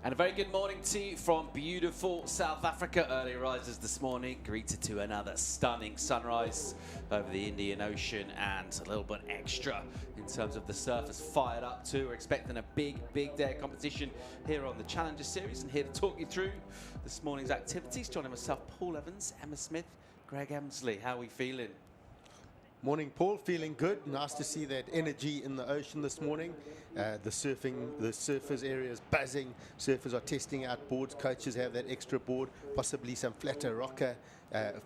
And a very good morning to you from beautiful South Africa. Early risers this morning, greeted to another stunning sunrise over the Indian Ocean and a little bit extra in in terms of the surfers fired up too. We're expecting a big day of competition here on the Challenger Series, and here to talk you through this morning's activities, joining myself, Paul Evans, Emma Smith, Greg Emsley. How are we feeling? Morning, Paul. Feeling good. Nice to see that energy in the ocean this morning. The surfers area is buzzing. Surfers are testing out boards. Coaches have that extra board, possibly some flatter rocker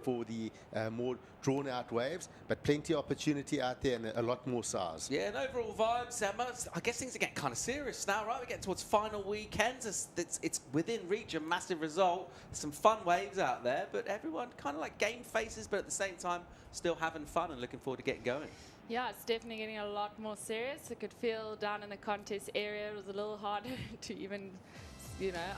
for the more drawn-out waves. But plenty of opportunity out there and a lot more size. Yeah, and overall vibes, Emma, I guess things are getting kind of serious now, right? We're getting towards final weekends. It's within reach, a massive result. Some fun waves out there, but everyone kind of like game faces, but at the same time, still having fun and looking forward to getting going. Yeah, it's definitely getting a lot more serious. I could feel down in the contest area it was a little harder to even,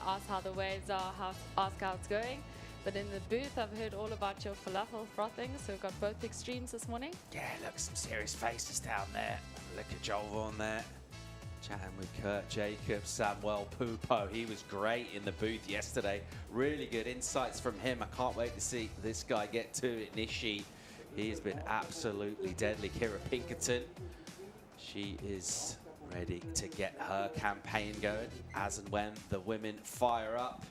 ask how the waves are, ask how it's going. But in the booth, I've heard all about your falafel frothing, so we've got both extremes this morning. Yeah, look, some serious faces down there. Look at Vaughan there. Chatting with Kurt Jacobs, Samuel Pupo. He was great in the booth yesterday. Really good insights from him. I can't wait to see this guy get to it. Nishi, he has been absolutely deadly. Kira Pinkerton, she is ready to get her campaign going as and when the women fire up.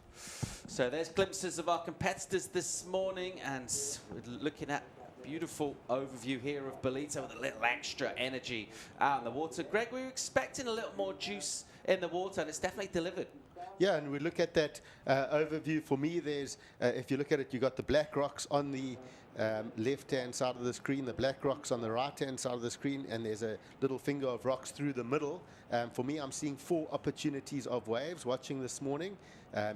So there's glimpses of our competitors this morning, and we're looking at a beautiful overview here of Ballito with a little extra energy out in the water. Greg, we were expecting a little more juice in the water, and it's definitely delivered. Yeah, and we look at that overview. For me, there's, if you look at it, you've got the black rocks on the left-hand side of the screen, the black rocks on the right-hand side of the screen, and there's a little finger of rocks through the middle. For me, I'm seeing 4 opportunities of waves watching this morning.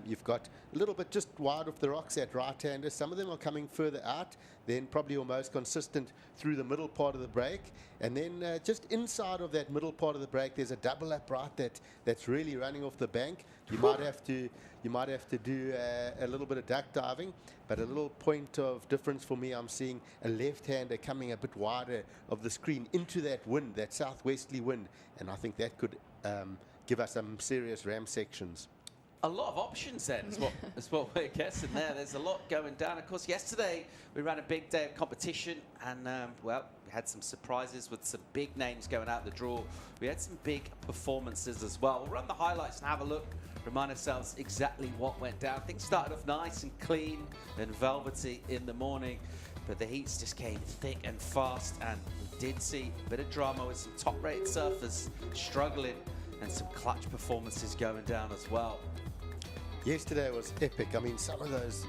You've got a little bit just wide of the rocks at right-handers. Some of them are coming further out, then probably almost consistent through the middle part of the break. And then just inside of that middle part of the break, there's a double up right that's really running off the bank. You might have to do a little bit of duck diving, but a little point of difference for me, I'm seeing a left-hander coming a bit wider of the screen into that wind, that southwesterly wind, and I think that could give us some serious ram sections. A lot of options then is what we're guessing there. There's a lot going down. Of course, yesterday we ran a big day of competition, and well, we had some surprises with some big names going out the draw. We had some big performances as well. We'll run the highlights and have a look, remind ourselves exactly what went down. Things started off nice and clean and velvety in the morning, but the heats just came thick and fast, and we did see a bit of drama with some top-rated surfers struggling and some clutch performances going down as well. Yesterday was epic. I mean, some of those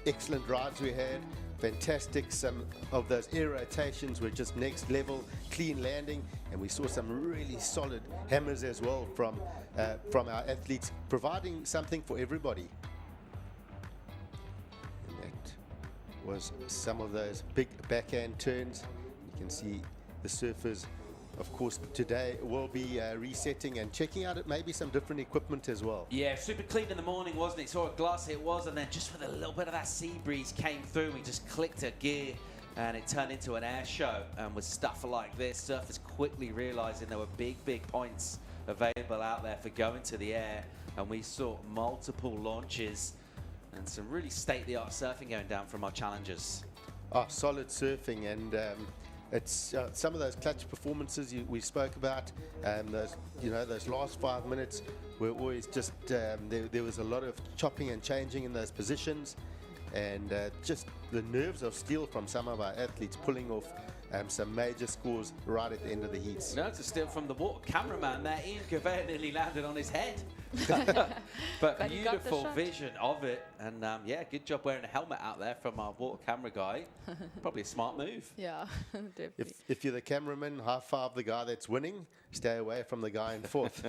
excellent rides we had, fantastic. Some of those air rotations were just next level, clean landing, and we saw some really solid hammers as well from our athletes, providing something for everybody. And that was some of those big backhand turns. You can see the surfers, of course, today will be resetting and checking out maybe some different equipment as well. Yeah, super clean in the morning, wasn't it? Saw a glass it was, and then just with a little bit of that sea breeze came through, we just clicked a gear and it turned into an air show. And with stuff like this, surfers quickly realizing there were big points available out there for going to the air, and we saw multiple launches and some really state-of-the-art surfing going down from our challengers. Oh, solid surfing, and it's some of those clutch performances we spoke about. Those last 5 minutes were always just there was a lot of chopping and changing in those positions, and just the nerves of steel from some of our athletes pulling off some major scores right at the end of the heats. No, to steal from the water cameraman there, Gouveia nearly landed on his head. but beautiful vision of it, and yeah, good job wearing a helmet out there from our water camera guy. Probably a smart move. Yeah, definitely. If you're the cameraman, high five the guy that's winning. Stay away from the guy in fourth.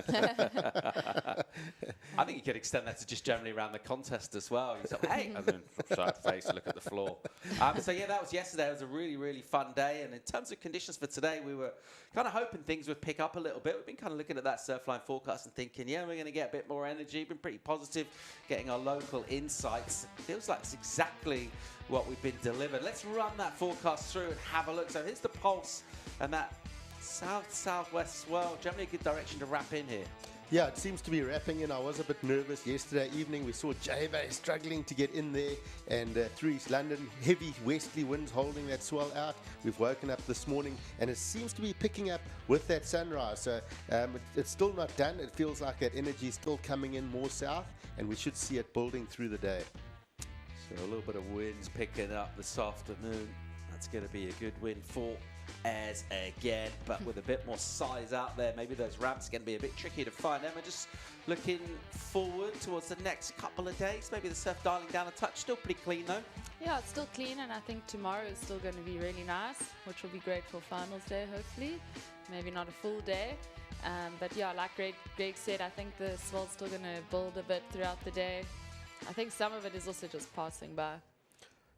I think you could extend that to just generally around the contest as well. You say, hey, and then from side to face, look at the floor. So yeah, that was yesterday. It was a really fun day. And in terms of conditions for today, we were kind of hoping things would pick up a little bit. We've been kind of looking at that Surfline forecast and thinking, yeah, we're going to get a bit more energy. Been pretty positive, getting our local insights. Feels like it's exactly what we've been delivered. Let's run that forecast through and have a look. So here's the pulse, and that southwest swell. Generally a good direction to wrap in here. Yeah, it seems to be wrapping in. I was a bit nervous yesterday evening. We saw Gouveia struggling to get in there, and through East London, heavy westerly winds holding that swell out. We've woken up this morning, and it seems to be picking up with that sunrise. So it's still not done. It feels like that energy is still coming in more south, and we should see it building through the day. So a little bit of winds picking up this afternoon. That's going to be a good win for Airs again, but with a bit more size out there. Maybe those ramps are going to be a bit tricky to find. Emma, just looking forward towards the next couple of days. Maybe the surf dialing down a touch. Still pretty clean though. Yeah, it's still clean, and I think tomorrow is still going to be really nice, which will be great for finals day, hopefully. Maybe not a full day. But yeah, like Greg said, I think the swell's still going to build a bit throughout the day. I think some of it is also just passing by.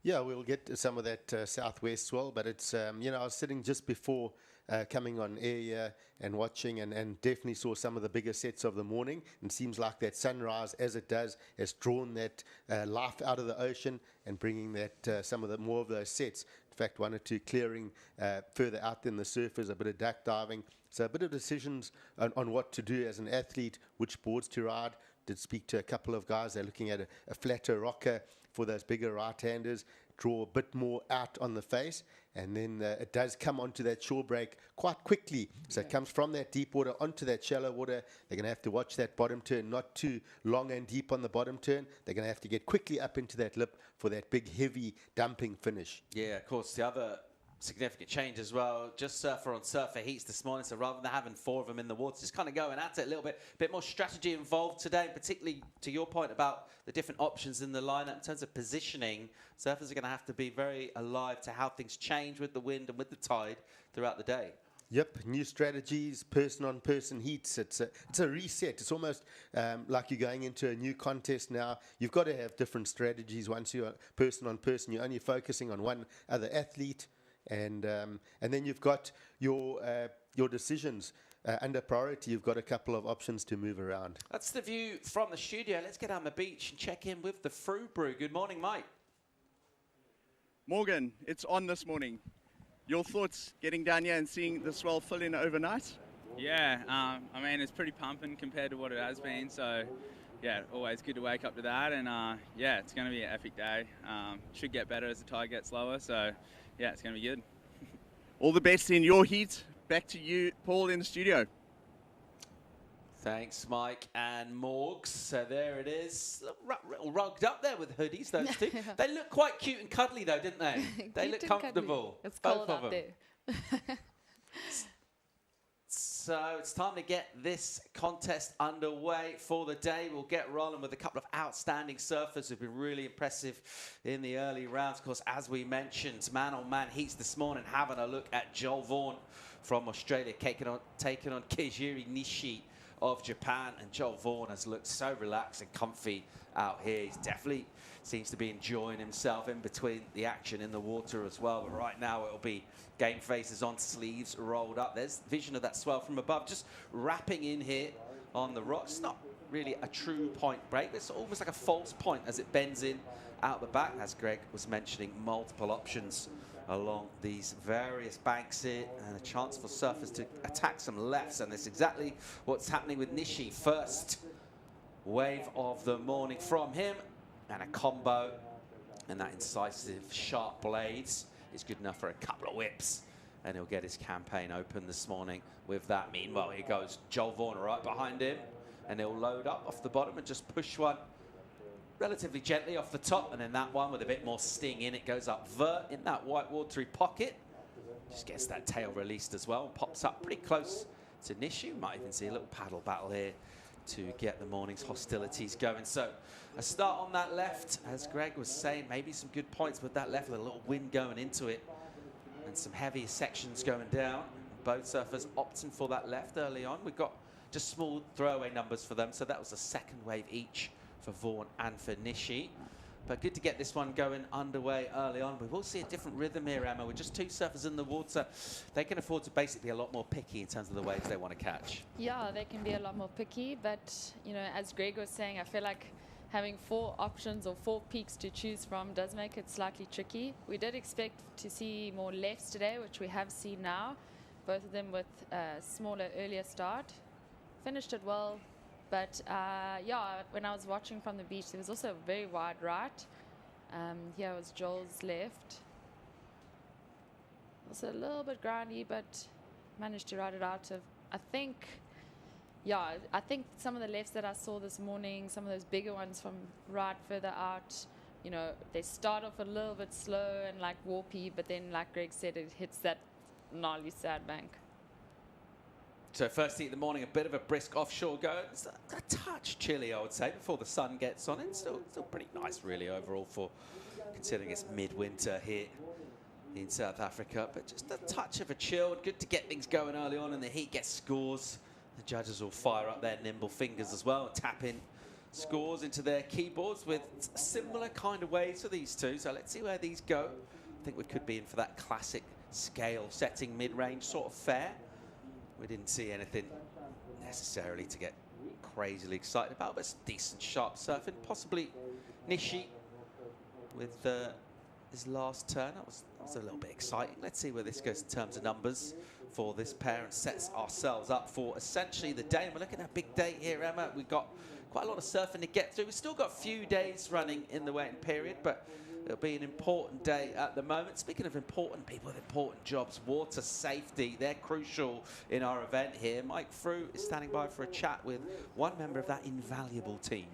Yeah, we'll get to some of that southwest swell, but it's, I was sitting just before coming on air here and watching and definitely saw some of the bigger sets of the morning. And seems like that sunrise, as it does, has drawn that life out of the ocean and bringing that some of the more of those sets. In fact, one or two clearing further out than the surfers, a bit of duck diving. So a bit of decisions on what to do as an athlete, which boards to ride. Did speak to a couple of guys. They're looking at a flatter rocker for those bigger right-handers, draw a bit more out on the face, and then it does come onto that shore break quite quickly. So it comes from that deep water onto that shallow water. They're going to have to watch that bottom turn, not too long and deep on the bottom turn. They're going to have to get quickly up into that lip for that big, heavy dumping finish. Yeah, of course, the other significant change as well, just surfer on surfer heats this morning, so rather than having 4 of them in the water, just kind of going at it a little bit more strategy involved today, particularly to your point about the different options in the lineup in terms of positioning. Surfers are going to have to be very alive to how things change with the wind and with the tide throughout the day. Yep, new strategies, person-on-person heats. It's a reset. It's almost like you're going into a new contest now. You've got to have different strategies. Once you're person-on-person, you're only focusing on one other athlete. And then you've got your decisions under priority. You've got a couple of options to move around. That's the view from the studio. Let's get on the beach and check in with the Fruit Brew. Good morning, Mike. Morgan, it's on this morning. Your thoughts getting down here and seeing the swell fill in overnight? Yeah, I mean, it's pretty pumping compared to what it has been. So, yeah, always good to wake up to that. And, yeah, it's going to be an epic day. Should get better as the tide gets lower. So, yeah, it's going to be good. All the best in your heat. Back to you, Paul, in the studio. Thanks, Mike and Morgs. So there it is. Rugged up there with hoodies, those two. They look quite cute and cuddly, though, didn't they? They look comfortable. It's both cold of out them. there. So it's time to get this contest underway for the day. We'll get rolling with a couple of outstanding surfers who've been really impressive in the early rounds. Of course, as we mentioned, man-on-man heats this morning, having a look at Vaughan from Australia, taking on Keijiri Nishi of Japan. And Vaughan has looked so relaxed and comfy out here. He's definitely seems to be enjoying himself in between the action in the water as well. But right now it'll be game faces on, sleeves rolled up. There's vision of that swell from above, just wrapping in here on the rocks. Not really a true point break. It's almost like a false point as it bends in out the back, as Greg was mentioning. Multiple options along these various banks here, and a chance for surfers to attack some lefts, and that's exactly what's happening with Nishi. First wave of the morning from him, and a combo, and that incisive sharp blades is good enough for a couple of whips, and he'll get his campaign open this morning with that. Meanwhile, here goes Vaughan right behind him, and he'll load up off the bottom and just push one relatively gently off the top, and then that one with a bit more sting in it goes up vert in that white watery pocket. Just gets that tail released as well, pops up pretty close to Nishi. Might even see a little paddle battle here to get the morning's hostilities going. So a start on that left, as Greg was saying, maybe some good points with that left with a little wind going into it and some heavy sections going down. Both surfers opting for that left early on. We've got just small throwaway numbers for them, so that was a second wave each for Vaughan and for Nishi. But good to get this one going underway early on. We will see a different rhythm here, Emma. With just 2 surfers in the water, they can afford to basically be a lot more picky in terms of the waves they want to catch. Yeah, they can be a lot more picky, but, you know, as Greg was saying, I feel like having 4 options or 4 peaks to choose from does make it slightly tricky. We did expect to see more lefts today, which we have seen now, both of them with a smaller, earlier start. Finished it well, But yeah, when I was watching from the beach, there was also a very wide right. Here was Joel's left. Also a little bit grindy, but managed to ride it out of, I think some of the lefts that I saw this morning, some of those bigger ones from right further out, you know, they start off a little bit slow and like warpy, but then like Greg said, it hits that gnarly sandbank. So first heat of the morning, a bit of a brisk offshore go. It's a touch chilly, I would say, before the sun gets on it. Still pretty nice, really, overall, for considering it's midwinter here in South Africa. But just a touch of a chill. Good to get things going early on, and the heat gets scores. The judges will fire up their nimble fingers as well, tap in scores into their keyboards with similar kind of ways for these two. So let's see where these go. I think we could be in for that classic scale setting mid-range sort of fare. We didn't see anything necessarily to get crazily excited about, but it's decent sharp surfing. Possibly Nishi with his last turn. That was a little bit exciting. Let's see where this goes in terms of numbers for this pair, and sets ourselves up for essentially the day. And we're looking at a big day here, Emma. We've got quite a lot of surfing to get through. We've still got a few days running in the waiting period, but it'll be an important day at the moment. Speaking of important people with important jobs, water safety, they're crucial in our event here. Mike Frew is standing by for a chat with one member of that invaluable team.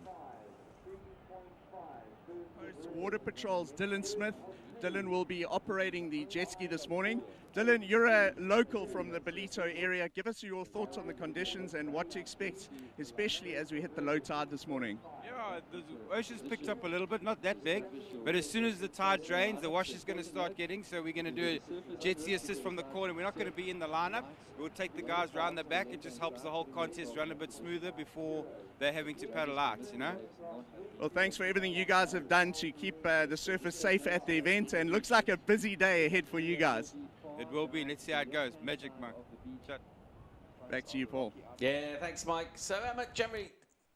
Water Patrol's Dylan Smith. Dylan will be operating the jet ski this morning. Dylan, you're a local from the Ballito area. Give us your thoughts on the conditions and what to expect, especially as we hit the low tide this morning. Yeah, the ocean's picked up a little bit, not that big, but as soon as the tide drains, the wash is going to start getting, so we're going to do a jet ski assist from the corner. We're not going to be in the lineup. We'll take the guys round the back. It just helps the whole contest run a bit smoother before they're having to paddle out, you know? Well, thanks for everything you guys have done to keep the surfers safe at the event, and looks like a busy day ahead for you guys. It will be. Let's see how it goes. Magic, Mike. Back to you, Paul. Yeah, thanks, Mike. So, Emma, generally,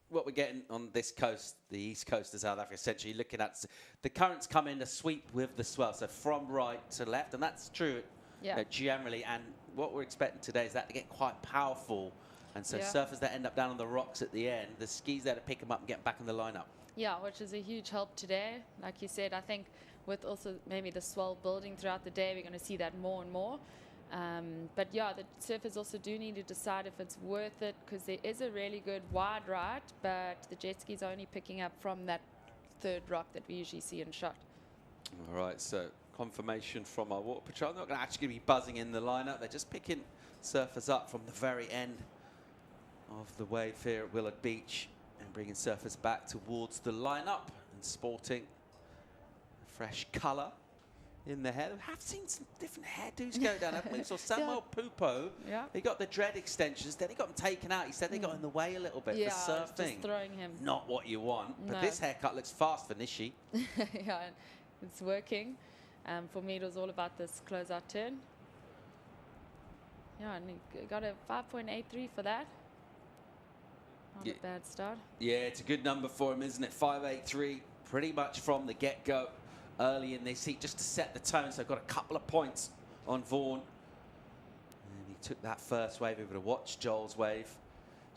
what we're getting on this coast, the east coast of South Africa, essentially looking at the currents come in to sweep with the swell, so from right to left, and that's true generally. And what we're expecting today is that to get quite powerful, and so surfers that end up down on the rocks at the end, the skis there to pick them up and get back in the lineup. Yeah, which is a huge help today. Like you said, I think with also maybe the swell building throughout the day, we're going to see that more and more. But yeah, the surfers also do need to decide if it's worth it, because there is a really good wide right, but the jet skis are only picking up from that third rock that we usually see in shot. All right, so confirmation from our water patrol. They're not going to actually be buzzing in the lineup. They're just picking surfers up from the very end of the wave here at Willard Beach and bringing surfers back towards the lineup and sporting a fresh colour in the hair. We have seen some different hairdos go down, haven't we? So Samuel Pupo, he got the dread extensions, then he got them taken out. He said they got in the way a little bit for surfing. Just throwing him. Not what you want. But this haircut looks fast for Nishi. Yeah, it's working. For me, it was all about this closeout turn. Yeah, and he got a 5.83 for that. Not a bad start. Yeah, it's a good number for him, isn't it? 5.83, pretty much from the get-go early in this heat, just to set the tone. So got a couple of points on Vaughan. And he took that first wave. We would have watched Joel's wave.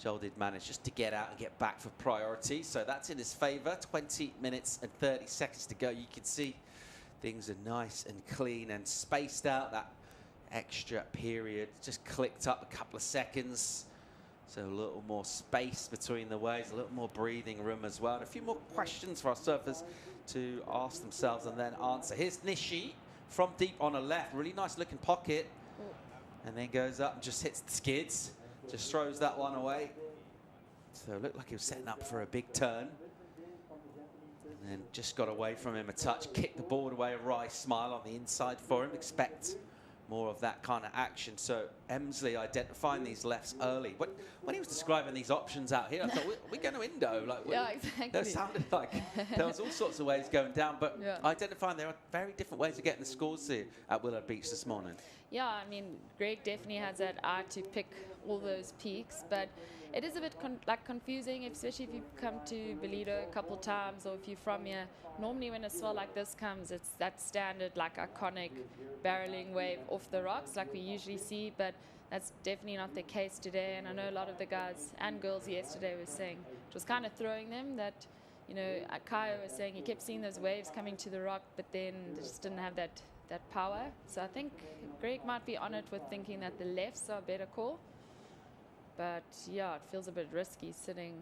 Joel did manage just to get out and get back for priority. So that's in his favour. 20 minutes and 30 seconds to go. You can see things are nice and clean and spaced out. That extra period just clicked up a couple of seconds. So a little more space between the waves, a little more breathing room as well. And a few more questions for our surfers to ask themselves and then answer. Here's Nishi from deep on a left. Really nice looking pocket. And then goes up and just hits the skids. Just throws that one away. So it looked like he was setting up for a big turn. And then just got away from him a touch. Kicked the board away, a wry smile on the inside for him. Expect more of that kind of action. So Emsley identifying these lefts early. When he was describing these options out here, I thought, we're going to Indo. Like, yeah, exactly. That sounded like there was all sorts of ways going down, but identifying there are very different ways of getting the scores here at Willard Beach this morning. Yeah, I mean, Greg definitely has that eye to pick all those peaks, but it is a bit confusing, especially if you come to Ballito a couple times or if you're from here. Normally when a swell like this comes, it's that standard, like, iconic barreling wave off the rocks like we usually see, but that's definitely not the case today. And I know a lot of the guys and girls yesterday were saying it was kind of throwing them that, you know, Kaya was saying he kept seeing those waves coming to the rock, but then they just didn't have that power. So I think Greg might be on it with thinking that the lefts are a better call. But yeah, it feels a bit risky sitting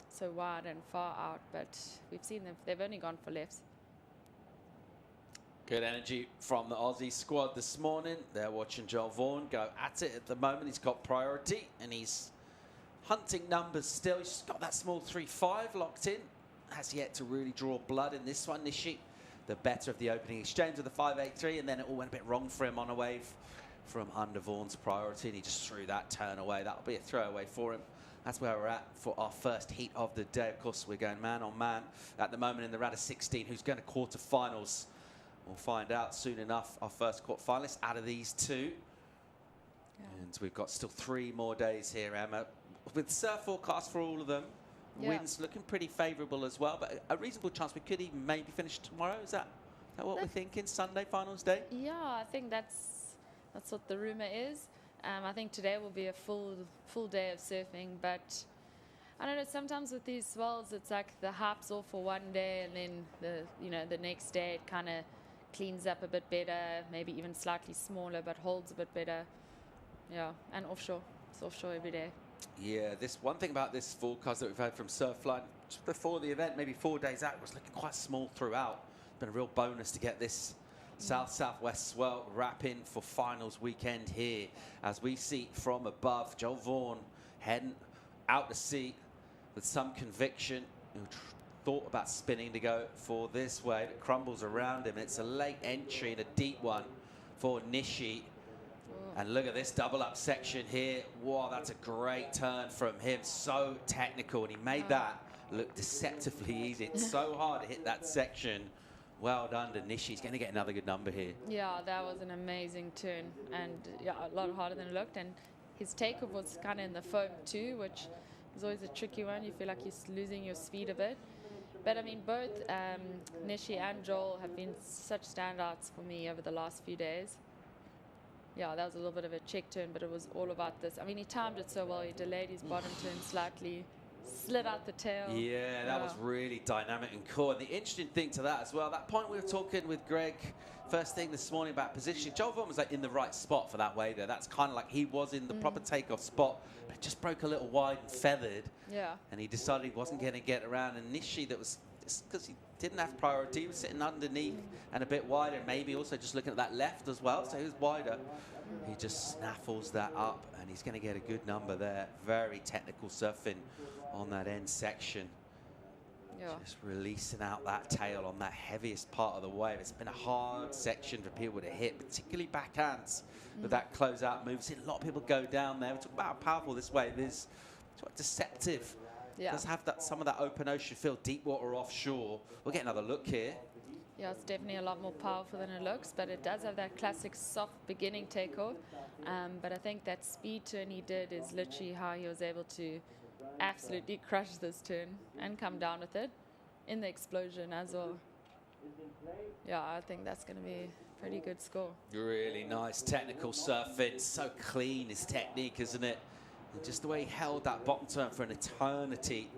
so wide and far out. But we've seen them; they've only gone for lefts. Good energy from the Aussie squad this morning. They're watching Joel Vaughan go at it at the moment. He's got priority and he's hunting numbers still. He's just got that small 3-5 locked in. Has yet to really draw blood in this one. Nishi, the better of the opening exchange with the 5-8-3, and then it all went a bit wrong for him on a wave from under Vaughan's priority, and he just threw that turn away. That'll be a throwaway for him. That's where we're at for our first heat of the day. Of course, we're going man on man at the moment in the round of 16. Who's going to quarterfinals? We'll find out soon enough. Our first quarterfinalists out of these two. Yeah. And we've got still 3 more days here, Emma. With surf forecast for all of them, winds looking pretty favourable as well, but a reasonable chance we could even maybe finish tomorrow. Is that what we're thinking? Sunday finals day? Yeah, I think that's what the rumour is. I think today will be a full day of surfing, but I don't know, sometimes with these swells it's like the hype's all for one day and then the next day it kind of cleans up a bit better, maybe even slightly smaller, but holds a bit better. Yeah, and offshore. It's offshore every day. Yeah, this one thing about this forecast that we've had from Surfline just before the event, maybe 4 days out, was looking quite small throughout. It's been a real bonus to get this south-southwest swell wrap in for finals weekend here. As we see from above, Joel Vaughan heading out to sea with some conviction. Thought about spinning to go for this wave. It crumbles around him. It's a late entry and a deep one for Nishi. And look at this double up section here. Wow, that's a great turn from him. So technical, and he made that look deceptively easy. It's so hard to hit that section. Well done to Nishi. He's going to get another good number here. Yeah, that was an amazing turn, and yeah, a lot harder than it looked. And his takeoff was kind of in the foam too, which is always a tricky one. You feel like you're losing your speed a bit. But I mean, both Nishi and Joel have been such standouts for me over the last few days. Yeah, that was a little bit of a check turn, but it was all about this. I mean, he timed it so well. He delayed his bottom turn slightly, slid out the tail. Yeah, that was really dynamic and cool. And the interesting thing to that as well, that point we were talking with Greg first thing this morning about positioning. Joel Vaughan was like in the right spot for that wave there. That's kind of like he was in the proper takeoff spot, but it just broke a little wide and feathered. Yeah. And he decided he wasn't going to get around. And Nishi, that was just because he didn't have priority, he was sitting underneath and a bit wider, maybe also just looking at that left as well, so he was wider. He just snaffles that up, and he's going to get a good number there. Very technical surfing on that end section. Yeah. Just releasing out that tail on that heaviest part of the wave. It's been a hard section for people to hit, particularly backhands with that closeout move. We've seen a lot of people go down there. We talk about how powerful this wave is. It's quite deceptive. Yeah. It does have that some of that open ocean feel, deep water offshore. We'll get another look here. Yeah, it's definitely a lot more powerful than it looks, but it does have that classic soft beginning takeoff. But I think that speed turn he did is literally how he was able to absolutely crush this turn and come down with it in the explosion as well. Yeah, I think that's going to be a pretty good score. Really nice technical surfing. So clean his technique, isn't it? And just the way he held that bottom turn for an eternity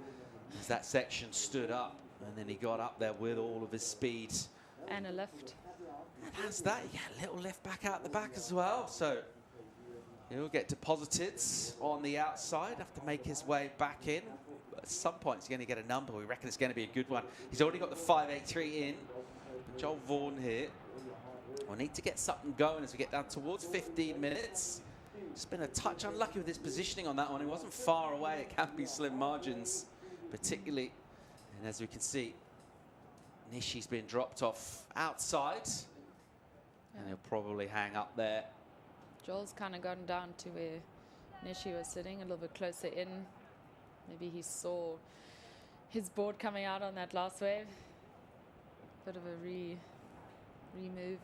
as that section stood up, and then he got up there with all of his speed. And a lift. And that's that. He got a little lift back out the back as well. So he'll get deposited on the outside, have to make his way back in. But at some point, he's going to get a number. We reckon it's going to be a good one. He's already got the 5.83 in. Joel Vaughan here. We'll need to get something going as we get down towards 15 minutes. Just been a touch unlucky with his positioning on that one. He wasn't far away. It can be slim margins, particularly. And as we can see, Nishi's been dropped off outside. Yeah. And he'll probably hang up there. Joel's kind of gone down to where Nishi was sitting, a little bit closer in. Maybe he saw his board coming out on that last wave. Bit of a remove.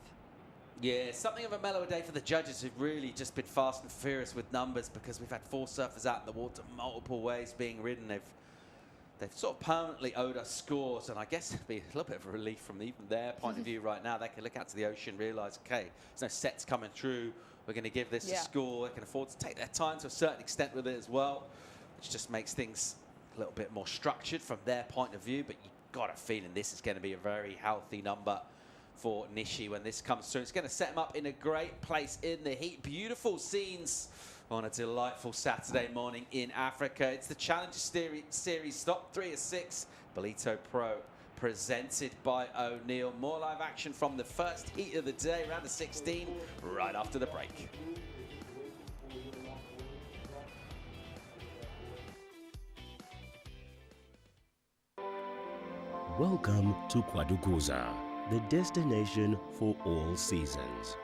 Yeah, something of a mellower day for the judges who've really just been fast and furious with numbers, because we've had 4 surfers out in the water, multiple waves being ridden. They've sort of permanently owed us scores, and I guess it'd be a little bit of a relief from even their point of view right now. They can look out to the ocean, realise, okay, there's no sets coming through we're going to give this a Yeah. score. They can afford to take their time to a certain extent with it as well, which just makes things a little bit more structured from their point of view. But you've got a feeling this is going to be a very healthy number for Nishi when this comes through. It's going to set him up in a great place in the heat. Beautiful scenes on a delightful Saturday morning in Africa. It's the Challenger Series stop 3 of 6. Ballito Pro presented by O'Neill. More live action from the first heat of the day, round of 16, right after the break. Welcome to Kwadukuza, the destination for all seasons.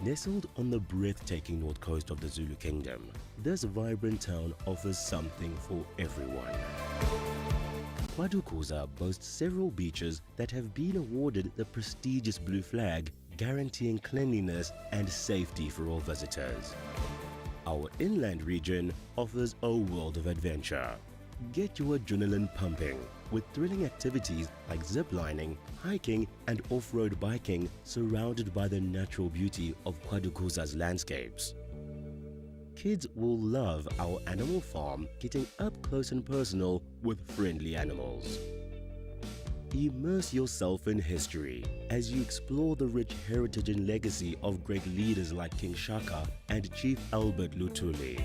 Nestled on the breathtaking north coast of the Zulu Kingdom, this vibrant town offers something for everyone. Kwadukuza boasts several beaches that have been awarded the prestigious Blue Flag, guaranteeing cleanliness and safety for all visitors. Our inland region offers a world of adventure. Get your adrenaline pumping with thrilling activities like ziplining, hiking and off-road biking surrounded by the natural beauty of Kwadukuza's landscapes. Kids will love our animal farm, getting up close and personal with friendly animals. Immerse yourself in history as you explore the rich heritage and legacy of great leaders like King Shaka and Chief Albert Lutuli.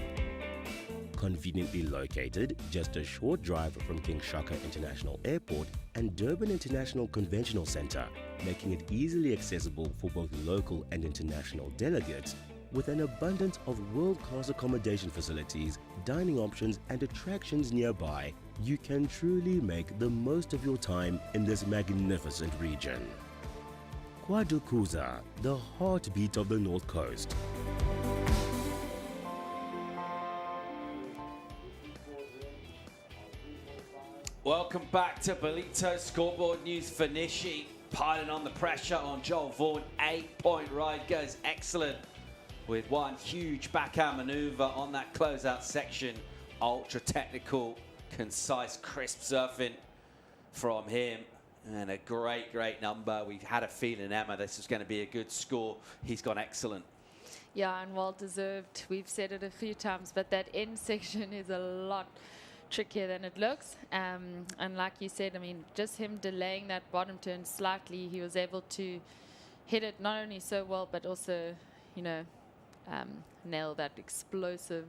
Conveniently located just a short drive from King Shaka International Airport and Durban International Conventional Center, making it easily accessible for both local and international delegates, with an abundance of world-class accommodation facilities, dining options and attractions nearby, you can truly make the most of your time in this magnificent region. Kwadukuza, the heartbeat of the North Coast. Welcome back to Ballito. Scoreboard news for Nishi. Piling on the pressure on Joel Vaughan. 8-point ride goes excellent with one huge backhand maneuver on that closeout section. Ultra technical, concise, crisp surfing from him. And a great, great number. We've had a feeling, Emma, this was going to be a good score. He's gone excellent. Yeah, and well deserved. We've said it a few times, but that end section is a lot trickier than it looks. And like you said, I mean, just him delaying that bottom turn slightly, he was able to hit it not only so well, but also, you know, nail that explosive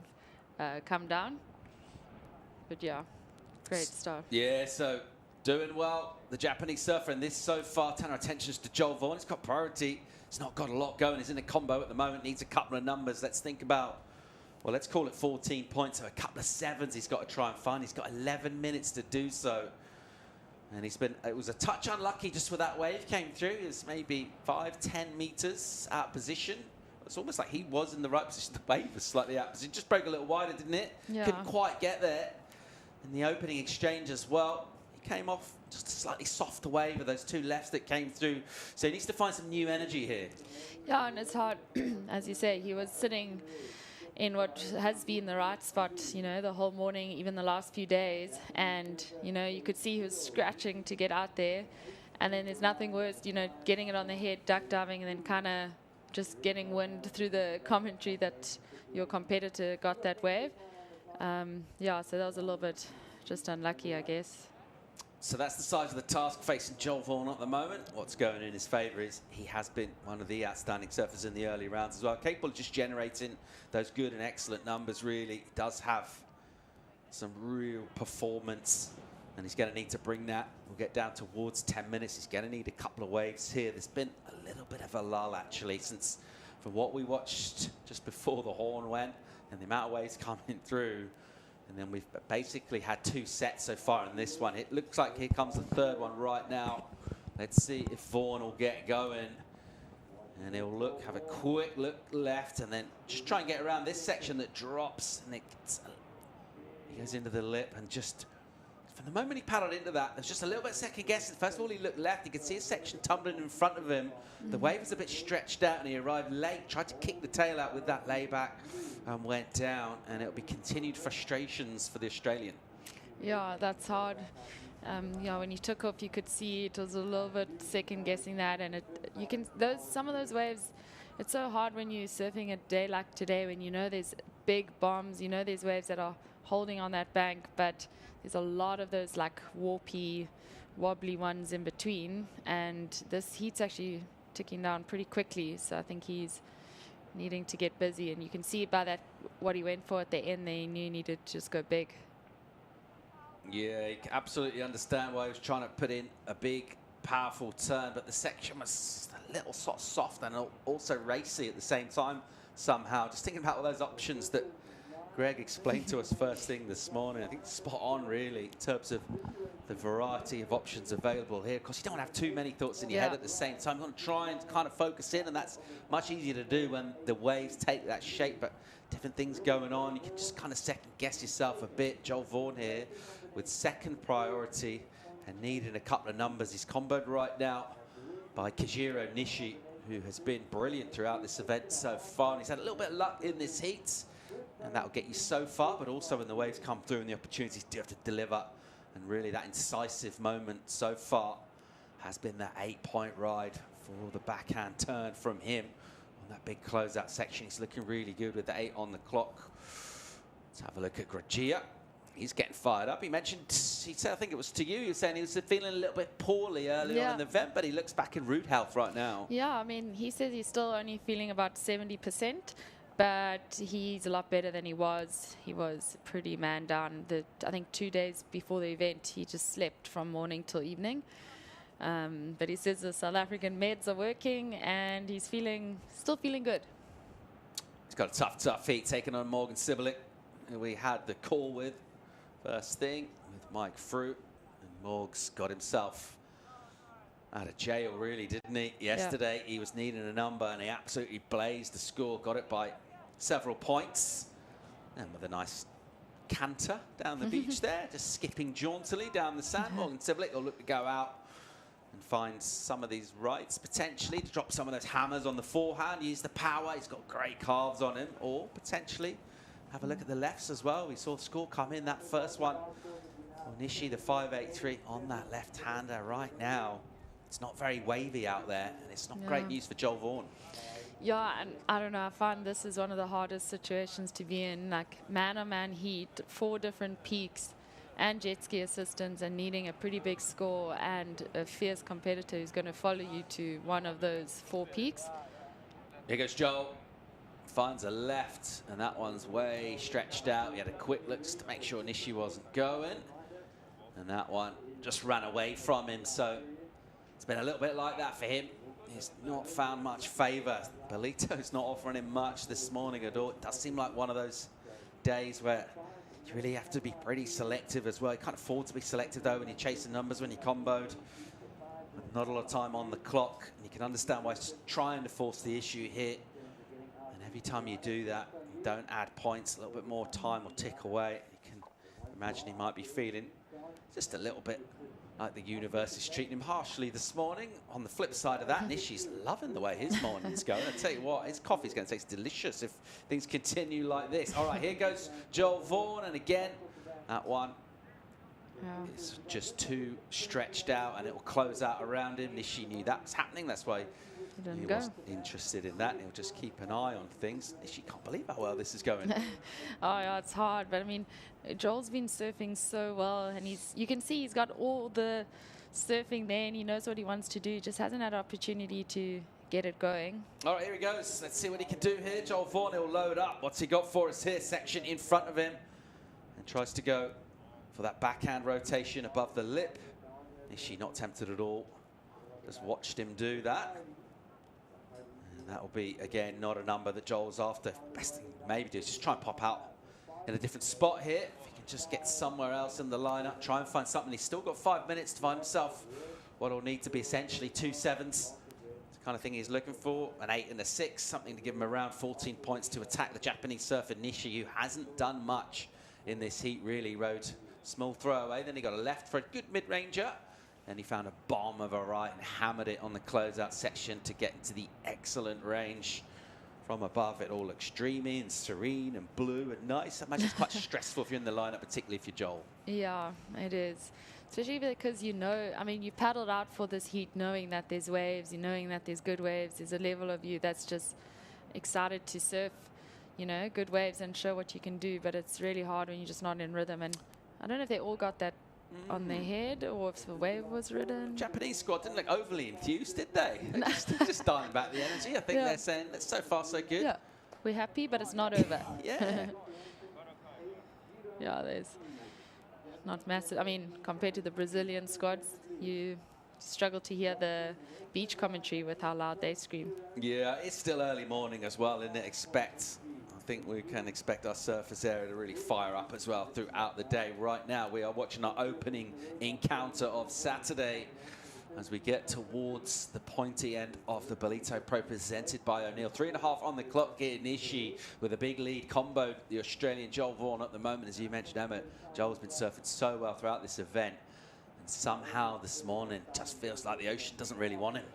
come down. But yeah, great start. Yeah, so doing well. The Japanese surfer, and this so far, turn our attentions to Joel Vaughan. He's got priority. He's not got a lot going. He's in a combo at the moment. Needs a couple of numbers. Let's think about, well, let's call it 14 points. So a couple of sevens he's got to try and find. He's got 11 minutes to do so. And he's been, it was a touch unlucky just where that wave came through. It was maybe 5-10 meters out of position. It's almost like he was in the right position. The wave was slightly out of position. Just broke a little wider, didn't it? Yeah. Couldn't quite get there. In the opening exchange as well, he came off just a slightly softer wave of those two lefts that came through. So he needs to find some new energy here. Yeah, and it's hard, as you say, he was sitting in what has been the right spot, you know, the whole morning, even the last few days. And, you know, you could see he was scratching to get out there. And then there's nothing worse, you know, getting it on the head, duck diving, and then kind of just getting wind through the commentary that your competitor got that wave. Yeah, so that was a little bit just unlucky, I guess. So that's the size of the task facing Joel Vaughan at the moment. What's going in his favour is he has been one of the outstanding surfers in the early rounds as well. Capable of just generating those good and excellent numbers, really. He does have some real performance, and he's going to need to bring that. We'll get down towards 10 minutes. He's going to need a couple of waves here. There's been a little bit of a lull, actually, since from what we watched just before the horn went and the amount of waves coming through. And then we've basically had 2 sets so far in this one. It looks like here comes the third one right now. Let's see if Vaughan will get going. And he'll have a quick look left and then just try and get around this section that drops. And he goes into the lip and just, from the moment he paddled into that, there's just a little bit second guessing. First of all, he looked left. You could see a section tumbling in front of him. The wave was a bit stretched out and he arrived late, tried to kick the tail out with that layback and went down. And it'll be continued frustrations for the Australian. Yeah, that's hard. Yeah, when he took off, you could see it was a little bit second guessing that, and some of those waves. It's so hard when you're surfing a day like today, when you know there's big bombs, you know there's waves that are holding on that bank, but there's a lot of those like warpy, wobbly ones in between, and this heat's actually ticking down pretty quickly, so I think he's needing to get busy, and you can see by that what he went for at the end there, he knew he needed to just go big. Yeah, you can absolutely understand why he was trying to put in a big, powerful turn, but the section was a little sort of soft and also racy at the same time somehow. Just thinking about all those options that Greg explained to us first thing this morning. I think it's spot on, really, in terms of the variety of options available here. Of course, you don't want to have too many thoughts in your head at the same time. You want to try and kind of focus in, and that's much easier to do when the waves take that shape, but different things going on. You can just kind of second guess yourself a bit. Joel Vaughan here with second priority and needing a couple of numbers. He's comboed right now by Kajiro Nishi, who has been brilliant throughout this event so far. And he's had a little bit of luck in this heat, and that'll get you so far, but also when the waves come through and the opportunities do have to deliver. And really that incisive moment so far has been that 8-point ride for the backhand turn from him on that big closeout section. He's looking really good with the 8 on the clock. Let's have a look at Groggia. He's getting fired up. He mentioned, he said, I think it was to you, he was saying he was feeling a little bit poorly earlier on in the event, but he looks back in rude health right now. Yeah, I mean, he says he's still only feeling about 70%, but he's a lot better than he was. He was pretty man down. I think 2 days before the event, he just slept from morning till evening. But he says the South African meds are working, and he's still feeling good. He's got a tough heat taking on Morgan Cibilic, who we had the call with first thing with Mike Fruit, and Morg's got himself out of jail, really, didn't he? Yesterday, he was needing a number, and he absolutely blazed the score, got it by several points, and with a nice canter down the beach there, just skipping jauntily down the sand. Morgan Cibilic will look to go out and find some of these rights, potentially, to drop some of those hammers on the forehand, use the power. He's got great calves on him, or potentially have a look at the lefts as well. We saw the score come in, that first one. Nishi, the 5.83 on that left-hander right now. It's not very wavy out there, and it's not great news for Joel Vaughan. Yeah, and I don't know, I find this is one of the hardest situations to be in, like man-on-man heat, 4 different peaks, and jet ski assistants, and needing a pretty big score, and a fierce competitor who's going to follow you to one of those 4 peaks. Here goes Joel. Finds a left, and that one's way stretched out. He had a quick look just to make sure Nishi wasn't going, and that one just ran away from him. So it's been a little bit like that for him. He's not found much favour. Ballito's not offering him much this morning at all. It does seem like one of those days where you really have to be pretty selective as well. You can't afford to be selective, though, when you're chasing numbers, when you're comboed. Not a lot of time on the clock. And you can understand why he's trying to force the issue here. Every time you do that, don't add points, a little bit more time will tick away. You can imagine he might be feeling just a little bit like the universe is treating him harshly this morning. On the flip side of that, Nishi's loving the way his morning's going. I tell you what, his coffee's going to taste delicious if things continue like this. All right, here goes Joel Vaughan, and again, that one is just too stretched out, and it will close out around him. Nishi knew that was happening, that's why he wasn't interested in that. He'll just keep an eye on things. She can't believe how well this is going. Oh, yeah, it's hard. But, I mean, Joel's been surfing so well. And you can see he's got all the surfing there, and he knows what he wants to do. Just hasn't had opportunity to get it going. All right, here he goes. Let's see what he can do here. Joel Vaughan will load up. What's he got for us here? Section in front of him. And tries to go for that backhand rotation above the lip. Is she not tempted at all? Just watched him do that. That will be, again, not a number that Joel's after. Best thing maybe do is just try and pop out in a different spot here. If he can just get somewhere else in the lineup, try and find something. He's still got 5 minutes to find himself what will need to be essentially 2 7s. It's the kind of thing he's looking for. An 8 and a 6, something to give him around 14 points to attack the Japanese surfer Nishi, who hasn't done much in this heat, really. Rode small throwaway. Then he got a left for a good mid-ranger. And he found a bomb of a right and hammered it on the closeout section to get into the excellent range From above, it all looks dreamy and serene and blue and nice. I imagine it's quite stressful if you're in the lineup, particularly if you're Joel. Yeah, it is. Especially because you know, I mean, you paddled out for this heat knowing that there's waves, you knowing that there's good waves. There's a level of you that's just excited to surf, you know, good waves and show what you can do. But it's really hard when you're just not in rhythm. And I don't know if they all got that on their head or if the wave was ridden. Japanese squad didn't look overly enthused, did they? They're just dialing back the energy. I think they're saying, that's so far so good. Yeah, we're happy, but it's not over. Yeah. Yeah, there's not massive. I mean, compared to the Brazilian squads, you struggle to hear the beach commentary with how loud they scream. Yeah, it's still early morning as well, isn't it? I think we can expect our surface area to really fire up as well throughout the day. Right now, we are watching our opening encounter of Saturday as we get towards the pointy end of the Ballito Pro presented by O'Neill. 3.5 on the clock here. Nishi with a big lead combo. The Australian Joel Vaughan at the moment, as you mentioned, Emma. Joel's been surfing so well throughout this event. And somehow this morning just feels like the ocean doesn't really want him.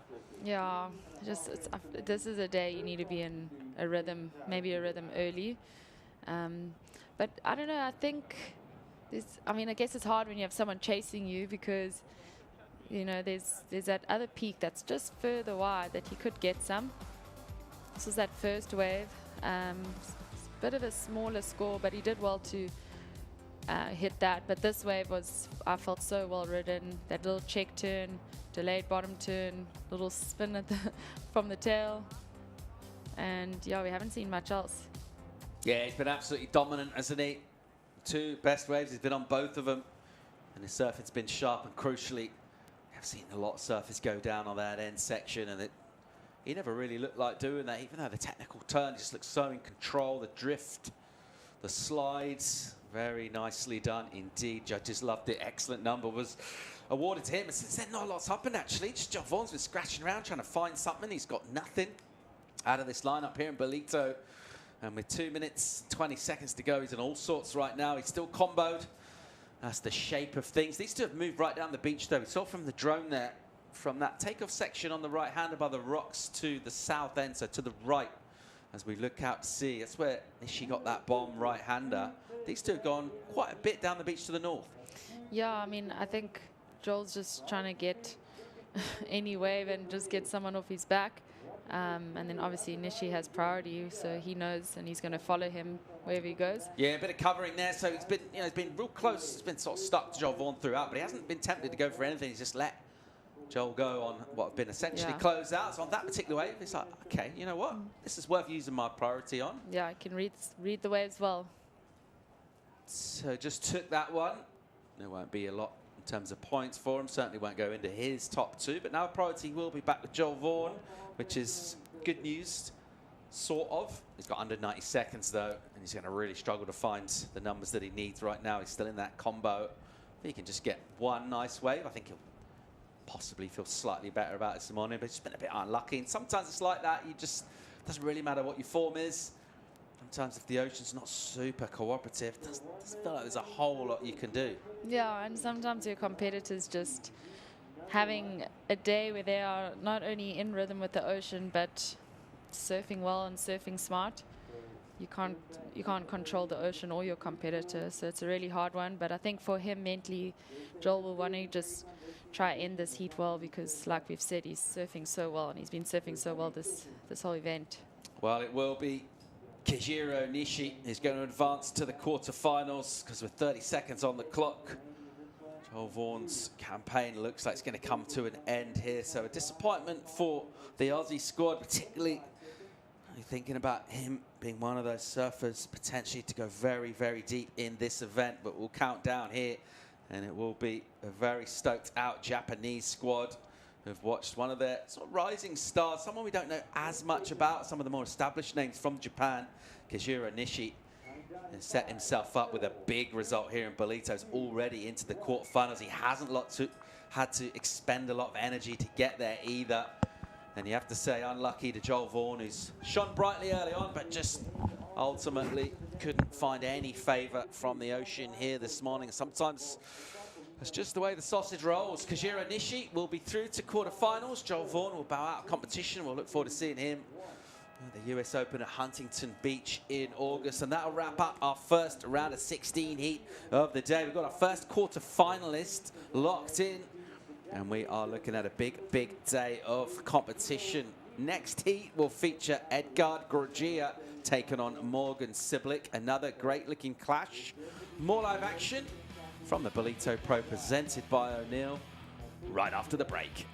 Yeah, this is a day you need to be in a rhythm, maybe a rhythm early. But I don't know, I think I guess it's hard when you have someone chasing you because, you know, there's that other peak that's just further wide that he could get some. This was that first wave. Bit of a smaller score, but he did well to hit that. But this wave I felt so well ridden. That little check turn, delayed bottom turn, little spin at from the tail. And yeah, we haven't seen much else. Yeah, he's been absolutely dominant, hasn't he? 2 best waves, he's been on both of them. And his surfing's been sharp, and crucially, I've seen a lot of surfers go down on that end section, and he never really looked like doing that, even though the technical turn just looks so in control. The drift, the slides, very nicely done indeed. Judges loved it. Excellent number was awarded to him. And since then, not a lot's happened, actually. Just Joel Vaughan's been scratching around, trying to find something. He's got nothing out of this lineup here in Ballito. And with 2 minutes, 20 seconds to go, he's in all sorts right now. He's still comboed. That's the shape of things. These two have moved right down the beach, though. We saw from the drone there, from that takeoff section on the right hand above the rocks to the south end, so to the right, as we look out to sea. That's where Nishi got that bomb right-hander. These two have gone quite a bit down the beach to the north. Yeah, I mean, I think Joel's just trying to get any wave and just get someone off his back. And then obviously Nishi has priority, so he knows and he's going to follow him wherever he goes. Yeah, a bit of covering there. So he's been, he's been real close. He's been sort of stuck to Joel Vaughan throughout, but he hasn't been tempted to go for anything. He's just let Joel go on what have been essentially closed out. So on that particular wave, it's like, okay, you know what? This is worth using my priority on. Yeah, I can read the waves well. So just took that one. There won't be a lot in terms of points for him. Certainly won't go into his top 2. But now priority will be back with Joel Vaughan, which is good news, sort of. He's got under 90 seconds, though, and he's going to really struggle to find the numbers that he needs right now. He's still in that combo. If he can just get one nice wave, I think he'll possibly feel slightly better about it this morning, but he's been a bit unlucky. And sometimes it's like that. You just, doesn't really matter what your form is. Sometimes if the ocean's not super cooperative, it doesn't feel like there's a whole lot you can do. Yeah, and sometimes your competitors just having a day where they are not only in rhythm with the ocean, but surfing well and surfing smart. You can't control the ocean or your competitor, so it's a really hard one. But I think for him mentally, Joel will want to just try end this heat well, because like we've said, he's surfing so well, and he's been surfing so well this whole event. Well, it will be Kejiro Nishi is going to advance to the quarterfinals, because with 30 seconds on the clock, Joel Vaughan's campaign looks like it's going to come to an end here. So a disappointment for the Aussie squad, particularly thinking about him being one of those surfers potentially to go very, very deep in this event. But we'll count down here, and it will be a very stoked out Japanese squad who've watched one of their sort of rising stars, someone we don't know as much about, some of the more established names from Japan, Kejiro Nishi, and set himself up with a big result here in Ballito. He's already into the quarterfinals. He hasn't had to expend a lot of energy to get there either. And you have to say unlucky to Joel Vaughan, who's shone brightly early on, but just ultimately couldn't find any favour from the ocean here this morning. Sometimes that's just the way the sausage rolls. Kejiro Nishi will be through to quarterfinals. Joel Vaughan will bow out of competition. We'll look forward to seeing him The US Open at Huntington Beach in August, and that'll wrap up our first round of 16 heat of the day. We've got our first quarter finalist locked in, and we are looking at a big day of competition. Next heat will feature Edgard Groggia taking on Morgan Cibilic. Another great-looking clash. More live action from the Ballito Pro presented by O'Neill right after the break.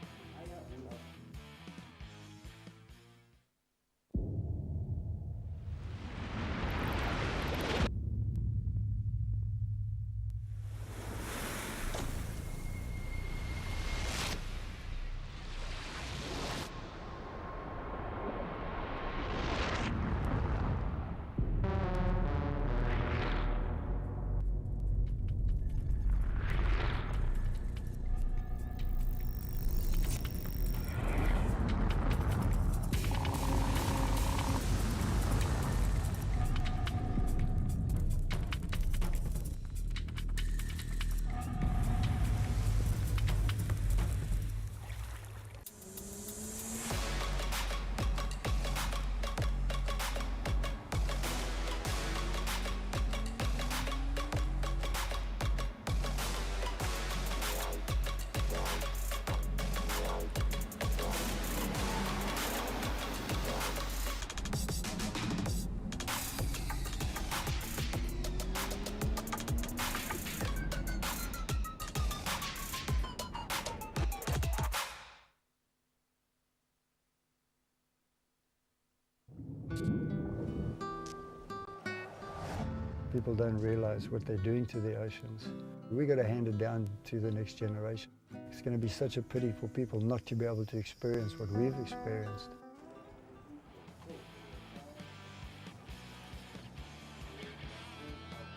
People don't realize what they're doing to the oceans. We got to hand it down to the next generation. It's going to be such a pity for people not to be able to experience what we've experienced.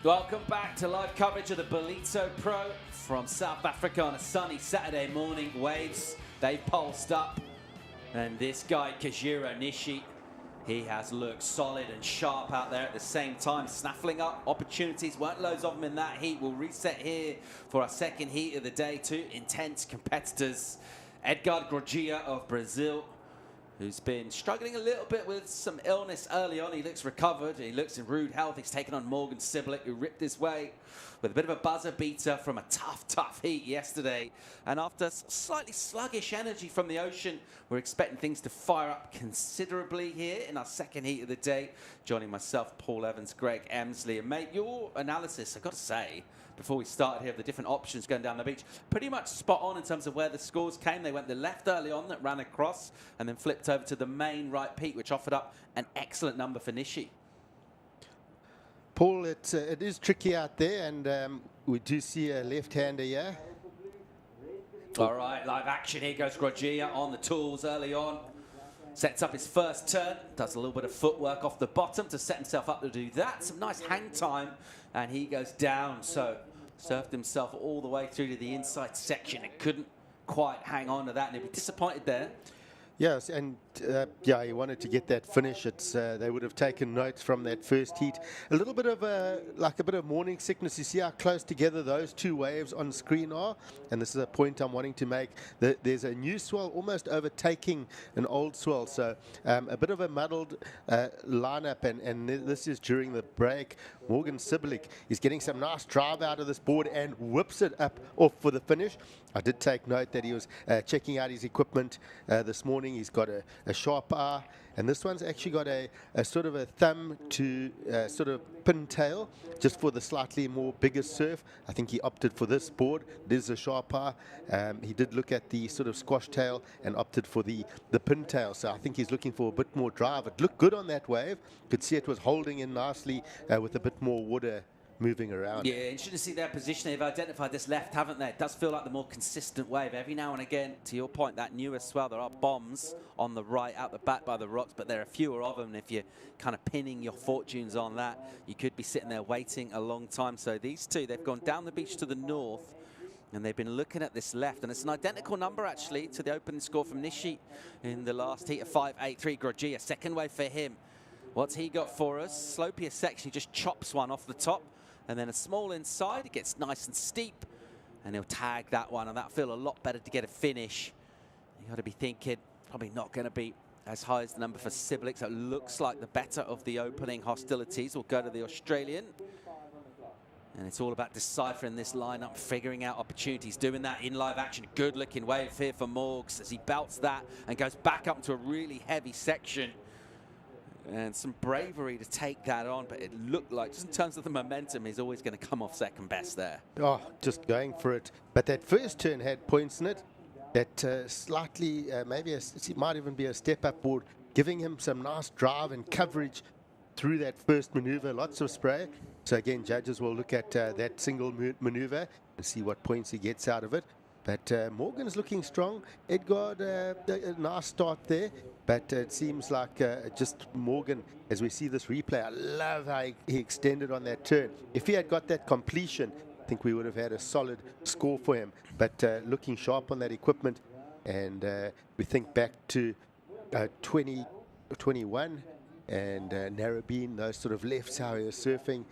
Welcome back to live coverage of the Ballito Pro from South Africa on a sunny Saturday morning. Waves, they've pulsed up. And this guy, Kajiro Nishi, he has looked solid and sharp out there at the same time, snaffling up opportunities. Weren't loads of them in that heat. We'll reset here for our second heat of the day. Two intense competitors. Edgard Groggia of Brazil, who's been struggling a little bit with some illness early on. He looks recovered. He looks in rude health. He's taken on Morgan Cibilic, who ripped his way with a bit of a buzzer beater from a tough heat yesterday. And after slightly sluggish energy from the ocean, we're expecting things to fire up considerably here in our second heat of the day. Joining myself, Paul Evans, Greg Emsley. And mate, your analysis, I've got to say, before we started here, of the different options going down the beach, pretty much spot on in terms of where the scores came. They went the left early on that ran across and then flipped over to the main right peak, which offered up an excellent number for Nishi. Paul, it is tricky out there, and we do see a left-hander here. All right, live action. Here goes Groggia on the tools early on. Sets up his first turn, does a little bit of footwork off the bottom to set himself up to do that. Some nice hang time, and he goes down. So surfed himself all the way through to the inside section. It couldn't quite hang on to that, and he'd be disappointed there. Yes, and yeah, he wanted to get that finish. It's they would have taken notes from that first heat. A little bit of like a bit of morning sickness. You see how close together those two waves on screen are, and this is a point I'm wanting to make. There's a new swell almost overtaking an old swell, so a bit of a muddled lineup, and this is during the break. Morgan Cibilic is getting some nice drive out of this board and whips it up off for the finish. I did take note that he was checking out his equipment this morning. He's got a sharp eye, and this one's actually got a sort of a thumb to sort of pintail, just for the slightly more bigger surf. I think he opted for this board. There's a sharp eye. He did look at the sort of squash tail and opted for the pintail. So I think he's looking for a bit more drive. It looked good on that wave. Could see it was holding in nicely with a bit more water moving around. Yeah, interesting to see their position. They've identified this left, haven't they? It does feel like the more consistent wave. Every now and again, to your point, that newer swell, there are bombs on the right out the back by the rocks, but there are fewer of them. And if you're kind of pinning your fortunes on that, you could be sitting there waiting a long time. So these two, they've gone down the beach to the north, and they've been looking at this left. And it's an identical number, actually, to the opening score from Nishi in the last heat of 5.83. Groggia, second wave for him. What's he got for us? Slopier section, he just chops one off the top. And then a small inside, it gets nice and steep, and he'll tag that one, and that'll feel a lot better to get a finish. You got to be thinking, probably not going to be as high as the number for Cibilic, so it looks like the better of the opening hostilities will go to the Australian. And it's all about deciphering this lineup, figuring out opportunities, doing that in live action. Good looking wave here for Morgs as he belts that and goes back up to a really heavy section. And some bravery to take that on, but it looked like, just in terms of the momentum, he's always going to come off second best there. Oh, just going for it. But that first turn had points in it. That slightly, maybe it might even be a step-up board, giving him some nice drive and coverage through that first maneuver. Lots of spray. So again, judges will look at that single maneuver and see what points he gets out of it. But Morgan's looking strong. Edgard, a nice start there. But it seems like just Morgan, as we see this replay, I love how he extended on that turn. If he had got that completion, I think we would have had a solid score for him. But looking sharp on that equipment. And we think back to 2021 and Narrabeen, those sort of lefts, how he was surfing.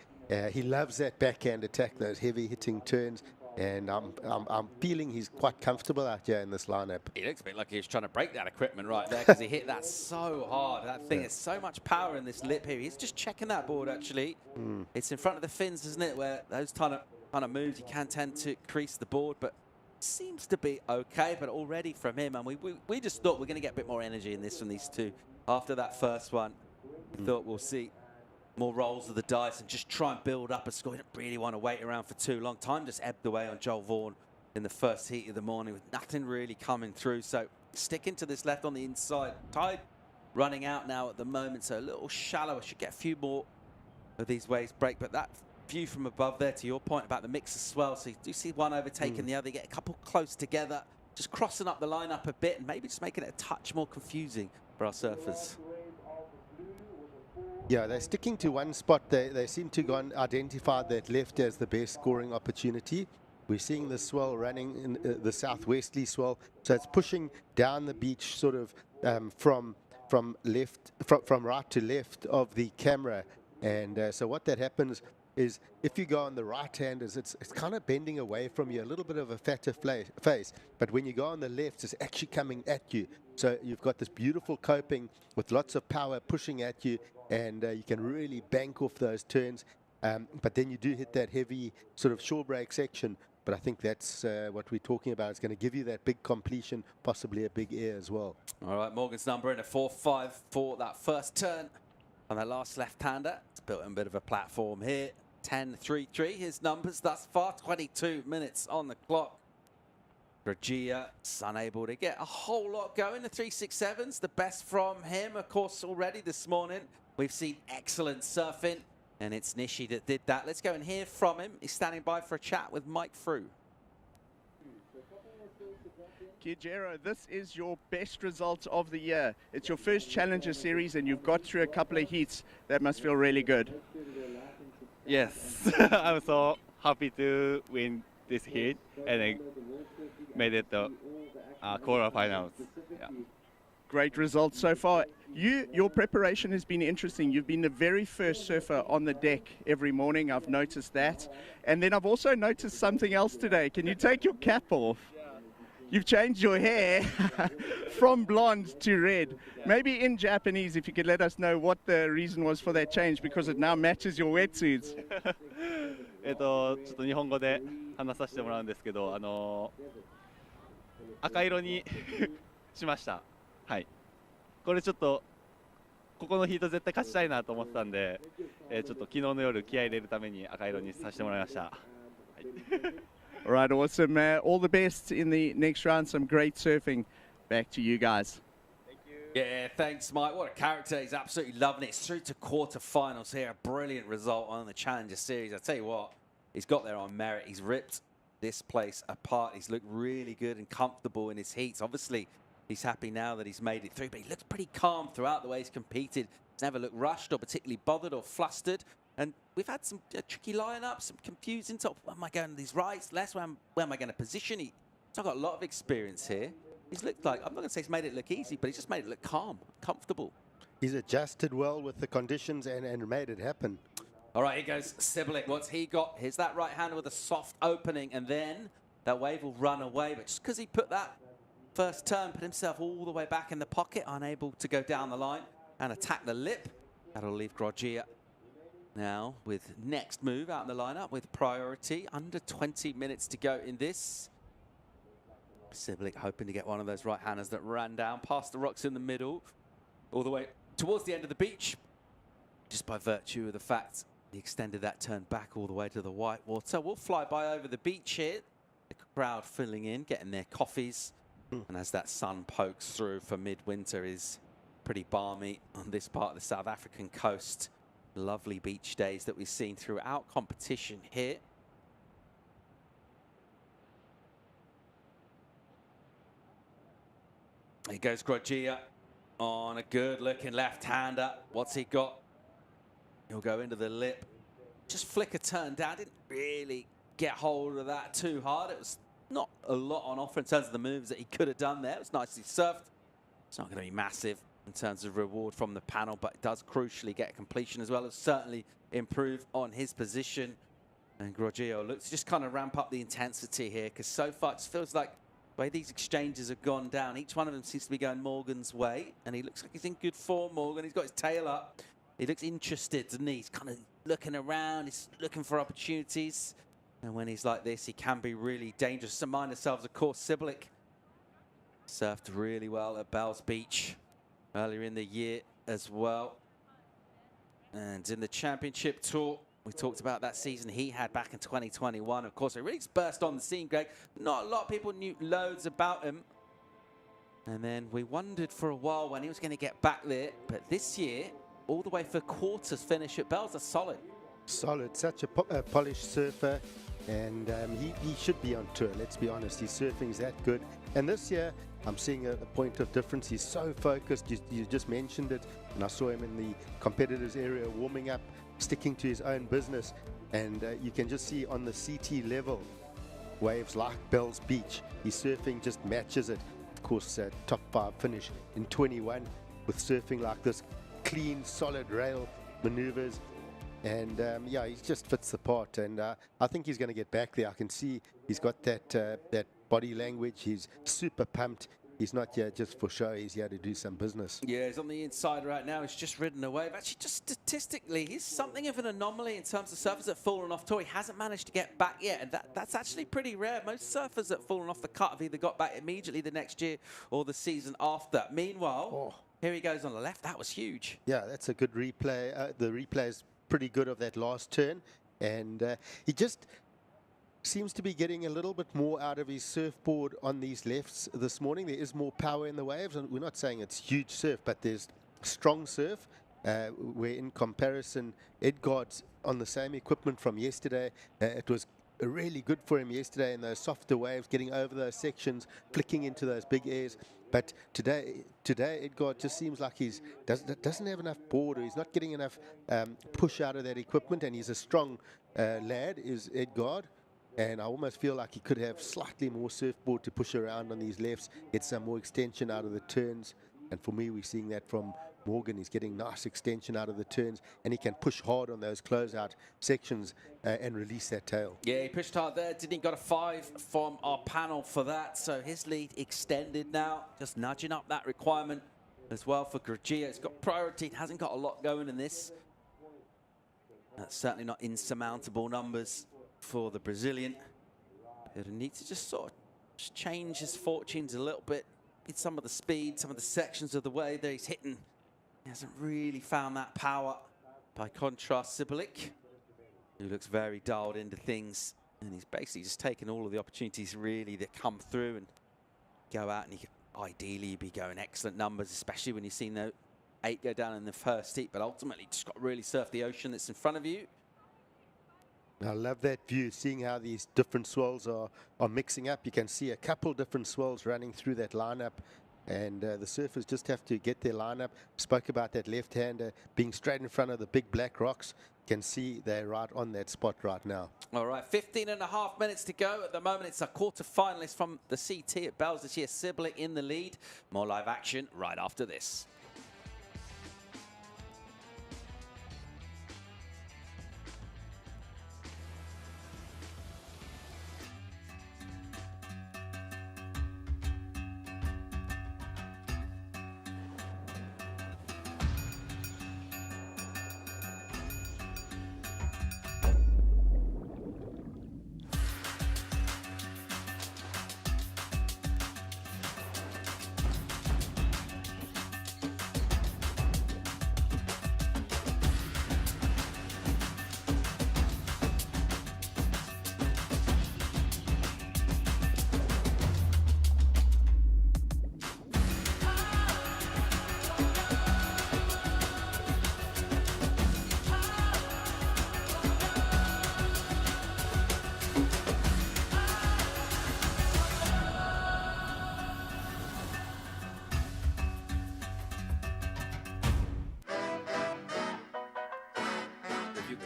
He loves that backhand attack, those heavy hitting turns. And I'm feeling he's quite comfortable out here in this lineup. He looks a bit like he was trying to break that equipment right there because he hit that so hard. That thing has so much power in this lip here. He's just checking that board, actually. It's in front of the fins, isn't it, where those kind of moves, you can tend to crease the board, but seems to be okay. But already from him, and we just thought we're going to get a bit more energy in this from these two. After that first one, we thought we'll see more rolls of the dice and just try and build up a score. We didn't really want to wait around for too long. Time just ebbed away on Joel Vaughan in the first heat of the morning with nothing really coming through. So sticking to this left on the inside. Tide running out now at the moment, so a little shallower. Should get a few more of these waves break. But that view from above there, to your point about the mix of swell, so you do see one overtaking the other. You get a couple close together, just crossing up the lineup a bit and maybe just making it a touch more confusing for our surfers. Yeah, they're sticking to one spot. They seem to go and identify that left as the best scoring opportunity. We're seeing the swell running in the southwesterly swell, so it's pushing down the beach sort of from right to left of the camera. And so what that happens is if you go on the right hand, it's kind of bending away from you, a little bit of a fatter face. But when you go on the left, it's actually coming at you. So you've got this beautiful coping with lots of power pushing at you, and you can really bank off those turns. But then you do hit that heavy sort of shore break section. But I think that's what we're talking about. It's going to give you that big completion, possibly a big air as well. All right, Morgan's number in a 4.5 for that first turn on that last left-hander. It's built in a bit of a platform here. 10.33, his numbers thus far, 22 minutes on the clock. Groggia unable to get a whole lot going. The 3.67's the best from him, of course, already this morning. We've seen excellent surfing, and it's Nishi that did that. Let's go and hear from him. He's standing by for a chat with Mike Frew. Kijero, this is your best result of the year. It's your first Challenger Series, and you've got through a couple of heats. That must feel really good. Yes, I'm so happy to win this heat and I made it the quarterfinals. Yeah. Great results so far. Your preparation has been interesting. You've been the very first surfer on the deck every morning. I've noticed that. And then I've also noticed something else today. Can you take your cap off? You've changed your hair from blonde to red. Maybe in Japanese, if you could let us know what the reason was for that change, because it now matches your wetsuits. ちょっと日本語で話させてもらうんですけど、赤色にしました。はい。これちょっとここのヒート絶対勝ちたいなと思ってたんで、ちょっと昨日の夜気合い入れるために赤色にさせてもらいました。はい。All right, awesome. All the best in the next round. Some great surfing. Back to you guys. Thank you. Yeah, thanks, Mike. What a character. He's absolutely loving it. It's through to quarterfinals here. A brilliant result on the Challenger Series. I tell you what, he's got there on merit. He's ripped this place apart. He's looked really good and comfortable in his heats. Obviously, he's happy now that he's made it through, but he looks pretty calm throughout the way he's competed. He's never looked rushed or particularly bothered or flustered. And we've had some tricky lineups, some confusing top. Where am I going to these rights? Less, where am I going to position? He's got a lot of experience here. He's looked like, I'm not going to say he's made it look easy, but he's just made it look calm, comfortable. He's adjusted well with the conditions and made it happen. All right, here goes Cibilic. What's he got? Here's that right hand with a soft opening, and then that wave will run away. But just because he put that first turn, put himself all the way back in the pocket, unable to go down the line and attack the lip. That'll leave Groggia now with next move out in the lineup with priority. Under 20 minutes to go in this. Cibilic hoping to get one of those right-handers that ran down past the rocks in the middle, all the way towards the end of the beach, just by virtue of the fact he extended that turn back all the way to the white water. We'll fly by over the beach here. The crowd filling in, getting their coffees. And as that sun pokes through for midwinter, is pretty balmy on this part of the South African coast. Lovely beach days that we've seen throughout competition here. Here goes Groggia on a good looking left-hander. What's he got? He'll go into the lip. Just flick a turn down. Didn't really get hold of that too hard. It was not a lot on offer in terms of the moves that he could have done there. It was nicely surfed. It's not going to be massive in terms of reward from the panel, but it does crucially get a completion as well as certainly improve on his position. And Groggia looks to just kind of ramp up the intensity here, because so far it just feels like the way these exchanges have gone down, each one of them seems to be going Morgan's way, and he looks like he's in good form, Morgan. He's got his tail up. He looks interested, doesn't he? He's kind of looking around. He's looking for opportunities. And when he's like this, he can be really dangerous. To mind ourselves, of course, Cibilic surfed really well at Bells Beach earlier in the year as well. And in the championship tour, we talked about that season he had back in 2021. Of course, it really burst on the scene, Greg. Not a lot of people knew loads about him. And then we wondered for a while when he was going to get back there. But this year, all the way for quarters finish at Bells, are solid. Solid, such a polished surfer, and he should be on tour, let's be honest. His surfing is that good. And this year, I'm seeing a point of difference. He's so focused. You just mentioned it, and I saw him in the competitors area warming up, sticking to his own business. And you can just see on the CT level, waves like Bells Beach, his surfing just matches it. Of course, top 5 finish in 21 with surfing like this, clean, solid rail maneuvers. And yeah, he just fits the part, and I think he's going to get back there. I can see he's got that body language. He's super pumped. He's not here just for show. He's here to do some business. Yeah, he's on the inside right now. He's just ridden a wave. Actually, just statistically, he's something of an anomaly in terms of surfers that have fallen off tour. He hasn't managed to get back yet, and that's actually pretty rare. Most surfers that have fallen off the cut have either got back immediately the next year or the season after. Meanwhile, here he goes on the left. That was huge. Yeah, that's a good replay. The replay is pretty good of that last turn, and he just seems to be getting a little bit more out of his surfboard on these lefts this morning. There is more power in the waves, and we're not saying it's huge surf, but there's strong surf, where in comparison Edgard's on the same equipment from yesterday. It was really good for him yesterday in those softer waves, getting over those sections, flicking into those big airs. But today Edgard just seems like he doesn't have enough board, or he's not getting enough push out of that equipment. And he's a strong lad, is Edgard. And I almost feel like he could have slightly more surfboard to push around on these lefts, get some more extension out of the turns. And for me, we're seeing that from Morgan. He's getting nice extension out of the turns, and he can push hard on those closeout sections and release that tail. Yeah, he pushed hard there. Didn't he? Got a 5 from our panel for that. So his lead extended now, just nudging up that requirement as well for Groggia. It's got priority. Hasn't got a lot going in this. That's certainly not insurmountable numbers for the Brazilian. He'll need to just sort of change his fortunes a little bit. It's some of the speed, some of the sections of the way that he's hitting. He hasn't really found that power. By contrast, Cibilic, who looks very dialed into things, and he's basically just taking all of the opportunities really that come through and go out, and he could ideally be going excellent numbers, especially when you've seen the 8 go down in the first heat, but ultimately just got to really surf the ocean that's in front of you. I love that view, seeing how these different swells are mixing up. You can see a couple different swells running through that lineup, and the surfers just have to get their lineup. Spoke about that left-hander being straight in front of the big black rocks. You can see they're right on that spot right now. All right, 15.5 minutes to go. At the moment, it's a quarter-finalist from the CT at Bells this year. Cibilic in the lead. More live action right after this.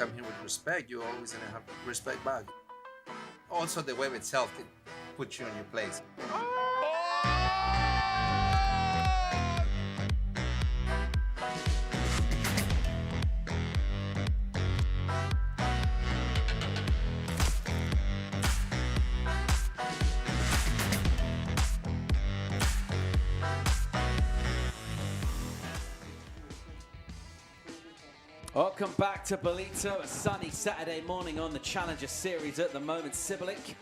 come here with respect, you're always going to have respect back. Also, the wave itself can put you in your place. Welcome back to Ballito, a sunny Saturday morning on the Challenger Series at the moment. Cibilic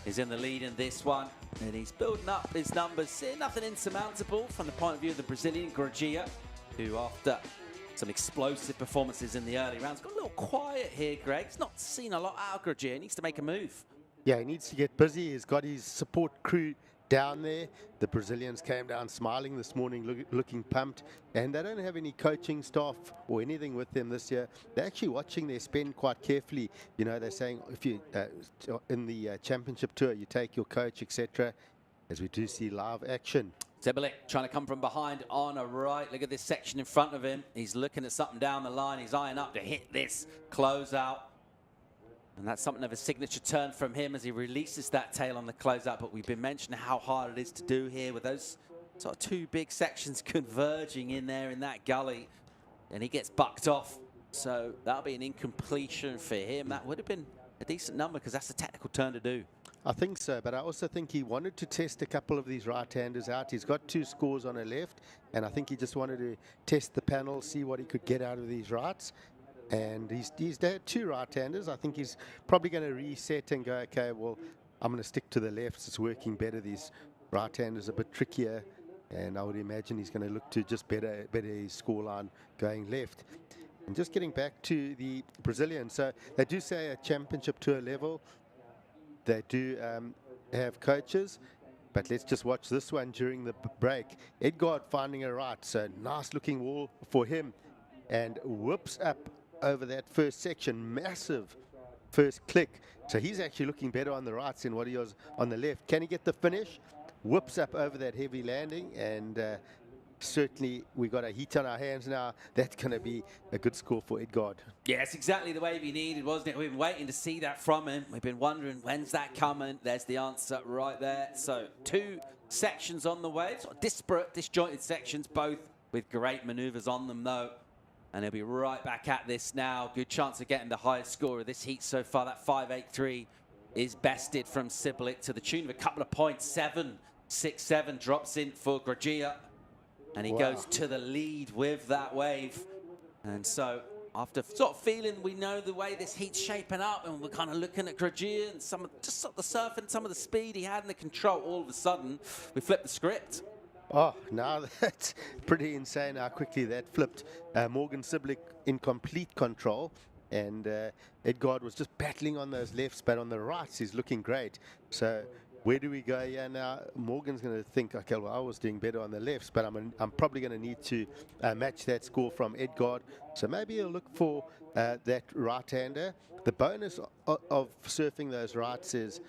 is in the lead in this one, and he's building up his numbers. Nothing insurmountable from the point of view of the Brazilian Groggia, who after some explosive performances in the early rounds got a little quiet here, Greg. He's not seen a lot out of Groggia. He needs to make a move. Yeah, he needs to get busy. He's got his support crew down there. The Brazilians came down smiling this morning, looking pumped, and they don't have any coaching staff or anything with them this year. They're actually watching their spend quite carefully. You know, they're saying if you in the championship tour, you take your coach, etc. As we do see live action. Cibilic trying to come from behind on a right. Look at this section in front of him. He's looking at something down the line. He's eyeing up to hit this closeout. And that's something of a signature turn from him as he releases that tail on the closeout. But we've been mentioning how hard it is to do here with those sort of two big sections converging in there in that gully. And he gets bucked off. So that'll be an incompletion for him. That would have been a decent number because that's a technical turn to do. I think so, but I also think he wanted to test a couple of these right-handers out. He's got 2 scores on a left, and I think he just wanted to test the panel, see what he could get out of these rights. And he's had 2 right-handers. I think he's probably going to reset and go, okay, well, I'm going to stick to the lefts. It's working better. These right-handers are a bit trickier, and I would imagine he's going to look to just better his scoreline going left. And just getting back to the Brazilians, so they do say at championship tour level, they do have coaches, but let's just watch this one during the break. Edgard finding a right, so nice looking wall for him, and whoops up over that first section, massive first click. So he's actually looking better on the rights than what he was on the left. Can he get the finish? Whoops up over that heavy landing, and certainly we got a heat on our hands now. That's going to be a good score for Edgard. Yeah, it's exactly the wave he needed, wasn't it? We've been waiting to see that from him. We've been wondering, when's that coming? There's the answer right there. So 2 sections on the wave, sort of disparate, disjointed sections, both with great maneuvers on them, though. And he'll be right back at this now. Good chance of getting the highest score of this heat so far. That 5.83 is bested from Cibilic to the tune of a couple of points. 7.67 drops in for Groggia. And he goes to the lead with that wave. And so after sort of feeling we know the way this heat's shaping up, and we're kind of looking at Groggia and some of just sort of the surf and some of the speed he had and the control, all of a sudden we flipped the script. Oh, now that's pretty insane how quickly that flipped. Morgan Cibilic in complete control, and Edgard was just battling on those lefts, but on the rights he's looking great. So where do we go here now? Morgan's going to think, okay, well, I was doing better on the lefts, but I'm probably going to need to match that score from Edgard. So maybe he'll look for that right-hander. The bonus of surfing those rights is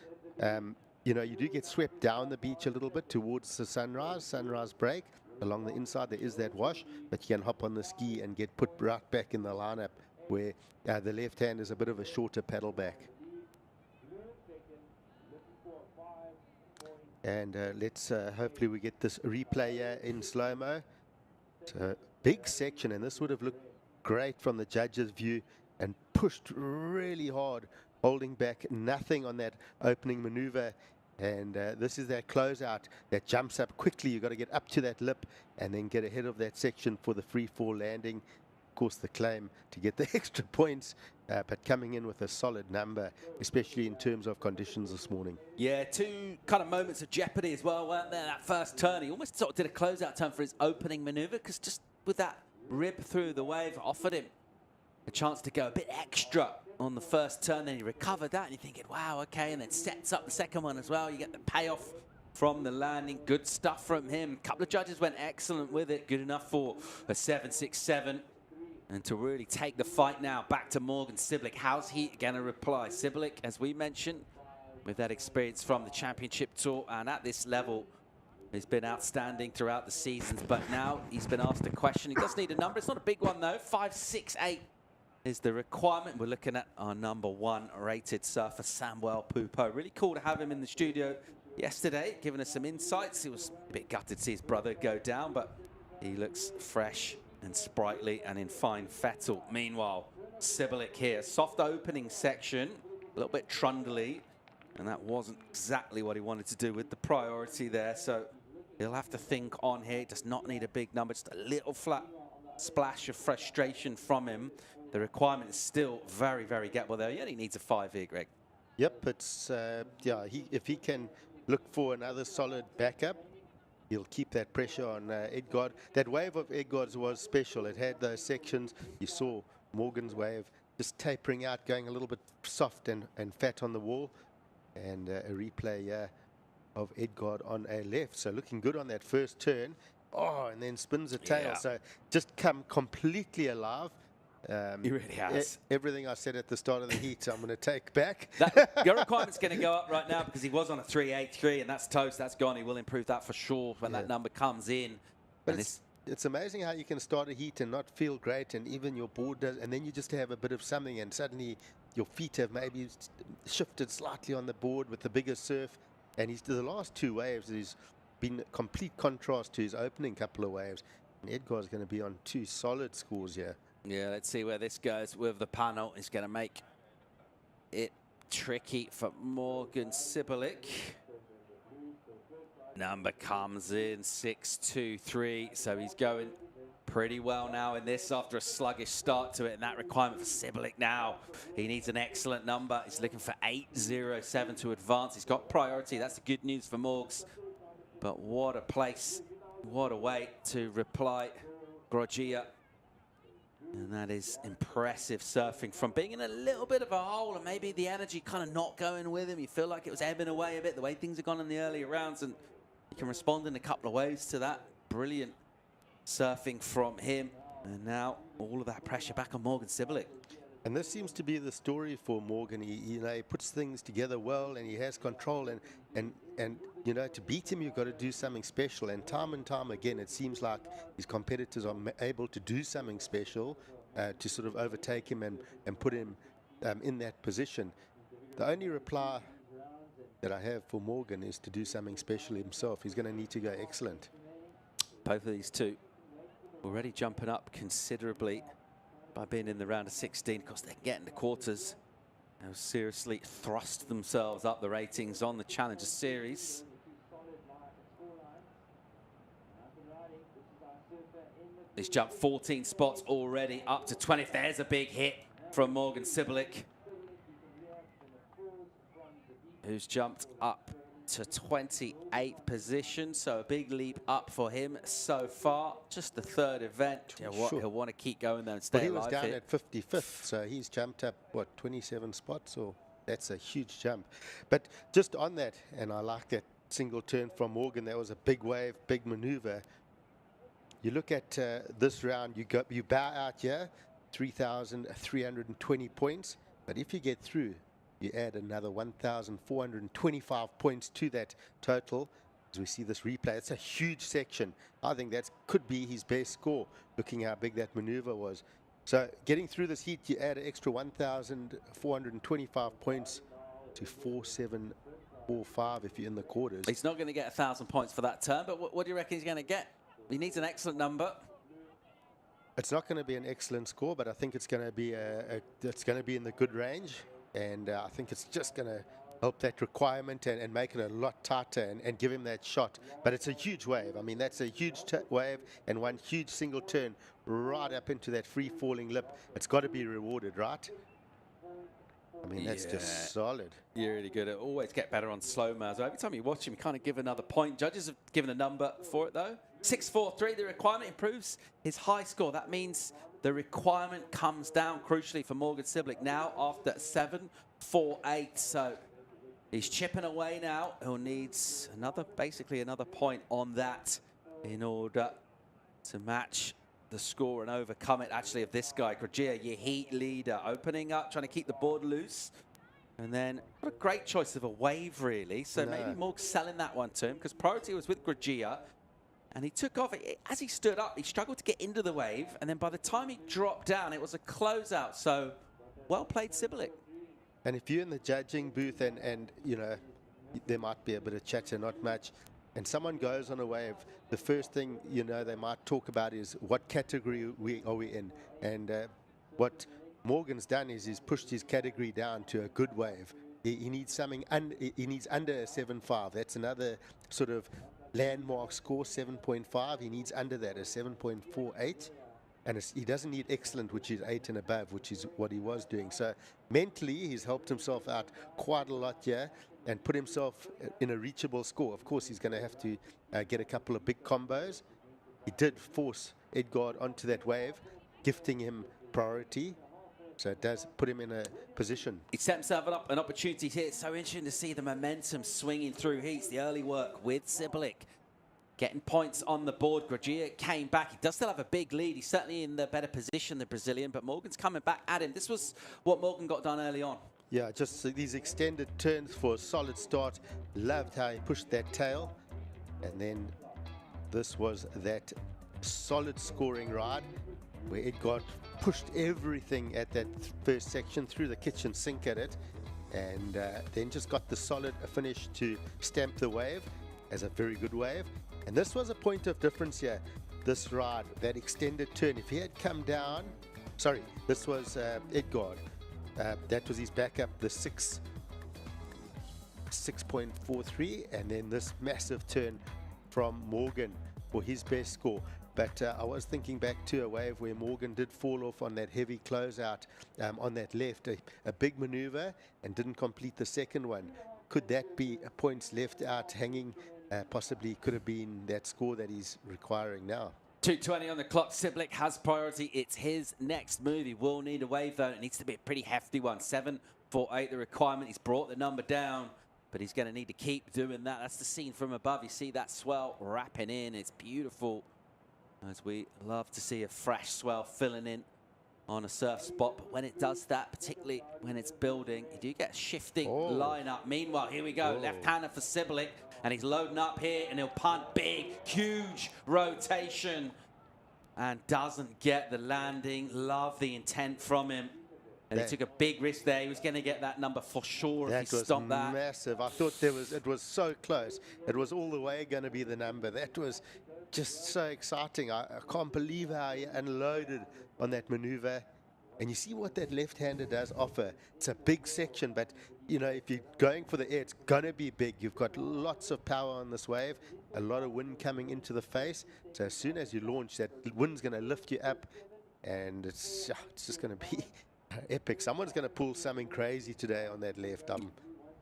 you know, you do get swept down the beach a little bit towards the sunrise break. Along the inside there is that wash, but you can hop on the ski and get put right back in the lineup where the left hand is a bit of a shorter paddle back. And let's hopefully we get this replay here in slow-mo. So big section, and this would have looked great from the judge's view, and pushed really hard, holding back nothing on that opening maneuver. And this is that closeout that jumps up quickly. You've got to get up to that lip and then get ahead of that section for the free fall landing. Of course, the claim to get the extra points, but coming in with a solid number, especially in terms of conditions this morning. Yeah, 2 kind of moments of jeopardy as well, weren't there? That first turn, he almost sort of did a closeout turn for his opening maneuver, because just with that rib through the wave offered him a chance to go a bit extra on the first turn. Then he recovered that, and you're thinking, wow, okay, and then sets up the second one as well. You get the payoff from the landing. Good stuff from him. A couple of judges went excellent with it. Good enough for a 7.67. And to really take the fight now back to Morgan Cibilic. How's he going to reply? Cibilic, as we mentioned, with that experience from the championship tour and at this level, has been outstanding throughout the seasons. But now he's been asked a question. He does need a number. It's not a big one, though. 5.68 is the requirement. We're looking at our #1 rated surfer, Samuel Pupo. Really cool to have him in the studio yesterday, giving us some insights. He was a bit gutted to see his brother go down, but he looks fresh and sprightly and in fine fettle. Meanwhile, Cibilic here, soft opening section, a little bit trundly, and that wasn't exactly what he wanted to do with the priority there. So he'll have to think on here. He does not need a big number, just a little flat splash of frustration from him. The requirement is still very, very gettable there. He only needs a 5 here, Greg. Yep, it's, yeah, if he can look for another solid backup, he'll keep that pressure on Edgard. That wave of Edgard's was special. It had those sections. You saw Morgan's wave just tapering out, going a little bit soft and fat on the wall. And a replay of Edgard on a left. So looking good on that first turn. Oh, and then spins a tail. Yeah. So just come completely alive. He really has. Everything I said at the start of the heat, I'm going to take back. Your requirement's going to go up right now because he was on a 3.83, and that's toast. That's gone. He will improve that for sure when that number comes in. But it's amazing how you can start a heat and not feel great, and even your board does, and then you just have a bit of something, and suddenly your feet have maybe shifted slightly on the board with the bigger surf. And the last 2 waves, he's been complete contrast to his opening couple of waves. And Edgar's going to be on 2 solid scores here. Yeah, let's see where this goes with the panel. It's going to make it tricky for Morgan Cibilic. Number comes in 6.23, so he's going pretty well now in this after a sluggish start to it, and that requirement for Cibilic now. He needs an excellent number. He's looking for 8.07 to advance. He's got priority. That's the good news for Morgs. But what a place, what a way to reply Groggia. And that is impressive surfing from being in a little bit of a hole and maybe the energy kind of not going with him. You feel like it was ebbing away a bit the way things have gone in the earlier rounds, and he can respond in a couple of ways to that. Brilliant surfing from him. And now all of that pressure back on Morgan Cibilic. And this seems to be the story for Morgan. He puts things together well, and he has control. And you know, to beat him, you've got to do something special. And time again, it seems like his competitors are able to do something special to sort of overtake him and put him in that position. The only reply that I have for Morgan is to do something special himself. He's going to need to go excellent. Both of these two already jumping up considerably by being in the round of 16. Of course, they can get into quarters. They'll seriously thrust themselves up the ratings on the Challenger Series. He's jumped 14 spots already, up to 20. There's a big hit from Morgan Cibilic, who's jumped up to 28th position. So a big leap up for him so far. Just the 3rd event. He'll want to keep going there and stay alive. He was down at 55th, so he's jumped up, what, 27 spots? Or that's a huge jump. But just on that, and I like that single turn from Morgan. That was a big wave, big maneuver. You look at this round, you bow out here, 3,320 points. But if you get through, you add another 1,425 points to that total. As we see this replay, it's a huge section. I think that could be his best score, looking how big that maneuver was. So getting through this heat, you add an extra 1,425 points to 4,745 if you're in the quarters. He's not going to get 1,000 points for that turn, but what do you reckon he's going to get? He needs an excellent number. It's not going to be an excellent score, but I think it's going to be it's going to be in the good range. And I think it's just going to help that requirement and make it a lot tighter and give him that shot. But it's a huge wave. I mean, that's a huge wave and one huge single turn right up into that free-falling lip. It's got to be rewarded, right? I mean, that's just solid. You're really good. It always get better on slow-mo. So every time you watch him, you kind of give another point. Judges have given a number for it, though. 6.43, the requirement improves his high score. That means the requirement comes down crucially for Morgan Cibilic now after 7.48. So he's chipping away now. He'll need basically another point on that in order to match the score and overcome it actually of this guy. Groggia, your heat leader, opening up, trying to keep the board loose. And then what a great choice of a wave, really. So maybe Morg's selling that one to him because priority was with Groggia. And he took off. As he stood up, he struggled to get into the wave. And then by the time he dropped down, it was a closeout. So well played, Cibilic. And if you're in the judging booth and you know, there might be a bit of chatter, not much, and someone goes on a wave, the first thing, you know, they might talk about is what category are we in. And what Morgan's done is he's pushed his category down to a good wave. He needs something, he needs under a 7.5. That's another sort of landmark score, 7.5. He needs under that, a 7.48. And he doesn't need excellent, which is 8 and above, which is what he was doing. So mentally, he's helped himself out quite a lot here and put himself in a reachable score. Of course, he's going to have to get a couple of big combos. He did force Edgard onto that wave, gifting him priority. So it does put him in a position. He set himself up an opportunity here. It's so interesting to see the momentum swinging through heats. The early work with Cibilic. Getting points on the board. Groggia came back. He does still have a big lead. He's certainly in the better position, the Brazilian, but Morgan's coming back at him. This was what Morgan got done early on. Yeah, just these extended turns for a solid start. Loved how he pushed that tail. And then this was that solid scoring ride where Edgard pushed everything at that first section, through the kitchen sink at it, and then just got the solid finish to stamp the wave as a very good wave. And this was a point of difference here, this ride, that extended turn. If he had come down, sorry, this was Edgard. That was his backup, the 6.43, and then this massive turn from Morgan for his best score. But I was thinking back to a wave where Morgan did fall off on that heavy closeout on that left, a big maneuver, and didn't complete the second one. Could that be points left out hanging? Possibly could have been that score that he's requiring now. 2:20 on the clock. Cibilic has priority. It's his next move. He will need a wave, though. It needs to be a pretty hefty one. 7.48 the requirement. He's brought the number down, but he's going to need to keep doing that. That's the scene from above. You see that swell wrapping in. It's beautiful, as we love to see a fresh swell filling in on a surf spot. But when it does that, particularly when it's building, you do get a shifting lineup. Meanwhile, here we go. Left-hander for Cibilic. And he's loading up here, and he'll punt big, huge rotation. And doesn't get the landing. Love the intent from him. And he took a big risk there. He was going to get that number for sure if he stopped that. That was massive. I thought it was so close. It was all the way going to be the number. That was just so exciting. I can't believe how he unloaded on that maneuver. And you see what that left-hander does offer. It's a big section, but you know, if you're going for the air, it's going to be big. You've got lots of power on this wave, a lot of wind coming into the face. So as soon as you launch, that wind's going to lift you up, and it's just going to be epic. Someone's going to pull something crazy today on that left. I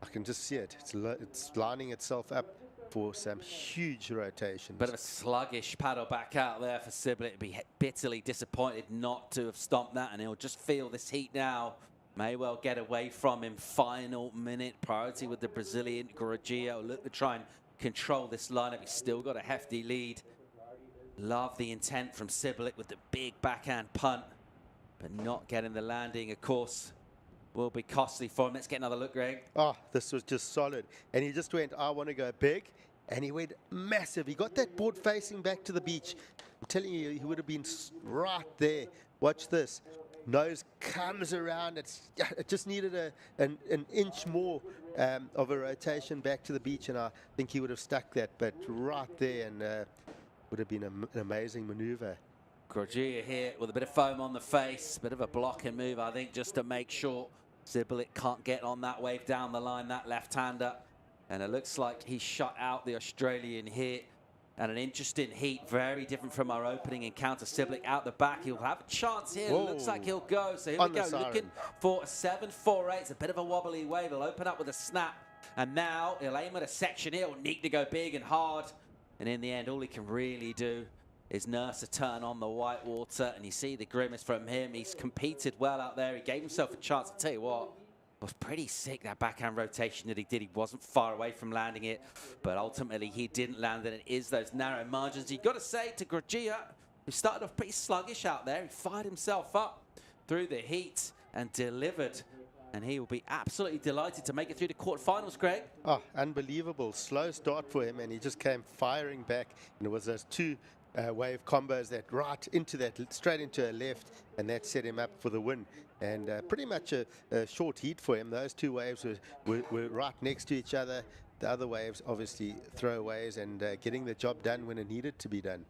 can just see it. It's lining itself up for some huge rotations. Bit of a sluggish paddle back out there for Cibilic. Be bitterly disappointed not to have stomped that, and he'll just feel this heat now. May well get away from him. Final minute priority with the Brazilian. Groggia will look to try and control this lineup. He's still got a hefty lead. Love the intent from Cibilic with the big backhand punt, but not getting the landing, of course, will be costly for him. Let's get another look, Greg. Oh, this was just solid. And he just went, I want to go big. And he went massive. He got that board facing back to the beach. I'm telling you, he would have been right there. Watch this. Nose comes around. It just needed an inch more of a rotation back to the beach, and I think he would have stuck that. But right there, and would have been an amazing maneuver. Groggia here with a bit of foam on the face, bit of a block and move, I think, just to make sure Cibilic can't get on that wave down the line, that left-hander. And it looks like he shut out the Australian here. And an interesting heat, very different from our opening encounter. Cibilic out the back, he'll have a chance here. Whoa. Looks like he'll go. So here we go, looking for a 7.48. It's a bit of a wobbly wave. He'll open up with a snap. And now he'll aim at a section here. He'll need to go big and hard. And in the end, all he can really do is nurse a turn on the white water. And you see the grimace from him. He's competed well out there. He gave himself a chance. I'll tell you what. It was pretty sick, that backhand rotation that he did. He wasn't far away from landing it, but ultimately he didn't land it. It is those narrow margins. You've got to say to Groggia, who started off pretty sluggish out there, he fired himself up through the heat and delivered and he will be absolutely delighted to make it through the quarterfinals, Greg. Oh, unbelievable. Slow start for him, and he just came firing back. And it was those two wave combos that straight into a left, and that set him up for the win. And pretty much a short heat for him. Those two waves were right next to each other. The other waves, obviously, throwaways and getting the job done when it needed to be done.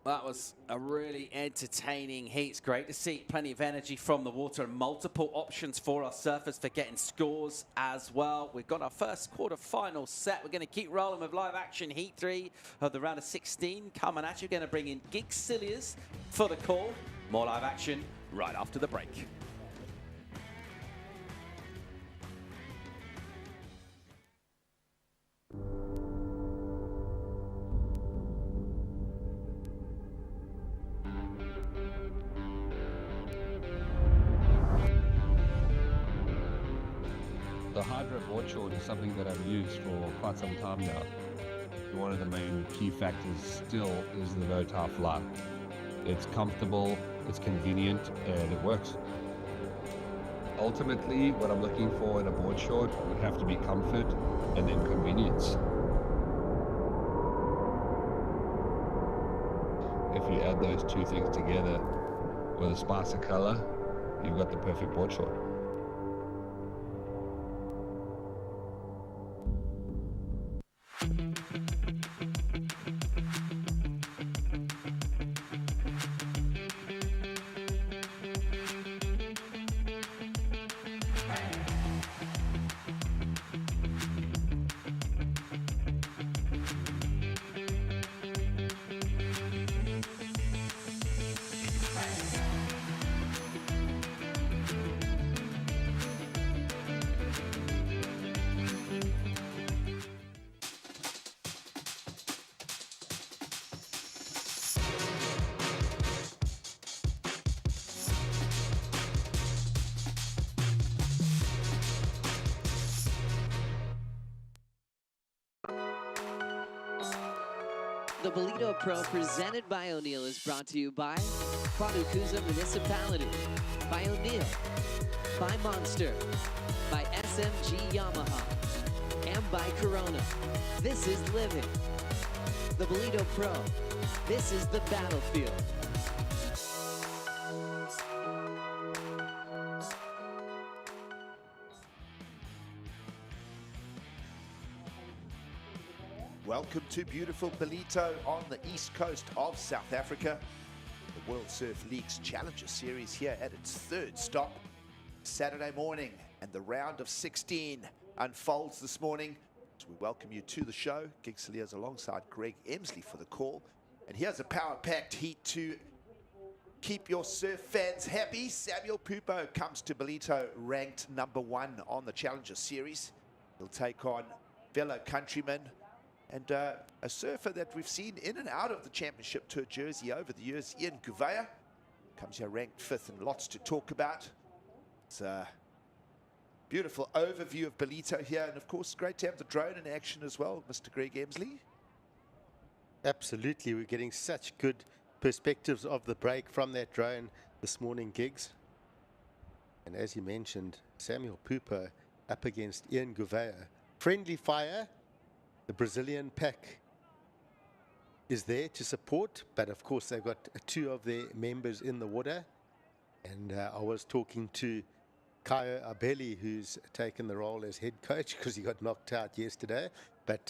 That was a really entertaining heat. It's great to see plenty of energy from the water and multiple options for our surfers for getting scores as well. We've got our first quarter-final set. We're going to keep rolling with live action heat 3 of the round of 16 coming at you. We're going to bring in Gouveia for the call. More live action right after the break. The Hydro board short is something that I've used for quite some time now. One of the main key factors still is the no tie fly. It's comfortable, it's convenient, and it works. Ultimately, what I'm looking for in a board short would have to be comfort and then convenience. If you add those two things together with a spice of color, you've got the perfect board short. The Ballito Pro presented by O'Neill is brought to you by Quaducuza Municipality, by O'Neill, by Monster, by SMG Yamaha, and by Corona. This is living. The Ballito Pro. This is the battlefield. Welcome to beautiful Ballito on the east coast of South Africa. The World Surf League's Challenger Series here at its third stop. Saturday morning, and the round of 16 unfolds this morning. So we welcome you to the show. Gouveia is alongside Greg Emsley for the call. And here's a power-packed heat to keep your surf fans happy. Samuel Pupo comes to Ballito ranked #1 on the Challenger Series. He'll take on fellow countryman and a surfer that we've seen in and out of the championship tour jersey over the years, Ian Gouveia. Comes here ranked 5th and lots to talk about. It's a beautiful overview of Ballito here, and of course great to have the drone in action as well, Mr. Greg Emsley. Absolutely, we're getting such good perspectives of the break from that drone this morning, Giggs. And as you mentioned, Samuel Pupo up against Ian Gouveia. Friendly fire. The Brazilian pack is there to support, but of course they've got 2 of their members in the water. And I was talking to Caio Abelli, who's taken the role as head coach because he got knocked out yesterday. But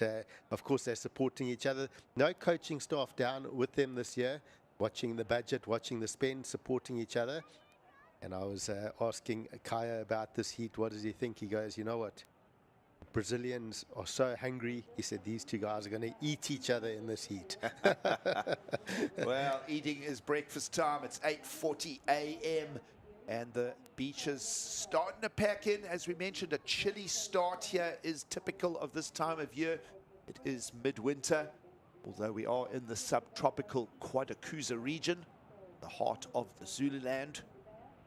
of course they're supporting each other. No coaching staff down with them this year, watching the budget, watching the spend, supporting each other. And I was asking Caio about this heat. What does he think? He goes, you know what? Brazilians are so hungry. He said these 2 guys are going to eat each other in this heat. Well, eating is breakfast time. It's 8:40 a.m. and the beach is starting to pack in. As we mentioned, a chilly start here is typical of this time of year. It is midwinter, although we are in the subtropical Quaducuza region, the heart of the Zululand.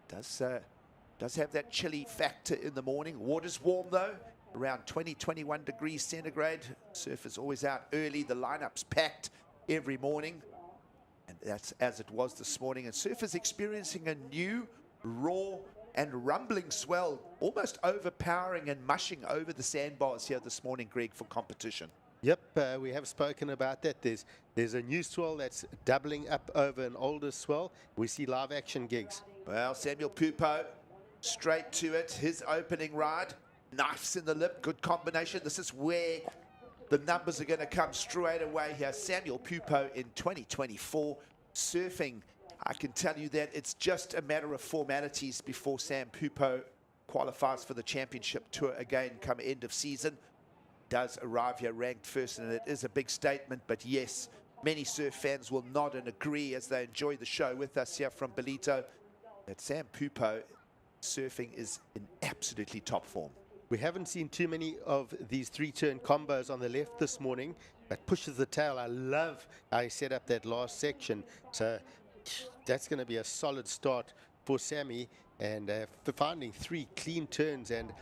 Does have that chilly factor in the morning. Water's warm though, around 20-21 degrees centigrade. Surfers always out early. The lineup's packed every morning, and that's as it was this morning. And surfers experiencing a new raw and rumbling swell, almost overpowering and mushing over the sandbars here this morning, Greg, for competition. Yep, we have spoken about that. There's a new swell that's doubling up over an older swell. We see live action gigs. Well, Samuel Pupo, straight to it. His opening ride, knives in the lip, good combination. This is where the numbers are going to come straight away here. Samuel Pupo in 2024, surfing. I can tell you that it's just a matter of formalities before Sam Pupo qualifies for the championship tour again come end of season. Does arrive here ranked first, and it is a big statement, but yes, many surf fans will nod and agree as they enjoy the show with us here from Ballito that Sam Pupo surfing is in absolutely top form. We haven't seen too many of these three-turn combos on the left this morning. That pushes the tail. I love how he set up that last section. So that's going to be a solid start for Sammy, and for finding 3 clean turns, and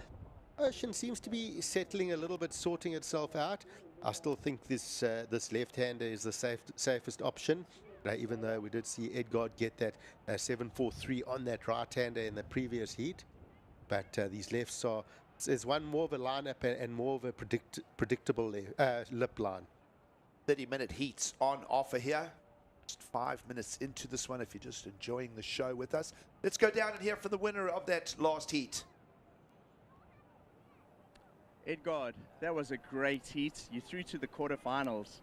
Ocean seems to be settling a little bit, sorting itself out. I still think this left-hander is the safest option, even though we did see Edgard get that 7.43 on that right-hander in the previous heat. But these lefts are, there's one more of a lineup and more of a predictable lip line. 30-minute heats on offer here. Just 5 minutes into this one if you're just enjoying the show with us. Let's go down and hear from the winner of that last heat. Edgard, that was a great heat. You threw to the quarterfinals.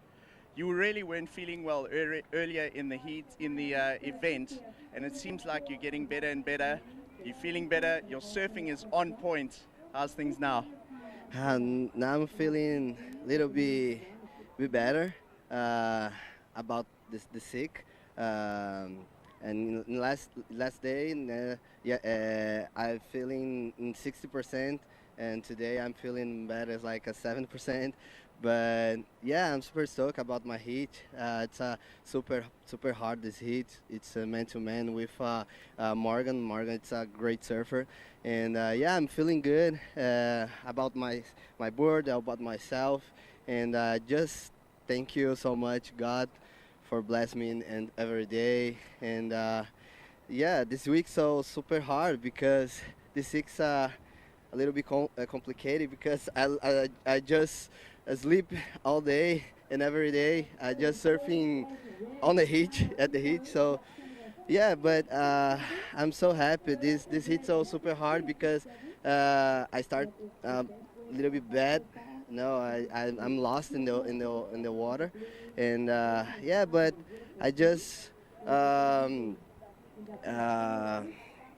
You really weren't feeling well earlier in the heat, in the event, and it seems like you're getting better and better. You're feeling better. Your surfing is on point. How's things now? Now I'm feeling a little bit better about the sick. And last day, I'm feeling 60%, and today I'm feeling better, it's like a 7%. But yeah, I'm super stoked about my heat. It's super hard, this heat. It's a man-to-man with Morgan. Morgan, it's a great surfer, and yeah, I'm feeling good about my board, about myself, and just thank you so much, God, for blessing me and every day. And yeah, this week's so super hard because this week's a little bit complicated because I just sleep all day and every day. I just surfing on the heat, at the heat. So yeah, but I'm so happy. This heat's so super hard because I start a little bit bad. No, I'm lost in the water, and yeah, but I just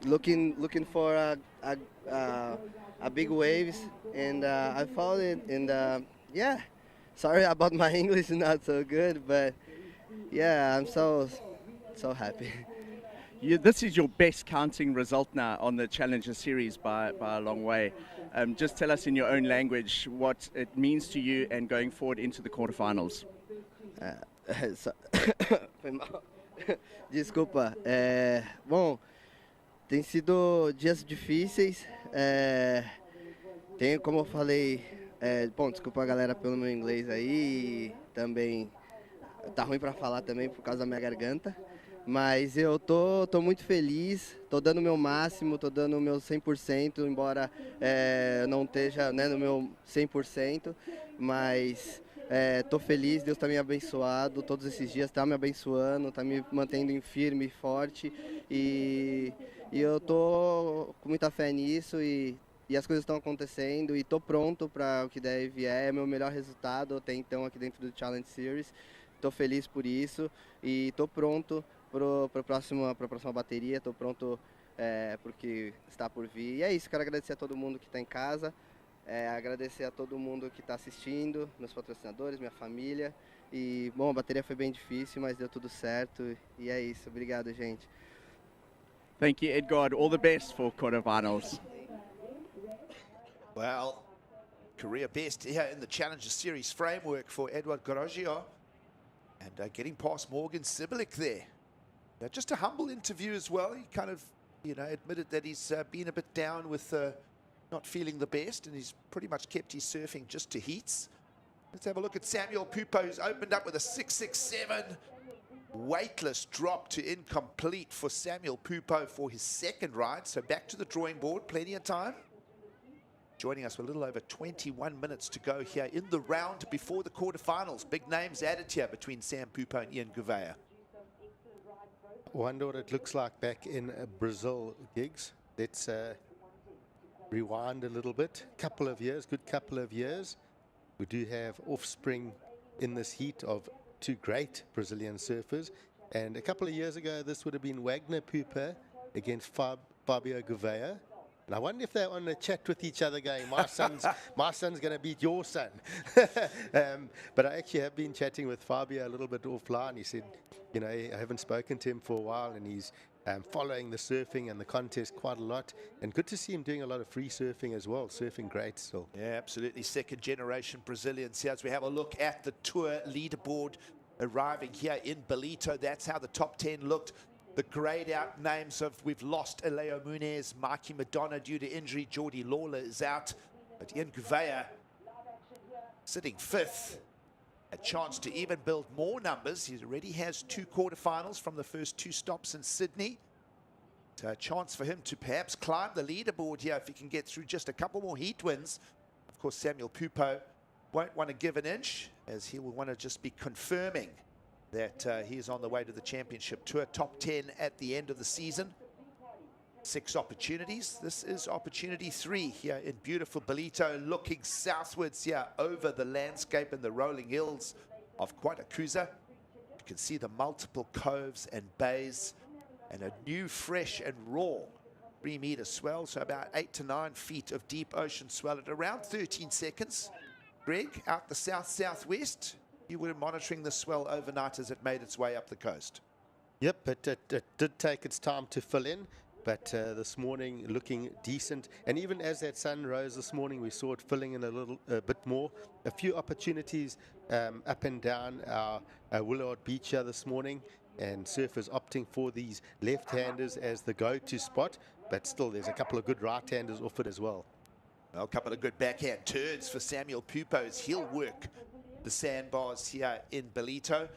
looking for a big waves, and I found it, and yeah, sorry about my English, not so good, but yeah, I'm so happy. This is your best counting result now on the Challenger Series by a long way. Just tell us in your own language what it means to you and going forward into the quarterfinals. Desculpa. Bom, tem sido dias difíceis. Tem, como eu falei, bom, desculpa a galera pelo meu inglês aí. Também tá ruim para falar também por causa da minha garganta. Mas eu tô muito feliz, tô dando o meu máximo, tô dando o meu 100%, embora não esteja, né, no meu 100%, mas tô feliz, Deus tá me abençoado todos esses dias, tá me abençoando, tá me mantendo firme e forte, e eu tô com muita fé nisso, e as coisas estão acontecendo, e tô pronto para o que der e vier. É meu melhor resultado até então aqui dentro do Challenge Series, tô feliz por isso, e tô pronto para a próxima bateria, estou pronto porque está por vir. E é isso, quero agradecer a todo mundo que está em casa, agradecer a todo mundo que está assistindo, meus patrocinadores, minha família. E, bom, a bateria foi bem difícil, mas deu tudo certo. E é isso, obrigado, gente. Thank you, Edgard. All the best for quarterfinals. Well, career best here in the Challenger Series framework for Edward Groggia. And getting past Morgan Cibilic there. Just a humble interview as well. He kind of, admitted that he's been a bit down with not feeling the best, and he's pretty much kept his surfing just to heats. Let's have a look at Samuel Pupo, who's opened up with a 6.67. weightless drop to incomplete for Samuel Pupo for his second ride. So back to the drawing board, plenty of time. Joining us with a little over 21 minutes to go here in the round before the quarterfinals. Big names added here between Sam Pupo and Ian Gouveia. Wonder what it looks like back in Brazil, Gigs. Let's rewind a little bit. Couple of years, good couple of years. We do have offspring in this heat of two great Brazilian surfers. And a couple of years ago, this would have been Wagner Pupo against Fabio Gouveia. And I wonder if they're on a chat with each other going, my son's going to beat your son. But I actually have been chatting with Fabio a little bit offline. He said, you know, I haven't spoken to him for a while, and he's following the surfing and the contest quite a lot. And good to see him doing a lot of free surfing as well, surfing great still. Yeah, absolutely. Second generation Brazilians here as we have a look at the tour leaderboard arriving here in Ballito. That's how the top 10 looked. The grayed out names of, we've lost Eleo Muniz, Mikey Madonna due to injury, Jordi Lawler is out, but Ian Gouveia sitting fifth. A chance to even build more numbers. He already has 2 quarterfinals from the first 2 stops in Sydney. So a chance for him to perhaps climb the leaderboard here if he can get through just a couple more heat wins. Of course, Samuel Pupo won't want to give an inch, as he will want to just be confirming that he is on the way to the championship tour. Top 10 at the end of the season. 6 opportunities. This is opportunity 3 here in beautiful Ballito, looking southwards here over the landscape and the rolling hills of Quatacusa. You can see the multiple coves and bays and a new, fresh and raw 3-meter swell, so about 8 to 9 feet of deep ocean swell at around 13 seconds. Greg, out the south-southwest, you were monitoring the swell overnight as it made its way up the coast. Yep, it did take its time to fill in, but this morning looking decent. And even as that sun rose this morning, we saw it filling in a bit more. A few opportunities up and down our Willard Beach here this morning, and surfers opting for these left-handers as the go-to spot, but still there's a couple of good right-handers off it as well. Well, a couple of good backhand turns for Samuel Pupo as he'll work the sandbars here in Ballito.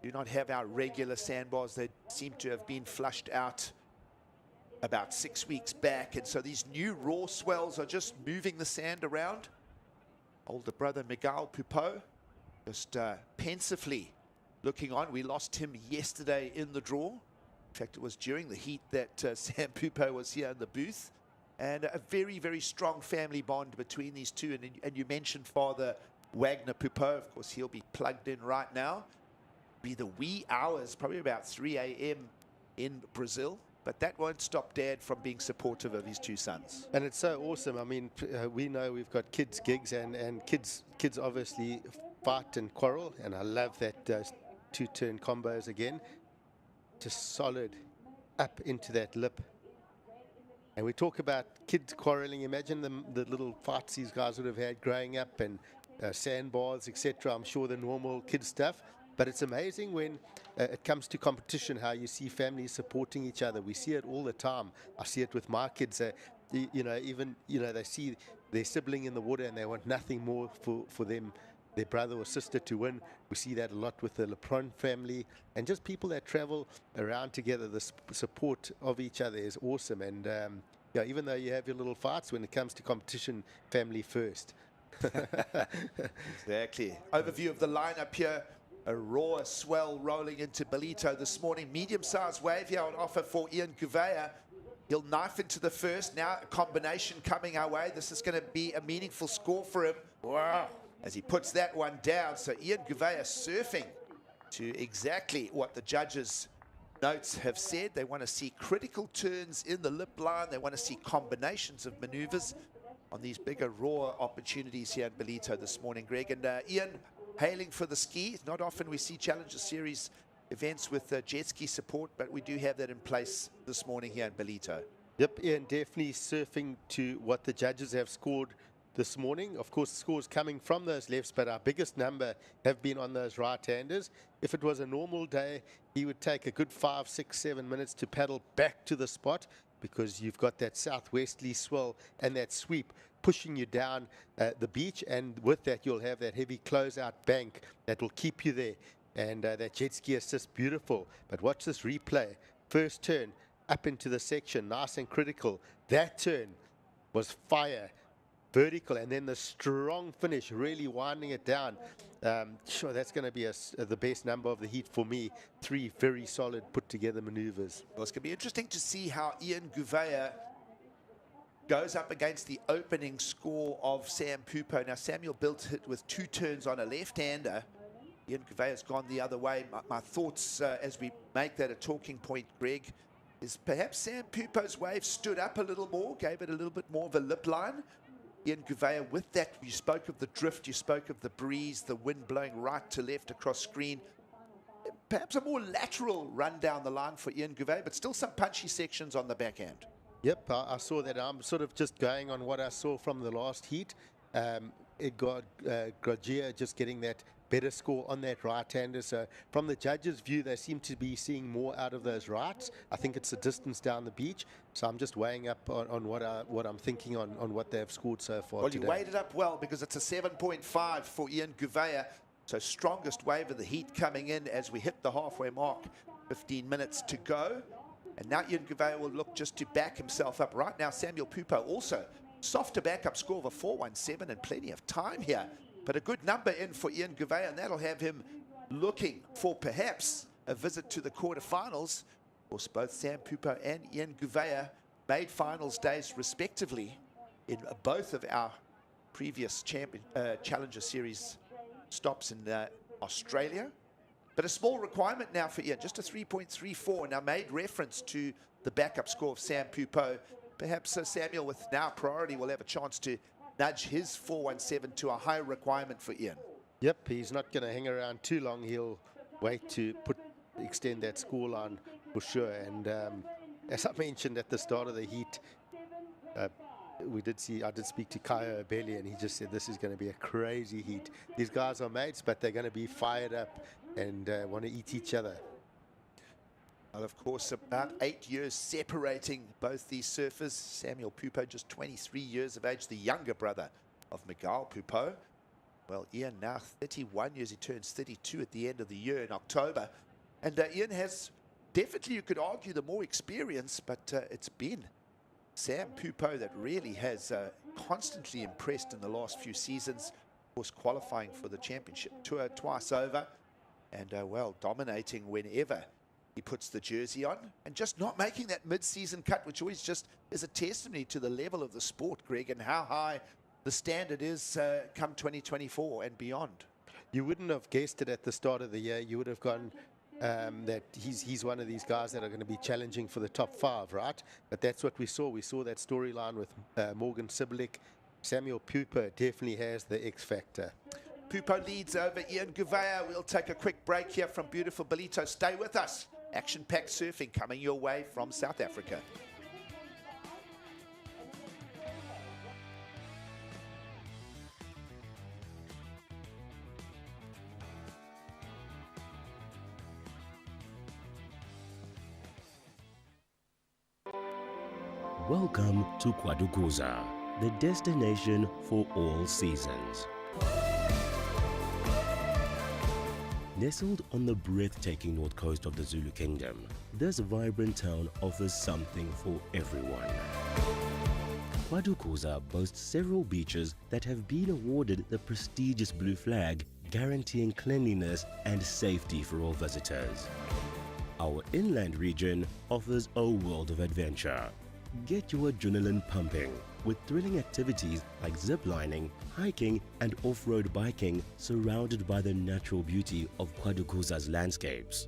Do not have our regular sandbars. They seem to have been flushed out about 6 weeks back, and so these new raw swells are just moving the sand around. Older brother Miguel Pupo just pensively looking on. We lost him yesterday in the draw. In fact, it was during the heat that Sam Pupo was here in the booth. And a very, very strong family bond between these two. And you mentioned Father Wagner Pupo. Of course, he'll be plugged in right now. Be the wee hours, probably about 3 a.m. in Brazil. But that won't stop Dad from being supportive of his 2 sons. And it's so awesome. I mean, we know we've got kids gigs, and kids obviously fight and quarrel. And I love that 2-turn combos again. Just solid up into that lip. And we talk about kids quarreling. Imagine the little fights these guys would have had growing up, and sandbars, etc. I'm sure the normal kid stuff. But it's amazing when it comes to competition, how you see families supporting each other. We see it all the time. I see it with my kids. They see their sibling in the water and they want nothing more for them, their brother or sister, to win. We see that a lot with the Lepron family, and just people that travel around together. The support of each other is awesome. And even though you have your little fights, when it comes to competition, family first. Exactly. Overview of the lineup here. A raw swell rolling into Ballito this morning. Medium-sized wave here on offer for Ian Gouveia. He'll knife into the first. Now a combination coming our way. This is going to be a meaningful score for him. Wow. As he puts that one down. So Ian Gouveia surfing to exactly what the judges' notes have said. They want to see critical turns in the lip line. They want to see combinations of maneuvers on these bigger raw opportunities here in Ballito this morning, Greg. And Ian, hailing for the ski. Not often we see Challenger Series events with jet ski support, but we do have that in place this morning here in Ballito. Yep, Ian definitely surfing to what the judges have scored this morning. Of course, the scores coming from those lefts, but our biggest number have been on those right-handers. If it was a normal day, he would take a good 5, 6, 7 minutes to paddle back to the spot, because you've got that southwesterly swell and that sweep pushing you down the beach, and with that you'll have that heavy closeout bank that will keep you there. And that jet ski assist, beautiful. But watch this replay. First turn, up into the section, nice and critical. That turn was fire. Vertical, and then the strong finish, really winding it down. Sure, that's going to be the best number of the heat for me. 3 very solid put together maneuvers. Well, it's going to be interesting to see how Ian Gouveia goes up against the opening score of Sam Pupo. Now, Samuel built it with 2 turns on a left-hander. Ian Gouveia's gone the other way. My thoughts as we make that a talking point, Greg, is perhaps Sam Pupo's wave stood up a little more, gave it a little bit more of a lip line. Ian Gouveia, with that, you spoke of the drift, you spoke of the breeze, the wind blowing right to left across screen. Perhaps a more lateral run down the line for Ian Gouveia, but still some punchy sections on the backhand. Yep, I saw that. I'm sort of just going on what I saw from the last heat. It got Groggia just getting that better score on that right-hander. So from the judges' view, they seem to be seeing more out of those rights. I think it's the distance down the beach. So I'm just weighing up on what I'm thinking on what they've scored so far. Well, today. You weighed it up well because it's a 7.5 for Ian Gouveia. So strongest wave of the heat coming in as we hit the halfway mark. 15 minutes to go. And now Ian Gouveia will look just to back himself up. Right now, Samuel Pupo also softer backup score of a 4.17 and plenty of time here. But a good number in for Ian Gouveia, and that'll have him looking for perhaps a visit to the quarterfinals. Of course, both Sam Pupo and Ian Gouveia made finals days respectively in both of our previous Challenger Series stops in Australia. But a small requirement now for Ian, just a 3.34. Now made reference to the backup score of Sam Pupo. Perhaps Samuel, with now priority, will have a chance to nudge his 4.17 to a higher requirement for Ian. Yep, he's not going to hang around too long. He'll wait to extend that scoreline for sure. And as I mentioned at the start of the heat, I did speak to Kaya Obeli, and he just said this is going to be a crazy heat. These guys are mates, but they're going to be fired up and want to eat each other. Well, of course, about 8 years separating both these surfers. Samuel Pupo, just 23 years of age, the younger brother of Miguel Pupo. Well, Ian now 31 years. He turns 32 at the end of the year in October. And Ian has definitely, you could argue, the more experience, but it's been Sam Pupo that really has constantly impressed in the last few seasons. Of course, qualifying for the championship tour twice over. And, well, dominating whenever he puts the jersey on, and just not making that mid-season cut, which always just is a testimony to the level of the sport, Greg, and how high the standard is come 2024 and beyond. You wouldn't have guessed it at the start of the year. You would have gone that he's one of these guys that are going to be challenging for the top 5, right? But that's what we saw. We saw that storyline with Morgan Cibilic. Samuel Pupo definitely has the X factor. Pupo leads over Ian Gouveia. We'll take a quick break here from beautiful Ballito. Stay with us. Action-packed surfing coming your way from South Africa. Welcome to Kwadukuza, the destination for all seasons. Nestled on the breathtaking north coast of the Zulu Kingdom, this vibrant town offers something for everyone. Kwadukuza boasts several beaches that have been awarded the prestigious Blue Flag, guaranteeing cleanliness and safety for all visitors. Our inland region offers a world of adventure. Get your adrenaline pumping with thrilling activities like ziplining, hiking and off-road biking surrounded by the natural beauty of Kwadukuza's landscapes.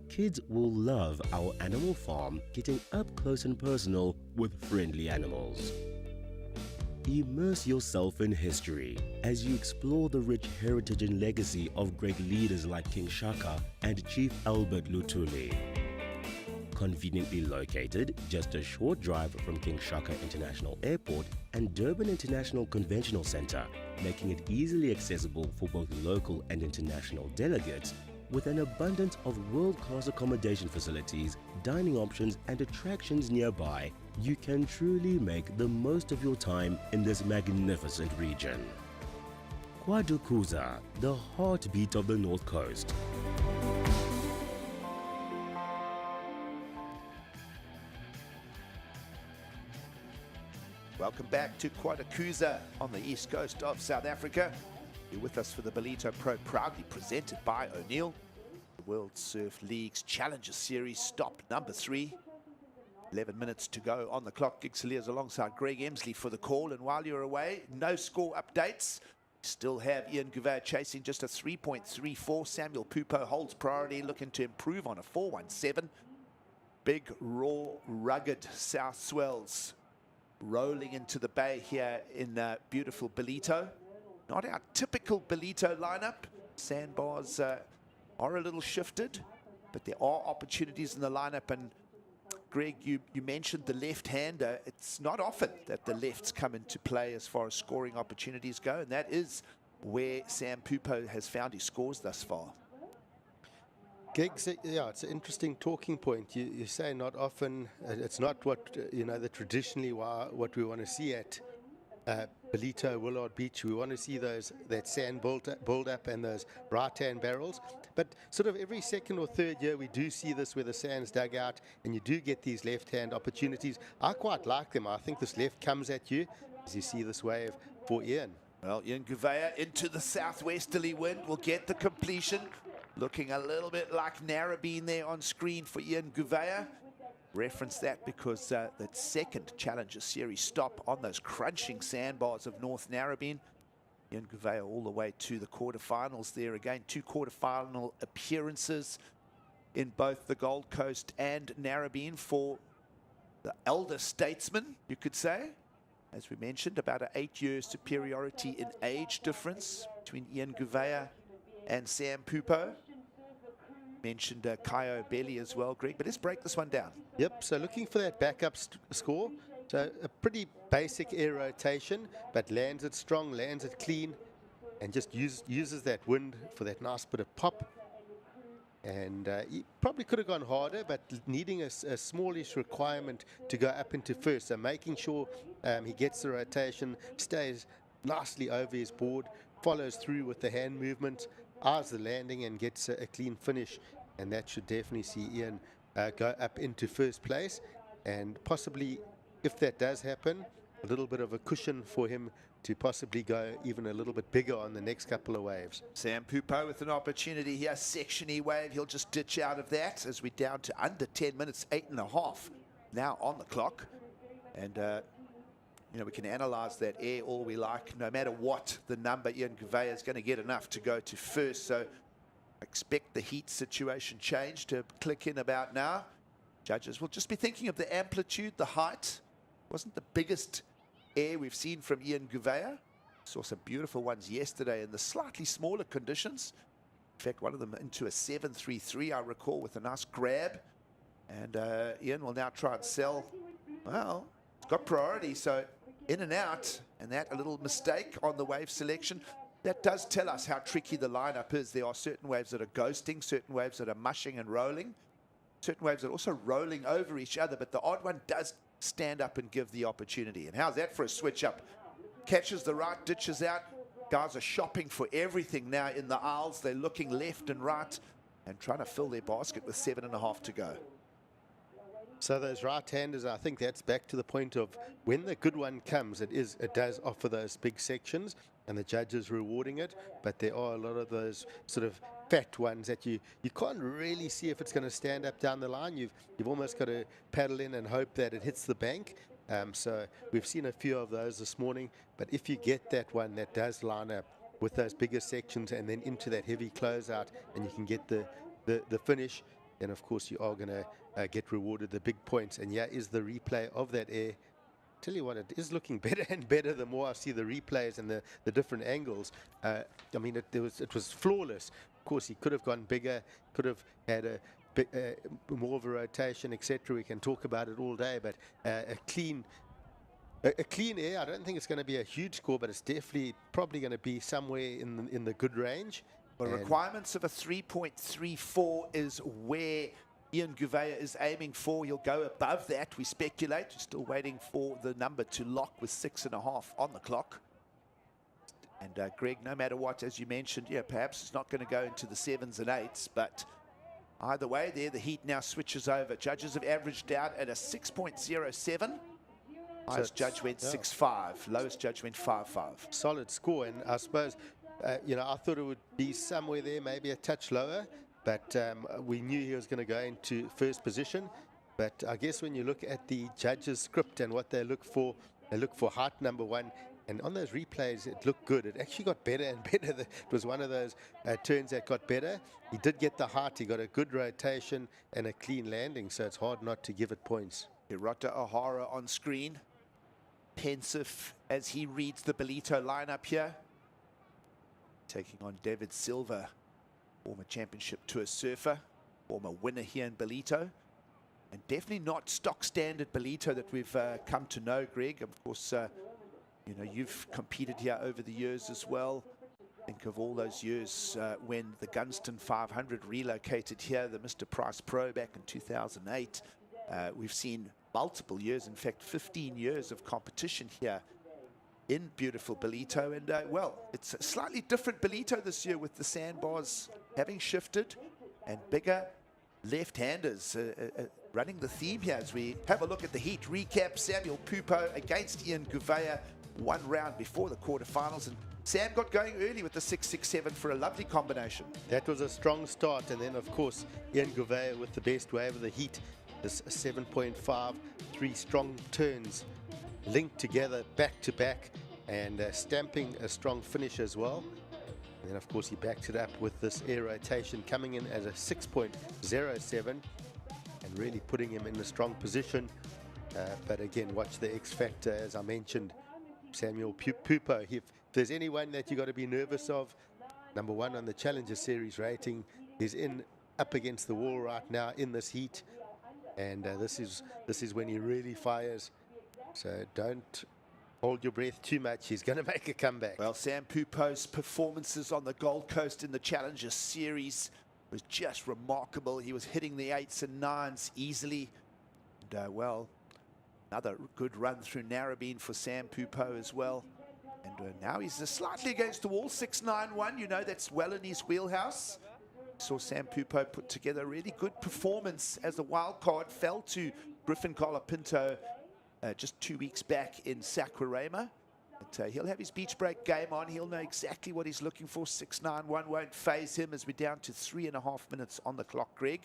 Kids will love our animal farm, getting up close and personal with friendly animals. Immerse yourself in history as you explore the rich heritage and legacy of great leaders like King Shaka and Chief Albert Lutuli. Conveniently located just a short drive from King Shaka International Airport and Durban International Conventional Center, making it easily accessible for both local and international delegates, with an abundance of world-class accommodation facilities, dining options and attractions nearby, you can truly make the most of your time in this magnificent region. Kwadukuza, the heartbeat of the North Coast. Welcome back to Kwadukuza on the east coast of South Africa. You're with us for the Ballito Pro, proudly presented by O'Neill. The World Surf League's Challenger Series stop number 3. 11 minutes to go on the clock. Gig Saliers alongside Greg Emsley for the call. And while you're away, no score updates. Still have Ian Gouveia chasing just a 3.34. Samuel Pupo holds priority, looking to improve on a 4.17. Big, raw, rugged south swells rolling into the bay here in beautiful Ballito. Not our typical Ballito lineup. Sandbars are a little shifted, but there are opportunities in the lineup. And Greg, you mentioned the left-hander. It's not often that the lefts come into play as far as scoring opportunities go, and that is where Sam Pupo has found his scores thus far. Gigs, yeah, it's an interesting talking point. You say not often. It's not what the traditionally what we want to see at Ballito, Willard Beach. We want to see that sand build up and those right-hand barrels. But sort of every second or third year, we do see this where the sand's dug out, and you do get these left-hand opportunities. I quite like them. I think this left comes at you as you see this wave for Ian. Well, Ian Gouveia into the southwesterly wind will get the completion. Looking a little bit like Narrabeen there on screen for Ian Gouveia. Reference that because that second Challenger Series stop on those crunching sandbars of North Narrabeen. Ian Gouveia all the way to the quarterfinals there again. 2 quarterfinal appearances in both the Gold Coast and Narrabeen for the elder statesman, you could say. As we mentioned, about an 8-year superiority in age difference between Ian Gouveia and Sam Pupo. Mentioned Kaio Belly as well, Greg, but let's break this one down. Yep, so looking for that backup score. So a pretty basic air rotation, but lands it strong, lands it clean, and just uses that wind for that nice bit of pop. And he probably could have gone harder, but needing a smallish requirement to go up into first. So making sure he gets the rotation, stays nicely over his board, follows through with the hand movement, eyes the landing and gets a clean finish. And that should definitely see Ian go up into first place. And possibly, if that does happen, a little bit of a cushion for him to possibly go even a little bit bigger on the next couple of waves. Sam Pupo with an opportunity here, section-y wave. He'll just ditch out of that as we're down to under 10 minutes, 8.5 now on the clock. And, we can analyze that air all we like. No matter what the number, Ian Gouveia is going to get enough to go to first. So I expect the heat situation change to click in about now. Judges will just be thinking of the amplitude, the height. Wasn't the biggest air we've seen from Ian Gouveia. Saw some beautiful ones yesterday in the slightly smaller conditions. In fact, one of them into a 7.33, I recall, with a nice grab. And Ian will now try and sell. Well, it's got priority, so in and out. And that a little mistake on the wave selection. That does tell us how tricky the lineup is. There are certain waves that are ghosting, certain waves that are mushing and rolling, certain waves that are also rolling over each other, but the odd one does stand up and give the opportunity. And how's that for a switch up? Catches the right, ditches out. Guys are shopping for everything now in the aisles. They're looking left and right and trying to fill their basket with 7.5 to go. So those right-handers, I think that's back to the point of when the good one comes, it does offer those big sections and the judges rewarding it, but there are a lot of those sort of fat ones that you can't really see if it's going to stand up down the line. You've almost got to paddle in and hope that it hits the bank. So we've seen a few of those this morning, but if you get that one that does line up with those bigger sections and then into that heavy closeout and you can get the finish, then of course you are going to get rewarded the big points. And yeah, is the replay of that air. Tell you what, it is looking better and better the more I see the replays and the different angles. I mean, it was flawless. Of course, he could have gone bigger, could have had a bit more of a rotation, etc. We can talk about it all day, but a clean air. I don't think it's going to be a huge score, but it's definitely probably going to be somewhere in the good range. The requirements of a 3.34 is where Ian Gouveia is aiming for. He'll go above that, we speculate. Still waiting for the number to lock with 6.5 on the clock. And Greg, no matter what, as you mentioned, yeah, perhaps it's not going to go into the 7s and 8s, but either way there, the heat now switches over. Judges have averaged out at a 6.07. Highest judge went 6.5. Lowest judge went 5.5. Solid score, and I suppose, you know, I thought it would be somewhere there, maybe a touch lower, but we knew he was going to go into first position. But I guess when you look at the judges' script and what they look for height number 1. And on those replays, it looked good. It actually got better and better. It was one of those turns that got better. He did get the height. He got a good rotation and a clean landing, so it's hard not to give it points. Hirota Ohara on screen. Pensive as he reads the Ballito lineup here. Taking on David Silva, former championship tour surfer, former winner here in Ballito. And definitely not stock standard Ballito that we've come to know, Greg. Of course, you know, you've competed here over the years as well. Think of all those years when the Gunston 500 relocated here, the Mr. Price Pro back in 2008. We've seen multiple years, in fact, 15 years of competition here in beautiful Ballito. And, well, it's a slightly different Ballito this year with the sandbars having shifted and bigger left-handers running the theme here as we have a look at the heat recap. Samuel Pupo against Ian Gouveia, 1 round before the quarterfinals, and Sam got going early with the 6.67 for a lovely combination. That was a strong start, and then of course Ian Gouveia with the best wave of the heat. This 7.5, 3 strong turns linked together back to back, and stamping a strong finish as well. And then of course he backed it up with this air rotation coming in as a 6.07 and really putting him in a strong position. But again, watch the X factor, as I mentioned. Samuel Pupo, if there's anyone that you got to be nervous of, number 1 on the Challenger Series rating, he's up against the wall right now in this heat, and this is when he really fires. So don't hold your breath too much. He's going to make a comeback. Well, Sam Pupo's performances on the Gold Coast in the Challenger Series was just remarkable. He was hitting the 8s and 9s easily, and well, another good run through Narrabeen for Sam Pupo as well. And now he's slightly against the wall, 6.91. You know, that's well in his wheelhouse. Saw Sam Pupo put together a really good performance as the wild card, fell to Griffin Colapinto just 2 weeks back in Saquarema. But he'll have his beach break game on. He'll know exactly what he's looking for. 6.91 won't phase him as we're down to 3.5 minutes on the clock, Greg.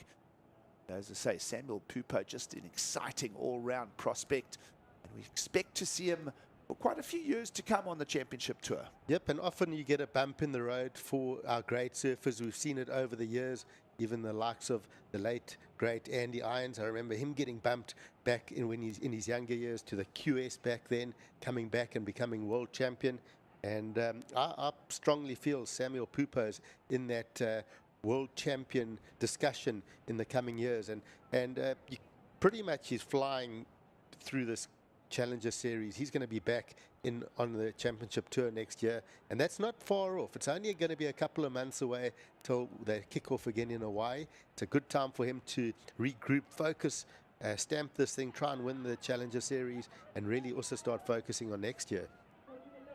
As I say, Samuel Pupo, just an exciting all-round prospect, and we expect to see him for quite a few years to come on the championship tour. Yep, and often you get a bump in the road for our great surfers. We've seen it over the years, even the likes of the late, great Andy Irons. I remember him getting bumped back when he's in his younger years to the QS back then, coming back and becoming world champion. And I strongly feel Samuel Pupo's in that world champion discussion in the coming years, and pretty much he's flying through this Challenger Series. He's going to be back on the championship tour next year, and that's not far off. It's only going to be a couple of months away till they kick off again in Hawaii. It's a good time for him to regroup, focus, stamp this thing, try and win the Challenger Series, and really also start focusing on next year.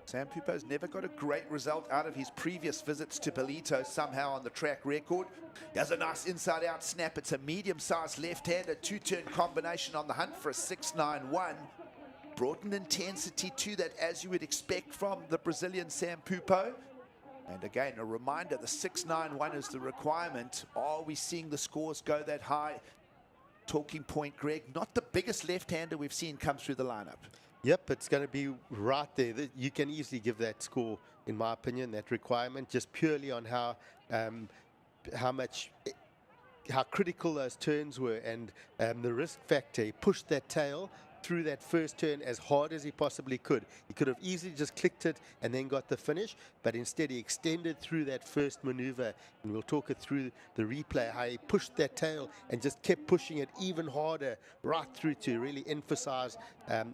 Sam Pupo's never got a great result out of his previous visits to Ballito somehow on the track record. He has a nice inside-out snap. It's a medium-sized left-hander, 2-turn combination on the hunt for a 6.91. Brought an intensity to that, as you would expect from the Brazilian Sam Pupo. And again, a reminder, the 6.91 is the requirement. Are we seeing the scores go that high? Talking point, Greg, not the biggest left-hander we've seen come through the lineup. Yep, it's going to be right there. You can easily give that score, in my opinion, that requirement, just purely on how critical those turns were, and the risk factor. He pushed that tail through that first turn as hard as he possibly could. He could have easily just clicked it and then got the finish, but instead he extended through that first maneuver, and we'll talk it through the replay, how he pushed that tail and just kept pushing it even harder right through to really emphasize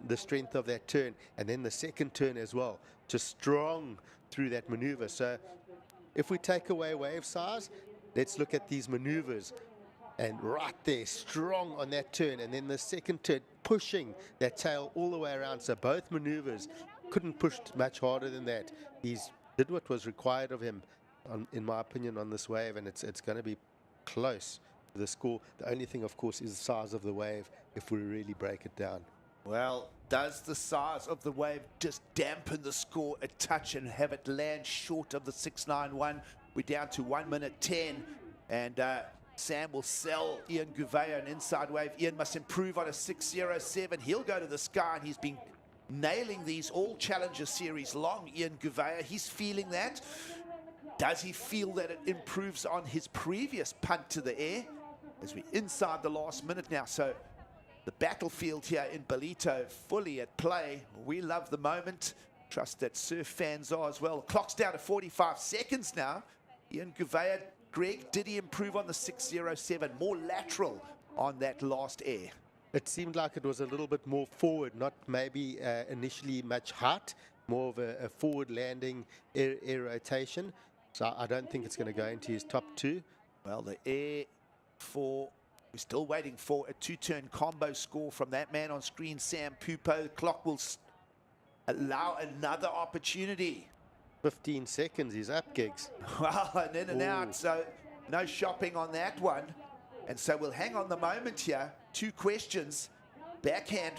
the strength of that turn. And then the second turn as well, just strong through that maneuver. So if we take away wave size, let's look at these maneuvers. And right there, strong on that turn, and then the second turn, pushing that tail all the way around. So both maneuvers couldn't push much harder than that. He's did what was required of him, in my opinion, on this wave, and it's going to be close to the score. The only thing, of course, is the size of the wave if we really break it down. Well, does the size of the wave just dampen the score a touch and have it land short of the 691? We're down to 1 minute 10, and Sam will sell Ian Gouveia an inside wave. Ian must improve on a 607. He'll go to the sky, and he's been nailing these all Challenger Series long, Ian Gouveia. He's feeling that. Does he feel that it improves on his previous punt to the air? As we're inside the last minute now, so the battlefield here in Ballito fully at play. We love the moment. Trust that surf fans are as well. Clock's down to 45 seconds now. Ian Gouveia, Greg, did he improve on the 607? More lateral on that last air. It seemed like it was a little bit more forward, not maybe initially much height, more of a forward landing air rotation. So I don't think it's going to go into his top two. Well, the air for... We're still waiting for a two-turn combo score from that man on screen, Sam Pupo. The clock will allow another opportunity. 15 seconds, he's up, Gigs. Well, and in and out, so no shopping on that one. And so we'll hang on the moment here. Two questions. Backhand,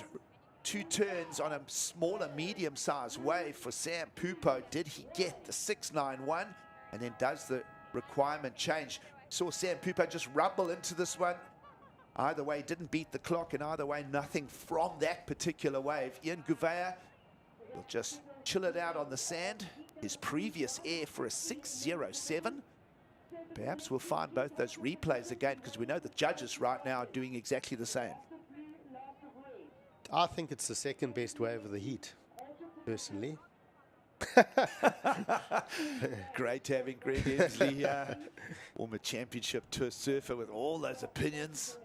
two turns on a smaller, medium-sized wave for Sam Pupo. Did he get the 691? And then does the requirement change? Saw Sam Pupo just rumble into this one. Either way, didn't beat the clock, and either way, nothing from that particular wave. Ian Gouveia will just chill it out on the sand. His previous air for a 607. Perhaps we'll find both those replays again, because we know the judges right now are doing exactly the same. I think it's the second best wave of the heat, personally. Great having Greg Emsley here, former championship tour surfer with all those opinions.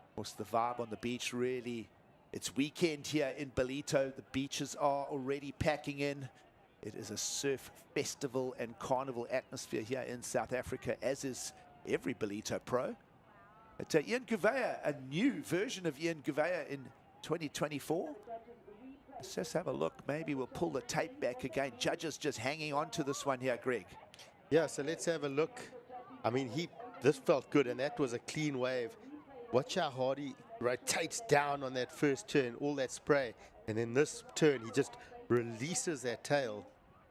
Of course, the vibe on the beach, really, it's weekend here in Ballito. The beaches are already packing in. It is a surf festival and carnival atmosphere here in South Africa, as is every Ballito pro. But Ian Gouveia, a new version of Ian Gouveia in 2024. Let's just have a look. Maybe we'll pull the tape back again. Judges just hanging on to this one here, Greg. Yeah, so let's have a look. I mean, this felt good, and that was a clean wave. Watch how hard he rotates down on that first turn, all that spray. And then this turn, he just releases that tail.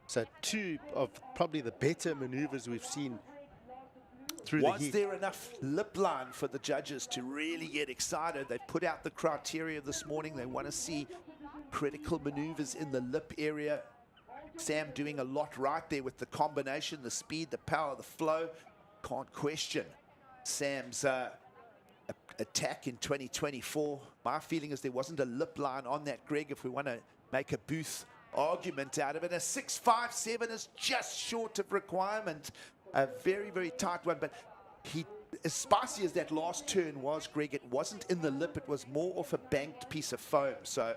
So two of probably the better maneuvers we've seen through the heat. Was there enough lip line for the judges to really get excited? They put out the criteria this morning. They want to see critical maneuvers in the lip area. Sam doing a lot right there with the combination, the speed, the power, the flow. Can't question Sam's attack in 2024. My feeling is there wasn't a lip line on that, Greg, if we want to make a booth argument out of it. A 657 is just short of requirement. A very, very tight one, but as spicy as that last turn was, Greg, it wasn't in the lip. It was more off a banked piece of foam. So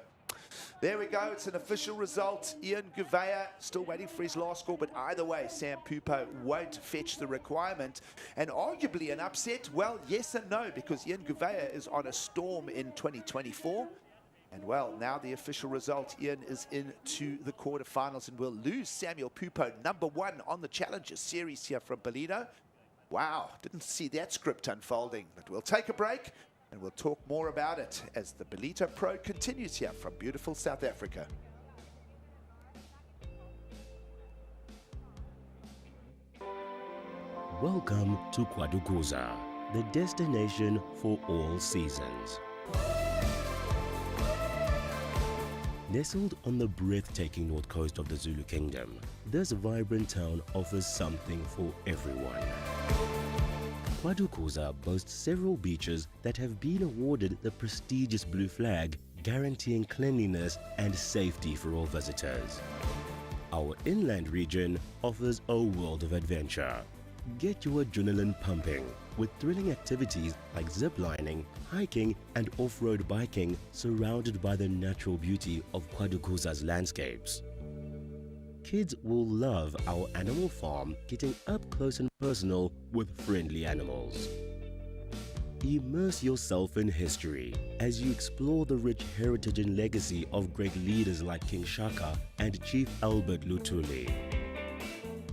there we go. It's an official result. Ian Gouveia still waiting for his last score, but either way, Sam Pupo won't fetch the requirement. And arguably an upset, well, yes and no, because Ian Gouveia is on a storm in 2024. And well, now the official result, Ian is into the quarterfinals and will lose Samuel Pupo, #1 on the Challenger Series here from Ballito. Wow, didn't see that script unfolding, but we'll take a break and we'll talk more about it as the Ballito Pro continues here from beautiful South Africa. Welcome to Kwadukuza, the destination for all seasons. Nestled on the breathtaking north coast of the Zulu Kingdom, this vibrant town offers something for everyone. Kwadukuza boasts several beaches that have been awarded the prestigious blue flag, guaranteeing cleanliness and safety for all visitors. Our inland region offers a world of adventure. Get your adrenaline pumping with thrilling activities like ziplining, hiking and off-road biking surrounded by the natural beauty of Kwadukuza's landscapes. Kids will love our animal farm, getting up close and personal with friendly animals. Immerse yourself in history as you explore the rich heritage and legacy of great leaders like King Shaka and Chief Albert Lutuli.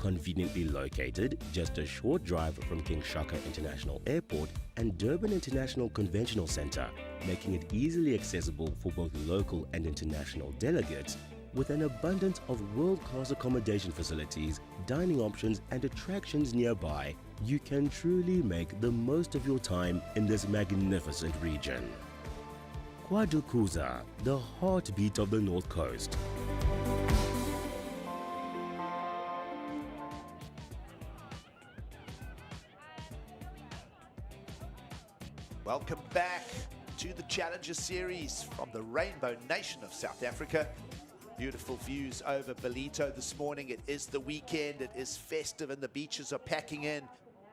Conveniently located just a short drive from King Shaka International Airport and Durban International Conventional Centre, making it easily accessible for both local and international delegates, with an abundance of world-class accommodation facilities, dining options and attractions nearby, you can truly make the most of your time in this magnificent region. KwaDukuza, the heartbeat of the North Coast. Welcome back to the Challenger Series from the Rainbow Nation of South Africa. Beautiful views over Ballito this morning. It is the weekend, it is festive and the beaches are packing in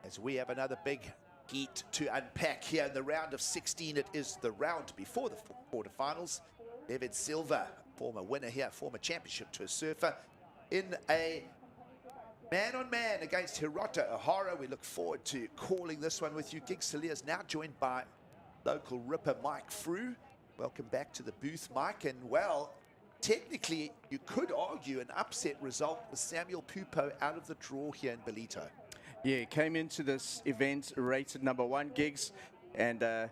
as we have another big heat to unpack here in the round of 16. It is the round before the quarterfinals. Silva, former winner here, former championship to a surfer, in a man-on-man against Hirota Ohara. We look forward to calling this one with you. Gig Salia is now joined by local ripper Mike Frew. Welcome back to the booth, Mike. And well, technically, you could argue an upset result with Samuel Pupo out of the draw here in Ballito. Yeah, he came into this event rated #1, Gigs, and the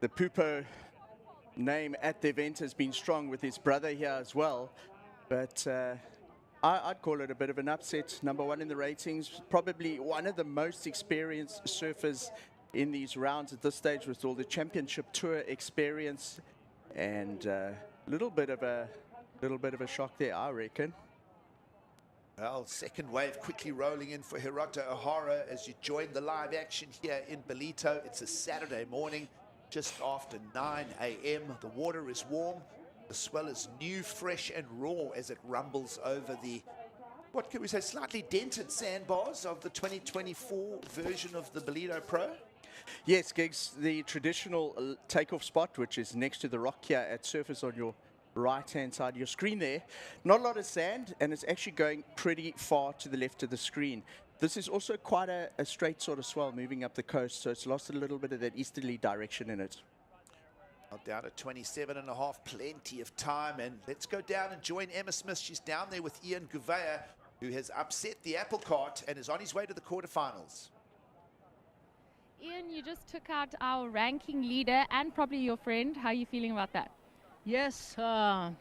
Pupo name at the event has been strong with his brother here as well. But I'd call it a bit of an upset. #1 in the ratings, probably one of the most experienced surfers in these rounds at this stage with all the championship tour experience, and a little bit of a shock there, I reckon. Well, second wave quickly rolling in for Hirota Ohara as you join the live action here in Ballito. It's a Saturday morning, just after 9 a.m. The water is warm. The swell is new, fresh and raw as it rumbles over the, what can we say, slightly dented sandbars of the 2024 version of the Ballito Pro. Yes, Gigs, the traditional takeoff spot, which is next to the rock here at surface on your right-hand side of your screen there. Not a lot of sand, and it's actually going pretty far to the left of the screen. This is also quite a straight sort of swell moving up the coast, so it's lost a little bit of that easterly direction in it. Down at 27.5, plenty of time. And let's go down and join Emma Smith. She's down there with Ian Gouveia, who has upset the apple cart and is on his way to the quarterfinals. Ian, you just took out our ranking leader and probably your friend. How are you feeling about that? Yes,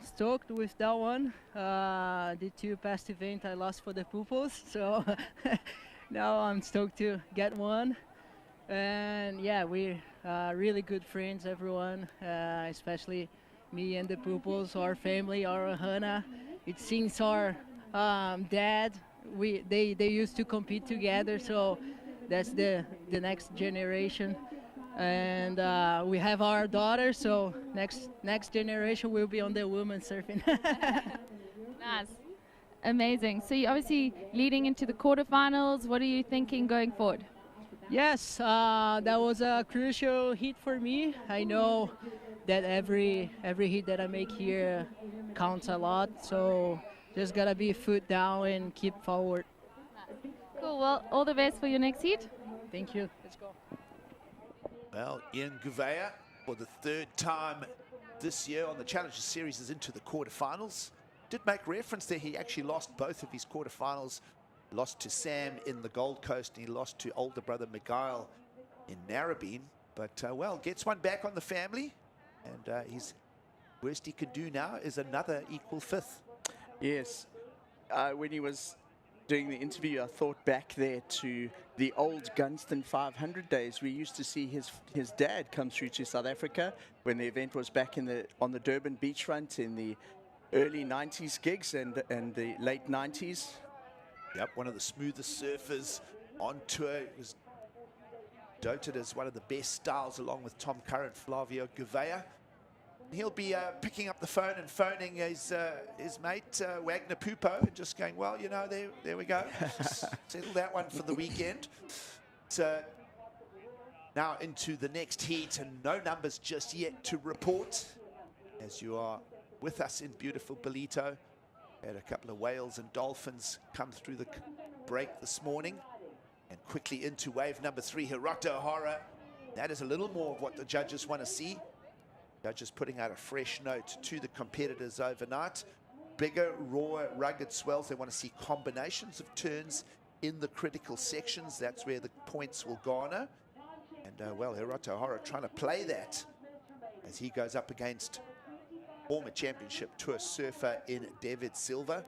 stoked with that one. The two past event I lost for the Pupos, so now I'm stoked to get one. And yeah, we're really good friends, everyone, especially me and the Pupos, our family, our Ohana. It seems our dad, they used to compete together, so that's the next generation. And we have our daughter, so next generation will be on the women surfing. Nice. Amazing. So you're obviously leading into the quarterfinals. What are you thinking going forward? Yes, that was a crucial hit for me. I know that every hit that I make here counts a lot, so just gotta be foot down and keep forward. Cool. Well, all the best for your next heat. Thank you. Let's go. Well, Ian Gouveia, for the third time this year on the Challenger Series, is into the quarterfinals. Did make reference there, he actually lost both of his quarterfinals. Lost to Sam in the Gold Coast, and he lost to older brother Miguel in Narrabeen. But, well, gets one back on the family, and his worst he can do now is another equal fifth. Yes. When he was doing the interview, I thought back there to the old Gunston 500 days. We used to see his dad come through to South Africa when the event was back on the Durban beachfront in the early 90s, Gigs, and the late 90s. Yep, one of the smoothest surfers on tour. He was doted as one of the best styles, along with Tom Curran, Flavio Gouveia. He'll be picking up the phone and phoning his mate, Wagner Pupo, and just going, well, you know, there we go. Settle that one for the weekend. So now into the next heat, and no numbers just yet to report, as you are with us in beautiful Ballito. Had a couple of whales and dolphins come through the break this morning. And quickly into wave number 3, Hirota Ohara. That is a little more of what the judges want to see. Judges putting out a fresh note to the competitors overnight. Bigger, raw, rugged swells. They want to see combinations of turns in the critical sections. That's where the points will garner. And well, Hirota Ohara trying to play that as he goes up against former championship tour surfer in David Silva.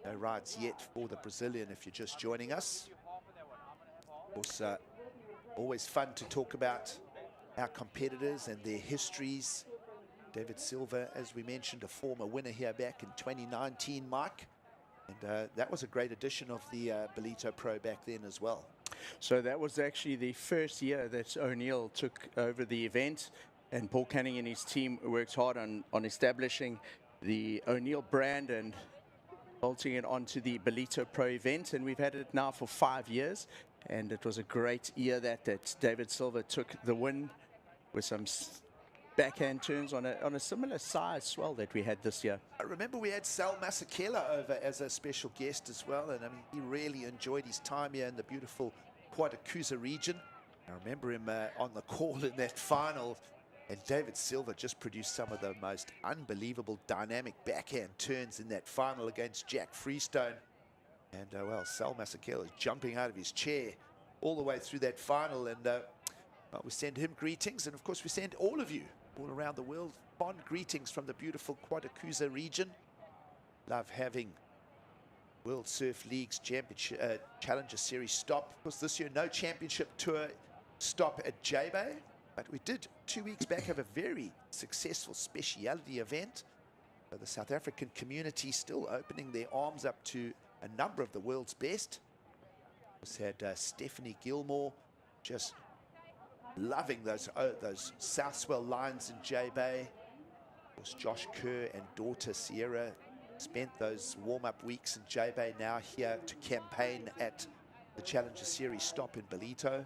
No rides yet for the Brazilian if you're just joining us. Of course, always fun to talk about our competitors and their histories. David Silva, as we mentioned, a former winner here back in 2019, Mike. And that was a great addition of the Ballito Pro back then as well. So that was actually the first year that O'Neill took over the event, and Paul Canning and his team worked hard on establishing the O'Neill brand and bolting it onto the Ballito Pro event, and we've had it now for 5 years, and it was a great year that David Silva took the win with some backhand turns on a similar size swell that we had this year. I remember we had Sal Masakela over as a special guest as well, and I mean, he really enjoyed his time here in the beautiful Quadacusa region. I remember him on the call in that final, and David Silva just produced some of the most unbelievable dynamic backhand turns in that final against Jack Freestone. And well, Sal Masakela is jumping out of his chair all the way through that final, and well, we send him greetings, and of course we send all of you all around the world fond greetings from the beautiful Quadacusa region. Love having World Surf League's championship Challenger Series stop. Of course, this year no championship tour stop at J-Bay, but we did 2 weeks back have a very successful speciality event. So the South African community still opening their arms up to a number of the world's best. We had Stephanie Gilmore just loving those South Swell lines in J-Bay. Of course, Josh Kerr and daughter Sierra spent those warm-up weeks in J-Bay, now here to campaign at the Challenger Series stop in Ballito.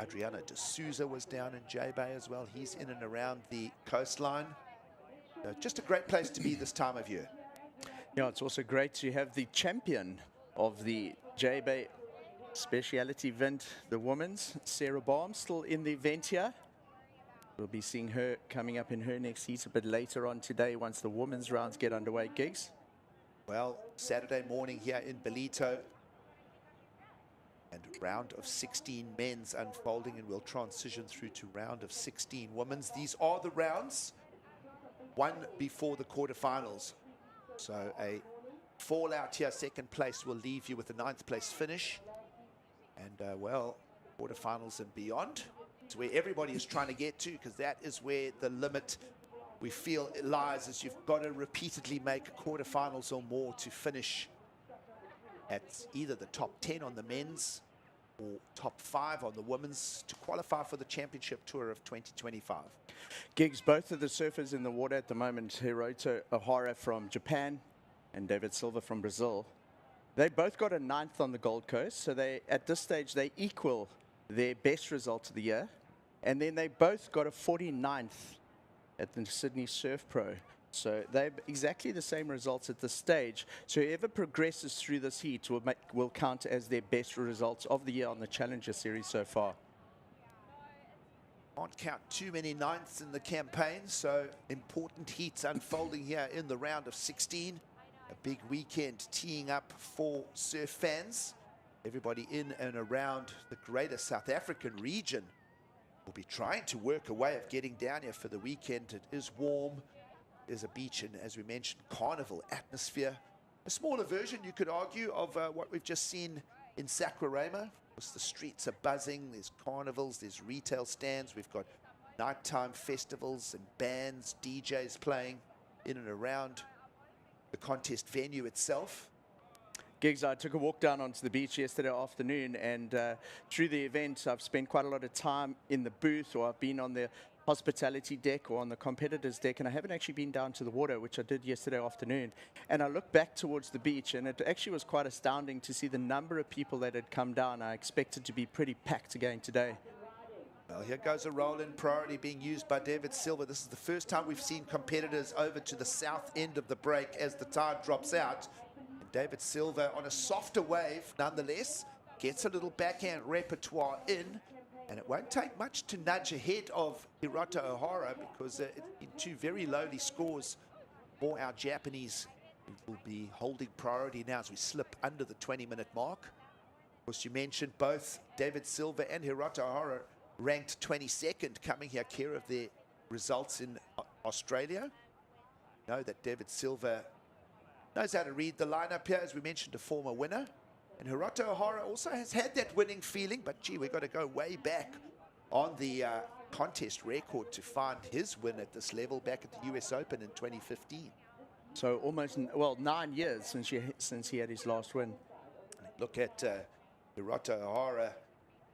Adriano de Souza was down in J-Bay as well. He's in and around the coastline. Just a great place to be this time of year. Yeah, it's also great to have the champion of the J-Bay speciality event, the women's, Sarah Baum, still in the event here. We'll be seeing her coming up in her next heat a bit later on today once the women's rounds get underway. Gigs? Well, Saturday morning here in Ballito, and round of 16 men's unfolding, and we'll transition through to round of 16 women's. These are the rounds, one before the quarterfinals. So a fallout here, second place will leave you with a 9th place finish. And well, quarterfinals and beyond, it's where everybody is trying to get to, because that is where the limit we feel it lies, is you've got to repeatedly make quarterfinals or more to finish at either the top 10 on the men's or top 5 on the women's to qualify for the championship tour of 2025. Gigs, both of the surfers in the water at the moment, Hirota Ohara from Japan and David Silva from Brazil, they both got a 9th on the Gold Coast, so they, at this stage, they equal their best result of the year. And then they both got a 49th at the Sydney Surf Pro. So they're exactly the same results at this stage. So whoever progresses through this heat will count as their best results of the year on the Challenger Series so far. Can't count too many 9ths in the campaign, so important heats unfolding here in the round of 16. A big weekend teeing up for surf fans. Everybody in and around the greater South African region will be trying to work a way of getting down here for the weekend. It is warm. There's a beach and, as we mentioned, carnival atmosphere. A smaller version, you could argue, of what we've just seen in Saquarema. Of course, the streets are buzzing. There's carnivals, there's retail stands. We've got nighttime festivals and bands, DJs playing in and around the contest venue itself. Gigs, I took a walk down onto the beach yesterday afternoon, and through the event I've spent quite a lot of time in the booth, or I've been on the hospitality deck or on the competitors deck, and I haven't actually been down to the water, which I did yesterday afternoon. And I looked back towards the beach, and it actually was quite astounding to see the number of people that had come down. I expected to be pretty packed again today. Well, here goes a roll-in priority being used by David Silva. This is the first time we've seen competitors over to the south end of the break as the tide drops out. And David Silva on a softer wave, nonetheless, gets a little backhand repertoire in. And it won't take much to nudge ahead of Hirota Ohara, because it's been 2 very lowly scores for our Japanese We will be holding priority now as we slip under the 20-minute mark. Of course, you mentioned both David Silva and Hirata Ohara ranked 22nd, coming here care of their results in Australia. Know that David Silva knows how to read the lineup here, as we mentioned, a former winner. And Hirata Ohara also has had that winning feeling, but gee, we've got to go way back on the contest record to find his win at this level back at the US Open in 2015. So almost, well, 9 years since he had his last win. Look at Hirata Ohara.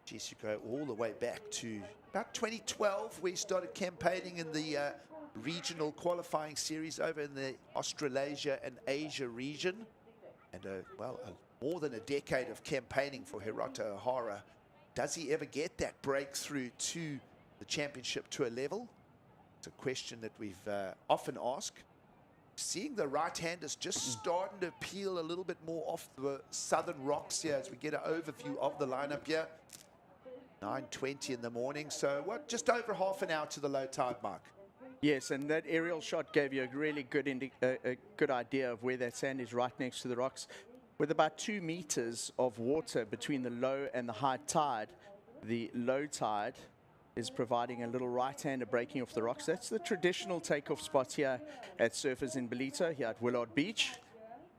Geez, you go all the way back to about 2012, where he started campaigning in the regional qualifying series over in the Australasia and Asia region. And, more than a decade of campaigning for Hirata Ohara. Does he ever get that breakthrough to the championship tour level? It's a question that we've often asked. Seeing the right-handers just starting to peel a little bit more off the southern rocks here as we get an overview of the lineup here. 9:20 in the morning, so what? Just over half an hour to the low tide mark. Yes, and that aerial shot gave you a really good a good idea of where that sand is right next to the rocks. With about 2 meters of water between the low and the high tide, the low tide is providing a little right-hander breaking off the rocks. That's the traditional takeoff spot here at Surfers in Ballito, here at Willard Beach.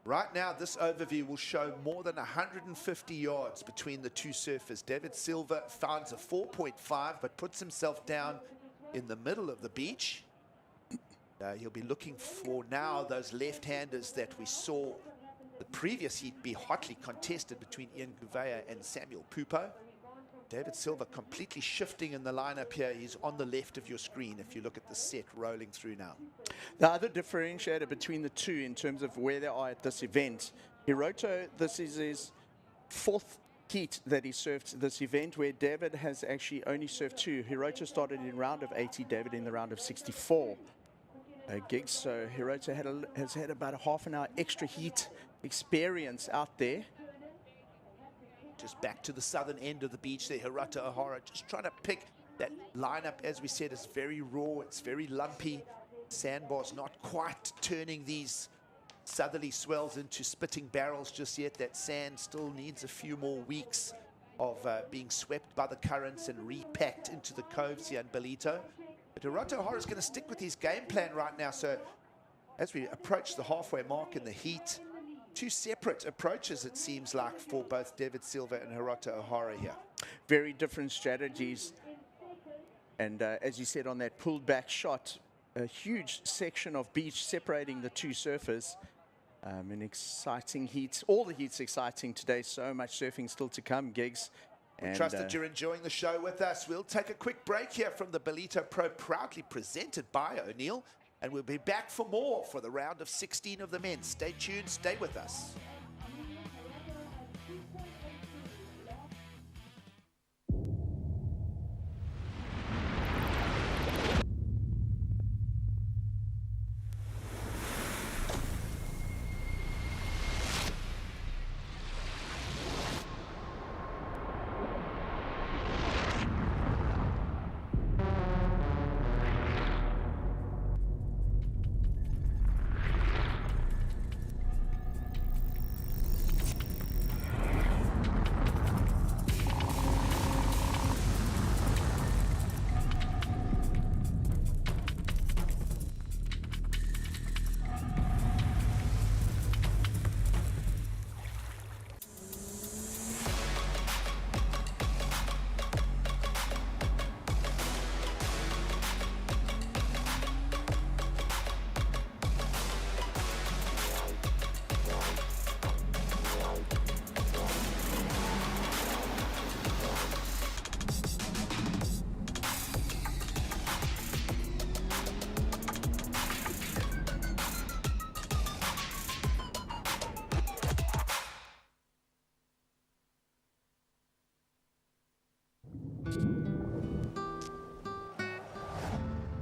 Right now, this overview will show more than 150 yards between the two surfers. David Silva finds a 4.5, but puts himself down in the middle of the beach. He'll be looking for now those left-handers that we saw the previous heat be hotly contested between Ian Gouveia and Samuel Pupo. David Silva completely shifting in the lineup here. He's on the left of your screen if you look at the set rolling through now. The other differentiator between the two in terms of where they are at this event, Hiroto, this is his 4th heat that he surfed this event, where David has actually only surfed 2. Hiroto started in round of 80, David in the round of 64 gigs. So Hiroto has had about a half an hour extra heat experience out there. Just back to the southern end of the beach there, Hirata Ohara just trying to pick that lineup. As we said, it's very raw, it's very lumpy. Sandbar's not quite turning these southerly swells into spitting barrels just yet. That sand still needs a few more weeks of being swept by the currents and repacked into the coves here in Ballito. But Hirata Ohara is going to stick with his game plan right now. So as we approach the halfway mark in the heat, 2 separate approaches, it seems like, for both David Silva and Hirata Ohara here. Very different strategies. And as you said on that pulled back shot, a huge section of beach separating the 2 surfers. An exciting heat. All the heats exciting today. So much surfing still to come, Gigs. We trust that you're enjoying the show with us. We'll take a quick break here from the Ballito Pro, proudly presented by O'Neill. And we'll be back for more for the round of 16 of the men. Stay tuned, stay with us.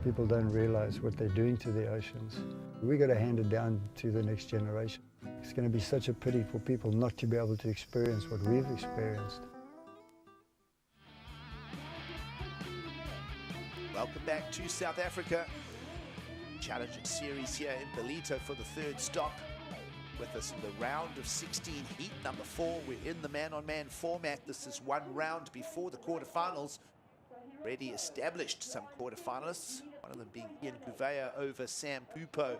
People don't realize what they're doing to the oceans. We got to hand it down to the next generation. It's going to be such a pity for people not to be able to experience what we've experienced. Welcome back to South Africa. Challenger Series here in Ballito for the 3rd stop. with us in the round of 16 heat number 4. We're in the man-on-man format. This is one round before the quarterfinals. Already established some quarterfinalists, one of them being Gouveia over Sam Pupo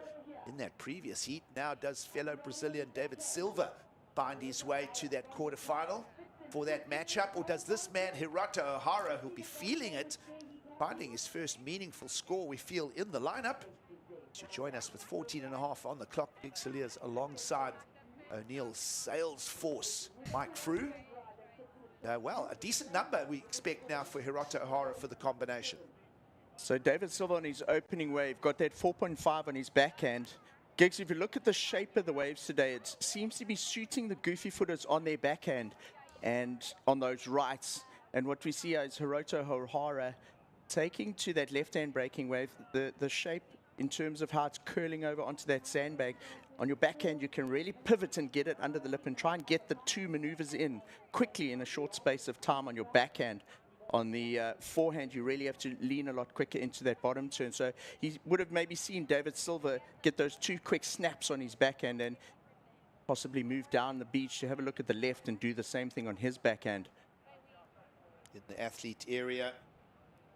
in that previous heat. Now does fellow Brazilian David Silva find his way to that quarterfinal for that matchup, or does this man Hirata Ohara, who'll be feeling it, finding his first meaningful score, we feel, in the lineup? To join us with 14.5 on the clock, Big Celia's alongside O'Neill's sales force, Mike Frew. Well, a decent number we expect now for Hirata Ohara for the combination. So David Silva on his opening wave got that 4.5 on his backhand. Gigs, if you look at the shape of the waves today, it seems to be suiting the goofy footers on their backhand and on those rights. And what we see is Hirata Ohara taking to that left-hand breaking wave, the shape in terms of how it's curling over onto that sandbag. On your backhand, you can really pivot and get it under the lip and try and get the two maneuvers in quickly in a short space of time on your backhand. On the forehand, you really have to lean a lot quicker into that bottom turn. So he would have maybe seen David Silva get those two quick snaps on his backhand and possibly move down the beach to have a look at the left and do the same thing on his backhand. In the athlete area,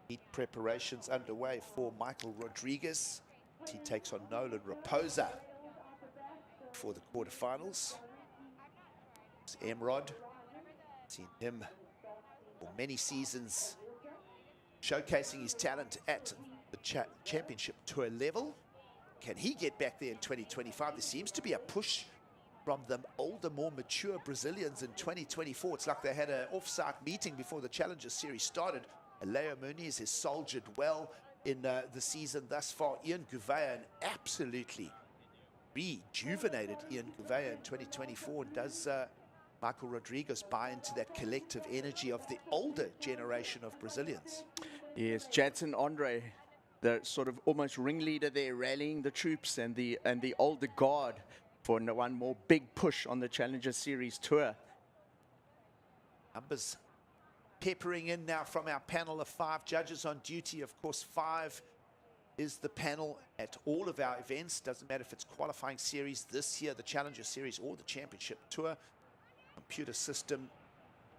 heat preparations underway for Michael Rodriguez. He takes on Nolan Raposa for the quarterfinals. It's Emrod. Seen him for many seasons showcasing his talent at the championship tour level. Can he get back there in 2025? There seems to be a push from the older, more mature Brazilians in 2024. It's like they had an off-site meeting before the Challenger Series started. Leo Muniz has soldiered well in the season thus far. Ian Gouveia, an absolutely rejuvenated Ian Gouveia in 2024. Does Michael Rodriguez buy into that collective energy of the older generation of Brazilians? Yes, Jadson Andre, the sort of almost ringleader there, rallying the troops and the older guard for one more big push on the Challenger Series tour. Numbers peppering in now from our panel of 5 judges on duty. Of course, 5 is the panel at all of our events. Doesn't matter if it's qualifying series this year, the Challenger Series, or the Championship Tour. Computer system,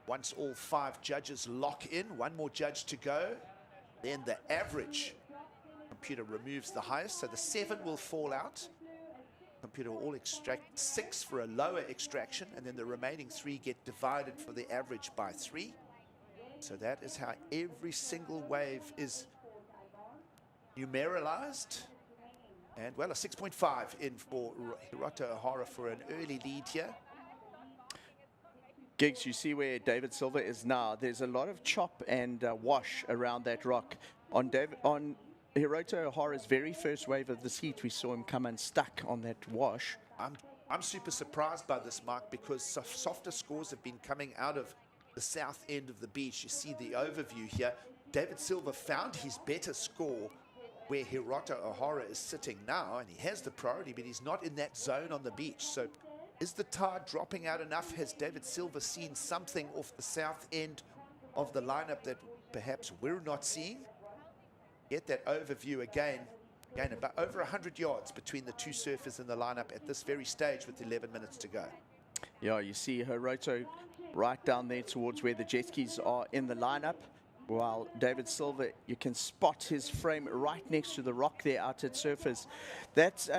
once all 5 judges lock in, one more judge to go, then the average computer removes the highest, so the 7 will fall out. Computer will all extract 6 for a lower extraction, and then the remaining 3 get divided for the average by 3. So that is how every single wave is numeralized. And well, a 6.5 in for Hirata Ohara for an early lead here. Gigs, you see where David Silva is now. There's a lot of chop and wash around that rock. On Hirata Ohara's very first wave of this heat, we saw him come unstuck on that wash. I'm super surprised by this, Mark, because softer scores have been coming out of the south end of the beach. You see the overview here. David Silva found his better score where Hirata Ohara is sitting now, and he has the priority, but he's not in that zone on the beach. So is the tide dropping out enough? Has David Silva seen something off the south end of the lineup that perhaps we're not seeing? Get that overview again. Again, about over 100 yards between the two surfers in the lineup at this very stage with 11 minutes to go. Yeah, you see Hirata right down there towards where the jet skis are in the lineup, while David Silva, you can spot his frame right next to the rock there out at surface. That's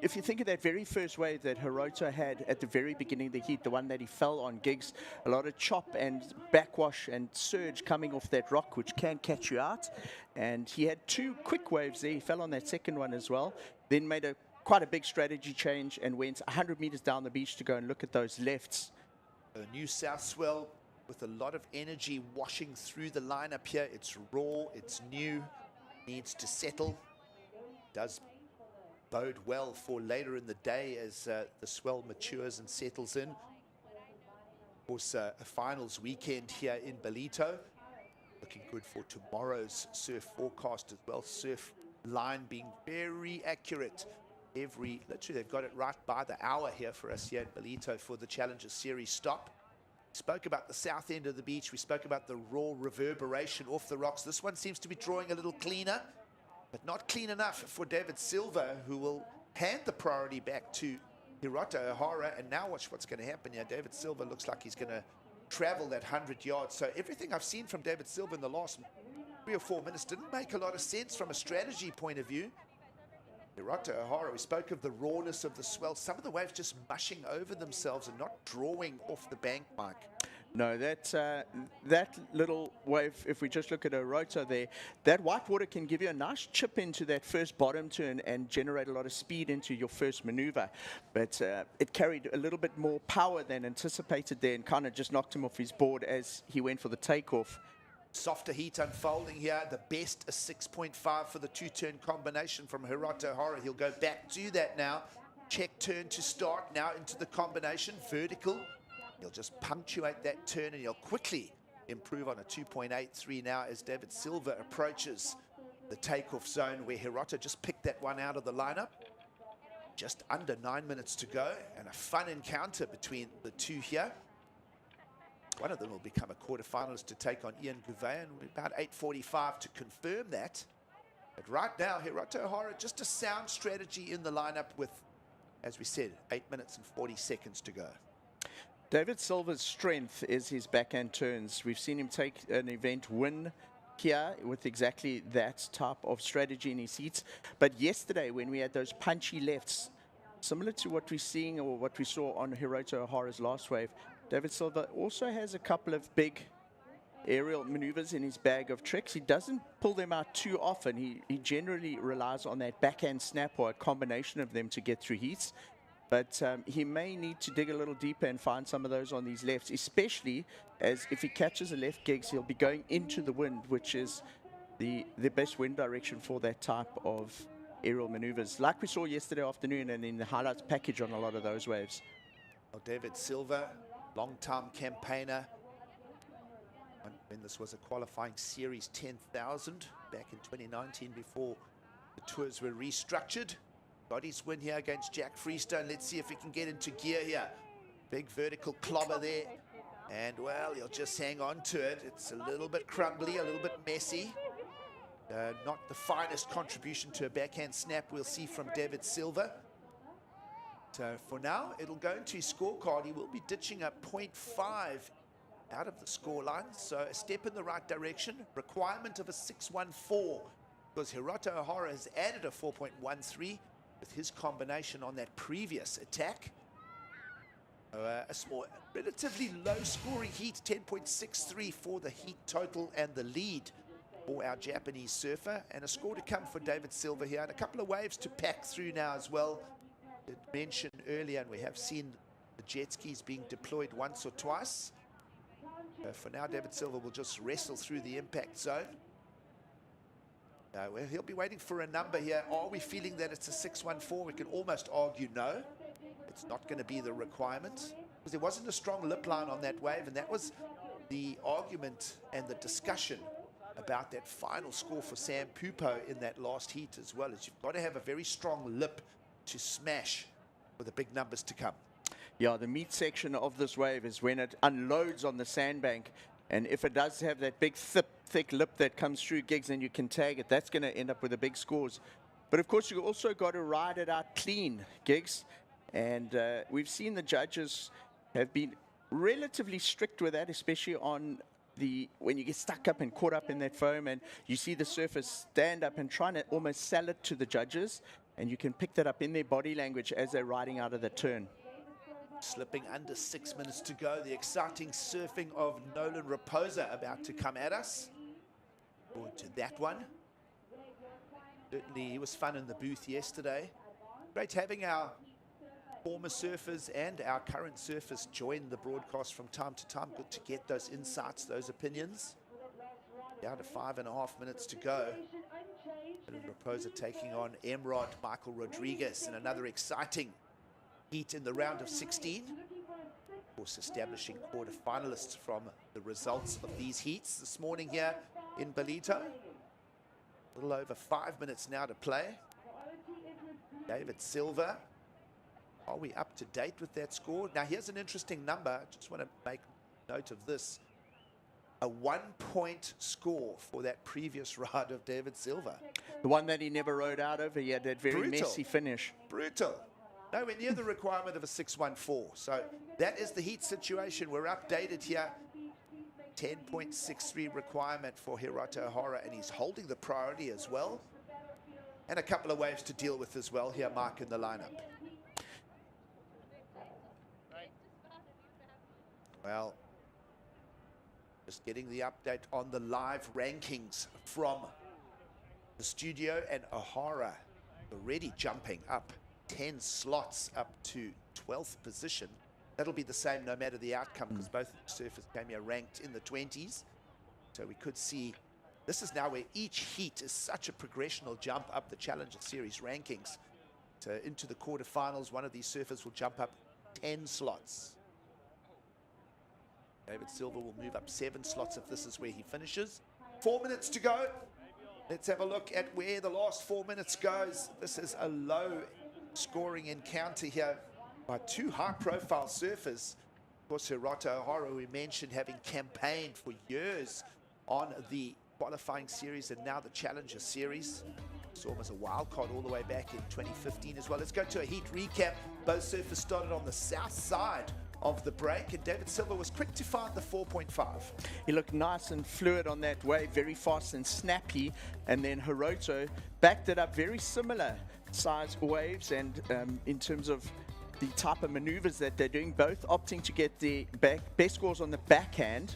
if you think of that very first wave that Hirata had at the very beginning of the heat, the one that he fell on, Gigs, a lot of chop and backwash and surge coming off that rock, which can catch you out. And he had 2 quick waves there. He fell on that second one as well, then made quite a big strategy change and went 100 meters down the beach to go and look at those lefts. A new south swell with a lot of energy washing through the lineup here. It's raw, it's new, needs to settle. Does bode well for later in the day as the swell matures and settles in. Of course, a finals weekend here in Ballito. Looking good for tomorrow's surf forecast as well. Surf line being very accurate. Literally they've got it right by the hour here for us here at Ballito for the Challenger Series stop. Spoke about the south end of the beach. We spoke about the raw reverberation off the rocks. This one seems to be drawing a little cleaner, but not clean enough for David Silva, who will hand the priority back to Hirota Ohara, and now watch what's going to happen here. David Silva looks like he's going to travel that 100 yards. So everything I've seen from David Silva in the last 3 or 4 minutes didn't make a lot of sense from a strategy point of view. Hirota Ohara, we spoke of the rawness of the swell. Some of the waves just mushing over themselves and not drawing off the bank, Mike. No, that little wave, if we just look at a rotor there, that white water can give you a nice chip into that first bottom turn and generate a lot of speed into your first maneuver. But it carried a little bit more power than anticipated there and kind of just knocked him off his board as he went for the takeoff. Softer heat unfolding here. The best, a 6.5 for the two-turn combination from Hirota Ohara. He'll go back to that now. Check turn to start now into the combination. Vertical. He'll just punctuate that turn and he'll quickly improve on a 2.83 now as David Silva approaches the takeoff zone where Hirota just picked that one out of the lineup. Just under 9 minutes to go and a fun encounter between the two here. One of them will become a quarterfinalist to take on Ian Gouveia, and we're about 8:45 to confirm that. But right now, Hirota Ohara, just a sound strategy in the lineup with, as we said, 8 minutes and 40 seconds to go. David Silva's strength is his backhand turns. We've seen him take an event win here with exactly that type of strategy in his heats. But yesterday, when we had those punchy lefts, similar to what we're seeing or what we saw on Hirota Ohara's last wave, David Silva also has a couple of big aerial maneuvers in his bag of tricks. He doesn't pull them out too often. He generally relies on that backhand snap or a combination of them to get through heats. But he may need to dig a little deeper and find some of those on these lefts, especially as if he catches a left gigs, he'll be going into the wind, which is the best wind direction for that type of aerial maneuvers, like we saw yesterday afternoon and in the highlights package on a lot of those waves. Well, David Silva, long-time campaigner. When this was a qualifying series 10,000 back in 2019 before the tours were restructured. Got his win here against Jack Freestone. Let's see if he can get into gear here. Big vertical clobber there. And, well, he'll just hang on to it. It's a little bit crumbly, a little bit messy. Not the finest contribution to a backhand snap we'll see from David Silva. So, for now, it'll go into his scorecard. He will be ditching a 0.5 out of the scoreline. So, a step in the right direction. Requirement of a 6.14. Because Hirota Ohara has added a 4.13 with his combination on that previous attack. A small, relatively low scoring heat, 10.63 for the heat total and the lead for our Japanese surfer. And a score to come for David Silva here. And a couple of waves to pack through now as well. I mentioned earlier, and we have seen the jet skis being deployed once or twice. For now, David Silva will just wrestle through the impact zone. Well, he'll be waiting for a number here. Are we feeling that it's a 6.14? We can almost argue no. It's not going to be the requirement. Because there wasn't a strong lip line on that wave, and that was the argument and the discussion about that final score for Sam Pupo in that last heat as well. Is you've got to have a very strong lip to smash for the big numbers to come. Yeah, the meat section of this wave is when it unloads on the sandbank. And if it does have that big, thick lip that comes through gigs and you can tag it, that's going to end up with the big scores. But of course, you also got to ride it out clean, gigs. And we've seen the judges have been relatively strict with that, especially on when you get stuck up and caught up in that foam and you see the surfers stand up and trying to almost sell it to the judges. And you can pick that up in their body language as they're riding out of the turn. Slipping under 6 minutes to go. The exciting surfing of Nolan Raposa about to come at us. Forward to that one. Certainly, it was fun in the booth yesterday. Great having our former surfers and our current surfers join the broadcast from time to time. Good to get those insights, those opinions. Down to 5.5 minutes to go. And Raposa taking on Emrod Michael Rodriguez in another exciting heat in the round of 16. Of course, establishing quarterfinalists from the results of these heats this morning here in Ballito. A little over 5 minutes now to play. David Silva. Are we up to date with that score? Now, here's an interesting number. I just want to make note of this. A 1-point score for that previous ride of David Silva. The one that he never rode out of, he had that very messy finish. Brutal. Nowhere near the requirement of a 6.14. So that is the heat situation. We're updated here. 10.63 requirement for Hiroto Ohara, and he's holding the priority as well. And a couple of waves to deal with as well here, Mark, in the lineup. Well, just getting the update on the live rankings from the studio, and Ohara already jumping up 10 slots up to 12th position. That'll be the same no matter the outcome, because both surfers came here ranked in the 20s. So we could see, this is now where each heat is such a progressional jump up the Challenger Series rankings. So into the quarterfinals, one of these surfers will jump up 10 slots. David Silva will move up 7 slots if this is where he finishes. 4 minutes to go. Let's have a look at where the last 4 minutes goes. This is a low scoring encounter here by two high-profile surfers. Of course, Hiroto Ohara, we mentioned, having campaigned for years on the qualifying series and now the Challenger Series. Saw him as a wild card all the way back in 2015 as well. Let's go to a heat recap. Both surfers started on the south side of the break, and David Silva was quick to find the 4.5. He looked nice and fluid on that wave, very fast and snappy, and then Hiroto backed it up, very similar size waves, and in terms of the type of maneuvers that they're doing, both opting to get the best scores on the backhand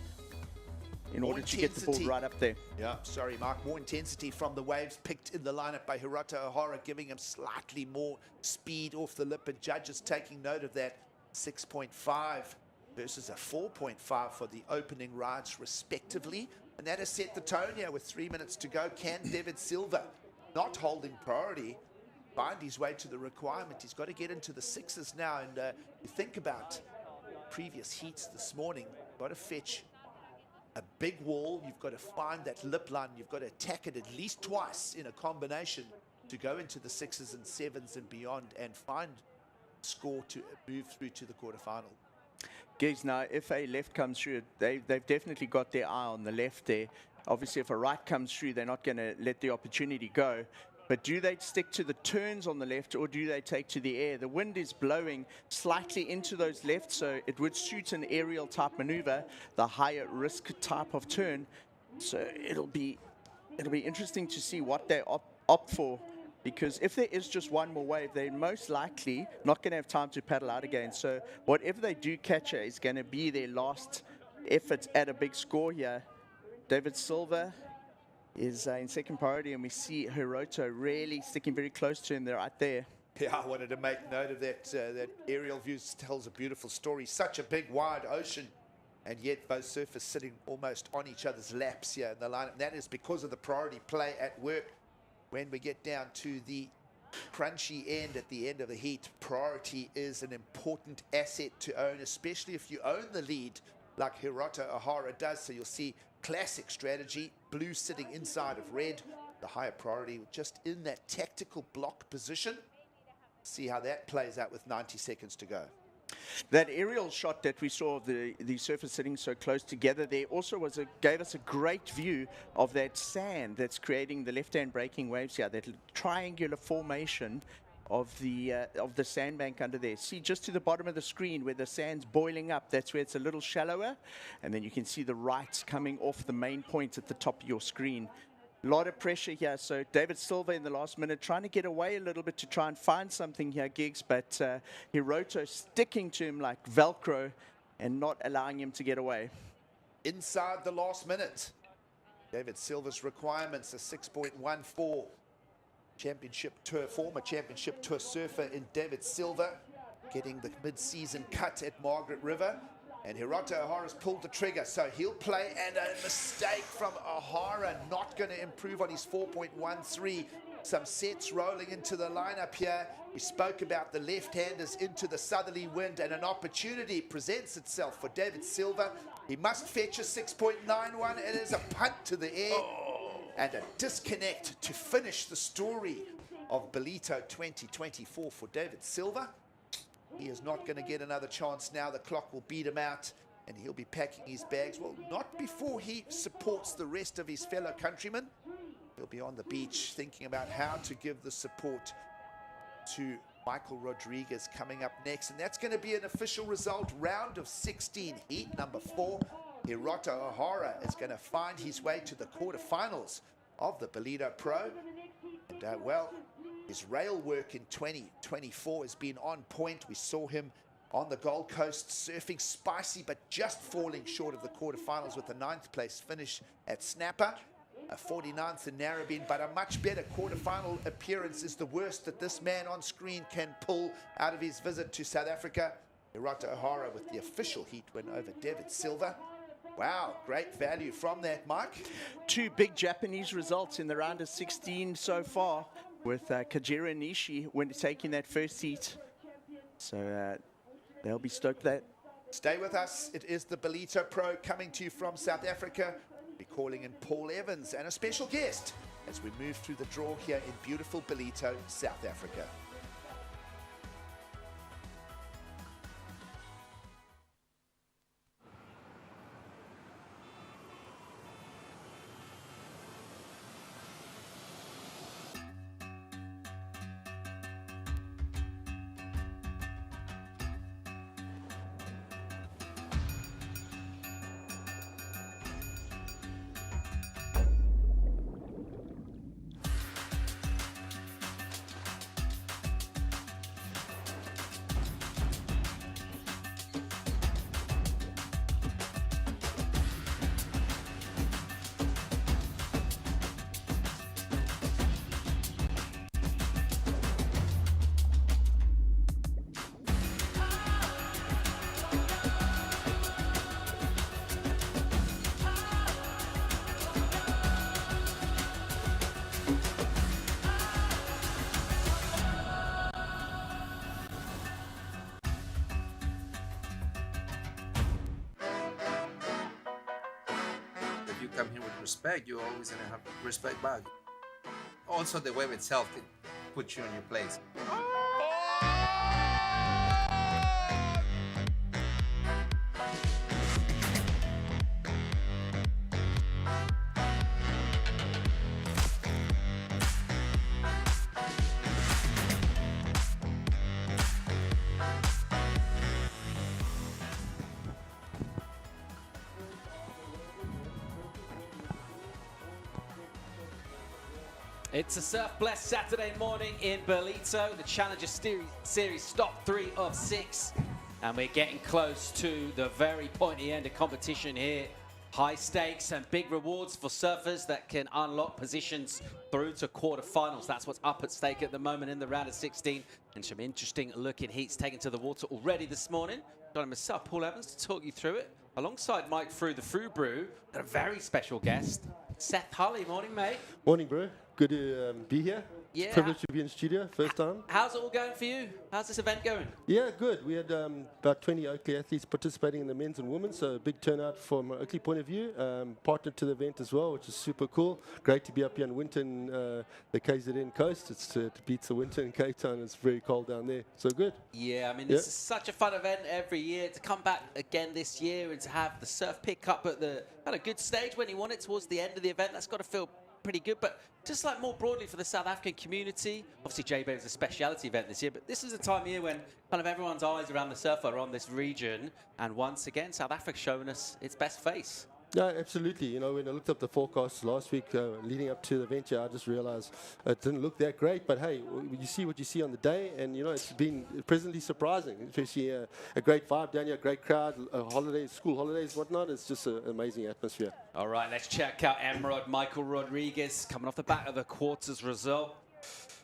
in order to get the ball right up there. Yeah, sorry, Mark. More intensity from the waves picked in the lineup by Hiroto Ohara, giving him slightly more speed off the lip, and judges taking note of that. 6.5 versus a 4.5 for the opening rides, respectively. And that has set the tone here with 3 minutes to go. Can David Silva, not holding priority, find his way to the requirement? He's got to get into the sixes now. And you think about previous heats this morning, you've got to fetch a big wall. You've got to find that lip line. You've got to attack it at least twice in a combination to go into the sixes and sevens and beyond and find score to move through to the quarterfinal. Gigs, now if a left comes through, they've definitely got their eye on the left there. Obviously, if a right comes through, they're not going to let the opportunity go. But do they stick to the turns on the left, or do they take to the air? The wind is blowing slightly into those lefts, so it would suit an aerial type maneuver, the higher risk type of turn. So it'll be interesting to see what they opt for, because if there is just one more wave, they're most likely not going to have time to paddle out again. So whatever they do catch is going to be their last effort at a big score here. David Silva is in second priority, and we see Hiroto really sticking very close to him there, right there. Yeah, I wanted to make note of that. That aerial view tells a beautiful story. Such a big, wide ocean, and yet both surfers sitting almost on each other's laps here in the lineup. And that is because of the priority play at work. When we get down to the crunchy end at the end of the heat, priority is an important asset to own, especially if you own the lead like Hiroto Ohara does. So you'll see classic strategy, blue sitting inside of red, the higher priority just in that tactical block position. See how that plays out with 90 seconds to go. That aerial shot that we saw of the surfers sitting so close together there also gave us a great view of that sand that's creating the left-hand breaking waves here, that triangular formation of the sandbank under there. See, just to the bottom of the screen where the sand's boiling up, that's where it's a little shallower, and then you can see the rights coming off the main point at the top of your screen. A lot of pressure here, so David Silva in the last minute trying to get away a little bit to try and find something here, Gigs, but Hiroto sticking to him like Velcro and not allowing him to get away. Inside the last minute, David Silva's requirements are 6.14. Championship Tour, former Championship Tour surfer in David Silva, getting the mid-season cut at Margaret River. And Hiroto Ohara's pulled the trigger, so he'll play, and a mistake from Ohara, not going to improve on his 4.13. Some sets rolling into the lineup here. We spoke about the left-handers into the southerly wind, and an opportunity presents itself for David Silva. He must fetch a 6.91. It is a punt to the air, and a disconnect to finish the story of Ballito 2024 for David Silva. He is not going to get another chance now. The clock will beat him out, and he'll be packing his bags. Well, not before he supports the rest of his fellow countrymen. He'll be on the beach thinking about how to give the support to Michael Rodriguez coming up next, and that's going to be an official result. Round of 16, heat number 4. Hiroto Ohara is going to find his way to the quarterfinals of the Ballito Pro. And well, his rail work in 2024 has been on point. We saw him on the Gold Coast surfing spicy, but just falling short of the quarterfinals with a 9th place finish at Snapper. A 49th in Narrabeen, but a much better quarterfinal appearance is the worst that this man on screen can pull out of his visit to South Africa. Hiroto Ohara with the official heat win over David Silva. Wow, great value from that, Mike. 2 big Japanese results in the round of 16 so far, with Kajira and Nishi when taking that first heat. So they'll be stoked that. Stay with us. It is the Ballito Pro coming to you from South Africa. We're calling in Paul Evans and a special guest as we move through the draw here in beautiful Ballito, South Africa. Come here with respect, you're always going to have respect back. Also, the wave itself can put you in your place. It's a surf-blessed Saturday morning in Ballito. The Challenger Series stop 3 of 6. And we're getting close to the very pointy end of competition here. High stakes and big rewards for surfers that can unlock positions through to quarterfinals. That's what's up at stake at the moment in the round of 16. And some interesting looking heats taken to the water already this morning. Got myself, Paul Evans, to talk you through it. Alongside Mike through the Fru Brew, got a very special guest, Seth Hulley. Morning, mate. Morning, bro. Good to be here. Yeah. It's a privilege to be in the studio, first time. How's it all going for you? How's this event going? Yeah, good. We had about 20 Oakley athletes participating in the men's and women's, so a big turnout from an Oakley point of view. Partnered to the event as well, which is super cool. Great to be up here in Winton, the KZN coast. It's to beat the winter in Cape Town. It's very cold down there, so good. Yeah, I mean, this is such a fun event every year. To come back again this year and to have the surf pick up at a good stage when you want it towards the end of the event, that's got to feel pretty good. But just like more broadly for the South African community, obviously J-Bay was a speciality event this year, but this is a time of year when kind of everyone's eyes around the surf are on this region, and once again South Africa showing us its best face. Yeah, absolutely. You know, when I looked up the forecasts last week leading up to the event, I just realized it didn't look that great. But hey, you see what you see on the day, and you know, it's been pleasantly surprising. Especially a great vibe down here, a great crowd, holidays, school holidays, whatnot. It's just an amazing atmosphere. All right, let's check out Emerald Michael Rodriguez coming off the back of the quarters result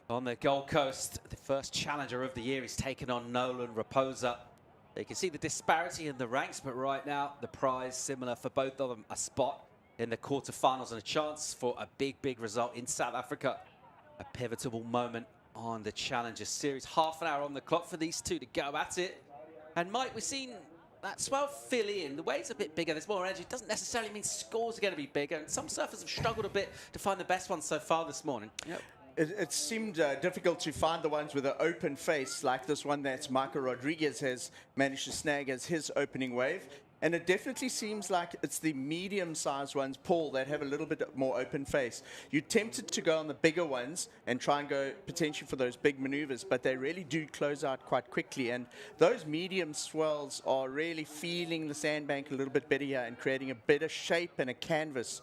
on the Gold Coast. The first challenger of the year is taking on Nolan Raposa. You can see the disparity in the ranks, but right now the prize similar for both of them, a spot in the quarterfinals and a chance for a big result in South Africa. A pivotal moment on the Challenger Series. Half an hour on the clock for these two to go at it. And Mike, we've seen that swell fill in. The wave's a bit bigger, there's more energy. It doesn't necessarily mean scores are going to be bigger. And some surfers have struggled a bit to find the best ones so far this morning. Yep. It seemed difficult to find the ones with an open face, like this one that Michael Rodriguez has managed to snag as his opening wave. And it definitely seems like it's the medium-sized ones, Paul, that have a little bit more open face. You're tempted to go on the bigger ones and try and go potentially for those big maneuvers, but they really do close out quite quickly. And those medium swells are really feeling the sandbank a little bit better here and creating a better shape and a canvas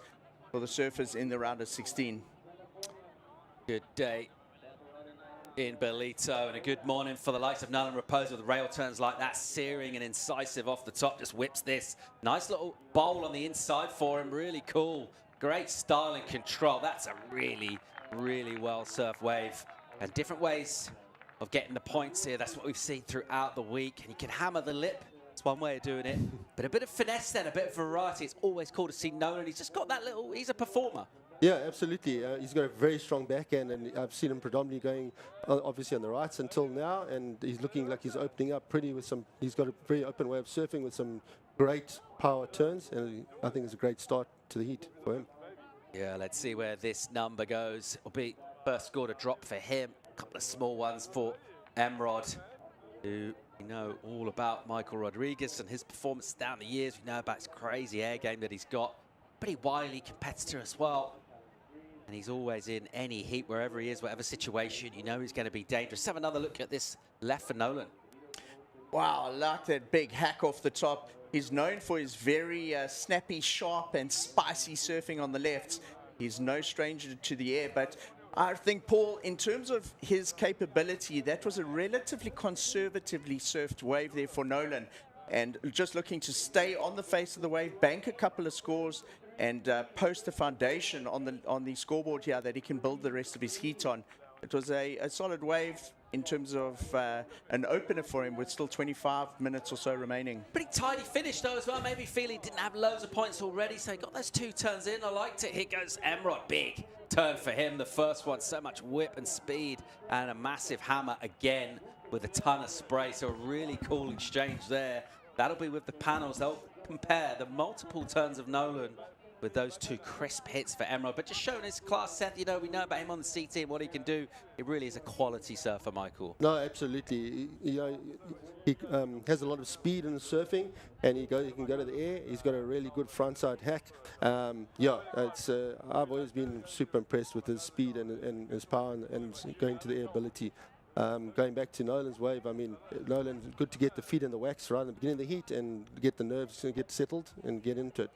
for the surfers in the round of 16. Good day in Ballito, and a good morning for the likes of Nolan Raposa with rail turns like that, searing and incisive off the top, just whips this. Nice little bowl on the inside for him, really cool. Great style and control. That's a really, really well surfed wave. And different ways of getting the points here. That's what we've seen throughout the week. And you can hammer the lip. It's one way of doing it. But a bit of finesse then, a bit of variety. It's always cool to see Nolan. He's just got that little, he's a performer. Yeah, absolutely. He's got a very strong backhand, and I've seen him predominantly going, obviously, on the rights until now, and he's looking like he's opening up pretty with some. He's got a very open way of surfing with some great power turns, and I think it's a great start to the heat for him. Yeah, let's see where this number goes. It'll be first score to drop for him. A couple of small ones for Emrod, who we know all about Michael Rodriguez and his performance down the years. We know about his crazy air game that he's got. Pretty wily competitor as well. And he's always in any heat, wherever he is, whatever situation, you know he's going to be dangerous. Let's have another look at this left for Nolan. Wow, I like that big hack off the top. He's known for his very snappy, sharp, and spicy surfing on the left. He's no stranger to the air, but I think, Paul, in terms of his capability, that was a relatively conservatively surfed wave there for Nolan. And just looking to stay on the face of the wave, bank a couple of scores, and post a foundation on the scoreboard here that he can build the rest of his heat on. It was a solid wave in terms of an opener for him with still 25 minutes or so remaining. Pretty tidy finish though as well. Maybe feel he didn't have loads of points already, so he got those 2 turns in. I liked it. Here goes Emrod. Big turn for him. The first one, so much whip and speed, and a massive hammer again with a ton of spray. So a really cool exchange there. That'll be with the panels. They'll compare the multiple turns of Nolan with those 2 crisp hits for Emrod. But just showing his class, Seth, you know, we know about him on the C team, what he can do. It really is a quality surfer, Michael. No, absolutely. He has a lot of speed in the surfing, and he can go to the air. He's got a really good frontside hack. I've always been super impressed with his speed and his power and going to the air ability. Going back to Nolan's wave, I mean, Nolan, good to get the feet in the wax right in the beginning of the heat and get the nerves and get settled and get into it.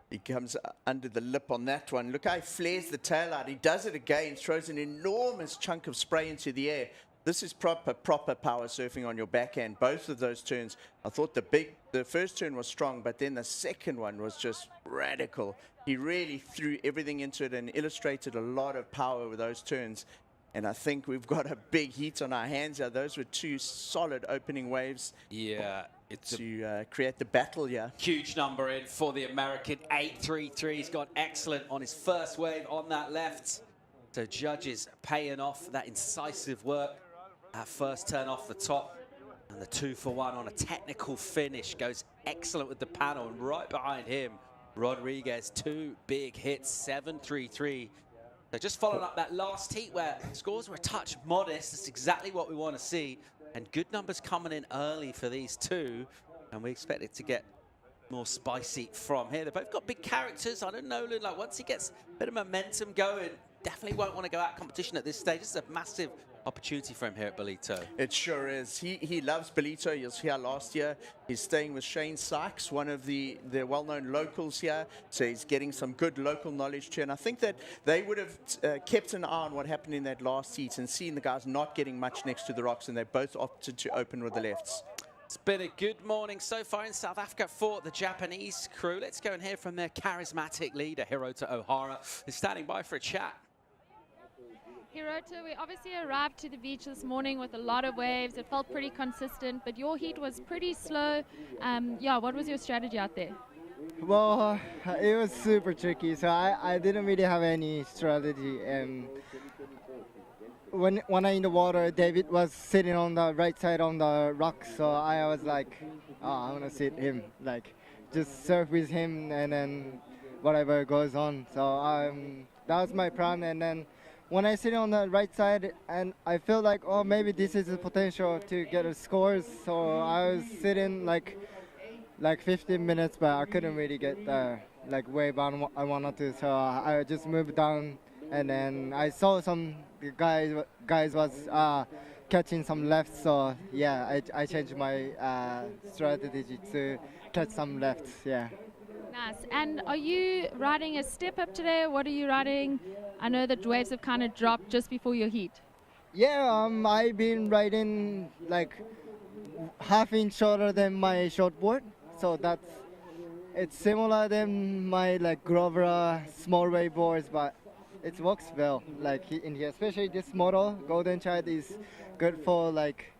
He comes under the lip on that one. Look how he flares the tail out. He does it again, throws an enormous chunk of spray into the air. This is proper power surfing on your backhand. Both of those turns, I thought the first turn was strong, but then the second one was just radical. He really threw everything into it and illustrated a lot of power with those turns. And I think we've got a big heat on our hands here. Those were 2 solid opening waves. Yeah. It's to create the battle, yeah. Huge number in for the American. 8.33. He's got excellent on his first wave on that left. So judges paying off that incisive work. That first turn off the top. And the 2 for 1 on a technical finish goes excellent with the panel. And right behind him, Rodriguez, 2 big hits, 7.33. So just following up that last heat where scores were a touch modest. That's exactly what we want to see. And good numbers coming in early for these 2. And we expect it to get more spicy from here. They've both got big characters. I don't know, Nolan, like once he gets a bit of momentum going, definitely won't want to go out of competition at this stage. This is a massive opportunity for him here at Ballito. It sure is. He loves Ballito. He was here last year. He's staying with Shane Sykes, one of the well-known locals here. So he's getting some good local knowledge too. And I think that they would have kept an eye on what happened in that last heat and seen the guys not getting much next to the rocks, and they both opted to open with the lefts. It's been a good morning so far in South Africa for the Japanese crew. Let's go and hear from their charismatic leader, Hirota Ohara, who's standing by for a chat. Hirota, we obviously arrived to the beach this morning with a lot of waves. It felt pretty consistent, but your heat was pretty slow. What was your strategy out there? Well, it was super tricky, so I didn't really have any strategy. When I in the water, David was sitting on the right side on the rock, so I was like, oh, I'm gonna sit him, like just surf with him, and then whatever goes on. So that was my plan, and then when I sit on the right side, and I feel like, oh, maybe this is the potential to get a scores. So I was sitting like like 15 minutes, but I couldn't really get the like wave I wanted to, so I just moved down, and then I saw some guys was catching some lefts, so yeah, I changed my strategy to catch some lefts, yeah. Nice. And are you riding a step up today? What are you riding? I know that waves have kind of dropped just before your heat. Yeah, I've been riding like half-inch shorter than my shortboard, so it's similar than my like Groggia small wave boards, but it works well. Like in here, especially this model, Golden Child is good for like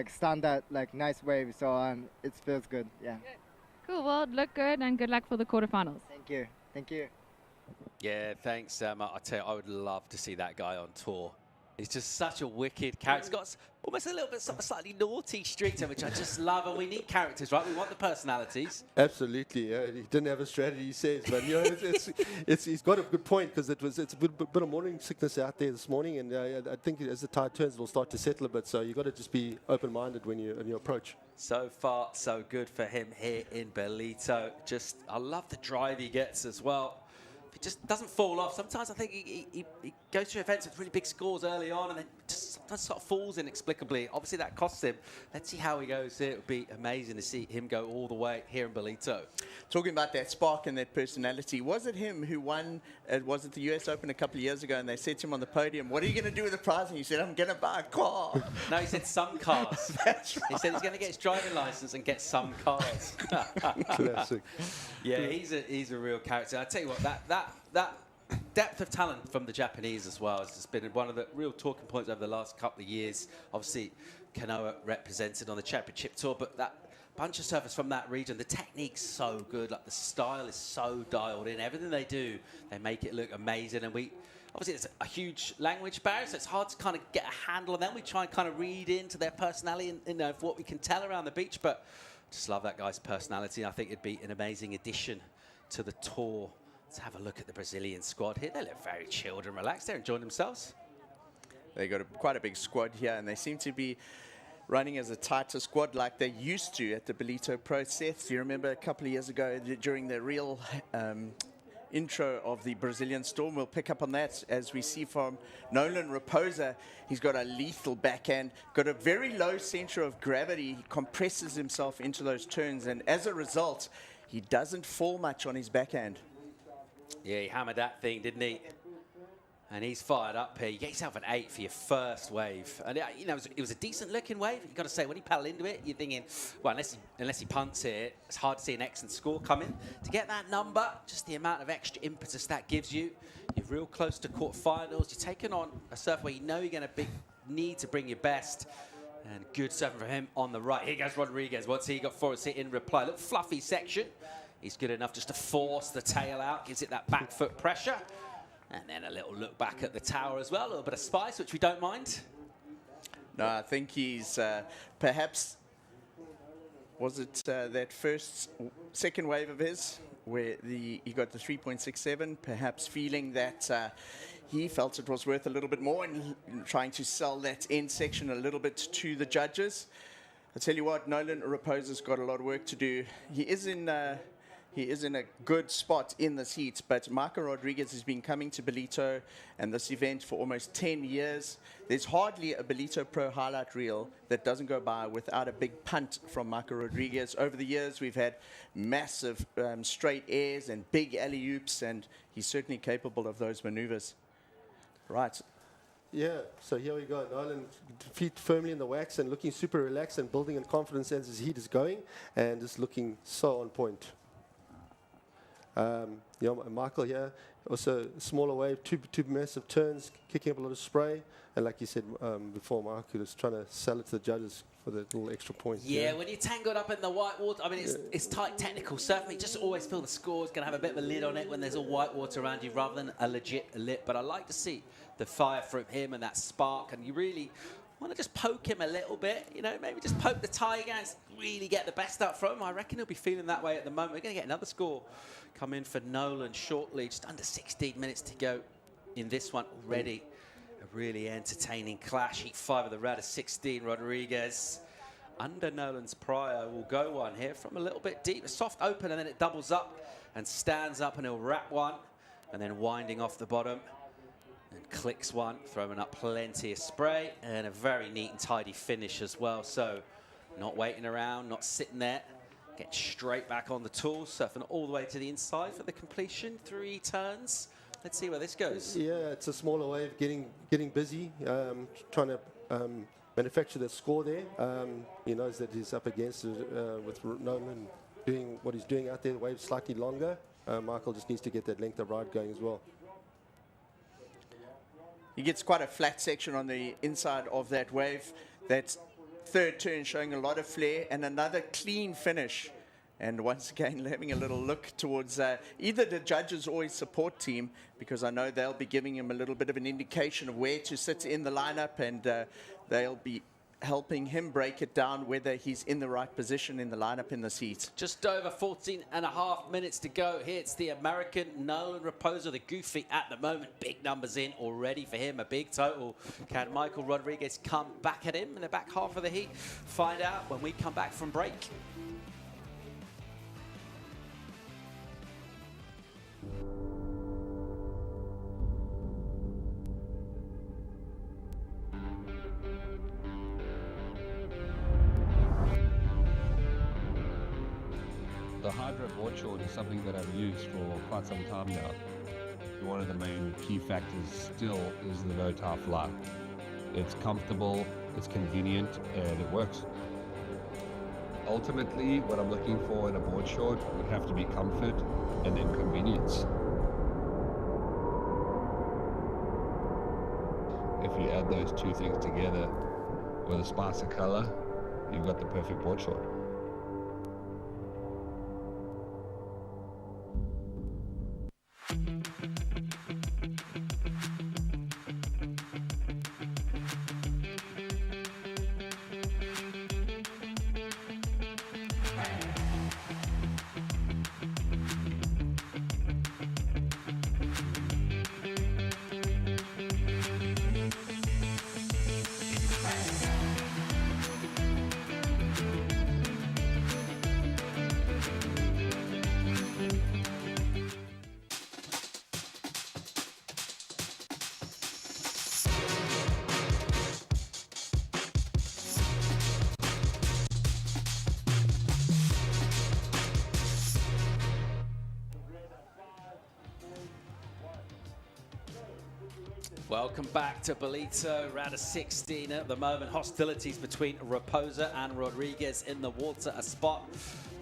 standard like nice waves, so it feels good. Yeah. Cool. Well, look good and good luck for the quarterfinals. Thank you. Thank you. Yeah, thanks. I tell you, I would love to see that guy on tour. He's just such a wicked character. He's got almost a little bit of a slightly naughty streak to him, which I just love. And we need characters, right? We want the personalities. Absolutely. Yeah. He didn't have a strategy, he says, but you know, he's got a good point, because it's a bit of morning sickness out there this morning, and I think as the tide turns, it'll start to settle a bit. So you've got to just be open-minded when you approach. So far, so good for him here in Ballito. I love the drive he gets as well. He just doesn't fall off. Sometimes I think he goes through events with really big scores early on, and then just sometimes sort of falls inexplicably. Obviously, that costs him. Let's see how he goes here. It would be amazing to see him go all the way here in Ballito. Talking about that spark and that personality, was it him who won, was it the US Open a couple of years ago, and they said to him on the podium, what are you going to do with the prize? And he said, I'm going to buy a car. No, he said some cars. That's right. He said he's going to get his driving license and get some cars. Classic. Yeah, he's a real character. I tell you what, that depth of talent from the Japanese as well has just been one of the real talking points over the last couple of years. Obviously, Kanoa represented on the championship tour, but that bunch of surfers from that region, the technique's so good, like the style is so dialed in. Everything they do, they make it look amazing. And obviously it's a huge language barrier, so it's hard to kind of get a handle on them. We try and kind of read into their personality and what we can tell around the beach, but just love that guy's personality. I think it'd be an amazing addition to the tour. Let's have a look at the Brazilian squad here. They look very chilled and relaxed. They're enjoying themselves. They got quite a big squad here, and they seem to be running as a tighter squad like they used to at the Ballito Pro. Seth, do you remember a couple of years ago during the real intro of the Brazilian Storm? We'll pick up on that as we see from Nolan Raposa. He's got a lethal backhand, got a very low center of gravity. He compresses himself into those turns, and as a result, he doesn't fall much on his backhand. Yeah, he hammered that thing, didn't he? And he's fired up here. You get yourself an 8 for your first wave. And, you know, it was a decent-looking wave. You've got to say, when he paddled into it, you're thinking, well, unless he punts here, it's hard to see an excellent score coming. To get that number, just the amount of extra impetus that gives you, you're real close to quarterfinals. You're taking on a surfer where you know you're going to need to bring your best. And good surfing from him on the right. Here goes Rodriguez. What's he got for us here in reply? Little fluffy section. He's good enough just to force the tail out, gives it that back foot pressure. And then a little look back at the tower as well, a little bit of spice, which we don't mind. No, I think he's perhaps, was it that second wave of his, where he got the 3.67, perhaps feeling that he felt it was worth a little bit more and trying to sell that end section a little bit to the judges. I tell you what, Nolan Raposa's got a lot of work to do. He is in a good spot in this heat, but Marco Rodriguez has been coming to Ballito and this event for almost 10 years. There's hardly a Ballito Pro highlight reel that doesn't go by without a big punt from Marco Rodriguez. Over the years, we've had massive straight airs and big alley-oops, and he's certainly capable of those maneuvers. Right. Yeah, so here we go. Nolan, feet firmly in the wax and looking super relaxed and building in confidence as his heat is going, and just looking so on point. Michael here, also smaller wave, two massive turns, kicking up a lot of spray, and like you said before, Mark, he was trying to sell it to the judges for the little extra points. Yeah, when you're tangled up in the white water, I mean, it's tight technical surf. You just always feel the score's going to have a bit of a lid on it when there's all white water around you rather than a legit lip. But I like to see the fire from him and that spark, and you really want to just poke him a little bit, you know, maybe just poke the tiger and really get the best out from him. I reckon he'll be feeling that way at the moment. We're going to get another score come in for Nolan shortly, just under 16 minutes to go in this one already. A really entertaining clash. Heat 5 of the round of 16. Rodriguez under Nolan's prio will go one here from a little bit deep. A soft open, and then it doubles up and stands up, and he'll wrap one, and then winding off the bottom. And clicks one, throwing up plenty of spray, and a very neat and tidy finish as well. So not waiting around, not sitting there. Get straight back on the tools, surfing all the way to the inside for the completion. 3 turns. Let's see where this goes. Yeah, it's a smaller wave, getting busy, trying to manufacture the score there. He knows that he's up against it with Nolan doing what he's doing out there. The wave's slightly longer. Michael just needs to get that length of ride going as well. He gets quite a flat section on the inside of that wave. That third turn showing a lot of flair, and another clean finish. And once again, having a little look towards either the judges or his support team, because I know they'll be giving him a little bit of an indication of where to sit in the lineup, and they'll be helping him break it down whether he's in the right position in the lineup in this heat. Just over 14.5 minutes to go. Here it's the American Nolan Raposa, the goofy at the moment. Big numbers in already for him, a big total. Can Michael Rodriguez come back at him in the back half of the heat? Find out when we come back from break. The Hydro board short is something that I've used for quite some time now. One of the main key factors still is the no tar fly. It's comfortable, it's convenient, and it works. Ultimately, what I'm looking for in a board short would have to be comfort and then convenience. If you add those two things together with a spice of color, you've got the perfect board short. Welcome back to Ballito, round of 16 at the moment. Hostilities between Raposa and Rodriguez in the water. A spot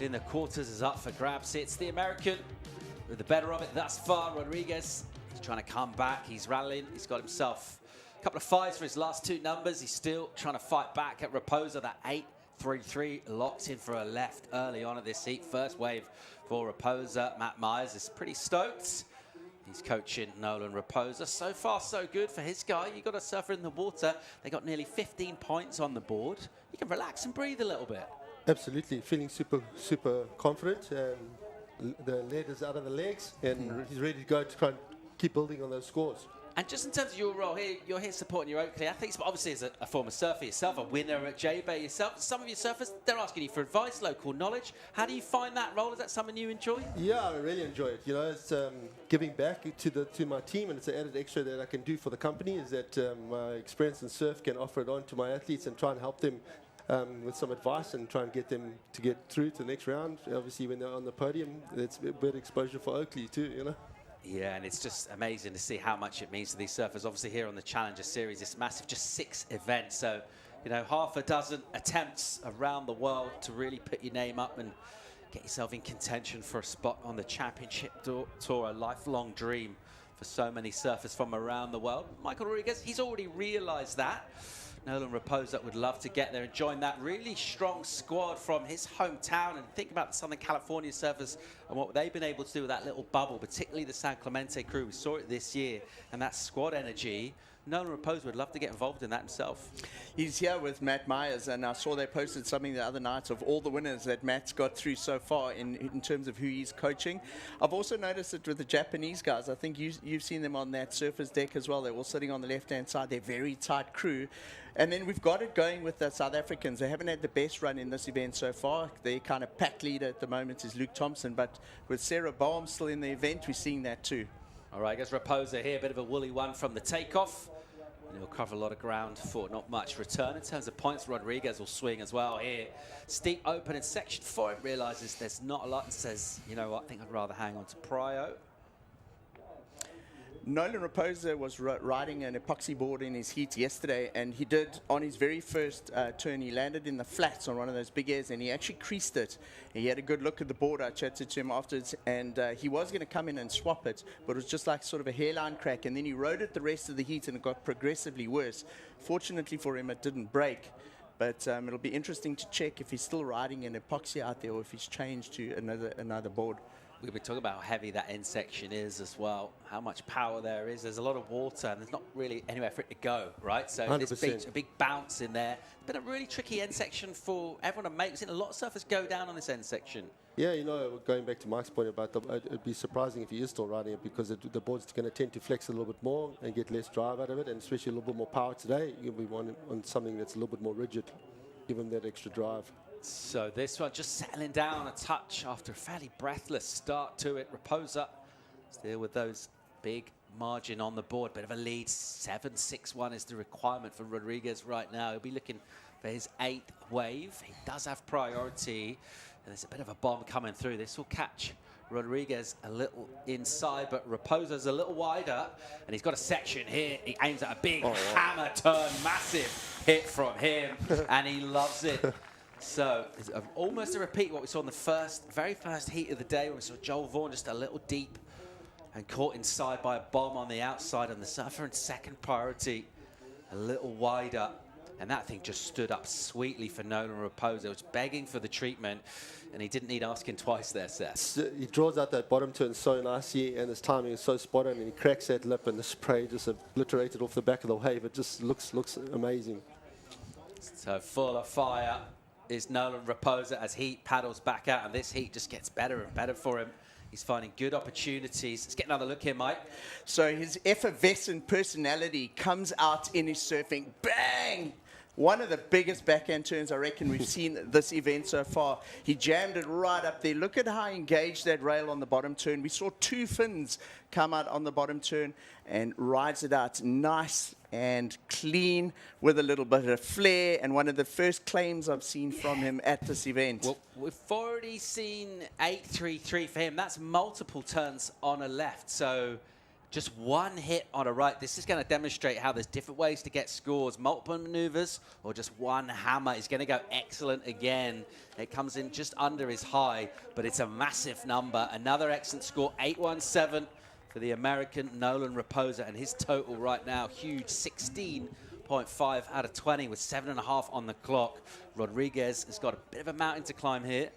in the quarters is up for grabs. It's the American with the better of it thus far. Rodriguez is trying to come back. He's rallying. He's got himself a couple of fives for his last 2 numbers. He's still trying to fight back at Raposa. That 8-3-3 locked in for a left early on in this heat. First wave for Raposa. Matt Myers is pretty stoked. He's coaching Nolan Raposa. So far, so good for his guy. You got a surfer in the water. They got nearly 15 points on the board. You can relax and breathe a little bit. Absolutely, feeling super confident. The lead is out of the legs, and he's ready to go to try and keep building on those scores. And just in terms of your role here, you're here supporting your Oakley athletes, but obviously as a former surfer yourself, a winner at J-Bay yourself, some of your surfers, they're asking you for advice, local knowledge. How do you find that role? Is that something you enjoy? Yeah, I really enjoy it. You know, it's giving back to my team, and it's an added extra that I can do for the company, is that my experience in surf can offer it on to my athletes and try and help them with some advice and try and get them to get through to the next round. Obviously, when they're on the podium, it's a bit exposure for Oakley too, you know. Yeah, and it's just amazing to see how much it means to these surfers. Obviously here on the Challenger Series, it's massive, just 6 events. So, you know, half a dozen attempts around the world to really put your name up and get yourself in contention for a spot on the Championship Tour, a lifelong dream for so many surfers from around the world. Michael Rodriguez, he's already realized that. Nolan Raposa would love to get there and join that really strong squad from his hometown. And think about the Southern California surfers and what they've been able to do with that little bubble, particularly the San Clemente crew. We saw it this year, and that squad energy Nolan Raposa would love to get involved in that himself. He's here with Matt Myers, and I saw they posted something the other night of all the winners that Matt's got through so far in terms of who he's coaching. I've also noticed it with the Japanese guys. I think you've seen them on that surface deck as well. They're all sitting on the left-hand side. They're very tight crew. And then we've got it going with the South Africans. They haven't had the best run in this event so far. Their kind of pack leader at the moment is Luke Thompson, but with Sarah Boehm still in the event, we're seeing that too. All right, I guess Raposa here, a bit of a woolly one from the takeoff. And he'll cover a lot of ground for not much return. In terms of points, Rodriguez will swing as well here. Steep open in section 4. It realizes there's not a lot and says, you know what, I think I'd rather hang on to Prio. Nolan Raposa was riding an epoxy board in his heat yesterday, and he did, on his very first turn, he landed in the flats on one of those big airs, and he actually creased it. He had a good look at the board. I chatted to him afterwards, and he was going to come in and swap it, but it was just like sort of a hairline crack, and then he rode it the rest of the heat, and it got progressively worse. Fortunately for him, it didn't break, but it'll be interesting to check if he's still riding an epoxy out there or if he's changed to another board. We've been talking about how heavy that end section is as well, how much power there is. There's a lot of water and there's not really anywhere for it to go, right? So this beach, a big bounce in there. Been a really tricky end section for everyone to make. We've seen a lot of surfers go down on this end section. Yeah, you know, going back to Mike's point about it'd be surprising if he is still riding it because the board's going to tend to flex a little bit more and get less drive out of it, and especially a little bit more power today. You'll be on something that's a little bit more rigid, give him that extra drive. So this one just settling down a touch after a fairly breathless start to it. Raposa still with those big margin on the board. Bit of a lead. 7-6-1 is the requirement for Rodriguez right now. He'll be looking for his 8th wave. He does have priority. And there's a bit of a bomb coming through. This will catch Rodriguez a little inside, but Raposa's a little wider. And he's got a section here. He aims at a big hammer turn. Massive hit from him. And he loves it. So it's almost a repeat of what we saw in the very first heat of the day when we saw Joel Vaughan just a little deep and caught inside by a bomb on the outside, and the surfer in second priority a little wider. And that thing just stood up sweetly for Nolan Raposa. It was begging for the treatment, and he didn't need asking twice there, Seth. He draws out that bottom turn so nicely, and his timing is so spot on, and he cracks that lip, and the spray just obliterated off the back of the wave. It just looks amazing. So full of fire is Nolan Raposa as he paddles back out, and this heat just gets better and better for him. He's finding good opportunities. Let's get another look here, Mike. So his effervescent personality comes out in his surfing. Bang! One of the biggest backhand turns I reckon we've seen this event so far. He jammed it right up there. Look at how engaged that rail on the bottom turn. We saw 2 fins come out on the bottom turn and rides it out nice and clean with a little bit of flair, and one of the first claims I've seen from him at this event. Well, we've already seen 8-3-3 for him. That's multiple turns on a left, so just one hit on a right. This is going to demonstrate how there's different ways to get scores. Multiple maneuvers or just one hammer is going to go excellent again. It comes in just under his high, but it's a massive number. Another excellent score, 8-1-7 for the American Nolan Raposa, and his total right now, huge, 16.5 out of 20 with 7.5 on the clock. Rodriguez has got a bit of a mountain to climb here.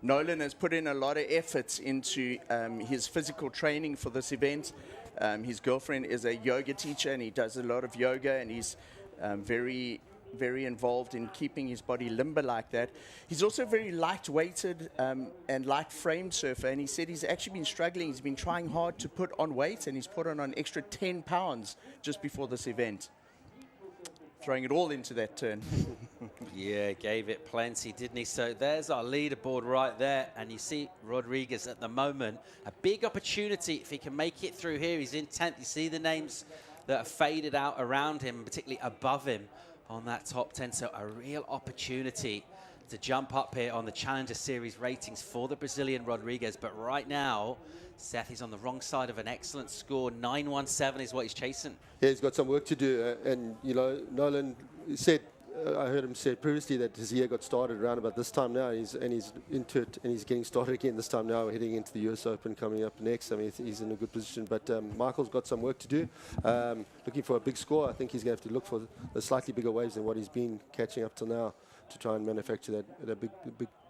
Nolan has put in a lot of efforts into his physical training for this event. His girlfriend is a yoga teacher, and he does a lot of yoga, and he's very involved in keeping his body limber like that. He's also very light-weighted and light-framed surfer, and he said he's actually been struggling. He's been trying hard to put on weight, and he's put on an extra 10 pounds just before this event. Throwing it all into that turn. Yeah, gave it plenty, didn't he? So there's our leaderboard right there. And you see Rodriguez at the moment. A big opportunity if he can make it through here. He's in 10th. You see the names that are faded out around him, particularly above him on that top 10. So a real opportunity to jump up here on the Challenger Series ratings for the Brazilian Rodriguez. But right now, Seth is on the wrong side of an excellent score. 9-1-7 is what he's chasing. Yeah, he's got some work to do. And, you know, Nolan said, I heard him say previously that his year got started around about this time now. He's into it, and he's getting started again this time now, heading into the US Open coming up next. I mean, he's in a good position. But Michael's got some work to do. Looking for a big score. I think he's going to have to look for the slightly bigger waves than what he's been catching up till now. try and manufacture that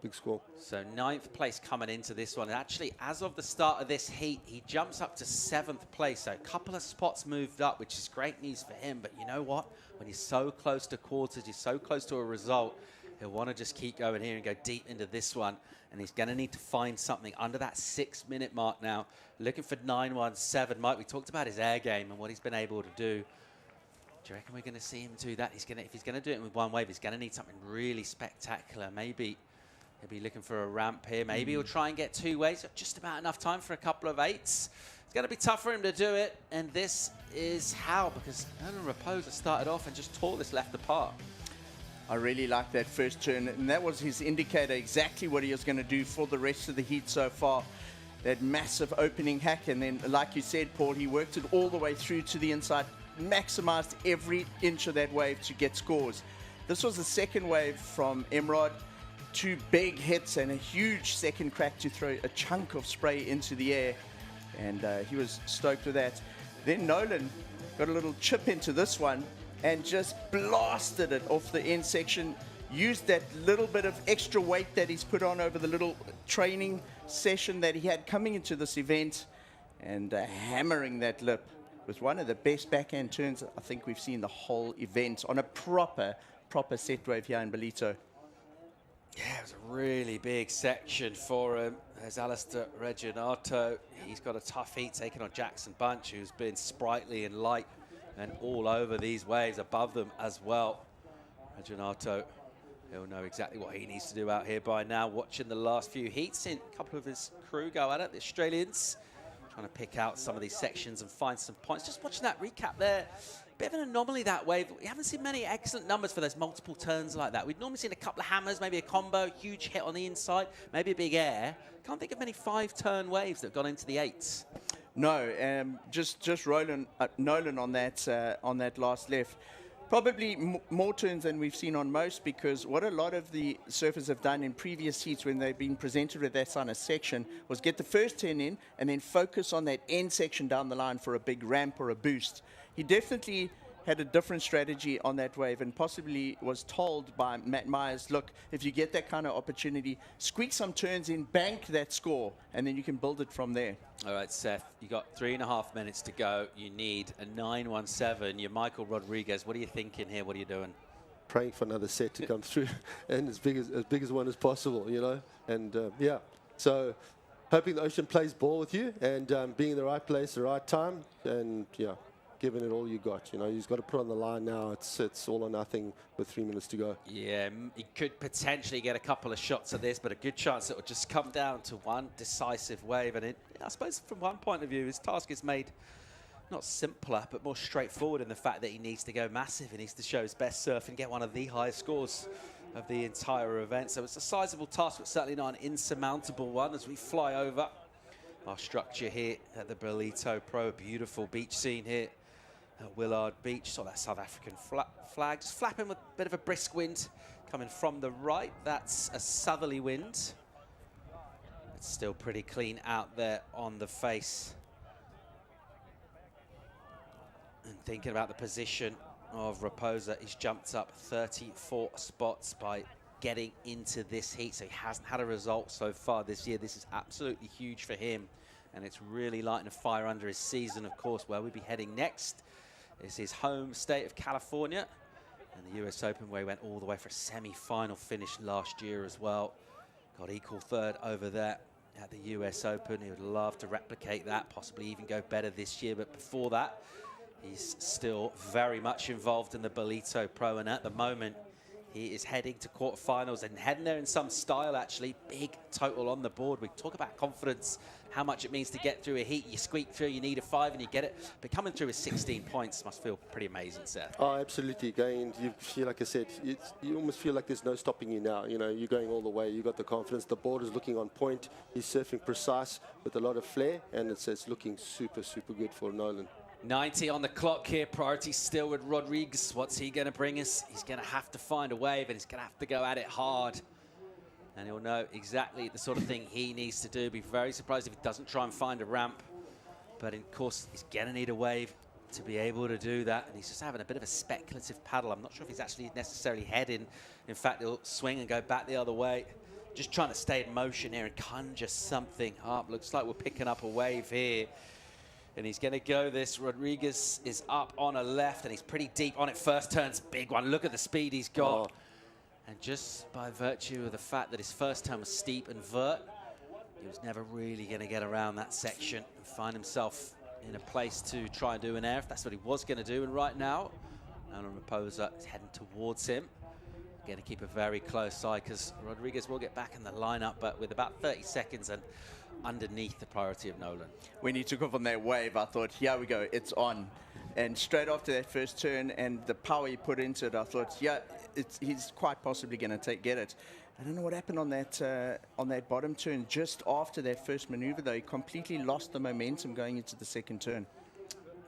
big score. So 9th place coming into this one. And actually, as of the start of this heat, he jumps up to 7th place. So a couple of spots moved up, which is great news for him. But you know what? When you're so close to quarters, you're so close to a result, he'll want to just keep going here and go deep into this one. And he's going to need to find something under that 6-minute mark now. Looking for 9:17. Mike, we talked about his air game and what he's been able to do. Do you reckon we're going to see him do that? If he's going to do it with one wave, he's going to need something really spectacular. Maybe he'll be looking for a ramp here. Maybe he'll try and get 2 waves. Just about enough time for a couple of 8s. It's going to be tough for him to do it. And this is how, because Raposa started off and just tore this left apart. I really like that first turn, and that was his indicator, exactly what he was going to do for the rest of the heat so far. That massive opening hack, and then, like you said, Paul, he worked it all the way through to the inside, maximized every inch of that wave to get scores. This was the second wave from Emrod. 2 big hits and a huge second crack to throw a chunk of spray into the air, and he was stoked with that. Then Nolan got a little chip into this one and just blasted it off the end section, used that little bit of extra weight that he's put on over the little training session that he had coming into this event, and hammering that lip. It was one of the best backhand turns I think we've seen the whole event on a proper set wave here in Ballito. Yeah, it was a really big section for him. There's Alistair Reginato. He's got a tough heat taking on Jackson Bunch, who's been sprightly and light and all over these waves, above them as well. Reginato, he'll know exactly what he needs to do out here by now. Watching the last few heats, in a couple of his crew go at it, the Australians, trying to pick out some of these sections and find some points. Just watching that recap there, bit of an anomaly that wave. We haven't seen many excellent numbers for those multiple turns like that. We've normally seen a couple of hammers, maybe a combo, huge hit on the inside, maybe a big air. Can't think of many 5-turn waves that have gone into the 8s. No, just rolling Nolan on that last left. Probably more turns than we've seen on most, because what a lot of the surfers have done in previous heats when they've been presented with that kind of section was get the first 10 in and then focus on that end section down the line for a big ramp or a boost. He definitely had a different strategy on that wave, and possibly was told by Matt Myers, look, if you get that kind of opportunity, squeak some turns in, bank that score, and then you can build it from there. All right, Seth, you got 3.5 minutes to go. You need a 9:17. You're Michael Rodriguez. What are you thinking here? What are you doing? Praying for another set to come through, and as big as one as possible, you know. And yeah, so hoping the ocean plays ball with you, and being in the right place, the right time, and yeah, giving it all you got. You know, you've got to put on the line now. It's all or nothing with 3 minutes to go. Yeah, he could potentially get a couple of shots at this, but a good chance it will just come down to one decisive wave. And I suppose from one point of view, his task is made not simpler, but more straightforward in the fact that he needs to go massive. He needs to show his best surf and get one of the highest scores of the entire event. So it's a sizable task, but certainly not an insurmountable one as we fly over our structure here at the Ballito Pro. Beautiful beach scene here at Willard Beach. Saw that South African flag just flapping with a bit of a brisk wind coming from the right. That's a southerly wind. It's still pretty clean out there on the face. And thinking about the position of Raposa, he's jumped up 34 spots by getting into this heat. So he hasn't had a result so far this year. This is absolutely huge for him. And it's really lighting a fire under his season, of course. Where we'll be heading next is his home state of California and the US Open, where he went all the way for a semi-final finish last year as well. Got equal third over there at the US Open. He would love to replicate that, possibly even go better this year. But before that, he's still very much involved in the Ballito Pro, and at the moment he is heading to quarterfinals and heading there in some style, actually. Big total on the board. We talk about confidence, how much it means to get through a heat. You squeak through, you need a 5 and you get it. But coming through with 16 points must feel pretty amazing, Seth. Oh, absolutely. Going, you feel, like I said, you almost feel like there's no stopping you now. You know, you're going all the way. You got the confidence. The board is looking on point. He's surfing precise with a lot of flair, and it's looking super, super good for Nolan. 90 on the clock here. Priority still with Rodriguez. What's he going to bring us? He's going to have to find a wave, and he's going to have to go at it hard. And he'll know exactly the sort of thing he needs to do. Be very surprised if he doesn't try and find a ramp. But of course, he's going to need a wave. to be able to do that. And he's just having a bit of a speculative paddle. I'm not sure if he's actually necessarily heading. In fact, he'll swing and go back the other way. Just trying to stay in motion here and conjure something up. Looks like we're picking up a wave here. And he's going to go this. Rodriguez is up on a left, and he's pretty deep on it. First turn's big one. Look at the speed he's got. And just by virtue of the fact that his first turn was steep and vert, he was never really going to get around that section and find himself in a place to try and do an air, if that's what he was going to do. And right now, Raposa is heading towards him. Going to keep a very close eye, because Rodriguez will get back in the lineup, but with about 30 seconds and underneath the priority of Nolan. When he took off on that wave, I thought, here we go, it's on. And straight after that first turn and the power he put into it, I thought, yeah, he's quite possibly going to get it. I don't know what happened on that bottom turn. Just after that first maneuver, though, he completely lost the momentum going into the second turn.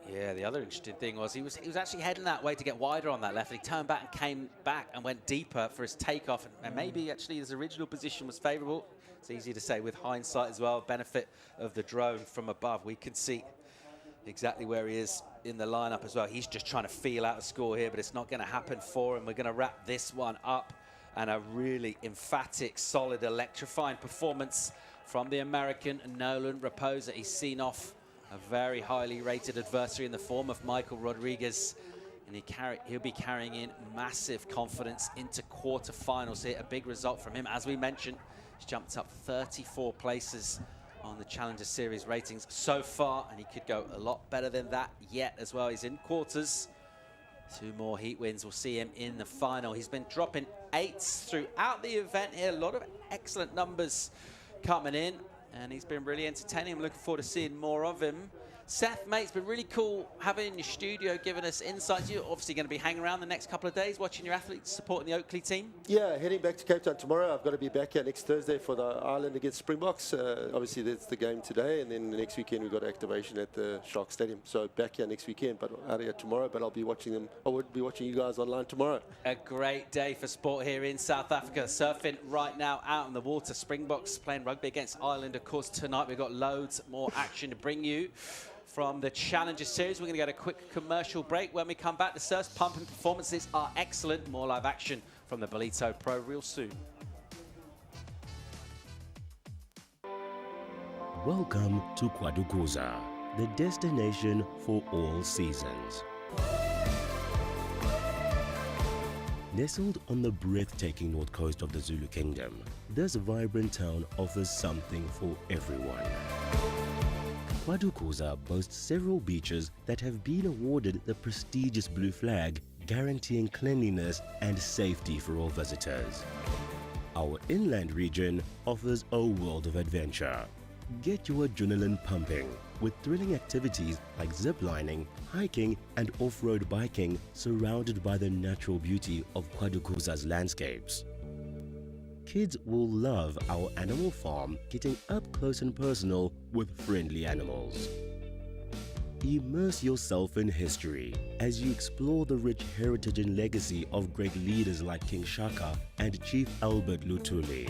Yeah, the other interesting thing was he was actually heading that way to get wider on that left. And he turned back and came back and went deeper for his takeoff. And maybe actually his original position was favourable. It's easy to say with hindsight as well. Benefit of the drone from above. We can see exactly where he is in the lineup as well. He's just trying to feel out a score here, but it's not going to happen for him. We're going to wrap this one up. And a really emphatic, solid, electrifying performance from the American Nolan Raposa. He's seen off a very highly rated adversary in the form of Michael Rodriguez. And he'll be carrying in massive confidence into quarterfinals here. A big result from him. As we mentioned, he's jumped up 34 places on the Challenger Series ratings so far. And he could go a lot better than that yet as well. He's in quarters. 2 more heat wins will see him in the final. He's been dropping 8s throughout the event here. A lot of excellent numbers coming in, and he's been really entertaining. I'm looking forward to seeing more of him. Seth, mate, it's been really cool having you in your studio, giving us insights. You're obviously going to be hanging around the next couple of days, watching your athletes, supporting the Oakley team. Yeah, heading back to Cape Town tomorrow. I've got to be back here next Thursday for the Ireland against Springboks. Obviously, that's the game today, and then the next weekend we've got activation at the Shark Stadium. So back here next weekend, but out here tomorrow. But I'll be watching them. I would be watching you guys online tomorrow. A great day for sport here in South Africa. Surfing right now out in the water. Springboks playing rugby against Ireland, of course, tonight. We've got loads more action to bring you from the Challenger Series. We're going to get a quick commercial break. When we come back, the surf's pumping performances are excellent. More live action from the Ballito Pro real soon. Welcome to Kwadukuza, the destination for all seasons. Nestled on the breathtaking north coast of the Zulu Kingdom, this vibrant town offers something for everyone. Kwadukuza boasts several beaches that have been awarded the prestigious Blue Flag, guaranteeing cleanliness and safety for all visitors. Our inland region offers a world of adventure. Get your adrenaline pumping with thrilling activities like ziplining, hiking and off-road biking surrounded by the natural beauty of Kwadukuza's landscapes. Kids will love our animal farm, getting up close and personal with friendly animals. Immerse yourself in history as you explore the rich heritage and legacy of great leaders like King Shaka and Chief Albert Lutuli.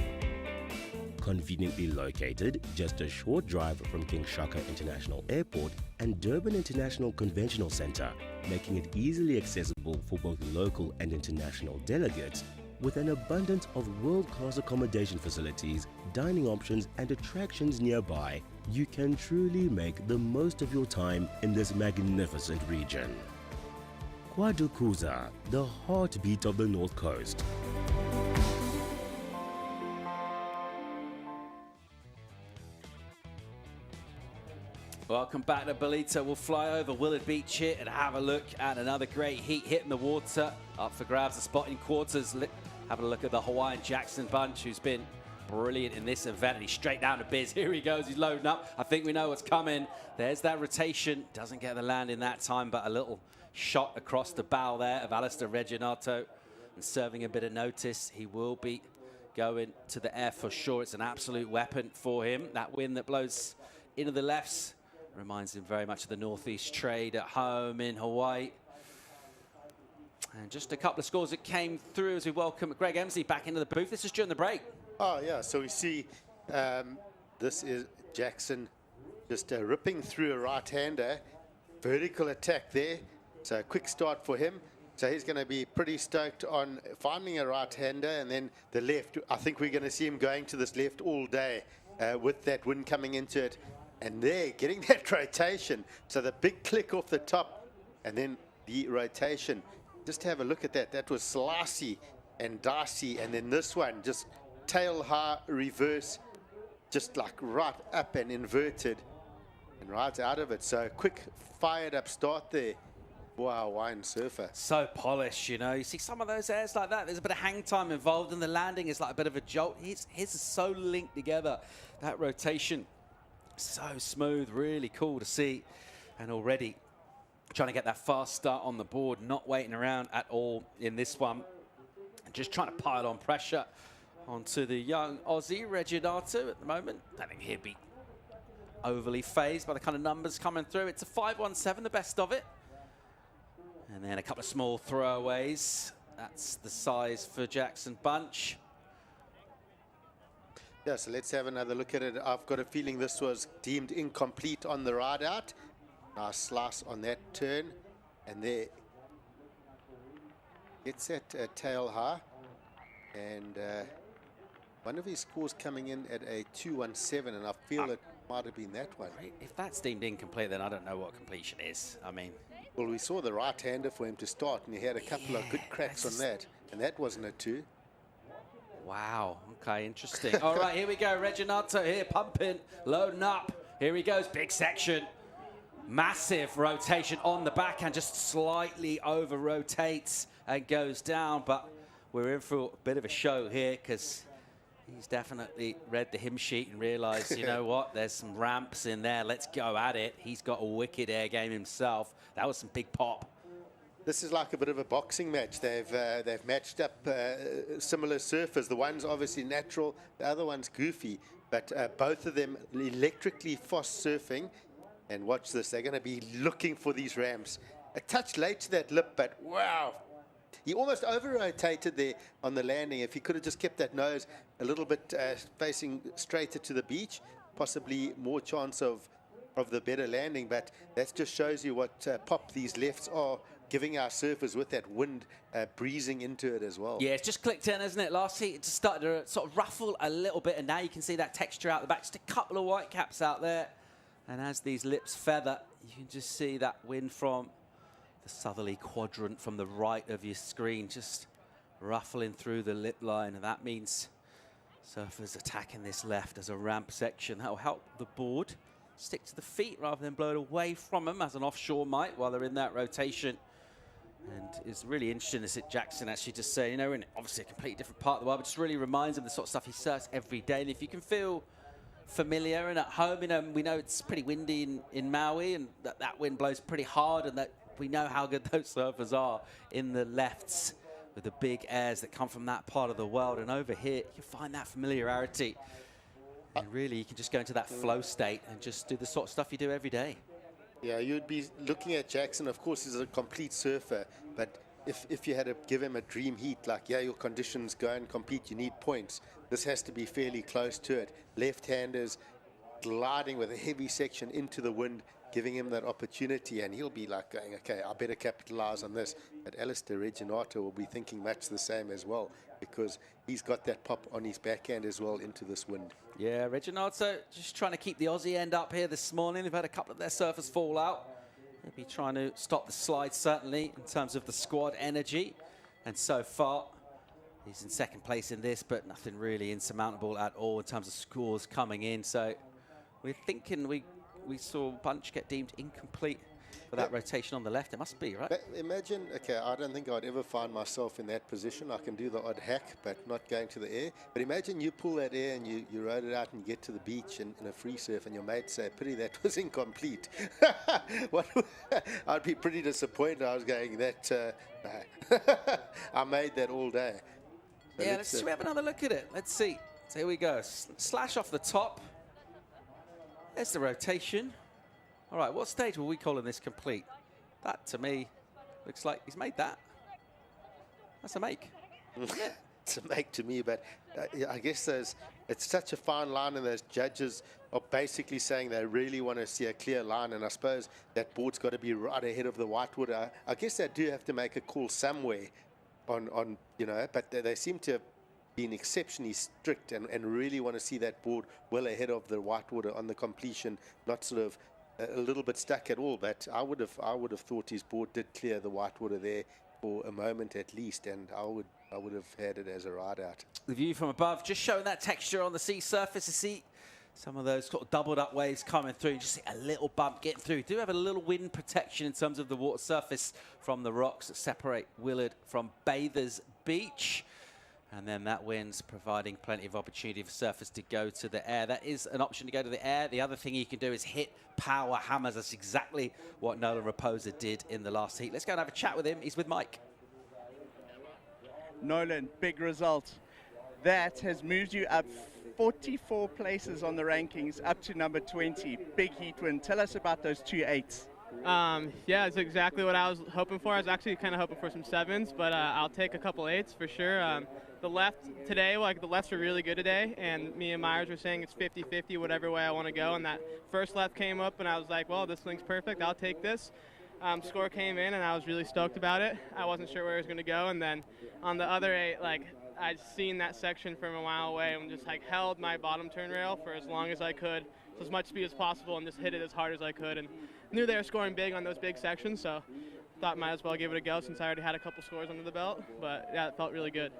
Conveniently located just a short drive from King Shaka International Airport and Durban International Conventional Center, making it easily accessible for both local and international delegates. With an abundance of world-class accommodation facilities, dining options and attractions nearby, you can truly make the most of your time in this magnificent region. Kwadukuza, the heartbeat of the North Coast. Welcome back to Ballito. We'll fly over Willard Beach here and have a look at another great heat hitting the water. Up for grabs, a spot in quarters. Having a look at the Hawaiian Jackson bunch, who's been brilliant in this event. And he's straight down to biz. Here he goes. He's loading up. I think we know what's coming. There's that rotation. Doesn't get the land in that time, but a little shot across the bow there of Alistair Reginato. And serving a bit of notice, he will be going to the air for sure. It's an absolute weapon for him. That wind that blows into the lefts reminds him very much of the Northeast trade at home in Hawaii. And just a couple of scores that came through as we welcome Greg Emsley back into the booth. This is during the break. Oh, yeah. So we see this is Jackson just ripping through a right-hander. vertical attack there. So a quick start for him. So he's going to be pretty stoked on finding a right-hander, and then the left. I think we're going to see him going to this left all day with that wind coming into it. And there, getting that rotation. So the big click off the top, and then the rotation. Just have a look at that. That was slicey and dicey. And then this one, just tail high, reverse, just like right up and inverted. And right out of it. So quick, fired up start there. Wow, Wine Surfer. So polished, you know. You see some of those airs like that, there's a bit of hang time involved, and the landing is like a bit of a jolt. His is so linked together. That rotation, so smooth, really cool to see. And already trying to get that fast start on the board, not waiting around at all in this one. And just trying to pile on pressure onto the young Aussie, Reginato, at the moment. I think he'd be overly phased by the kind of numbers coming through. It's a 5.17, the best of it. And then a couple of small throwaways. That's the size for Jackson Bunch. Yeah, so let's have another look at it. I've got a feeling this was deemed incomplete on the ride out. Nice slice on that turn. And there gets that tail high. And one of his scores coming in at a 2.17, and I feel it might have been that one. If that's deemed incomplete, then I don't know what completion is. I mean, well, we saw the right-hander for him to start, and he had a couple of good cracks on that, and that wasn't a 2. Wow. Okay, interesting. All right, here we go. Reginato here, pumping, loading up. Here he goes, big section. Massive rotation on the backhand, just slightly over-rotates and goes down, but we're in for a bit of a show here because he's definitely read the hymn sheet and realised, you know what, there's some ramps in there. Let's go at it. He's got a wicked air game himself. That was some big pop. This is like a bit of a boxing match. They've matched up similar surfers. The one's obviously natural, the other one's goofy, but both of them electrically fast surfing. And watch this, they're going to be looking for these ramps. A touch late to that lip, but wow. He almost over-rotated there on the landing. If he could have just kept that nose a little bit facing straighter to the beach, possibly more chance of the better landing. But that just shows you what pop these lefts are giving our surfers with that wind breezing into it as well. Yeah, it's just clicked in, isn't it? Last heat, it just started to sort of ruffle a little bit, and now you can see that texture out the back. Just a couple of white caps out there. And as these lips feather, you can just see that wind from the southerly quadrant from the right of your screen just ruffling through the lip line. And that means surfers attacking this left as a ramp section. That will help the board stick to the feet rather than blow it away from them, as an offshore might, while they're in that rotation. And it's really interesting to see Jackson actually just say, you know, in obviously a completely different part of the world, but just really reminds him of the sort of stuff he surfs every day. And if you can feel familiar and at home, you know, we know it's pretty windy in Maui, and that wind blows pretty hard, and that we know how good those surfers are in the lefts with the big airs that come from that part of the world. And over here, you find that familiarity. And really, you can just go into that flow state and just do the sort of stuff you do every day. Yeah, you'd be looking at Jackson. Of course, he's a complete surfer, but if you had to give him a dream heat, like, yeah, your conditions go and compete, you need points. This has to be fairly close to it. Left-handers gliding with a heavy section into the wind, giving him that opportunity, and he'll be like going, okay, I better capitalize on this. But Alistair Reginato will be thinking much the same as well, because he's got that pop on his backhand as well into this wind. Yeah, Reginato just trying to keep the Aussie end up here this morning. They've had a couple of their surfers fall out. They'll be trying to stop the slide, certainly, in terms of the squad energy. And so far, he's in second place in this, but nothing really insurmountable at all in terms of scores coming in. So we're thinking we saw Bunch get deemed incomplete for that rotation on the left. It must be, right? But imagine, okay, I don't think I'd ever find myself in that position. I can do the odd hack, but not going to the air. But imagine you pull that air and you rode it out and you get to the beach in a free surf, and your mates say, pity that was incomplete. I'd be pretty disappointed. I was going, that, I made that all day. So yeah, let's have another look at it. Let's see. So here we go. Slash off the top. There's the rotation. All right, what stage were we calling this complete? That, to me, looks like he's made that. That's a make. It's a make to me, but I guess it's such a fine line, and those judges are basically saying they really want to see a clear line, and I suppose that board's got to be right ahead of the whitewater. I guess they do have to make a call somewhere on but they seem to have been exceptionally strict and really want to see that board well ahead of the whitewater on the completion, not sort of a little bit stuck at all. But I would have thought his board did clear the whitewater there for a moment at least, and I would have had it as a ride out. The view from above just showing that texture on the sea surface. You see some of those sort of doubled up waves coming through. Just see a little bump getting through. Do have a little wind protection in terms of the water surface from the rocks that separate Willard from Bathers Beach. And then that wind's providing plenty of opportunity for surface to go to the air. That is an option to go to the air. The other thing you can do is hit power hammers. That's exactly what Nolan Raposa did in the last heat. Let's go and have a chat with him. He's with Mike. Nolan, big result. That has moved you up 44 places on the rankings, up to number 20. Big heat win. Tell us about those 2 8s. Yeah, it's exactly what I was hoping for. I was actually kind of hoping for some 7s, but I'll take a couple 8s for sure. The left today, the lefts were really good today, and me and Myers were saying it's 50-50, whatever way I want to go. And that first left came up, and I was like, well, this thing's perfect. I'll take this. Score came in, and I was really stoked about it. I wasn't sure where it was going to go. And then on the other 8, I'd seen that section from a mile away and just held my bottom turn rail for as long as I could, so as much speed as possible, and just hit it as hard as I could. And knew they were scoring big on those big sections, so thought might as well give it a go since I already had a couple scores under the belt. But yeah, it felt really good.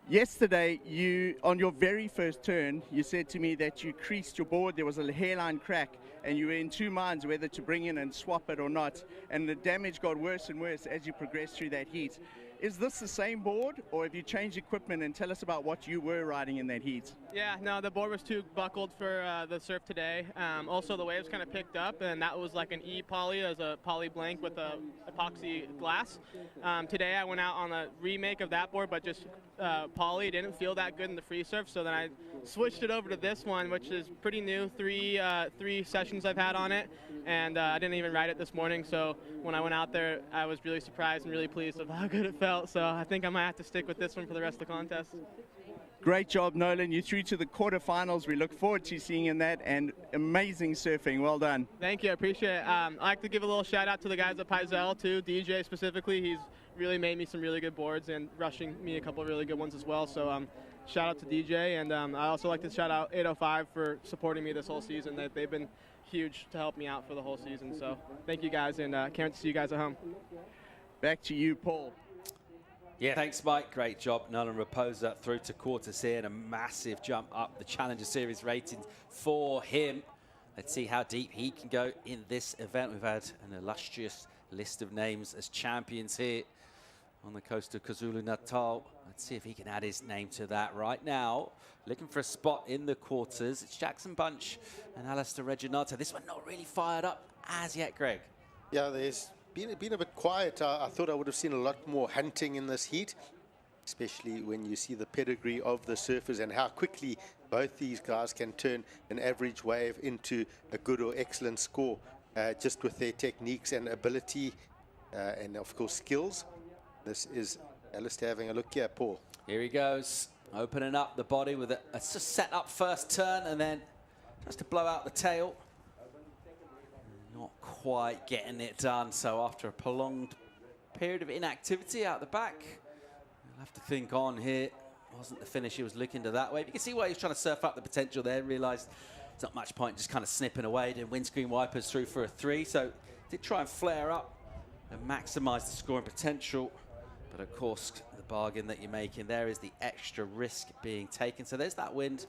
Yesterday, on your very first turn, you said to me that you creased your board. There was a hairline crack, and you were in 2 minds whether to bring in and swap it or not. And the damage got worse and worse as you progressed through that heat. Is this the same board, or have you changed equipment? And tell us about what you were riding in that heat. Yeah, no, the board was too buckled for the surf today. Also, the waves kind of picked up, and that was like an E-poly as a poly blank with a epoxy glass. Today, I went out on a remake of that board, but just poly. Didn't feel that good in the free surf, so then I switched it over to this one, which is pretty new. Three sessions I've had on it, and I didn't even ride it this morning. So when I went out there, I was really surprised and really pleased with how good it felt. So I think I might have to stick with this one for the rest of the contest. Great job, Nolan. You're through to the quarterfinals. We look forward to seeing you in that, and amazing surfing. Well done. Thank you. I appreciate it. I'd like to give a little shout out to the guys at Paizel too. DJ specifically, he's really made me some really good boards and rushing me a couple of really good ones as well. So shout out to DJ, and I also like to shout out 805 for supporting me this whole season. They've been huge to help me out for the whole season. So thank you guys, and can't wait to see you guys at home. Back to you, Paul. Yeah, thanks, Mike. Great job. Nolan Raposa through to quarters here, and a massive jump up the Challenger Series ratings for him. Let's see how deep he can go in this event. We've had an illustrious list of names as champions here on the coast of KwaZulu-Natal. Let's see if he can add his name to that right now. Looking for a spot in the quarters. It's Jackson Bunch and Alistair Reginato. This one not really fired up as yet, Greg. Yeah, there's been a bit quiet. I thought I would have seen a lot more hunting in this heat, especially when you see the pedigree of the surfers and how quickly both these guys can turn an average wave into a good or excellent score, just with their techniques and ability and, of course, skills. This is Alistair having a look here, Paul. Here he goes, opening up the body with a set up first turn, and then just to blow out the tail. Not quite getting it done, so after a prolonged period of inactivity out the back, you'll have to think on here. Wasn't the finish he was looking to that way. But you can see why he was trying to surf up the potential there, realised there's not much point just kind of snipping away, then windscreen wipers through for a 3, so did try and flare up and maximise the scoring potential. But of course, the bargain that you're making there is the extra risk being taken. So there's that wind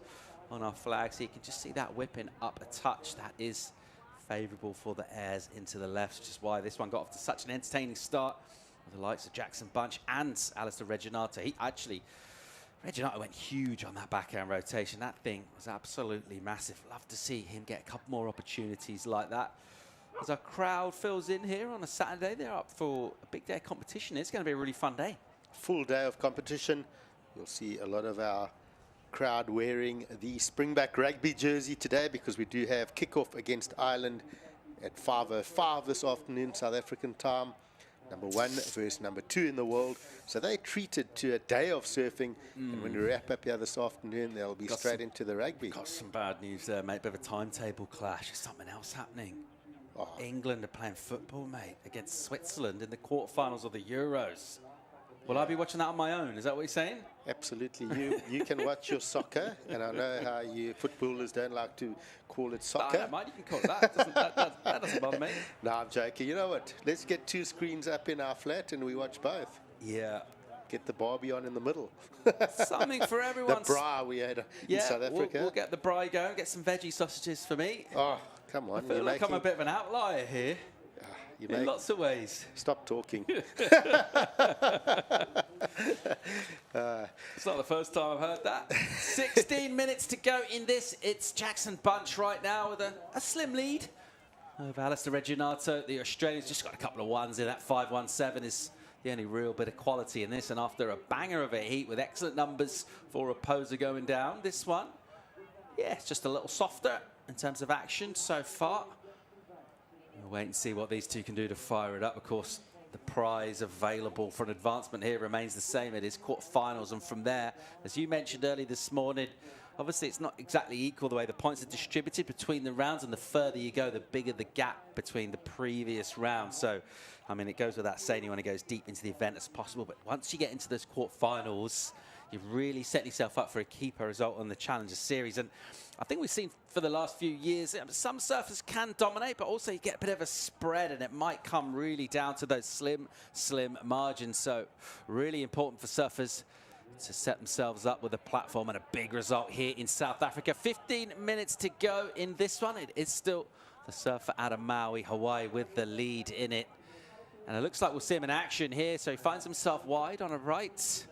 on our flag, so you can just see that whipping up a touch. That is favourable for the airs into the left, which is why this one got off to such an entertaining start with the likes of Jackson Bunch and Alistair Reginato. Reginato went huge on that backhand rotation. That thing was absolutely massive. Love to see him get a couple more opportunities like that. As our crowd fills in here on a Saturday, they're up for a big day of competition. It's going to be a really fun day. Full day of competition. You'll see a lot of our crowd wearing the Springback rugby jersey today, because we do have kickoff against Ireland at 5:05 this afternoon, South African time. number 1 versus number 2 in the world. So they treated to a day of surfing, and when we wrap up here this afternoon, they'll be straight into the rugby. Got some bad news there, mate. Bit of a timetable clash. There's something else happening. England are playing football, mate, against Switzerland in the quarterfinals of the Euros. Will I be watching that on my own? Is that what you're saying? Absolutely. You can watch your soccer, and I know how you footballers don't like to call it soccer. No, mate, you can call it that. That doesn't bother me. No, I'm joking. You know what? Let's get 2 screens up in our flat, and we watch both. Yeah. Get the Barbie on in the middle. Something for everyone. The bra we had in South Africa. We'll get the braai going. Get some veggie sausages for me. Oh, come on. I feel like I'm a bit of an outlier here. In lots of ways. Stop talking. It's not the first time I've heard that. 16 minutes to go in this. It's Jackson Bunch right now with a slim lead over Alistair Reginato. The Australians just got a couple of ones in. That 5.17 is the only real bit of quality in this. And after a banger of a heat with excellent numbers for Raposa going down, this one, yeah, it's just a little softer in terms of action so far. We'll wait and see what these two can do to fire it up. Of course, the prize available for an advancement here remains the same. It is quarterfinals, and from there, as you mentioned earlier this morning, obviously it's not exactly equal the way the points are distributed between the rounds, and the further you go, the bigger the gap between the previous round. So, I mean, it goes without saying you want to go as deep into the event as possible, but once you get into those quarterfinals, you've really set yourself up for a keeper result on the Challenger Series. And I think we've seen for the last few years, some surfers can dominate, but also you get a bit of a spread, and it might come really down to those slim margins. So really important for surfers to set themselves up with a platform and a big result here in South Africa. 15 minutes to go in this one. It is still the surfer out of Maui, Hawaii, with the lead in it. And it looks like we'll see him in action here. So he finds himself wide on a right.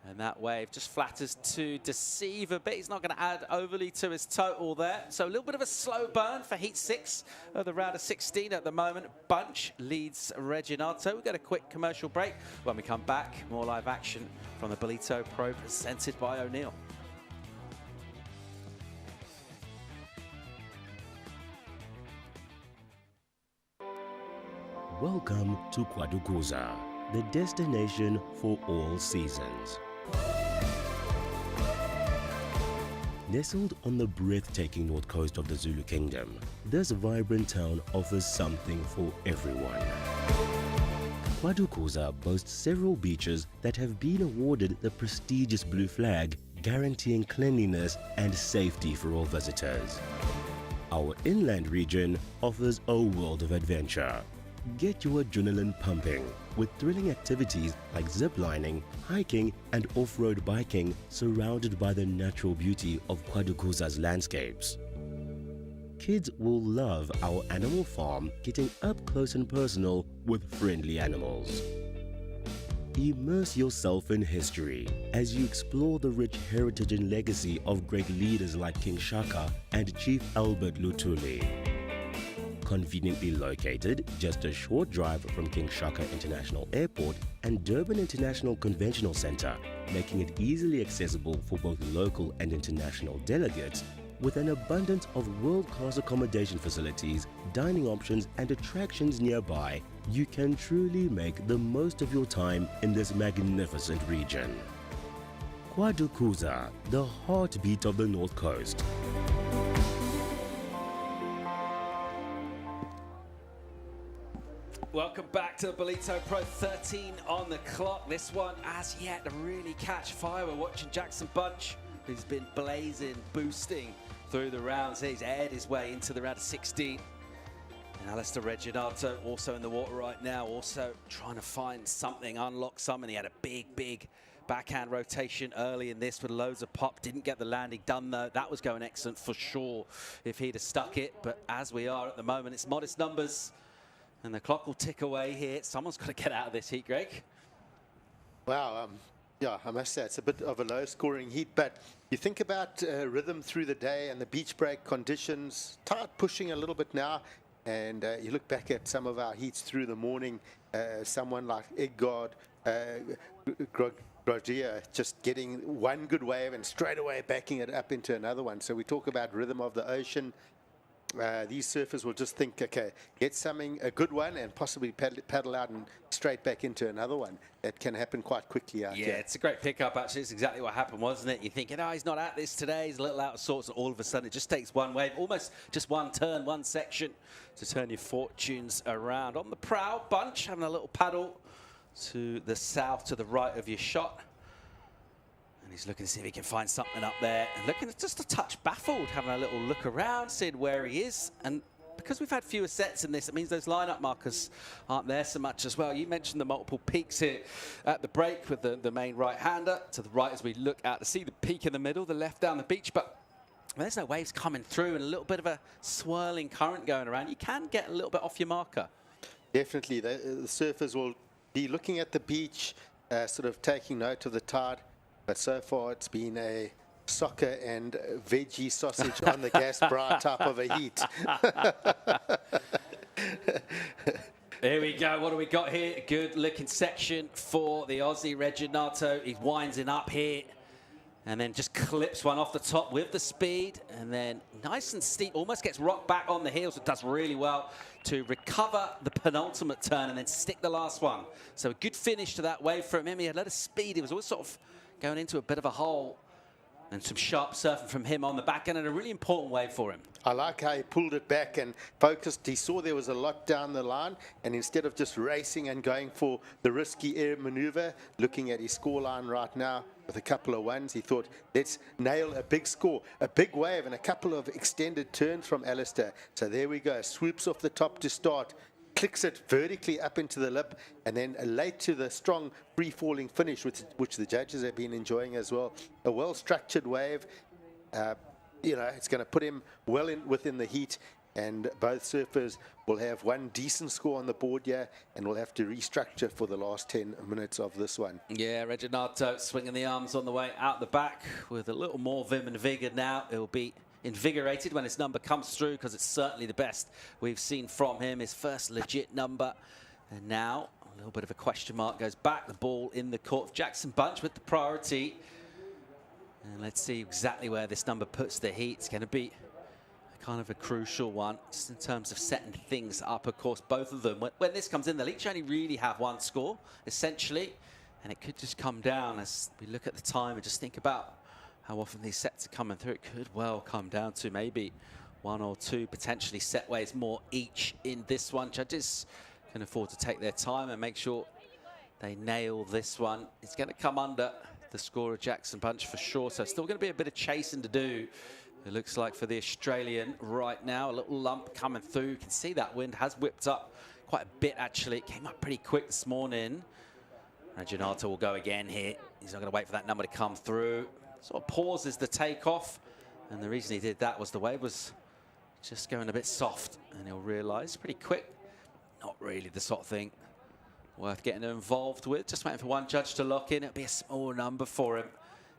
And that wave just flatters to deceive a bit. He's not going to add overly to his total there. So a little bit of a slow burn for Heat 6 of the round of 16 at the moment. Bunch leads Reginato. We've got a quick commercial break. When we come back, more live action from the Ballito Pro presented by O'Neill. Welcome to Kwadukuza, the destination for all seasons. Nestled on the breathtaking north coast of the Zulu Kingdom, this vibrant town offers something for everyone. Kwadukuza boasts several beaches that have been awarded the prestigious Blue Flag, guaranteeing cleanliness and safety for all visitors. Our inland region offers a world of adventure. Get your adrenaline pumping with thrilling activities like ziplining, hiking and off-road biking surrounded by the natural beauty of Kwadukuza's landscapes. Kids will love our animal farm, getting up close and personal with friendly animals. Immerse yourself in history as you explore the rich heritage and legacy of great leaders like King Shaka and Chief Albert Lutuli. Conveniently located just a short drive from King Shaka International Airport and Durban International Conventional Center, making it easily accessible for both local and international delegates, with an abundance of world-class accommodation facilities, dining options and attractions nearby, you can truly make the most of your time in this magnificent region. Kwadukuza, the heartbeat of the North Coast. Welcome back to the Ballito Pro. 13 on the clock. This one as yet to really catch fire. We're watching Jackson Bunch, who's been blazing, boosting through the rounds. He's aired his way into the round of 16. And Alistair Reginato also in the water right now, also trying to find something, unlock something. He had a big backhand rotation early in this with loads of pop. Didn't get the landing done though. That was going excellent for sure if he'd have stuck it. But as we are at the moment, it's modest numbers. And the clock will tick away here. Someone's got to get out of this heat, Greg. Wow, yeah, I must say it's a bit of a low-scoring heat, but you think about rhythm through the day and the beach break conditions, tide pushing a little bit now, and you look back at some of our heats through the morning, someone like Edgard, Groggia just getting one good wave and straight away backing it up into another one. So we talk about rhythm of the ocean. these surfers will just think, okay, get something, a good one, and possibly paddle out and straight back into another one. That can happen quite quickly out here. Yeah, it's a great pickup, actually. It's exactly what happened, wasn't it? You're thinking, oh, he's not at this today. He's a little out of sorts. And all of a sudden, it just takes one wave, almost just one turn, one section to turn your fortunes around. On the prow, Bunch having a little paddle to the south, to the right of your shot. And he's looking to see if he can find something up there. And looking just a touch baffled, having a little look around, seeing where he is. And because we've had fewer sets in this, it means those lineup markers aren't there so much as well. You mentioned the multiple peaks here at the break with the main right-hander. To the right as we look out to see the peak in the middle, the left down the beach. But there's no waves coming through and a little bit of a swirling current going around. You can get a little bit off your marker. Definitely. The surfers will be looking at the beach, sort of taking note of the tide. But so far, it's been a soccer and veggie sausage on the gas bra type of a heat. Here we go. What do we got here? A good looking section for the Aussie Reginato. He's winding up here and then just clips one off the top with the speed, and then nice and steep, almost gets rocked back on the heels. It does really well to recover the penultimate turn and then stick the last one. So a good finish to that wave from him. He had a lot of speed. He was always sort of going into a bit of a hole, and some sharp surfing from him on the back end, and a really important wave for him. I like how he pulled it back and focused. He saw there was a lot down the line, and instead of just racing and going for the risky air maneuver, looking at his score line right now with a couple of ones, he thought, let's nail a big score, a big wave, and a couple of extended turns from Alistair. So there we go, swoops off the top to start, clicks it vertically up into the lip, and then late to the strong free-falling finish, which the judges have been enjoying as well. A well-structured wave. You know, it's going to put him well within the heat, and both surfers will have one decent score on the board here, and will have to restructure for the last 10 minutes of this one. Yeah, Reginato swinging the arms on the way out the back with a little more vim and vigor now. It'll be invigorated when his number comes through, because it's certainly the best we've seen from him, his first legit number. And now a little bit of a question mark goes back, the ball in the court of Jackson Bunch with the priority. And let's see exactly where this number puts the heat. It's going to be kind of a crucial one just in terms of setting things up. Of course, both of them, when this comes in, they'll each only really have one score essentially, and it could just come down as we look at the time and just think about how often these sets are coming through. It could well come down to maybe one or two potentially set ways more each in this one. Judges can afford to take their time and make sure they nail this one. It's going to come under the score of Jackson Bunch for sure, so still going to be a bit of chasing to do, it looks like, for the Australian right now. A little lump coming through. You can see that wind has whipped up quite a bit actually. It came up pretty quick this morning. Reginato will go again here. He's not going to wait for that number to come through. Sort of pauses the takeoff, and the reason he did that was the wave was just going a bit soft, and he'll realise pretty quick, not really the sort of thing worth getting involved with. Just waiting for one judge to lock in. It'll be a small number for him,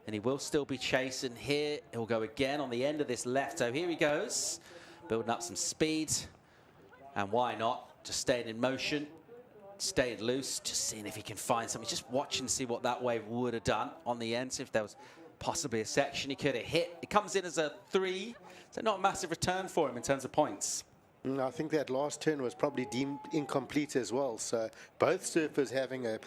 and he will still be chasing here. He'll go again on the end of this left toe. Here he goes, building up some speed, and why not? Just staying in motion, staying loose, just seeing if he can find something, just watching to see what that wave would have done on the end, see if there was possibly a section he could have hit. It comes in as a 3, so not a massive return for him in terms of points. I think that last turn was probably deemed incomplete as well. So both surfers having a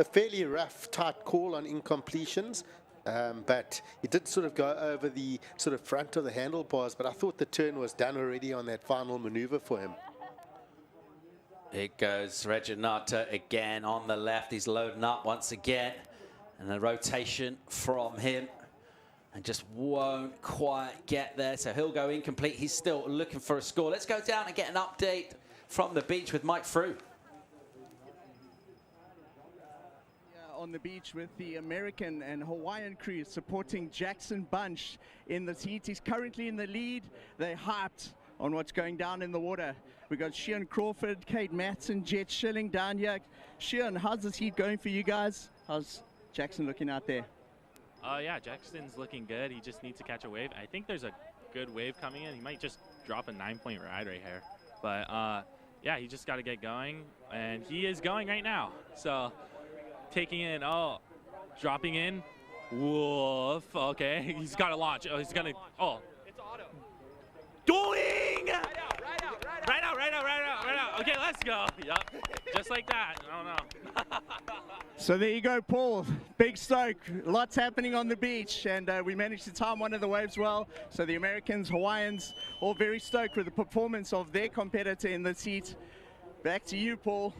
fairly rough, tight call on incompletions. But it did sort of go over the sort of front of the handlebars, but I thought the turn was done already on that final maneuver for him. It goes Reginato again on the left. He's loading up once again. And a rotation from him, and just won't quite get there. So he'll go incomplete. He's still looking for a score. Let's go down and get an update from the beach with Mike Frew. On the beach with the American and Hawaiian crew supporting Jackson Bunch in this heat. He's currently in the lead. They're hyped on what's going down in the water. We got Sheehan Crawford, Kate Matson, Jet Schilling down here. Sheehan, how's this heat going for you guys? How's Jackson looking out there? Yeah, Jackson's looking good. He just needs to catch a wave. I think there's a good wave coming in. He might just drop a 9-point ride right here. But yeah, he just got to get going, and he is going right now. So taking in, dropping in. Woof. Okay, he's got to launch. Oh, he's gonna. Oh, it's auto. Doing. going! Right out. Okay, let's go. Yup, just like that. I don't know. So there you go, Paul. Big stoke. Lots happening on the beach, and we managed to time one of the waves well. So the Americans, Hawaiians, all very stoked with the performance of their competitor in this heat. Back to you, Paul.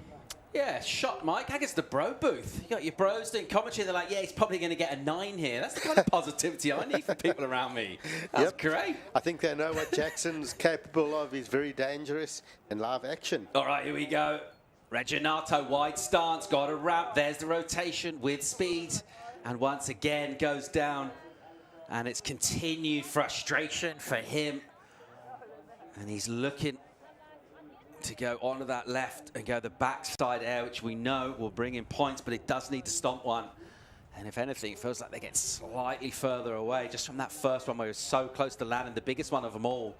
Yeah, shot, Mike. I guess the bro booth. You got your bros doing commentary. They're like, yeah, he's probably going to get a 9 here. That's the kind of positivity I need from people around me. That's great. I think they know what Jackson's capable of. He's very dangerous in live action. All right, here we go. Reginato, wide stance, got a ramp. There's the rotation with speed. And once again goes down. And it's continued frustration for him. And he's looking to go onto that left and go the backside air, which we know will bring in points, but it does need to stomp one. And if anything, it feels like they get slightly further away just from that first one where it was so close to landing, the biggest one of them all.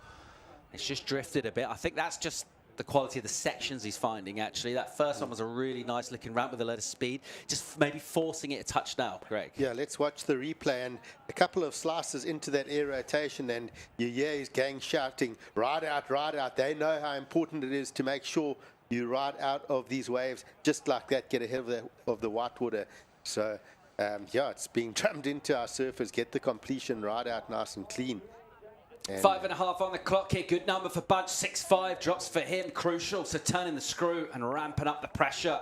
It's just drifted a bit. I think that's just the quality of the sections he's finding, actually. That first one was a really nice looking ramp with a lot of speed. Just maybe forcing it a touch now, Greg. Yeah, let's watch the replay. And a couple of slices into that air rotation, and you hear his gang shouting, ride out, ride out. They know how important it is to make sure you ride out of these waves just like that, get ahead of the whitewater. So, yeah, it's being drummed into our surfers. Get the completion right out nice and clean. 5.5 on the clock here. Good number for Bunch. 6.5 drops for him. Crucial. So turning the screw and ramping up the pressure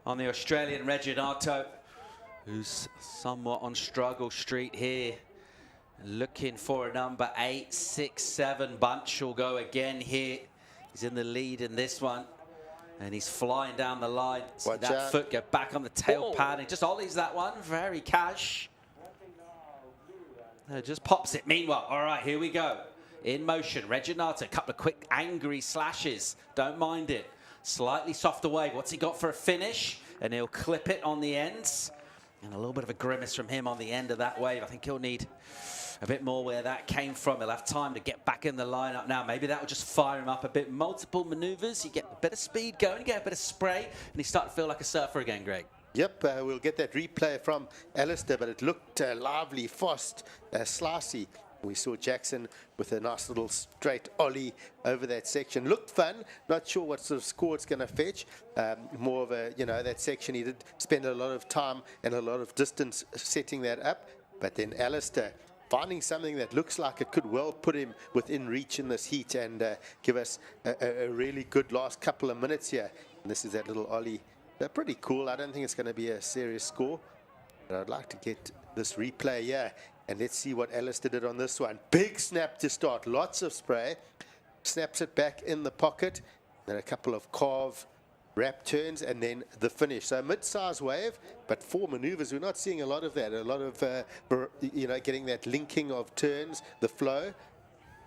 on the Australian Reginato, who's somewhat on struggle street here. Looking for a number 8.67. Bunch will go again here. He's in the lead in this one. And he's flying down the line. See that foot go back on the tail pad. And just ollies that one. Very cash. Just pops it. Meanwhile, all right, here we go. In motion, Reginato, a couple of quick, angry slashes. Don't mind it. Slightly softer wave. What's he got for a finish? And he'll clip it on the ends. And a little bit of a grimace from him on the end of that wave. I think he'll need a bit more where that came from. He'll have time to get back in the lineup now. Maybe that will just fire him up a bit. Multiple maneuvers. You get a bit of speed going, you get a bit of spray, and he starts to feel like a surfer again, Greg. Yep, we'll get that replay from Alistair, but it looked lively, fast, slicey. We saw Jackson with a nice little straight ollie over that section. Looked fun. Not sure what sort of score it's going to fetch. More of a, that section, he did spend a lot of time and a lot of distance setting that up. But then Alistair finding something that looks like it could well put him within reach in this heat and give us a really good last couple of minutes here. And this is that little ollie. They're pretty cool. I don't think it's going to be a serious score, but I'd like to get this replay here, and let's see what Alistair did on this one. Big snap to start, lots of spray, snaps it back in the pocket, then a couple of carve wrap turns, and then the finish. So mid-size wave, but 4 maneuvers. We're not seeing a lot of that, a lot of, getting that linking of turns, the flow.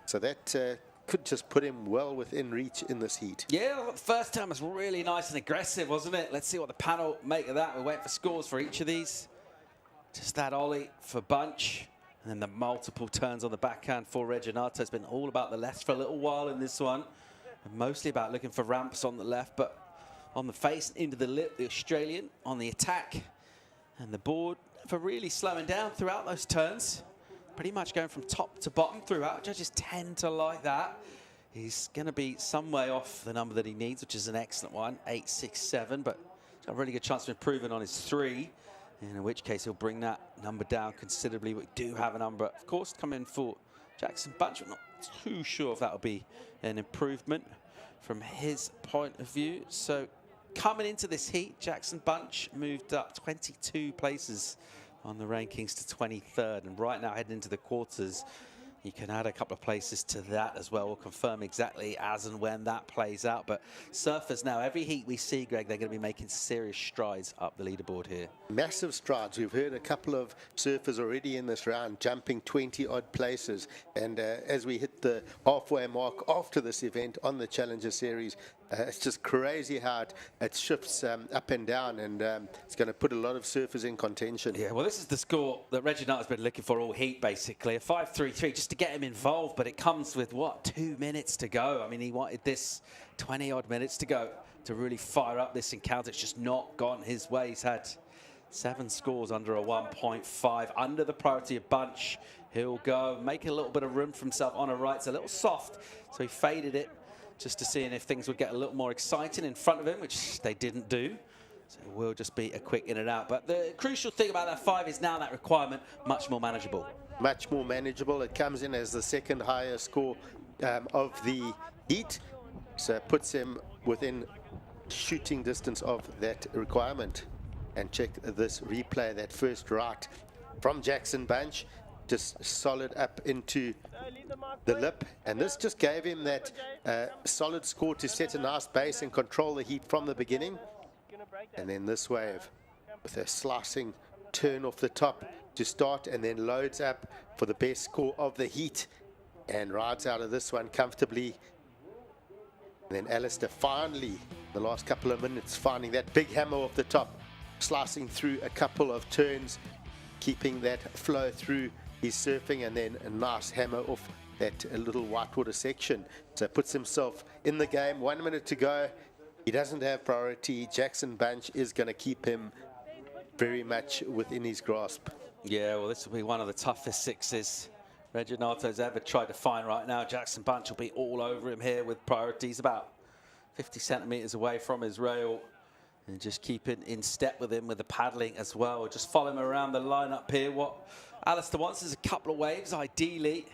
So that could just put him well within reach in this heat. Yeah, the first time was really nice and aggressive, wasn't it? Let's see what the panel make of that. We're waiting for scores for each of these. Just that ollie for Bunch. And then the multiple turns on the backhand for Reginato. It's been all about the left for a little while in this one. And mostly about looking for ramps on the left, but on the face, into the lip, the Australian on the attack. And the board for really slowing down throughout those turns. Pretty much going from top to bottom throughout. Judges tend to like that. He's going to be some way off the number that he needs, which is an excellent one, 8.67, but he's got a really good chance of improving on his 3, in which case he'll bring that number down considerably. We do have a number, of course, coming for Jackson Bunch. I'm not too sure if that'll be an improvement from his point of view. So coming into this heat, Jackson Bunch moved up 22 places on the rankings to 23rd, and right now heading into the quarters, you can add a couple of places to that as well. We'll confirm exactly as and when that plays out. But surfers now, every heat we see, Greg, they're going to be making serious strides up the leaderboard here. Massive strides. We've heard a couple of surfers already in this round jumping 20-odd places. And as we hit the halfway mark after this event on the Challenger Series, it's just crazy how it shifts up and down, and it's going to put a lot of surfers in contention. Yeah, well, this is the score that Reginato's been looking for all heat, basically. A 5.33 just to get him involved, but it comes with, 2 minutes to go. I mean, he wanted this 20-odd minutes to go to really fire up this encounter. It's just not gone his way. He's had 7 scores under a 1.5, under the priority of Bunch, He'll go, make a little bit of room for himself on a right. It's a little soft, so he faded it just to see if things would get a little more exciting in front of him, which they didn't do. So it will just be a quick in and out. But the crucial thing about that 5 is now that requirement much more manageable. Much more manageable. It comes in as the second highest score of the heat. So it puts him within shooting distance of that requirement. And check this replay, that first right from Jackson Bunch, just solid up into the lip. And this just gave him that solid score to set a nice base and control the heat from the beginning. And then this wave with a slicing turn off the top to start, and then loads up for the best score of the heat and rides out of this one comfortably. And then Alistair finally, the last couple of minutes, finding that big hammer off the top, slicing through a couple of turns, keeping that flow through his surfing, and then a nice hammer off that little whitewater section. So puts himself in the game. 1 minute to go. He doesn't have priority. Jackson Bunch is going to keep him very much within his grasp. Yeah, well, this will be one of the toughest sixes Reginato's ever tried to find right now. Jackson Bunch will be all over him here with priorities about 50 centimeters away from his rail, and just keeping in step with him with the paddling as well. Just follow him around the lineup here. What Alistair wants is a couple of waves, ideally,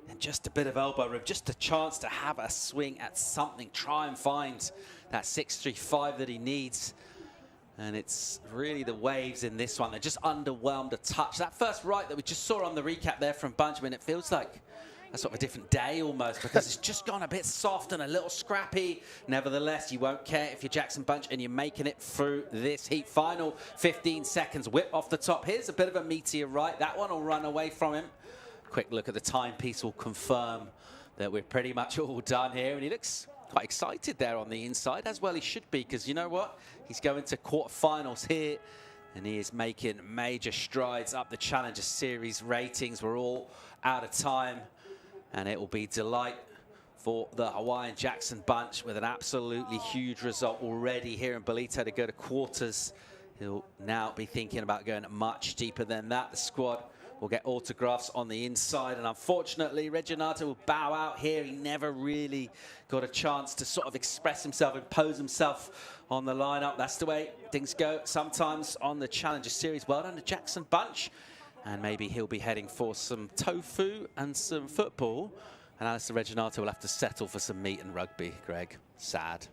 and just a bit of elbow room, just a chance to have a swing at something, try and find that 635 that he needs. And it's really the waves in this one. They're just underwhelmed a touch. That first right that we just saw on the recap there from Bunchman, it feels like a sort of a different day almost, because it's just gone a bit soft and a little scrappy. Nevertheless, you won't care if you're Jackson Bunch and you're making it through this heat. Final 15 seconds, whip off the top. Here's a bit of a meteor right. That one will run away from him. Quick look at the timepiece will confirm that we're pretty much all done here, and he looks quite excited there on the inside, as well he should be, because you know what? He's going to quarterfinals here, and he is making major strides up the Challenger Series ratings. We're all out of time, and it will be delight for the Hawaiian Jackson Bunch with an absolutely huge result already here in Ballito to go to quarters. He'll now be thinking about going much deeper than that. The squad will get autographs on the inside, and unfortunately Reginato will bow out here. He never really got a chance to sort of express himself, impose himself on the lineup. That's the way things go sometimes on the Challenger Series. Well done to Jackson Bunch, and maybe he'll be heading for some tofu and some football, and Alistair Reginato will have to settle for some meat and rugby. Greg, sad.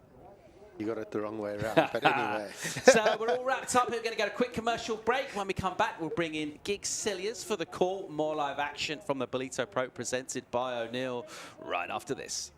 You got it the wrong way around, but anyway. So we're all wrapped up. We're going to get a quick commercial break. When we come back, we'll bring in Gig Cilliers for the call. More live action from the Ballito Pro presented by O'Neill right after this.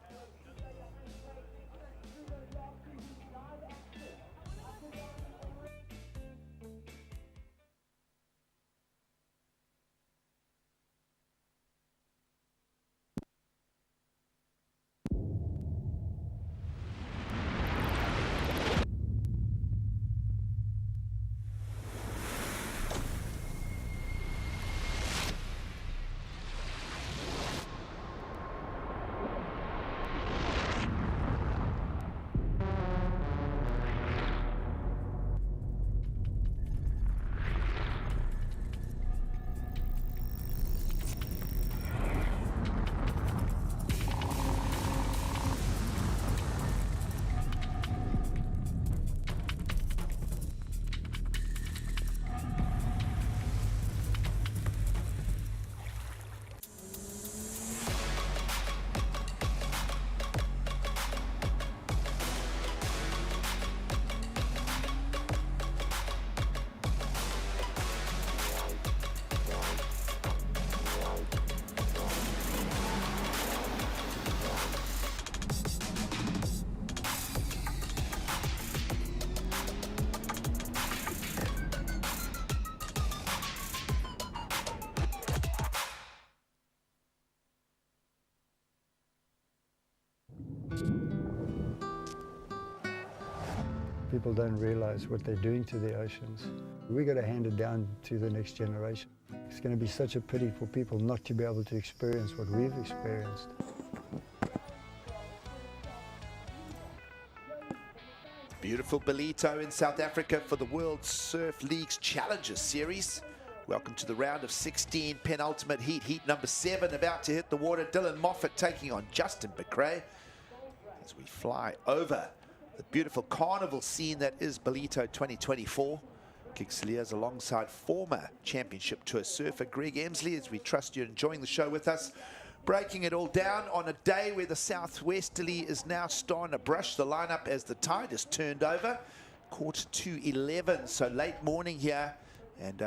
People don't realize what they're doing to the oceans. We got to hand it down to the next generation. It's going to be such a pity for people not to be able to experience what we've experienced. Beautiful Ballito in South Africa for the World Surf League's Challenger Series. Welcome to the round of 16 penultimate heat. Heat number 7 about to hit the water. Dylan Moffat taking on Justin Becrae as we fly over the beautiful carnival scene that is Ballito 2024. Kingsleers alongside former championship tour surfer Greg Emsley, as we trust you're enjoying the show with us. Breaking it all down on a day where the southwesterly is now starting to brush the lineup as the tide is turned over. 11:45, so late morning here. And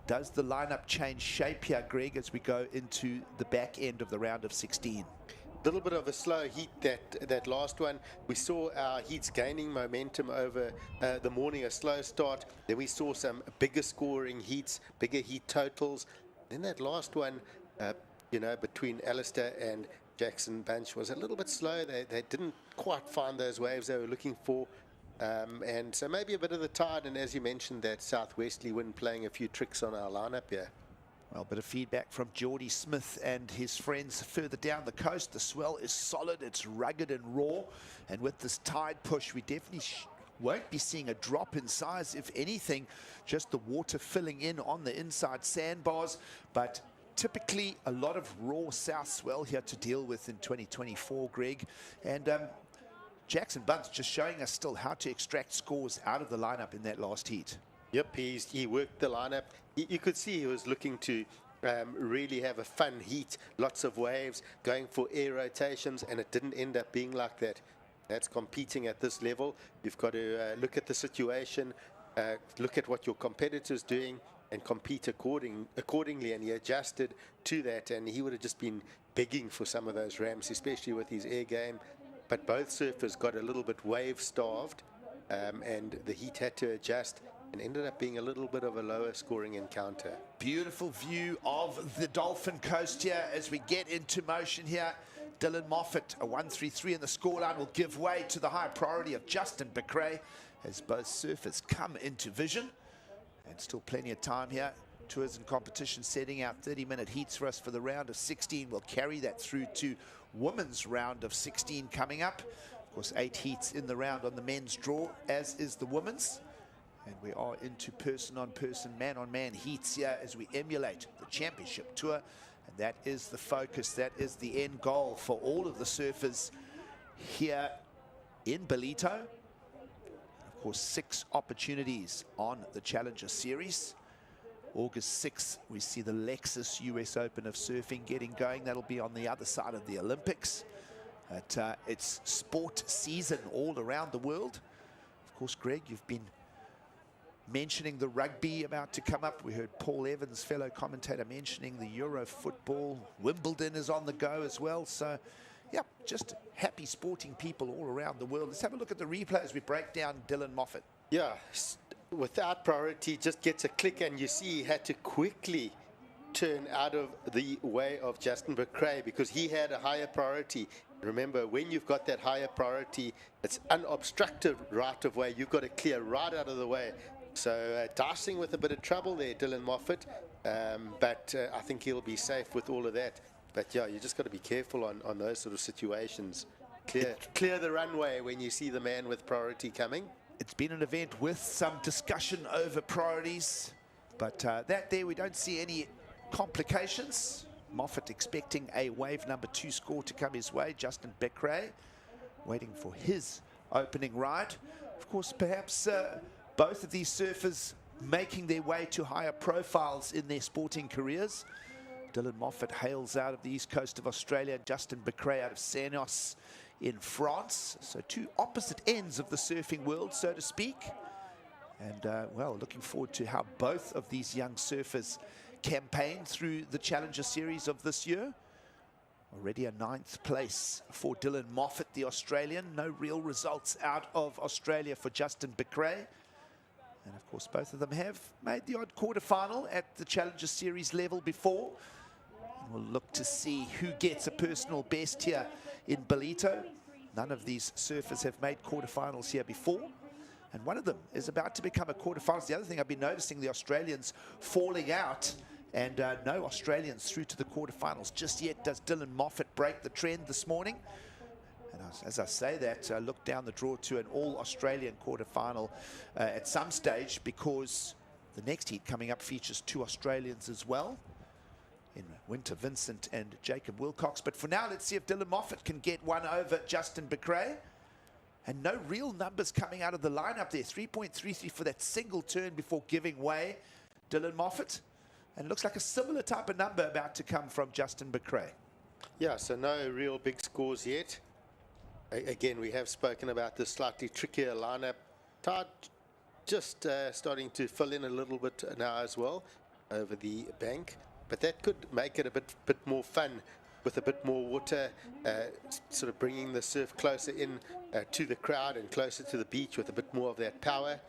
does the lineup change shape here, Greg, as we go into the back end of the round of 16? A little bit of a slow heat, that last one. We saw our heats gaining momentum over the morning, a slow start. Then we saw some bigger scoring heats, bigger heat totals. Then that last one, you know, between Alistair and Jackson Bunch was a little bit slow. They didn't quite find those waves they were looking for. And so maybe a bit of the tide, and as you mentioned, that southwesterly wind playing a few tricks on our lineup here. Well, a bit of feedback from Geordie Smith and his friends further down the coast. The swell is solid, it's rugged and raw, and with this tide push, we definitely won't be seeing a drop in size. If anything, just the water filling in on the inside sandbars, but typically a lot of raw south swell here to deal with in 2024, Greg. And Jackson Bunce just showing us still how to extract scores out of the lineup in that last heat. Yep, he worked the lineup. You could see he was looking to really have a fun heat, lots of waves, going for air rotations, and it didn't end up being like that. That's competing at this level. You've got to look at the situation, look at what your competitor's doing, and compete accordingly, and he adjusted to that, and he would have just been begging for some of those ramps, especially with his air game. But both surfers got a little bit wave starved, and the heat had to adjust and ended up being a little bit of a lower scoring encounter. Beautiful view of the Dolphin Coast here as we get into motion here. Dylan Moffat, a 133 in the scoreline, will give way to the high priority of Justin Becrae as both surfers come into vision. And still plenty of time here. Tours and competition setting out 30-minute heats for us for the round of 16. We'll carry that through to women's round of 16 coming up. Of course, 8 heats in the round on the men's draw, as is the women's. And we are into person-on-person, man-on-man heats here as we emulate the championship tour. And that is the focus, that is the end goal for all of the surfers here in Ballito. Of course, 6 opportunities on the Challenger Series. August 6th, we see the Lexus US Open of Surfing getting going. That'll be on the other side of the Olympics. It's sport season all around the world. Of course, Greg, you've been mentioning the rugby about to come up. We heard Paul Evans, fellow commentator, mentioning the Euro football. Wimbledon is on the go as well. So, yeah, just happy sporting people all around the world. Let's have a look at the replay as we break down Dylan Moffat. Yeah, without priority, just gets a click, and you see he had to quickly turn out of the way of Justin Becrae because he had a higher priority. Remember, when you've got that higher priority, it's unobstructed right of way. You've got to clear right out of the way. So dicing with a bit of trouble there, Dylan Moffat, but I think he'll be safe with all of that. But yeah, you just got to be careful on those sort of situations. Clear the runway when you see the man with priority coming. It's been an event with some discussion over priorities, but that there we don't see any complications. Moffat expecting a wave number 2 score to come his way. Justin Becrae waiting for his opening ride. Of course, perhaps both of these surfers making their way to higher profiles in their sporting careers. Dylan Moffat hails out of the east coast of Australia, Justin Becrae out of Senos in France. So 2 opposite ends of the surfing world, so to speak. And, well, looking forward to how both of these young surfers campaign through the Challenger Series of this year. Already a 9th place for Dylan Moffat, the Australian. No real results out of Australia for Justin Becrae. And, of course, both of them have made the odd quarterfinal at the Challenger Series level before. And we'll look to see who gets a personal best here in Ballito. None of these surfers have made quarterfinals here before. And one of them is about to become a quarterfinalist. The other thing I've been noticing, the Australians falling out, and no Australians through to the quarterfinals just yet. Does Dylan Moffat break the trend this morning? And as I say that, look down the draw to an all-Australian quarterfinal at some stage, because The next heat coming up features 2 Australians as well, in winter, Vincent and Jacob Wilcox. But for now, let's see if Dylan Moffat can get one over Justin Becrae. And no real numbers coming out of the lineup there. 3.33 for that single turn before giving way, Dylan Moffat. And looks like a similar type of number about to come from Justin Becrae. Yeah, so no real big scores yet. Again, we have spoken about this slightly trickier lineup. Tide just starting to fill in a little bit now as well over the bank. But that could make it a bit more fun with a bit more water, sort of bringing the surf closer in to the crowd and closer to the beach with a bit more of that power.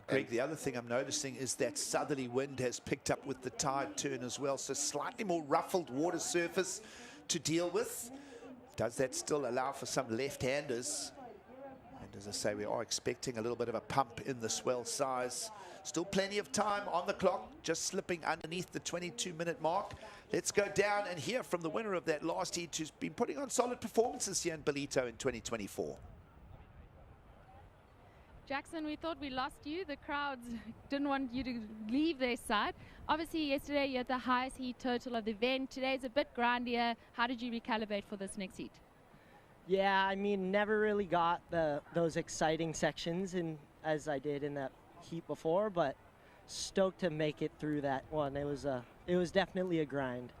Greg, the other thing I'm noticing is that southerly wind has picked up with the tide turn as well, so slightly more ruffled water surface to deal with. Does that still allow for some left-handers? And as I say, we are expecting a little bit of a pump in the swell size. Still plenty of time on the clock, just slipping underneath the 22-minute mark. Let's go down and hear from the winner of that last heat, who's been putting on solid performances here in Ballito in 2024. Jackson, we thought we lost you. The crowds didn't want you to leave their side. Obviously, yesterday you had the highest heat total of the event. Today's a bit grindier. How did you recalibrate for this next heat? Yeah, I mean, never really got those exciting sections as I did in that heat before, but stoked to make it through that one. It was definitely a grind.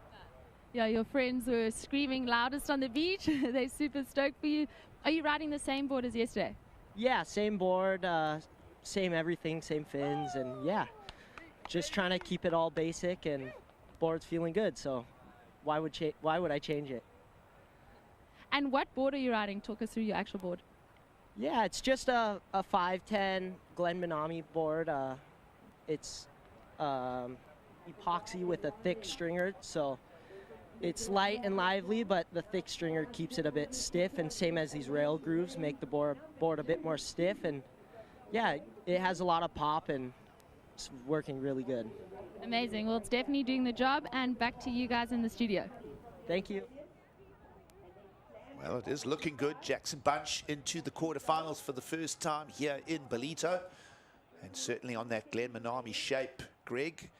Yeah, your friends were screaming loudest on the beach. They're super stoked for you. Are you riding the same board as yesterday? Yeah, same board, same everything, same fins, and yeah, just trying to keep it all basic, and board's feeling good, so why would I change it? And what board are you riding? Talk us through your actual board. Yeah, it's just a 510 Glen Minami board. It's epoxy with a thick stringer, so it's light and lively, but the thick stringer keeps it a bit stiff, and same as these rail grooves make the board a bit more stiff, and yeah, it has a lot of pop and it's working really good. Amazing. Well, it's definitely doing the job, and back to you guys in the studio. Thank you. Well, it is looking good. Jackson Bunch into the quarterfinals for the first time here in Ballito, and certainly on that Glen Minami shape. Greg,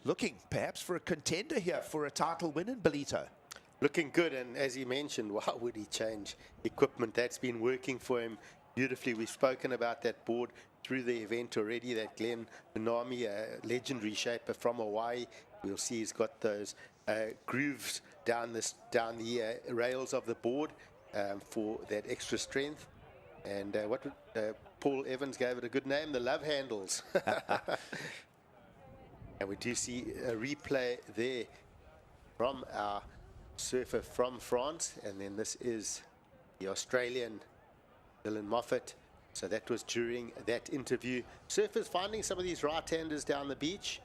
looking perhaps for a contender here for a title win in Ballito. Looking good, and as he mentioned, why would he change equipment? That's been working for him beautifully. We've spoken about that board through the event already, that Glen Minami, a legendary shaper from Hawaii. We'll see he's got those grooves down the rails of the board for that extra strength. And Paul Evans gave it a good name, the love handles. And we do see a replay there from our surfer from France. And then this is the Australian Dylan Moffat. So that was during that interview. Surfers finding some of these right-handers down the beach.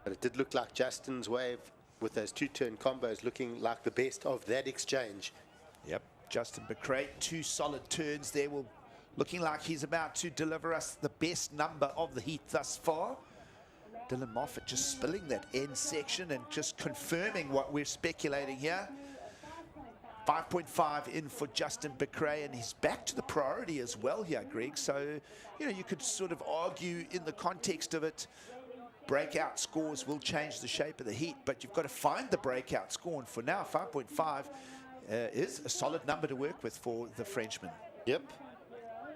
But it did look like Justin's wave with those two-turn combos looking like the best of that exchange. Yep, Justin Becrae, 2 solid turns there. Looking like he's about to deliver us the best number of the heat thus far. Dylan Moffat just spilling that end section and just confirming what we're speculating here. 5.5 in for Justin Becrae, and he's back to the priority as well here, Greg. So, you know, you could sort of argue in the context of it, breakout scores will change the shape of the heat, but you've got to find the breakout score. And for now, 5.5 is a solid number to work with for the Frenchman. Yep.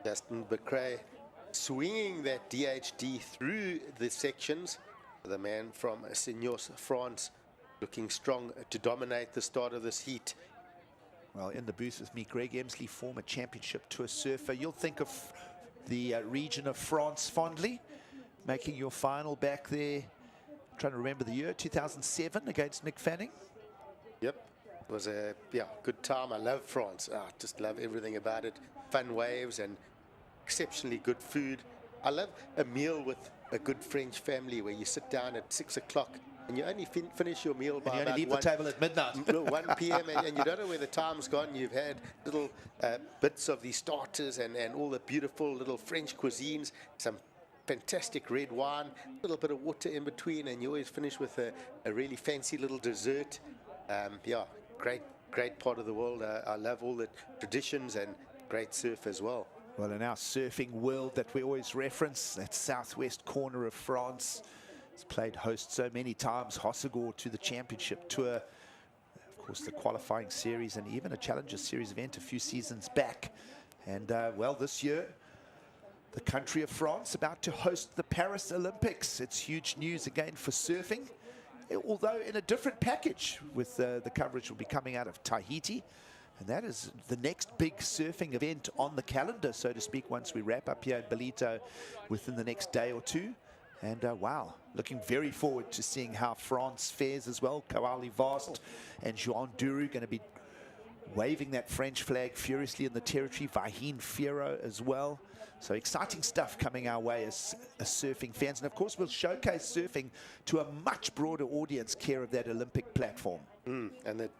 Justin Becrae swinging that DHD through the sections. The man from Seignos, France, looking strong to dominate the start of this heat. Well, in the booth with me, Greg Emsley, former championship tour surfer. You'll think of the region of France fondly, making your final back there. I'm trying to remember the year, 2007 against Nick Fanning. Yep, it was a good time. I love France. I just love everything about it. Fun waves and exceptionally good food. I love a meal with a good French family where you sit down at 6 o'clock and you only finish your meal by and you only leave the table at midnight. 1 p.m. and you don't know where the time's gone. You've had little bits of the starters and all the beautiful little French cuisines, some fantastic red wine, a little bit of water in between, and you always finish with a really fancy little dessert. Great part of the world. I love all the traditions and great surf as well. Well, in our surfing world that we always reference, that southwest corner of France, He's played host so many times, Hossegor to the championship tour, of course the qualifying series, and even a Challenger Series event a few seasons back. And well, this year, the country of France about to host the Paris Olympics. It's huge news again for surfing, although in a different package, with the coverage will be coming out of Tahiti. And that is the next big surfing event on the calendar, so to speak, once we wrap up here at Ballito within the next day or two. And wow, looking very forward to seeing how France fares as well. Kawali Vast and Juan Duru going to be waving that French flag furiously in the territory. Vaughan, Fierro as well. So exciting stuff coming our way as surfing fans. And of course, we'll showcase surfing to a much broader audience care of that Olympic platform. And then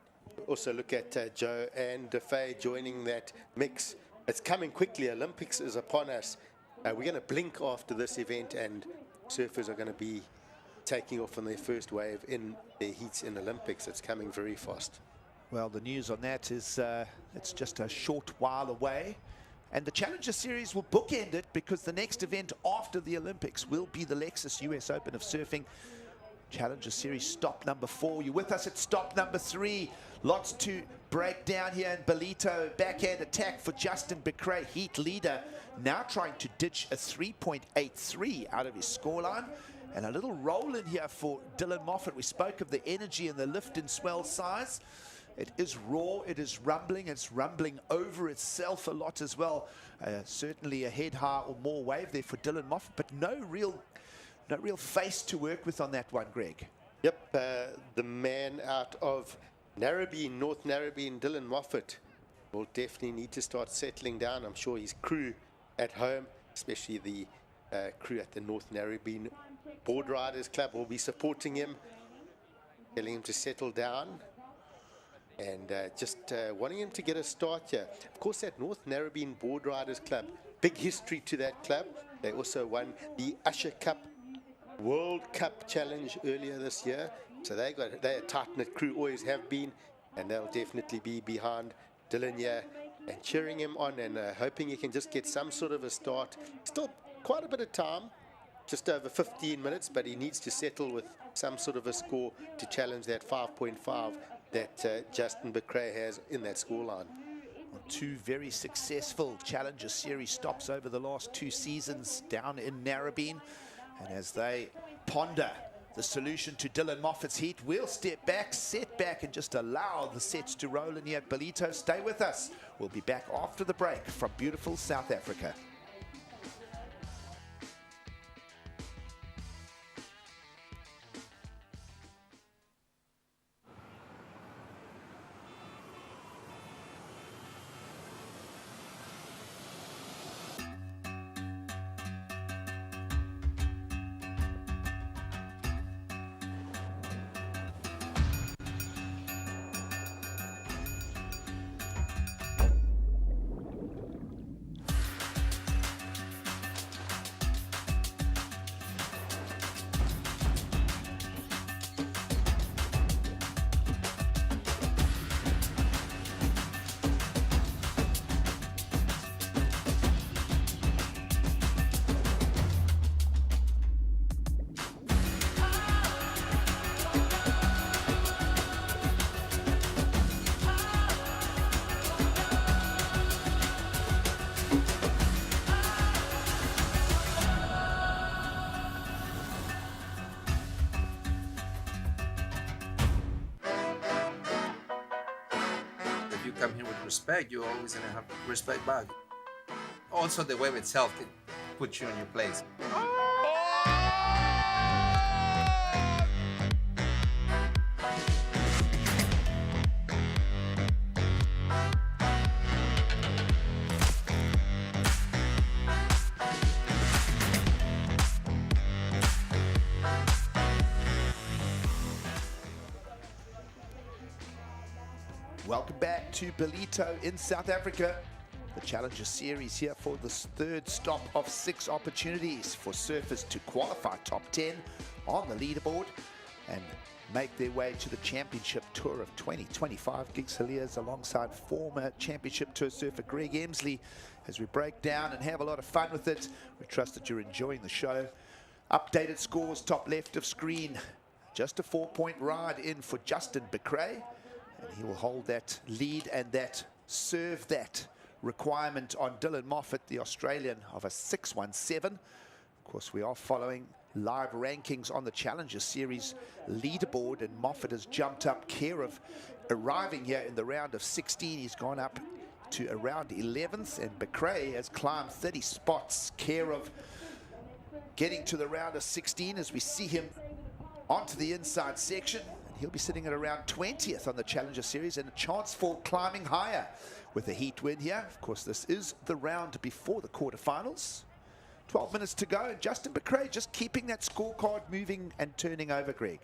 also look at Joe and DeFay joining that mix. It's coming quickly. Olympics is upon us. We're going to blink after this event, and surfers are going to be taking off on their first wave in their heats in Olympics. It's coming very fast. Well, the news on that is it's just a short while away. And the Challenger Series will bookend it, because the next event after the Olympics will be the Lexus US Open of Surfing. Challenger Series stop number 4. You're with us at stop number 3. Lots to break down here in Ballito. Backhand attack for Justin Becrae, heat leader, now trying to ditch a 3.83 out of his scoreline. And a little roll in here for Dylan Moffat. We spoke of the energy and the lift and swell size. It is raw, it is rumbling, it's rumbling over itself a lot as well. Certainly a head high or more wave there for Dylan Moffat, but no real face to work with on that one, Greg. Yep, the man out of Narrabeen, North Narrabeen, Dylan Moffat, will definitely need to start settling down. I'm sure his crew at home, especially the crew at the North Narrabeen Board Riders Club, will be supporting him, telling him to settle down, and just wanting him to get a start here. Of course, that North Narrabeen Board Riders Club, big history to that club. They also won the Usher Cup World Cup Challenge earlier this year. So they're a tight-knit crew, always have been, and they'll definitely be behind Dylan here and cheering him on, and hoping he can just get some sort of a start. Still quite a bit of time, just over 15 minutes, but he needs to settle with some sort of a score to challenge that 5.5 that Justin Becrae has in that scoreline. Two very successful Challenger Series stops over the last 2 seasons down in Narrabeen. And as they ponder the solution to Dylan Moffat's heat, we'll step back, set back, and just allow the sets to roll in here at Ballito. Stay with us. We'll be back after the break from beautiful South Africa. Come here with respect, you're always going to have respect back. Also, the wave itself can put you in your place. Welcome back to Ballito in South Africa. The Challenger Series here for this 3rd stop of 6 opportunities for surfers to qualify top 10 on the leaderboard and make their way to the Championship Tour of 2025. Gigs Heliers alongside former Championship Tour surfer Greg Emsley as we break down and have a lot of fun with it. We trust that you're enjoying the show. Updated scores, top left of screen. Just a 4-point ride in for Justin Becrae. And he will hold that lead and that serve that requirement on Dylan Moffat, the Australian, of a 6.17. Of course, we are following live rankings on the Challenger Series leaderboard, and Moffat has jumped up. Care of arriving here in the round of 16. He's gone up to around 11th, and Becrae has climbed 30 spots. Care of getting to the round of 16 as we see him onto the inside section. He'll be sitting at around 20th on the Challenger Series, and a chance for climbing higher with a heat win here. Of course, this is the round before the quarterfinals. 12 minutes to go, and Justin Becrae just keeping that scorecard moving and turning over, Greg.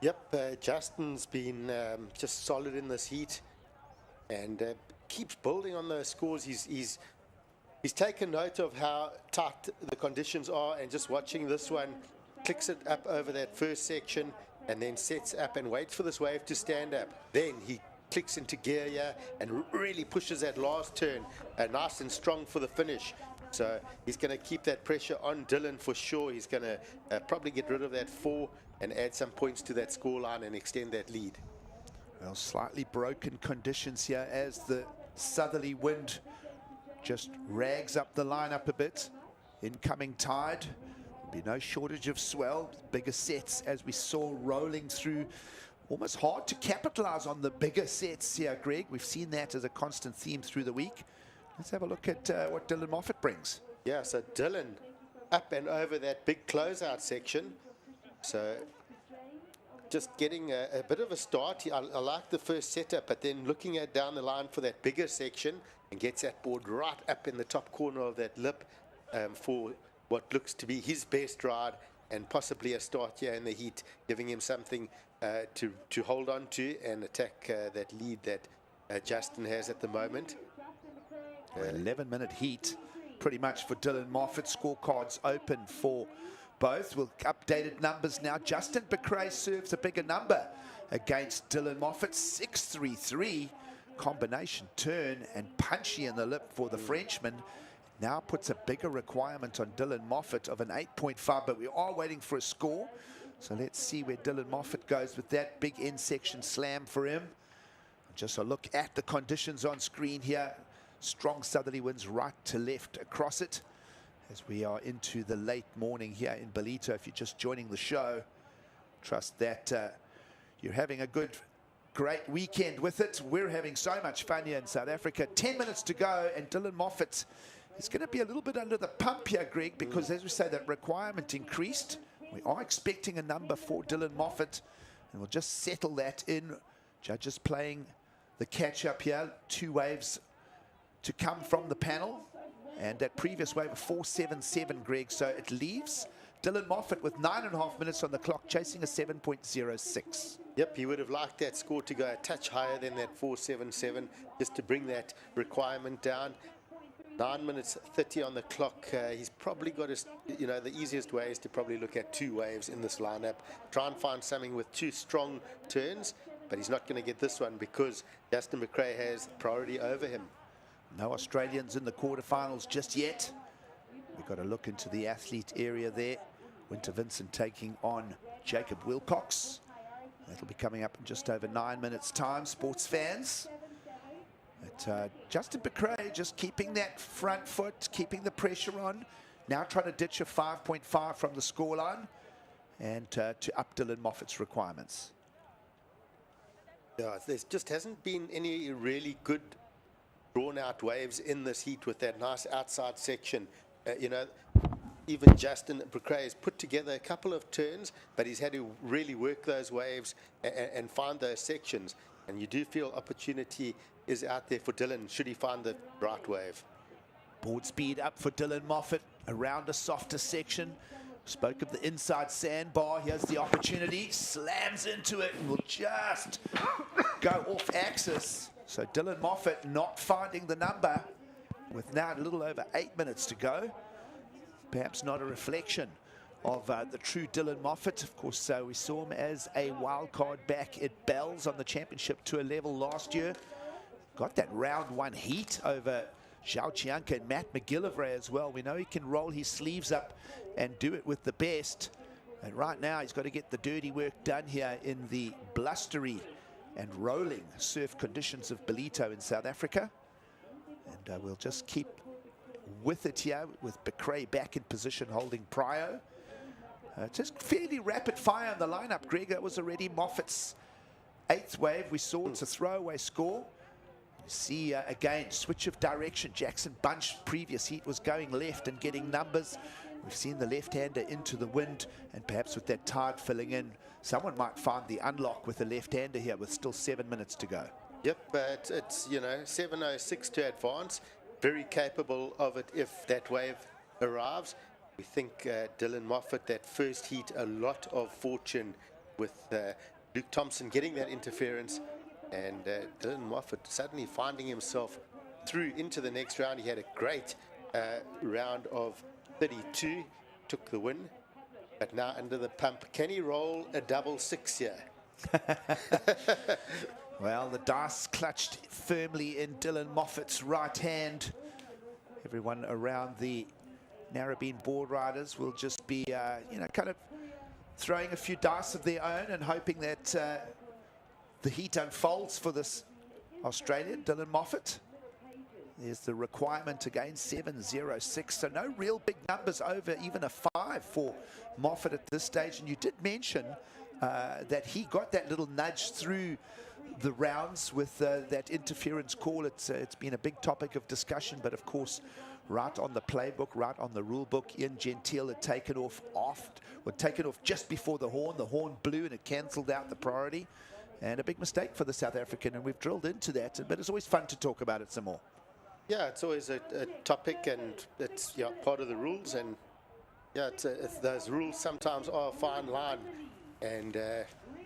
Yep, Justin's been just solid in this heat, and keeps building on those scores. He's taken note of how tight the conditions are, and just watching this one, clicks it up over that first section, and then sets up and waits for this wave to stand up. Then he clicks into gear here and really pushes that last turn, nice and strong for the finish. So he's going to keep that pressure on Dylan for sure. He's going to probably get rid of that 4 and add some points to that scoreline and extend that lead. Well, slightly broken conditions here as the southerly wind just rags up the lineup a bit. Incoming tide. There'll be no shortage of swell. Bigger sets, as we saw, rolling through. Almost hard to capitalize on the bigger sets here, Greg. We've seen that as a constant theme through the week. Let's have a look at what Dylan Moffat brings. Yeah, so Dylan up and over that big closeout section. So just getting a bit of a start. I like the first setup, but then looking at down the line for that bigger section, and gets that board right up in the top corner of that lip for what looks to be his best ride, and possibly a start here in the heat, giving him something to hold on to and attack that lead that Justin has at the moment. 11-minute heat pretty much for Dylan Moffat. Scorecards open for both with updated numbers now. Justin Becrae serves a bigger number against Dylan Moffat. 6.33 combination turn, and punchy in the lip for the Frenchman. Now puts a bigger requirement on Dylan Moffat of an 8.5, but we are waiting for a score. So let's see where Dylan Moffat goes with that big end section slam for him. Just a look at the conditions on screen here. Strong southerly winds right to left across it as we are into the late morning here in Ballito. If you're just joining the show, trust that you're having a great weekend with it. We're having so much fun here in South Africa. 10 minutes to go, and Dylan Moffat is going to be a little bit under the pump here, Greg, because as we say, that requirement increased. We are expecting a number for Dylan Moffat, and we'll just settle that in. Judges playing the catch-up here. 2 waves to come from the panel, and that previous wave of 4.77, Greg. So it leaves Dylan Moffat with 9.5 minutes on the clock, chasing a 7.06. Yep, he would have liked that score to go a touch higher than that 4.77, just to bring that requirement down. 9 minutes 30 on the clock. He's probably got his, the easiest way is to probably look at 2 waves in this lineup. Try and find something with 2 strong turns, but he's not going to get this one because Justin Becrae has priority over him. No Australians in the quarterfinals just yet. We've got to look into the athlete area there. Winter Vincent taking on Jacob Wilcox. That'll be coming up in just over 9 minutes' time, sports fans. But Justin Becrae just keeping that front foot, keeping the pressure on. Now trying to ditch a 5.5 from the scoreline and to up Dylan Moffat's requirements. Yeah, there just hasn't been any really good drawn-out waves in this heat with that nice outside section. Even Justin Becrae has put together a couple of turns, but he's had to really work those waves and find those sections. And you do feel opportunity is out there for Dylan, should he find the right wave. Board speed up for Dylan Moffat around a softer section. Spoke of the inside sandbar. Here's the opportunity. Slams into it and will just go off axis. So Dylan Moffat not finding the number with now a little over 8 minutes to go. Perhaps not a reflection of the true Dylan Moffat. Of course, we saw him as a wild card back at Bells on the championship tour level last year. Got that round 1 heat over Zhao Chianca and Matt McGillivray as well. We know he can roll his sleeves up and do it with the best. And right now he's got to get the dirty work done here in the blustery and rolling surf conditions of Ballito in South Africa. And we'll just keep with it here with Becrae back in position holding prio. Just fairly rapid fire on the lineup, Greg. That was already Moffat's 8th wave. We saw it's a throwaway score. You see again, switch of direction. Jackson Bunch previous heat was going left and getting numbers. We've seen the left-hander into the wind, and perhaps with that tide filling in, someone might find the unlock with the left-hander here with still 7 minutes to go. Yep, but it's, you know, 7:06 to advance. Very capable of it if that wave arrives. We think Dylan Moffat, that first heat, a lot of fortune with Luke Thompson getting that interference, and Dylan Moffat suddenly finding himself through into the next round. He had a great round of 32, took the win, but now under the pump. Can he roll a double 6 here? Well, the dice clutched firmly in Dylan Moffat's right hand. Everyone around the Narrabeen board riders will just be, you know, kind of throwing a few dice of their own and hoping that the heat unfolds for this Australian, Dylan Moffat. There's the requirement again, 7:06. So no real big numbers over even a 5 for Moffat at this stage. And you did mention that he got that little nudge through the rounds with that interference call. It's been a big topic of discussion, but of course, right on the playbook, right on the rule book, Ian Gentile had taken off just before the horn. The horn blew and it cancelled out the priority. And a big mistake for the South African, and we've drilled into that, but it's always fun to talk about it some more. Yeah, it's always a topic, and it's part of the rules, and yeah, those rules sometimes are a fine line, and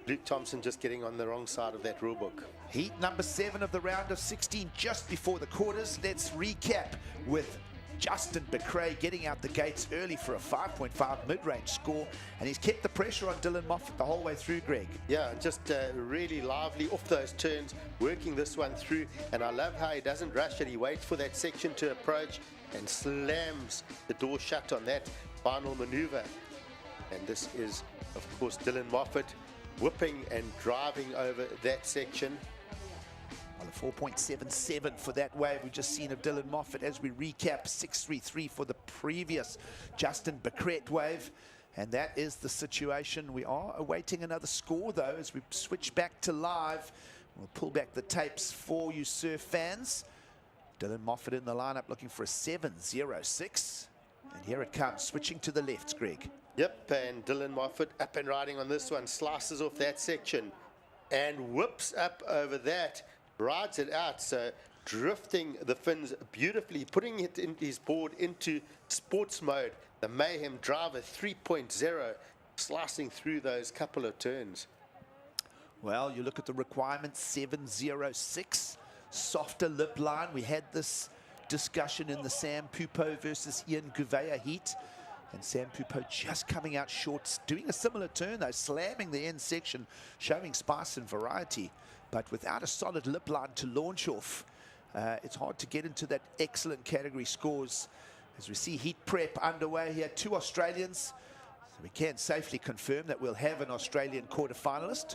Luke Thompson just getting on the wrong side of that rule book. Heat number 7 of the round of 16 just before the quarters. Let's recap with Justin Becrae getting out the gates early for a 5.5 mid-range score, and he's kept the pressure on Dylan Moffat the whole way through, Greg. Yeah, just really lively off those turns, working this one through, and I love how he doesn't rush it. He waits for that section to approach and slams the door shut on that final maneuver. And this is, of course, Dylan Moffat whipping and driving over that section. Well, a 4.77 for that wave we've just seen of Dylan Moffat as we recap. 6.33 for the previous Justin Becrae wave. And that is the situation. We are awaiting another score, though, as we switch back to live. We'll pull back the tapes for you surf fans. Dylan Moffat in the lineup looking for a 7.06. And here it comes, switching to the left, Greg. Yep, and Dylan Moffat up and riding on this one, slices off that section and whips up over that. Rides it out, so drifting the fins beautifully, putting it in his board into sports mode. The Mayhem Driver 3.0, slicing through those couple of turns. Well, you look at the requirements, 7.06, softer lip line. We had this discussion in the Sam Pupo versus Ian Gouveia heat. And Sam Pupo just coming out short, doing a similar turn though, slamming the end section, showing spice and variety. But without a solid lip line to launch off, it's hard to get into that excellent category scores. As we see heat prep underway here, 2 Australians. So we can safely confirm that we'll have an Australian quarter-finalist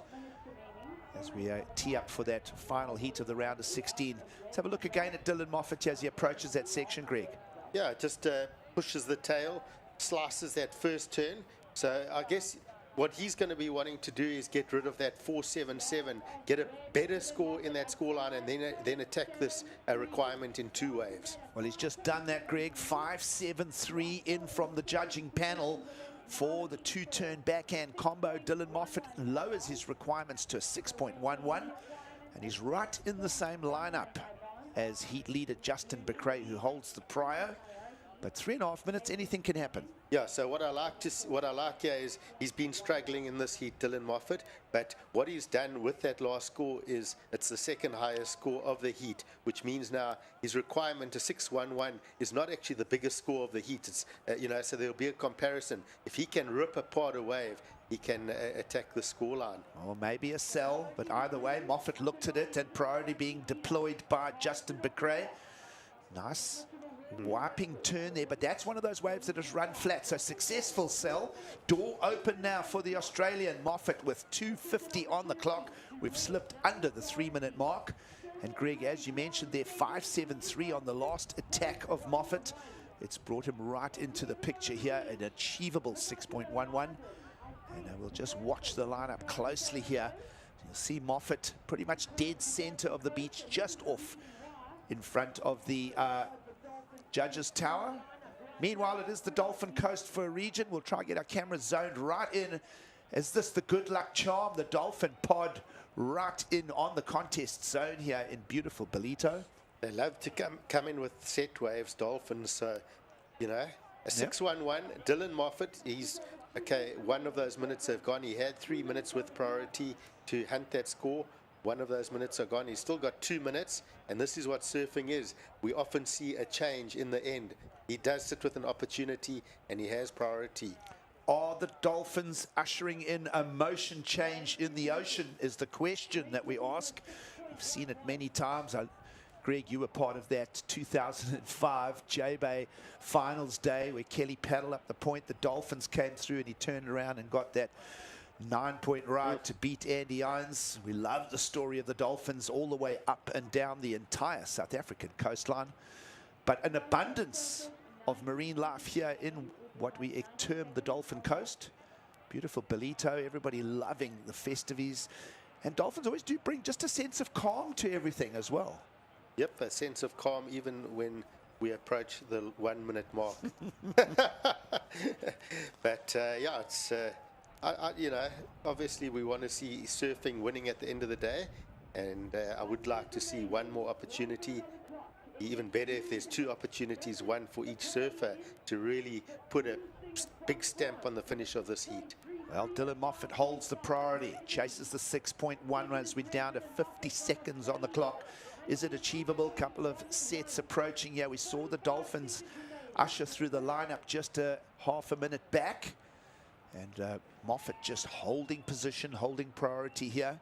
as we tee up for that final heat of the round of 16. Let's have a look again at Dylan Moffat as he approaches that section, Greg. Yeah, just pushes the tail, slices that first turn. So I guess what he's going to be wanting to do is get rid of that 4.77, get a better score in that scoreline, and then attack this requirement in 2 waves. Well, he's just done that, Greg. 5.73 in from the judging panel for the 2-turn backhand combo. Dylan Moffat lowers his requirements to a 6.11, and he's right in the same lineup as heat leader Justin Becrae, who holds the prio. But 3.5 minutes, anything can happen. Yeah, so what I like here is he's been struggling in this heat, Dylan Moffat, but what he's done with that last score is it's the second highest score of the heat, which means now his requirement to 6.11 is not actually the biggest score of the heat. It's so there'll be a comparison. If he can rip apart a wave, he can attack the scoreline. Or maybe a sell, but either way, Moffat looked at it and priority being deployed by Justin Becrae. Nice wiping turn there, but that's one of those waves that has run flat. So successful sell. Door open now for the Australian. Moffat with 2:50 on the clock. We've slipped under the 3-minute mark. And Greg, as you mentioned there, 5.73 on the last attack of Moffat. It's brought him right into the picture here, an achievable 6.11. And we'll just watch the lineup closely here. You'll see Moffat pretty much dead center of the beach, just off in front of the judges' tower. Meanwhile, it is the Dolphin Coast for a region. We'll try and get our cameras zoned right in. Is this the good luck charm? The Dolphin pod right in on the contest zone here in beautiful Ballito. They love to come in with set waves, Dolphins. So, you know, a 6-1-1. Dylan Moffat, he's, okay, one of those minutes have gone. He had 3 minutes with priority to hunt that score. One of those minutes are gone. He's still got 2 minutes, and this is what surfing is. We often see a change in the end. He does sit with an opportunity, and he has priority. Are the Dolphins ushering in a motion change in the ocean is the question that we ask. We've seen it many times. Greg, you were part of that 2005 J-Bay finals day where Kelly paddled up the point. The Dolphins came through and he turned around and got that 9-point ride to beat Andy Irons. We love the story of the Dolphins all the way up and down the entire South African coastline. But an abundance of marine life here in what we term the Dolphin Coast. Beautiful Ballito, everybody loving the festivities. And Dolphins always do bring just a sense of calm to everything as well. Yep, a sense of calm even when we approach the 1 minute mark. But yeah, it's, you know, obviously we want to see surfing winning at the end of the day. And I would like to see one more opportunity. Even better if there's 2 opportunities, one for each surfer, to really put a big stamp on the finish of this heat. Well, Dylan Moffat holds the priority, chases the 6.1 as we're down to 50 seconds on the clock. Is it achievable? Couple of sets approaching here. We saw the Dolphins usher through the lineup just a half a minute back. And Moffat just holding position, holding priority here.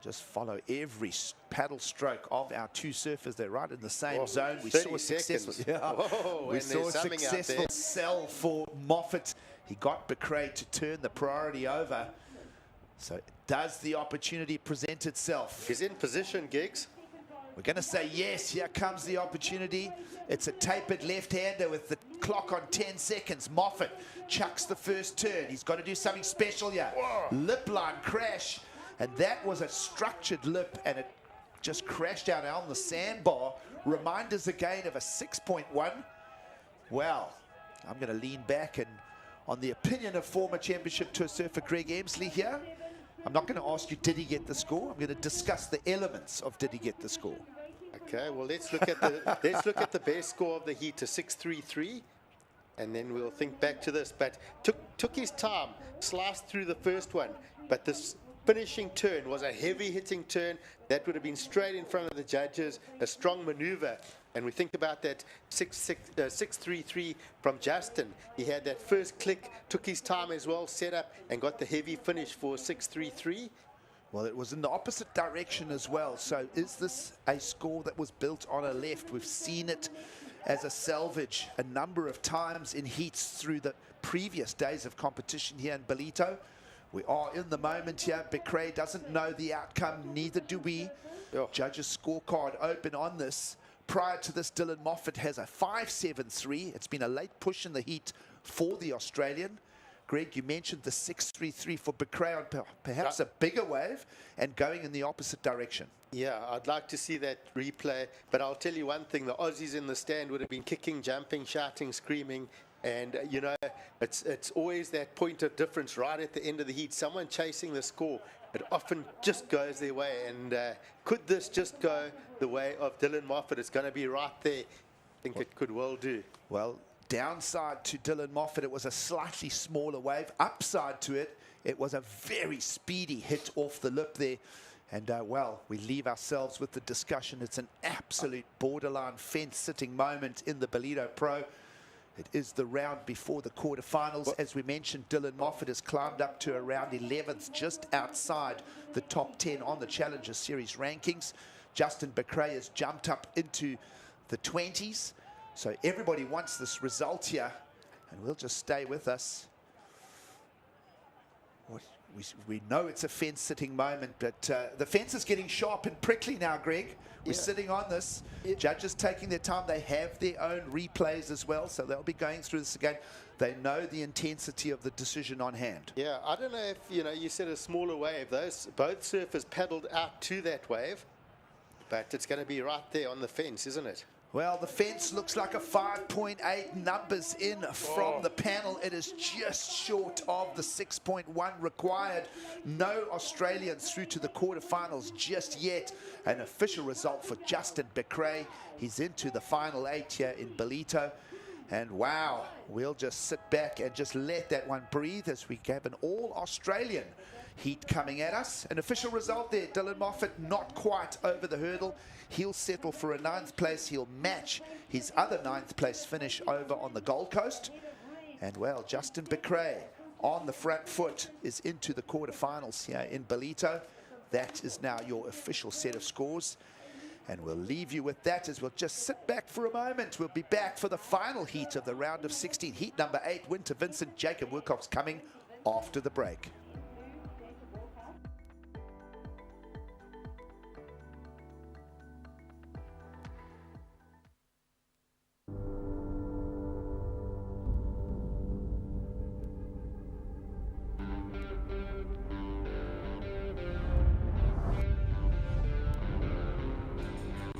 Just follow every paddle stroke of our 2 surfers. They're right in the same zone. We saw a successful, we saw a successful sell for Moffat. He got Becrae to turn the priority over. So does the opportunity present itself? He's in position, Giggs. We're going to say yes. Here comes the opportunity. It's a tapered left-hander with the clock on 10 seconds. Moffat chucks the first turn. He's got to do something special here. Lip line crash. And that was a structured lip, and it just crashed out on the sandbar. Reminders again of a 6.1. Well, I'm going to lean back and on the opinion of former championship tour surfer Greg Emsley here. I'm not going to ask you, did he get the score? I'm going to discuss the elements of did he get the score. Okay, well, let's look at the best score of the heat, to 6.33, and then we'll think back to this. But took his time, sliced through the first one, but this finishing turn was a heavy hitting turn that would have been straight in front of the judges, a strong maneuver. And we think about that 6.33 from Justin. He had that first click, took his time as well, set up, and got the heavy finish for 6.33. Well, it was in the opposite direction as well. So is this a score that was built on a left? We've seen it as a salvage a number of times in heats through the previous days of competition here in Ballito. We are in the moment here. Becrae doesn't know the outcome, neither do we. Judges' scorecard open on this. Prior to this, Dylan Moffat has a 5.73. It's been a late push in the heat for the Australian. Greg, you mentioned the 6.33 for Becrae on perhaps a bigger wave and going in the opposite direction. Yeah, I'd like to see that replay. But I'll tell you one thing, the Aussies in the stand would have been kicking, jumping, shouting, screaming. And, you know, it's always that point of difference right at the end of the heat. Someone chasing the score, it often just goes their way. And could this just go the way of Dylan Moffat? It's going to be right there. I think it could well do. Well, downside to Dylan Moffat, it was a slightly smaller wave. Upside to it, it was a very speedy hit off the lip there. And, well, we leave ourselves with the discussion. It's an absolute borderline fence-sitting moment in the Ballito Pro. It is the round before the quarterfinals. As we mentioned, Dylan Moffat has climbed up to around 11th, just outside the top 10 on the Challenger Series rankings. Justin Becrae has jumped up into the 20s. So everybody wants this result here, and we'll just stay with us. We know it's a fence-sitting moment, but the fence is getting sharp and prickly now, Greg. We're sitting on this. Judges taking their time. They have their own replays as well, so they'll be going through this again. They know the intensity of the decision on hand. Yeah, I don't know if, you said a smaller wave. Both surfers paddled out to that wave, but it's going to be right there on the fence, isn't it? Well, the fence looks like a 5.8 numbers in from the panel. It is just short of the 6.1 required. No Australians through to the quarterfinals just yet. An official result for Justin Becrae. He's into the final 8 here in Ballito. And wow, we'll just sit back and just let that one breathe as we have an all-Australian heat coming at us. An official result there. Dylan Moffat not quite over the hurdle. He'll settle for a 9th place. He'll match his other 9th place finish over on the Gold Coast. And well, Justin Becrae on the front foot is into the quarterfinals here in Ballito. That is now your official set of scores. And we'll leave you with that as we'll just sit back for a moment. We'll be back for the final heat of the round of 16. Heat number 8, Winter Vincent, Jacob Wilcox coming after the break.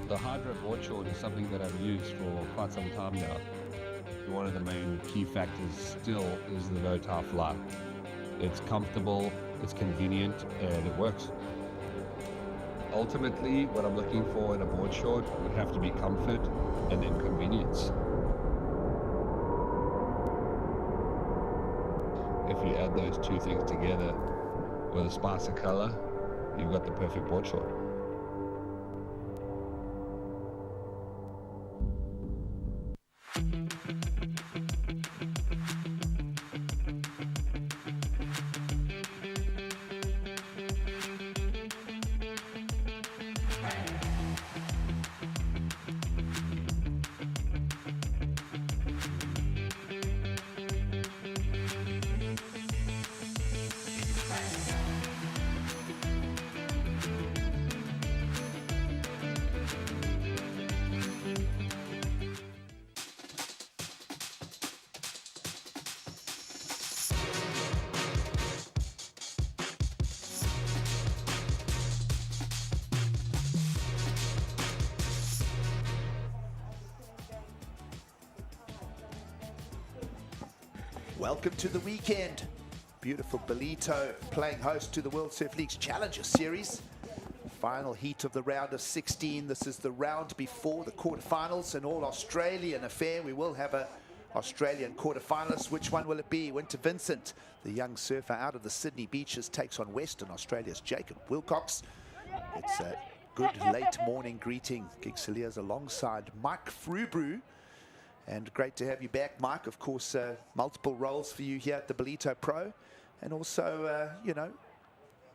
The Hydro board short is something that I've used for quite some time now. One of the main key factors still is the no tar fly. It's comfortable, it's convenient, and it works. Ultimately, what I'm looking for in a board short would have to be comfort and then convenience. If you add those two things together with a spice of color, you've got the perfect board short. Welcome to the weekend. Beautiful Ballito playing host to the World Surf League's Challenger Series. Final heat of the round of 16. This is the round before the quarterfinals, an all-Australian affair. We will have a Australian quarterfinalist. Which one will it be? Winter Vincent, the young surfer out of the Sydney beaches, takes on Western Australia's Jacob Wilcox. It's a good late morning greeting. Gig Saliers alongside Mike Frubru. And great to have you back, Mike. Of course, multiple roles for you here at the Ballito Pro. And also,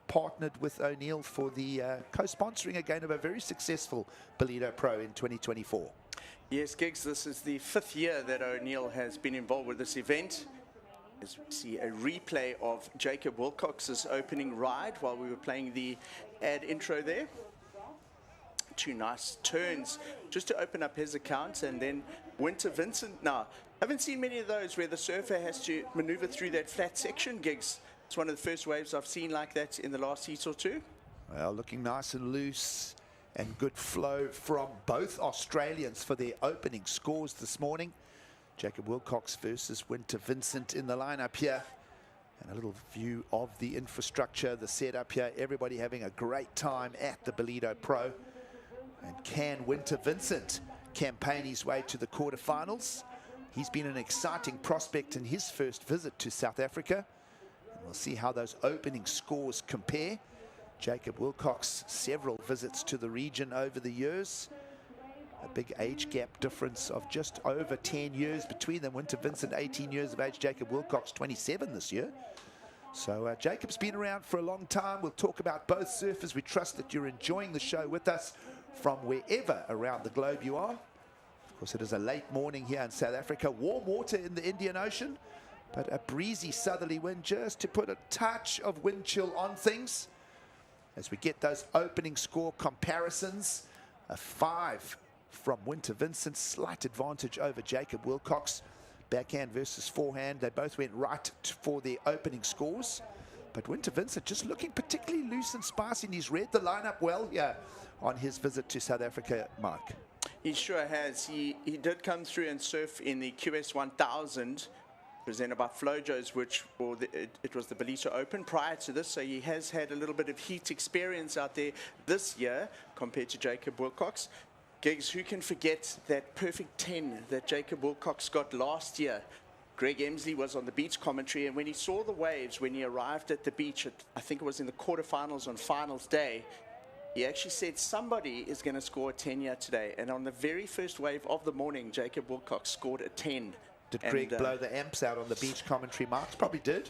partnered with O'Neill for the co-sponsoring again of a very successful Ballito Pro in 2024. Yes, Gigs, this is the 5th year that O'Neill has been involved with this event. As we see a replay of Jacob Wilcox's opening ride while we were playing the ad intro there. 2 nice turns just to open up his account, and then Winter Vincent now. Haven't seen many of those where the surfer has to maneuver through that flat section, Gigs. It's one of the first waves I've seen like that in the last heat or two. Well, looking nice and loose and good flow from both Australians for their opening scores this morning. Jacob Wilcox versus Winter Vincent in the lineup here. And a little view of the infrastructure, the setup here. Everybody having a great time at the Ballito Pro. And can Winter Vincent campaign his way to the quarterfinals? He's been an exciting prospect in his first visit to South Africa. And we'll see how those opening scores compare. Jacob Wilcox, several visits to the region over the years. A big age gap difference of just over 10 years between them. Winter Vincent, 18 years of age. Jacob Wilcox, 27 this year. So Jacob's been around for a long time. We'll talk about both surfers. We trust that you're enjoying the show with us from wherever around the globe you are. Of course, it is a late morning here in South Africa. Warm water in the Indian Ocean, but a breezy southerly wind just to put a touch of wind chill on things. As we get those opening score comparisons, a 5 from Winter Vincent, slight advantage over Jacob Wilcox. Backhand versus forehand, they both went right for their opening scores. But Winter Vincent just looking particularly loose and spicy, and he's read the lineup well here on his visit to South Africa, Mark. He sure has. He did come through and surf in the QS 1000 presented by Flojo's, it was the Ballito Open prior to this, so he has had a little bit of heat experience out there this year compared to Jacob Wilcox. Gigs, who can forget that perfect 10 that Jacob Wilcox got last year? Greg Emsley was on the beach commentary, and when he saw the waves, when he arrived at the beach, I think it was in the quarterfinals on finals day, he actually said somebody is going to score a 10 here today. And on the very first wave of the morning, Jacob Wilcox scored a 10. Did Greg blow the amps out on the beach commentary, Mark? Probably did.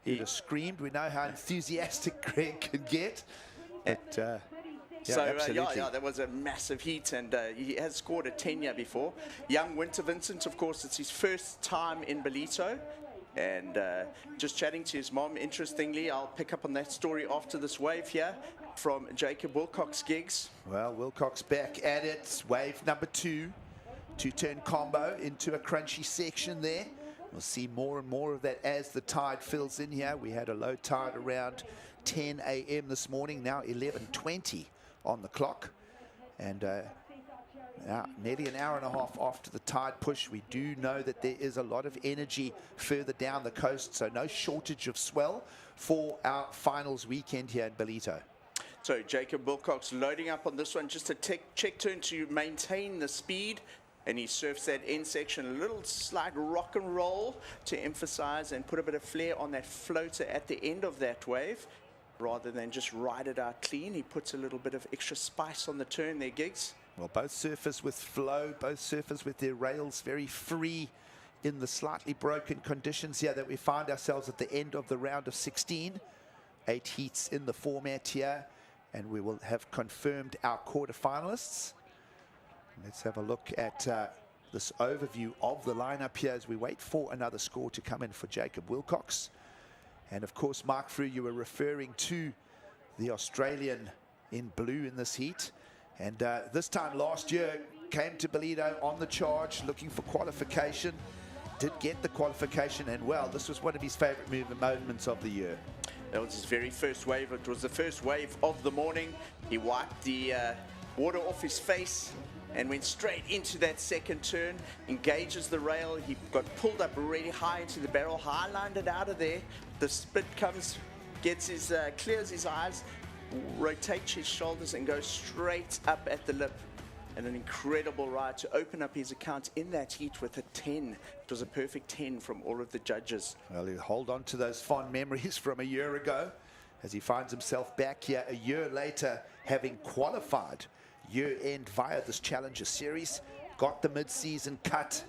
He'd have screamed. We know how enthusiastic Greg can get. But, yeah, there was a massive heat, and he has scored a 10 year before. Young Winter Vincent, of course, it's his first time in Ballito. And just chatting to his mom, interestingly, I'll pick up on that story after this wave here from Jacob Wilcox, Gigs. Well, Wilcox back at it. Wave number 2. Two-turn combo into a crunchy section there. We'll see more and more of that as the tide fills in here. We had a low tide around 10 a.m. this morning, now 11:20 on the clock. And nearly an hour and a half after the tide push, we do know that there is a lot of energy further down the coast, so no shortage of swell for our finals weekend here in Ballito. So Jacob Wilcox loading up on this one, just a check turn to maintain the speed. And he surfs that end section, a little slight rock and roll to emphasize and put a bit of flair on that floater at the end of that wave. Rather than just ride it out clean, he puts a little bit of extra spice on the turn there, Gigs. Well, both surfers with flow, both surfers with their rails very free in the slightly broken conditions here that we find ourselves at the end of the round of 16. 8 heats in the format here, and we will have confirmed our quarterfinalists. Let's have a look at this overview of the lineup here as we wait for another score to come in for Jacob Wilcox. And of course, Mark Frew, you were referring to the Australian in blue in this heat. And this time last year, came to Ballito on the charge, looking for qualification. Did get the qualification, and well, this was one of his favorite moments of the year. That was his very first wave. It was the first wave of the morning. He wiped the water off his face and went straight into that second turn, engages the rail. He got pulled up really high into the barrel, high-lined it out of there. The spit comes, gets his, clears his eyes, rotates his shoulders and goes straight up at the lip. And an incredible ride to open up his account in that heat with a 10. It was a perfect 10 from all of the judges. Well, he'll hold on to those fond memories from a year ago as he finds himself back here a year later, having qualified year-end via this Challenger Series. Got the mid-season cut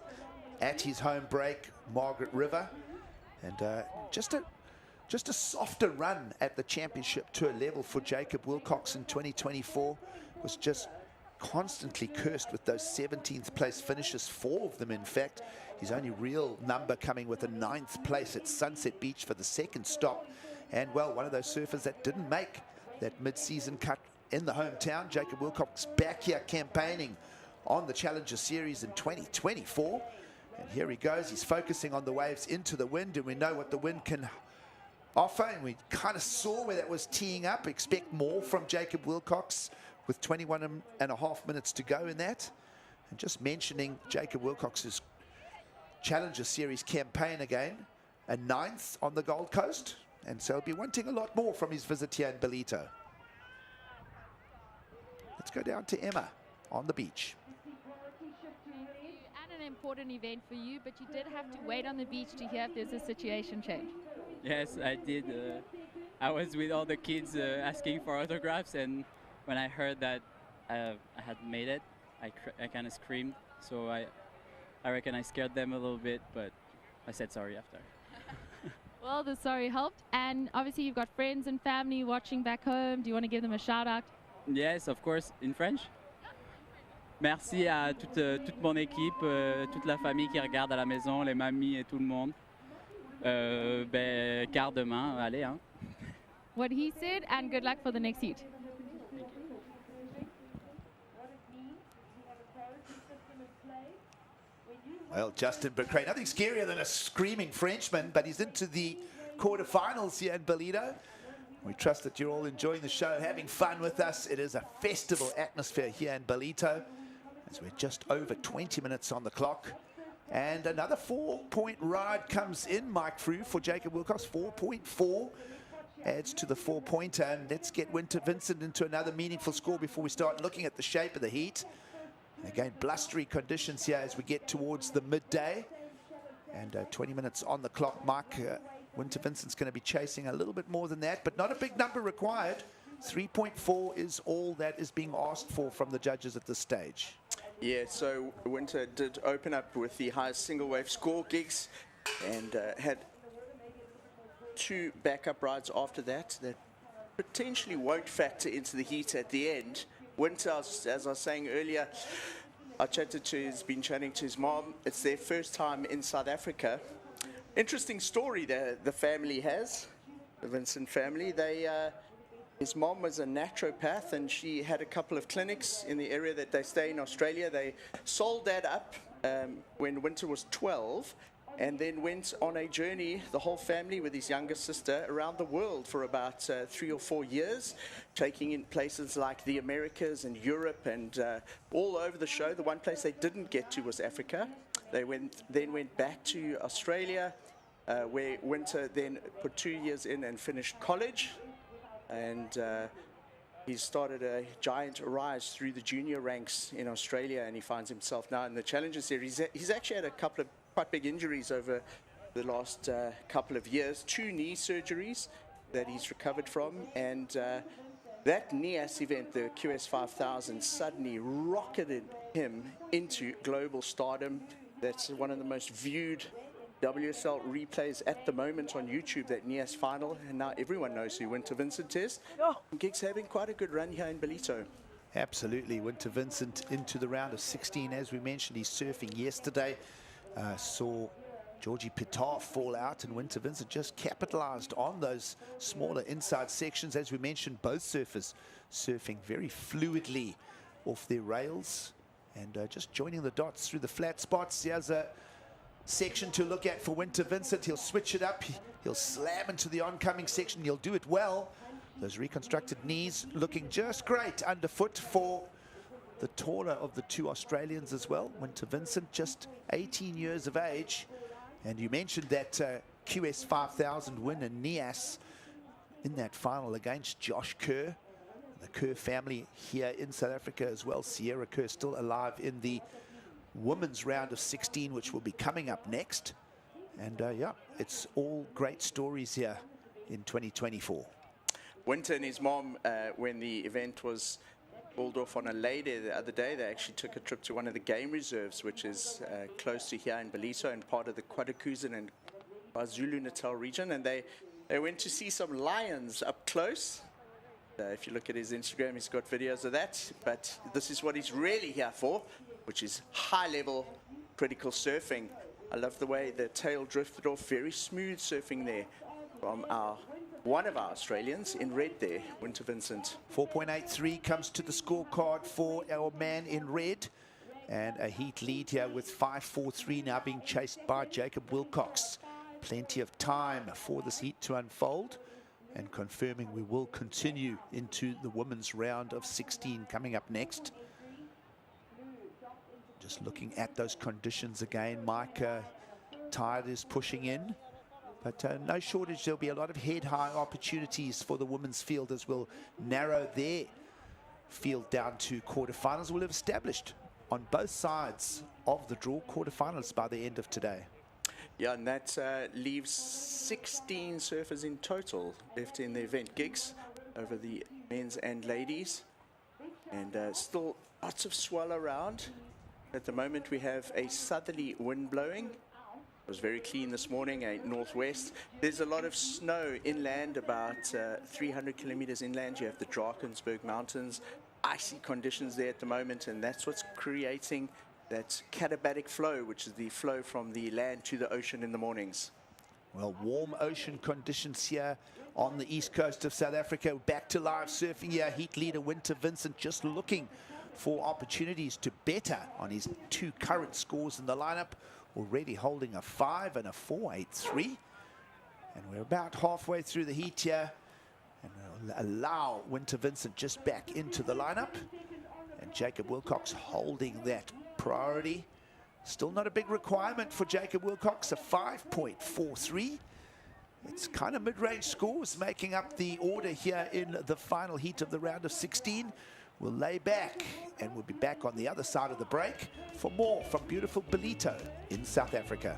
at his home break, Margaret River. And just a softer run at the championship tour level for Jacob Wilcox in 2024. Was just constantly cursed with those 17th place finishes, 4 of them in fact. His only real number coming with a 9th place at Sunset Beach for the second stop. And well, one of those surfers that didn't make that mid-season cut in the hometown. Jacob Wilcox back here campaigning on the Challenger Series in 2024. And here he goes, he's focusing on the waves into the wind, and we know what the wind can offer, and we kind of saw where that was teeing up. Expect more from Jacob Wilcox with 21 and a half minutes to go in that. And just mentioning Jacob Wilcox's Challenger Series campaign again, a 9th on the Gold Coast, and so he'll be wanting a lot more from his visit here in Ballito. Let's go down to Emma on the beach. And an important event for you, but you did have to wait on the beach to hear if there's a situation change. Yes, I did. I was with all the kids asking for autographs, and when I heard that I had made it, I kind of screamed. So I reckon I scared them a little bit, but I said sorry after. Well, the sorry helped. And obviously you've got friends and family watching back home. Do you want to give them a shout out? Yes, of course. In French? Merci à toute mon équipe, toute la famille qui regarde à la maison, les mamies et tout le monde. Quart demain, allez. Hein. What he said, and good luck for the next heat. Well, Justin Becray, nothing scarier than a screaming Frenchman, but he's into the quarterfinals here in Ballito. We trust that you're all enjoying the show, having fun with us. It is a festival atmosphere here in Ballito, as we're just over 20 minutes on the clock. And another 4-point ride comes in, Mike Frew, for Jacob Wilcox. 4.4 adds to the 4-pointer. And let's get Winter Vincent into another meaningful score before we start looking at the shape of the heat. Again, blustery conditions here as we get towards the midday. And 20 minutes on the clock, Mike. Winter Vincent's going to be chasing a little bit more than that, but not a big number required. 3.4 is all that is being asked for from the judges at this stage. Yeah, so Winter did open up with the highest single wave score gigs and had 2 backup rides after that potentially won't factor into the heat at the end. Winter, as I was saying earlier, he's been chatting to his mom. It's their first time in South Africa. Interesting story that the family has, the Vincent family. His mom was a naturopath and she had a couple of clinics in the area that they stay in Australia. They sold that up when Winter was 12 and then went on a journey, the whole family with his younger sister, around the world for about 3 or 4 years, taking in places like the Americas and Europe and all over the show. The one place they didn't get to was Africa. They then went back to Australia, where Winter then put 2 years in and finished college. And he started a giant rise through the junior ranks in Australia, and he finds himself now in the Challenger Series. He's actually had a couple of quite big injuries over the last couple of years. 2 knee surgeries that he's recovered from, and that NIAS event, the QS 5000, suddenly rocketed him into global stardom. That's one of the most viewed WSL replays at the moment on YouTube, that NIAS final, and now everyone knows who Winter Vincent is. Gig's having quite a good run here in Ballito. Absolutely. Winter Vincent into the round of 16. As we mentioned, he's surfing yesterday. Saw Georgie Pitar fall out, and Winter Vincent just capitalized on those smaller inside sections. As we mentioned, both surfers surfing very fluidly off their rails and just joining the dots through the flat spots. Here's a section to look at for Winter Vincent. He'll switch it up. He'll slam into the oncoming section. He'll do it well. Those reconstructed knees looking just great underfoot for the taller of the 2 Australians as well. Winter Vincent, just 18 years of age. And you mentioned that QS 5000 win in NIAS in that final against Josh Kerr. The Kerr family here in South Africa as well. Sierra Kerr still alive in the women's round of 16, which will be coming up next. And yeah, it's all great stories here in 2024. Winter and his mom, when the event was called off on a lady the other day, they actually took a trip to one of the game reserves, which is close to here in Ballito and part of the KwaZulu and KwaZulu-Natal region, and they went to see some lions up close. If you look at his Instagram, he's got videos of that, but this is what he's really here for, which is high-level critical surfing. I love the way the tail drifted off, very smooth surfing there from one of our Australians in red there, Winter Vincent. 4.83 comes to the scorecard for our man in red. And a heat lead here with 5.43 now being chased by Jacob Wilcox. Plenty of time for this heat to unfold. And confirming we will continue into the women's round of 16 coming up next. Just looking at those conditions again, Mike, tide is pushing in. But no shortage, there'll be a lot of head-high opportunities for the women's field as we'll narrow their field down to quarterfinals. We'll have established on both sides of the draw quarterfinals by the end of today. Yeah, and that leaves 16 surfers in total left in the event gigs over the men's and ladies. And still lots of swell around. At the moment, we have a southerly wind blowing. It was very clean this morning, a northwest. There's a lot of snow inland, about 300 kilometers inland. You have the Drakensberg Mountains. icy conditions there at the moment, and that's what's creating that katabatic flow, which is the flow from the land to the ocean in the mornings. Well, warm ocean conditions here on the east coast of South Africa. Back to live surfing here. Heat leader Winter Vincent just looking for opportunities to better on his 2 current scores in the lineup. Already holding a 5 and a 4.83. And we're about halfway through the heat here. And we'll allow Winter Vincent just back into the lineup. And Jacob Wilcox holding that priority. Still not a big requirement for Jacob Wilcox, a 5.43. It's kind of mid-range scores making up the order here in the final heat of the round of 16. We'll lay back, and we'll be back on the other side of the break for more from beautiful Ballito in South Africa.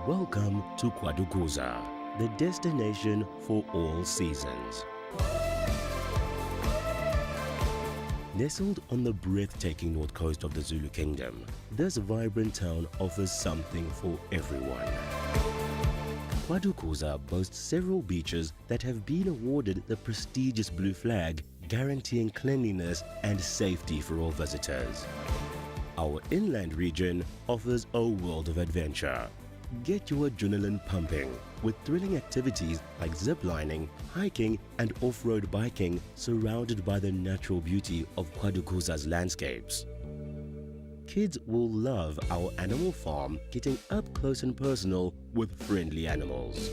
Welcome to Kwadukuza, the destination for all seasons. Nestled on the breathtaking north coast of the Zulu Kingdom, this vibrant town offers something for everyone. Kwadukuza boasts several beaches that have been awarded the prestigious blue flag, guaranteeing cleanliness and safety for all visitors. Our inland region offers a world of adventure. Get your adrenaline pumping with thrilling activities like ziplining, hiking and off-road biking surrounded by the natural beauty of Kwadukuza's landscapes. Kids will love our animal farm, getting up close and personal with friendly animals.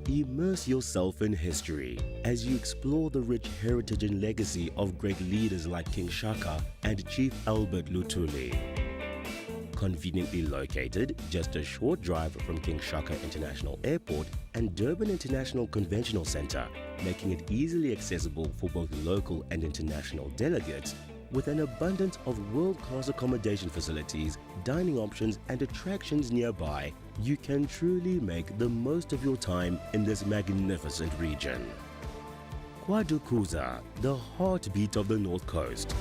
Immerse yourself in history as you explore the rich heritage and legacy of great leaders like King Shaka and Chief Albert Lutuli. Conveniently located just a short drive from King Shaka International Airport and Durban International Conventional Center, making it easily accessible for both local and international delegates, with an abundance of world-class accommodation facilities, dining options and attractions nearby, you can truly make the most of your time in this magnificent region. Kwadukuza, the heartbeat of the North Coast.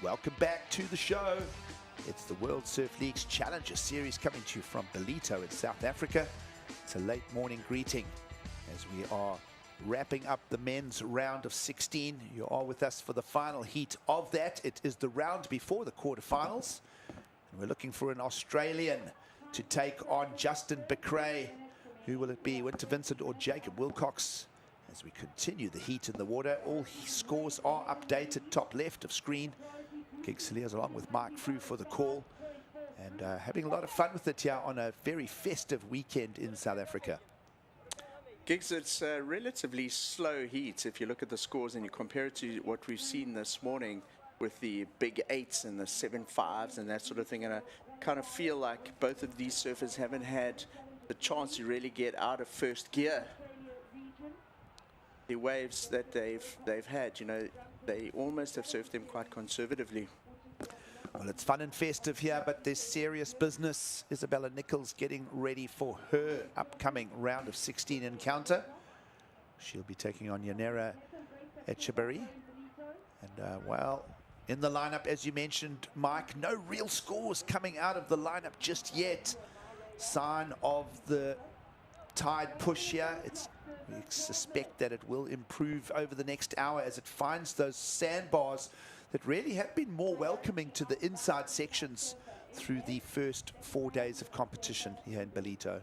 Welcome back to the show. It's the World Surf League's Challenger Series coming to you from Ballito in South Africa. It's a late morning greeting as we are wrapping up the men's round of 16. You are with us for the final heat of that. It is the round before the quarterfinals. And we're looking for an Australian to take on Justin Becrae. Who will it be, Winter Vincent or Jacob Wilcox? As we continue the heat in the water, all scores are updated top left of screen. Gig Saliers along with Mark Frew for the call, and having a lot of fun with it here on a very festive weekend in South Africa. Gigs, it's a relatively slow heat if you look at the scores and you compare it to what we've seen this morning with the big 8s and the 7.5s and that sort of thing. And I kind of feel like both of these surfers haven't had the chance to really get out of first gear. The waves that they've had, you know, they almost have surfed them quite conservatively. Well, it's fun and festive here, but there's serious business. Isabella Nichols getting ready for her upcoming round of 16 encounter. She'll be taking on Yanira Echeberry. And, well, in the lineup, as you mentioned, Mike, no real scores coming out of the lineup just yet. Sign of the tide push here. We suspect that it will improve over the next hour as it finds those sandbars that really have been more welcoming to the inside sections through the first 4 days of competition here in Ballito.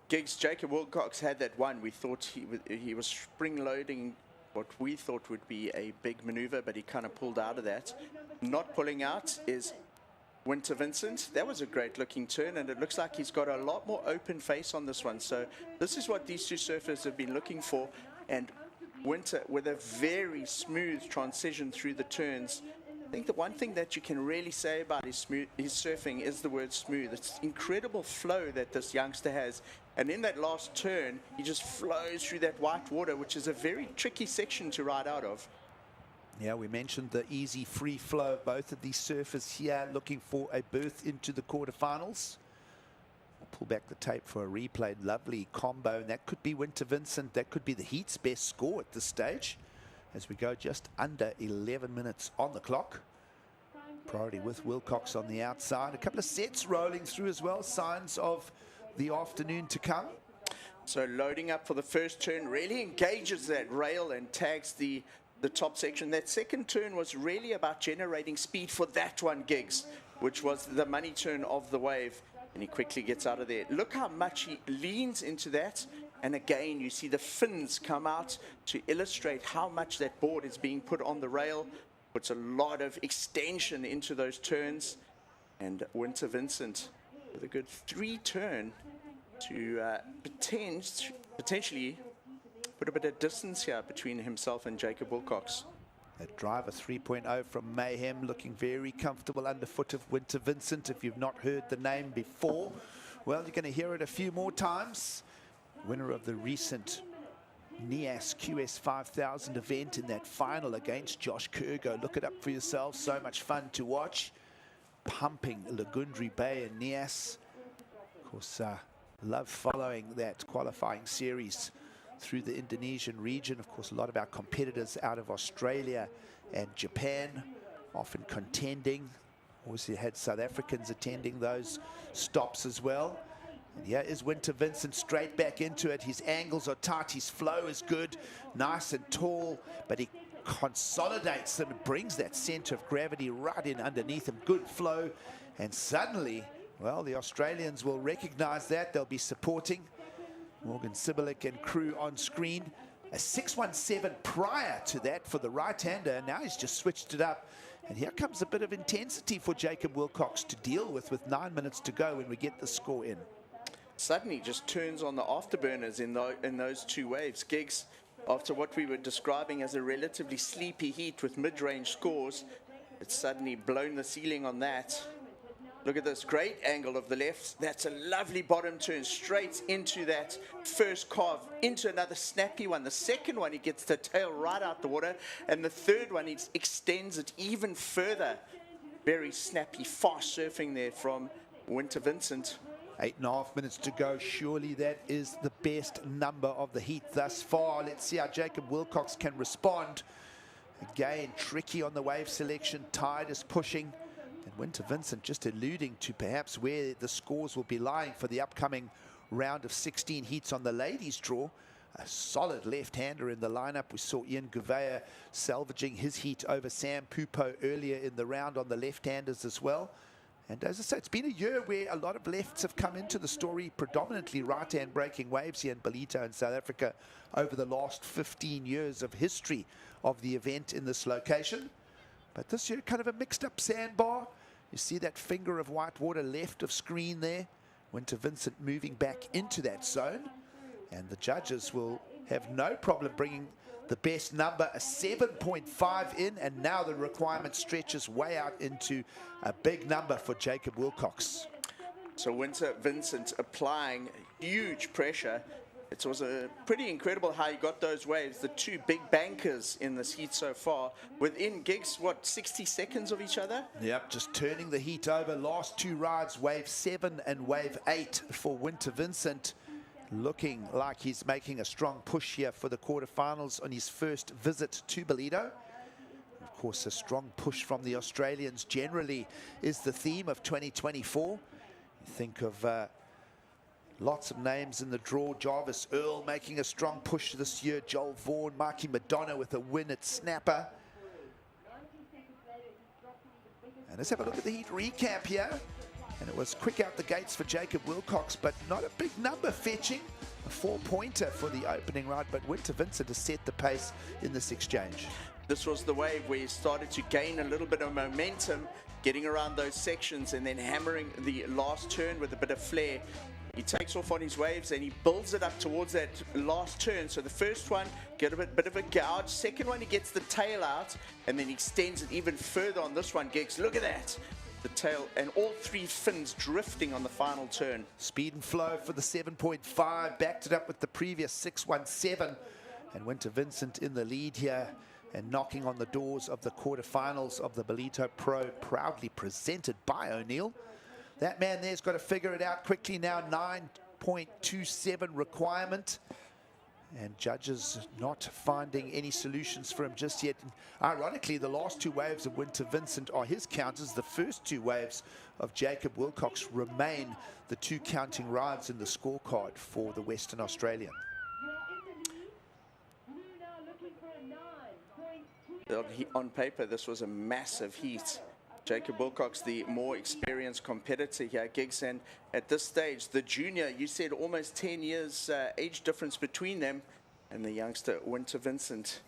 Gigs, Jacob Wilcox had that one. We thought he was spring loading what we thought would be a big maneuver, but he kind of pulled out of that. Not pulling out is Winter Vincent. That was a great looking turn, and it looks like he's got a lot more open face on this one. So this is what these two surfers have been looking for, and Winter with a very smooth transition through the turns. I think the one thing that you can really say about his surfing is the word smooth. It's incredible flow that this youngster has, and in that last turn he just flows through that white water, which is a very tricky section to ride out of. Yeah, we mentioned the easy free flow. Both of these surfers here looking for a berth into the quarterfinals. I'll pull back the tape for a replay. Lovely combo, and that could be Winter Vincent. That could be the heat's best score at this stage, as we go just under 11 minutes on the clock. priority with Wilcox on the outside. A couple of sets rolling through as well, signs of the afternoon to come. So loading up for the first turn, really engages that rail and tags the top section. That second turn was really about generating speed for that one, Giggs, which was the money turn of the wave. And he quickly gets out of there. Look how much he leans into that. And again, you see the fins come out to illustrate how much that board is being put on the rail. Puts a lot of extension into those turns. And Winter Vincent with a good 3-turn to potentially put a bit of distance here between himself and Jacob Wilcox. That driver 3.0 from Mayhem, looking very comfortable underfoot of Winter Vincent. If you've not heard the name before, well, you're going to hear it a few more times. Winner of the recent NIAS QS 5000 event in that final against Josh Kurgo. Look it up for yourself. So much fun to watch. Pumping Lagundri Bay and NIAS. Of course, love following that qualifying series through the Indonesian region. Of course, a lot of our competitors out of Australia and Japan often contending. Also had South Africans attending those stops as well. And here is Winter Vincent straight back into it. His angles are tight, his flow is good, nice and tall, but he consolidates them and brings that center of gravity right in underneath him. Good flow, and suddenly, well, the Australians will recognize that. They'll be supporting Morgan Cibilic and crew on screen. A 617 prior to that for the right-hander. Now he's just switched it up. And here comes a bit of intensity for Jacob Wilcox to deal with 9 minutes to go when we get the score in. Suddenly just turns on the afterburners in those two waves. Giggs, after what we were describing as a relatively sleepy heat with mid-range scores, it's suddenly blown the ceiling on that. Look at this great angle of the left. That's a lovely bottom turn straight into that first carve, into another snappy one. The second one, he gets the tail right out the water. And the third one, he extends it even further. Very snappy, fast surfing there from Winter Vincent. 8.5 minutes to go. Surely that is the best number of the heat thus far. Let's see how Jacob Wilcox can respond. Again, tricky on the wave selection. Tide is pushing. And Winter Vincent just alluding to perhaps where the scores will be lying for the upcoming round of 16 heats on the ladies' draw. A solid left-hander in the lineup. We saw Ian Gouveia salvaging his heat over Sam Pupo earlier in the round on the left-handers as well. And as I say, it's been a year where a lot of lefts have come into the story, predominantly right-hand breaking waves here in Ballito in South Africa over the last 15 years of history of the event in this location. But this year, kind of a mixed-up sandbar. You see that finger of white water left of screen there. Winter Vincent moving back into that zone. And the judges will have no problem bringing the best number, a 7.5 in, and now the requirement stretches way out into a big number for Jacob Wilcox. So Winter Vincent applying huge pressure. It was pretty incredible how he got those waves, the two big bankers in this heat so far, within Giggs, what, 60 seconds of each other? Yep, just turning the heat over. Last two rides, wave 7 and wave 8 for Winter Vincent. Looking like he's making a strong push here for the quarterfinals on his first visit to Ballito. Of course, a strong push from the Australians generally is the theme of 2024. You think of lots of names in the draw. Jarvis Earl making a strong push this year. Joel Vaughan, Mikey Madonna with a win at Snapper. And let's have a look at the heat recap here. And it was quick out the gates for Jacob Wilcox, but not a big number fetching. A 4-pointer for the opening ride, but Winter Vincent has set the pace in this exchange. This was the wave where he started to gain a little bit of momentum, getting around those sections and then hammering the last turn with a bit of flair. He takes off on his waves and he builds it up towards that last turn. So the first one, get a bit of a gouge. Second one, he gets the tail out and then he extends it even further on this one, Giggs. Look at that. The tail and all three fins drifting on the final turn. Speed and flow for the 7.5, backed it up with the previous 617. And Winter Vincent in the lead here and knocking on the doors of the quarterfinals of the Ballito Pro, proudly presented by O'Neill. That man there's got to figure it out quickly now. 9.27 requirement. and judges not finding any solutions for him just yet. Ironically, the last two waves of Winter Vincent are his counters. The first two waves of Jacob Wilcox remain the two counting rides in the scorecard for the Western Australian. On paper, this was a massive heat. Jacob Wilcox, the more experienced competitor here, Giggs, and at this stage, the junior, you said almost 10 years age difference between them, and the youngster, Winter Vincent,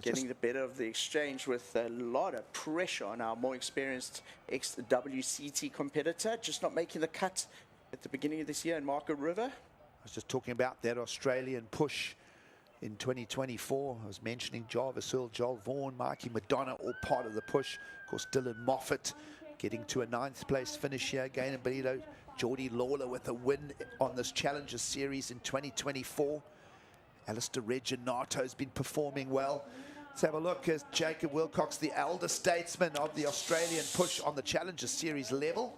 getting the better of the exchange with a lot of pressure on our more experienced ex-WCT competitor, just not making the cut at the beginning of this year in Market River. I was just talking about that Australian push in 2024. I was mentioning Jarvis Earl, Joel Vaughan, Mikey Madonna, all part of the push. Of course, Dylan Moffat getting to a 9th place finish here again in Ballito. Geordie Lawler with a win on this Challenger Series in 2024. Alistair Reginato has been performing well. Let's have a look at Jacob Wilcox, the elder statesman of the Australian push on the Challenger Series level.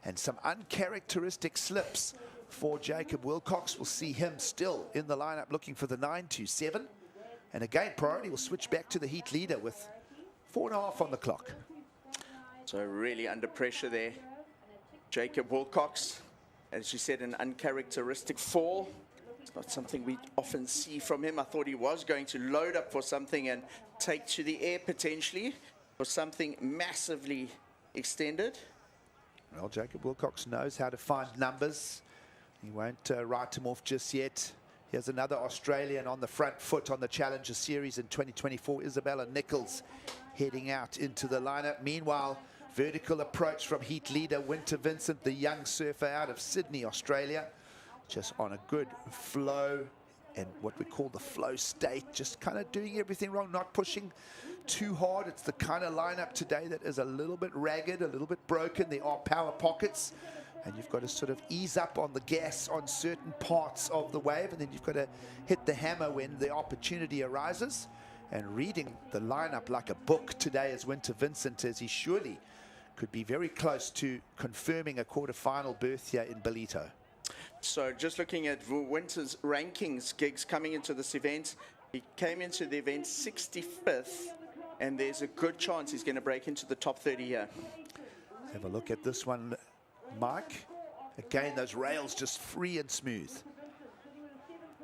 And some uncharacteristic slips for Jacob Wilcox. We'll see him still in the lineup looking for the 927. And again, priority will switch back to the heat leader with 4.5 on the clock. So really under pressure there. Jacob Wilcox, as you said, an uncharacteristic fall. It's not something we often see from him. I thought he was going to load up for something and take to the air potentially for something massively extended. Well, Jacob Wilcox knows how to find numbers. He won't write him off just yet. Here's another Australian on the front foot on the Challenger Series in 2024, Isabella Nichols, heading out into the lineup. Meanwhile, vertical approach from heat leader Winter Vincent, the young surfer out of Sydney, Australia, just on a good flow and what we call the flow state, just kind of doing everything wrong, not pushing too hard. It's the kind of lineup today that is a little bit ragged, a little bit broken. There are power pockets, and you've got to sort of ease up on the gas on certain parts of the wave, and then you've got to hit the hammer when the opportunity arises. And reading the lineup like a book today is Winter Vincent, as he surely could be very close to confirming a quarterfinal berth here in Ballito. So just looking at Winter's rankings, Giggs coming into this event, he came into the event 65th, and there's a good chance he's going to break into the top 30 here. Let's have a look at this one, Mike. Again, those rails just free and smooth.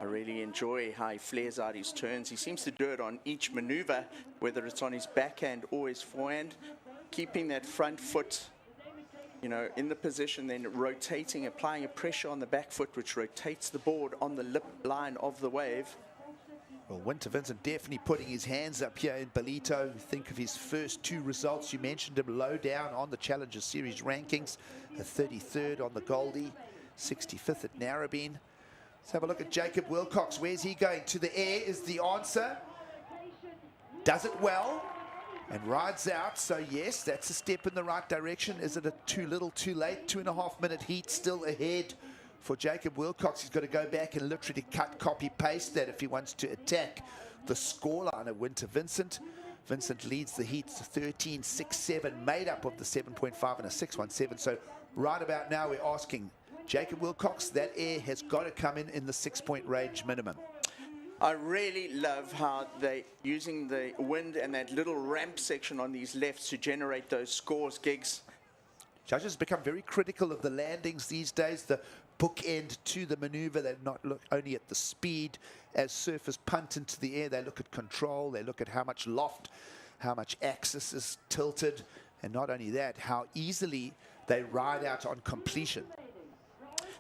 I really enjoy how he flares out his turns. He seems to do it on each maneuver, whether it's on his backhand or his forehand, keeping that front foot, you know, in the position, then rotating, applying a pressure on the back foot, which rotates the board on the lip line of the wave. Well, Winter Vincent definitely putting his hands up here in Ballito. Think of his first two results. You mentioned him low down on the Challenger Series rankings. A 33rd on the Goldie, 65th at Narrabeen. Let's have a look at Jacob Wilcox. Where's he going? To the air is the answer. Does it well and rides out. So yes, that's a step in the right direction. Is it a too little, too late? 2.5 minute heat still ahead for Jacob Wilcox. He's got to go back and literally cut, copy, paste that if he wants to attack the scoreline of Winter Vincent. Vincent leads the heat 13.67, made up of the 7.5 and a 6.17. So right about now we're asking Jacob Wilcox, that air has got to come in the 6-point range minimum. I really love how they're using the wind and that little ramp section on these lefts to generate those scores, Giggs. Judges become very critical of the landings these days, the bookend to the maneuver. They not look only at the speed as surfers punt into the air. They look at control. They look at how much loft, how much axis is tilted, and not only that, how easily they ride out on completion.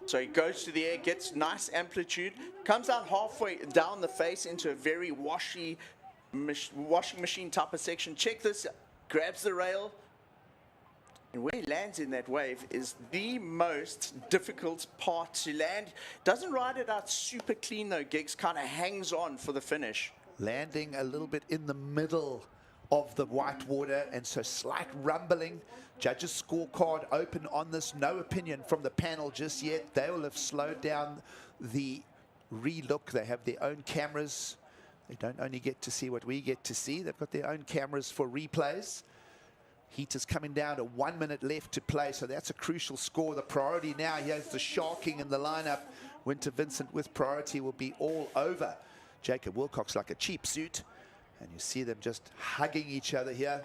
So he goes to the air, gets nice amplitude, comes out halfway down the face into a very washing machine type of section. Check this, grabs the rail, and where he lands in that wave is the most difficult part to land. Doesn't ride it out super clean though, Giggs, kind of hangs on for the finish. Landing a little bit in the middle of the white water, and so slight rumbling. Judges' scorecard open on this. No opinion from the panel just yet. They will have slowed down the relook. They have their own cameras. They don't only get to see what we get to see. They've got their own cameras for replays. Heat is coming down to 1 minute left to play, so that's a crucial score. The priority now, here's the sharking in the lineup. Winter Vincent with priority will be all over Jacob Wilcox like a cheap suit. And you see them just hugging each other here.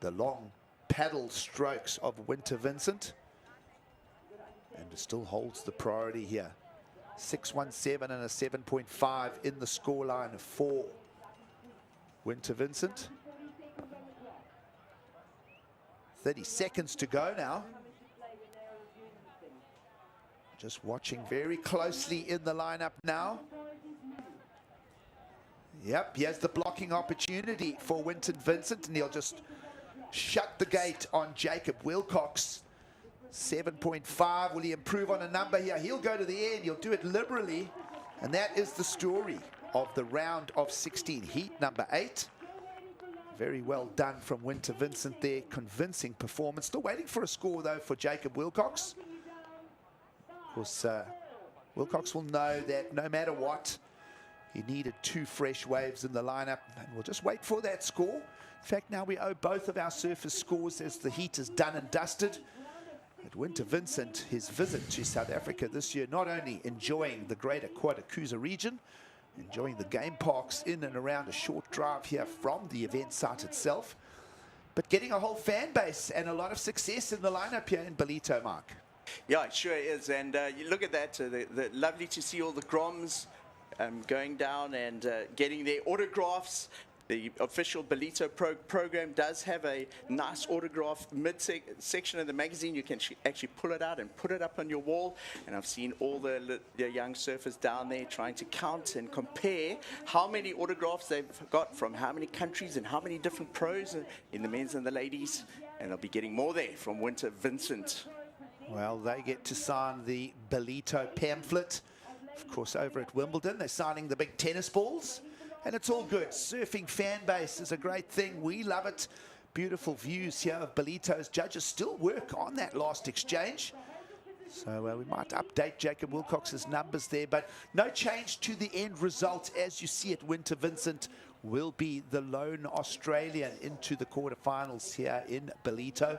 The long paddle strokes of Winter Vincent. And it still holds the priority here. 6.17 and a 7.5 in the scoreline for Winter Vincent. 30 seconds to go now. Just watching very closely in the lineup now. Yep, he has the blocking opportunity for Winter Vincent, and he'll just shut the gate on Jacob Wilcox. 7.5. Will he improve on a number here? He'll go to the end. He'll do it liberally. And that is the story of the round of 16. Heat number 8. Very well done from Winter Vincent there. Convincing performance. Still waiting for a score, though, for Jacob Wilcox. Of course, Wilcox will know that no matter what, he needed 2 fresh waves in the lineup. And we'll just wait for that score. In fact, now we owe both of our surface scores as the heat is done and dusted. But Winter Vincent, his visit to South Africa this year, not only enjoying the greater Quadakuza region, enjoying the game parks in and around a short drive here from the event site itself, but getting a whole fan base and a lot of success in the lineup here in Ballito, Mark. Yeah, it sure is. And you look at that, lovely to see all the Groms going down and getting their autographs. The official Ballito program does have a nice autograph mid-section of the magazine. You can actually pull it out and put it up on your wall. And I've seen all the young surfers down there trying to count and compare how many autographs they've got from how many countries and how many different pros in the men's and the ladies. And they'll be getting more there from Winter Vincent. Well, they get to sign the Ballito pamphlet. Of course, over at Wimbledon, they're signing the big tennis balls. And it's all good. Surfing fan base is a great thing. We love it. Beautiful views here of Ballito's. Judges still work on that last exchange. So we might update Jacob Wilcox's numbers there, but no change to the end result. As you see it, Winter Vincent will be the lone Australian into the quarterfinals here in Ballito.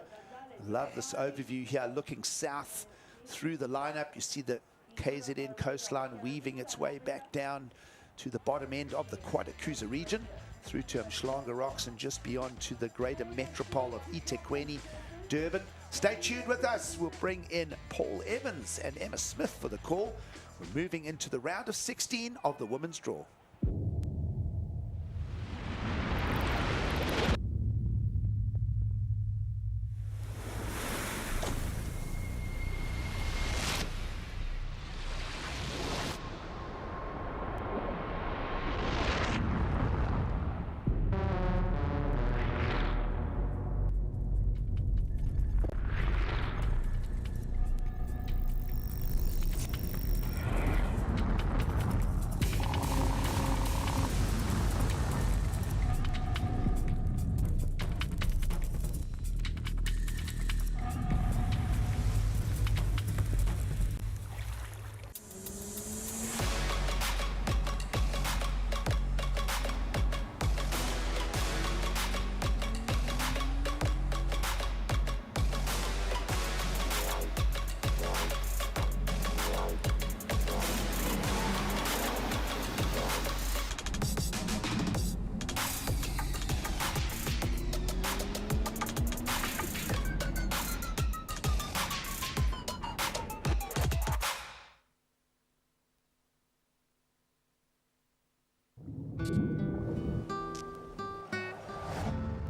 Love this overview here, looking south through the lineup. You see the KZN coastline weaving its way back down to the bottom end of the Quadakuza region, through to Mshlanga Rocks and just beyond to the greater metropole of eThekwini, Durban. Stay tuned with us. We'll bring in Paul Evans and Emma Smith for the call. We're moving into the round of 16 of the women's draw.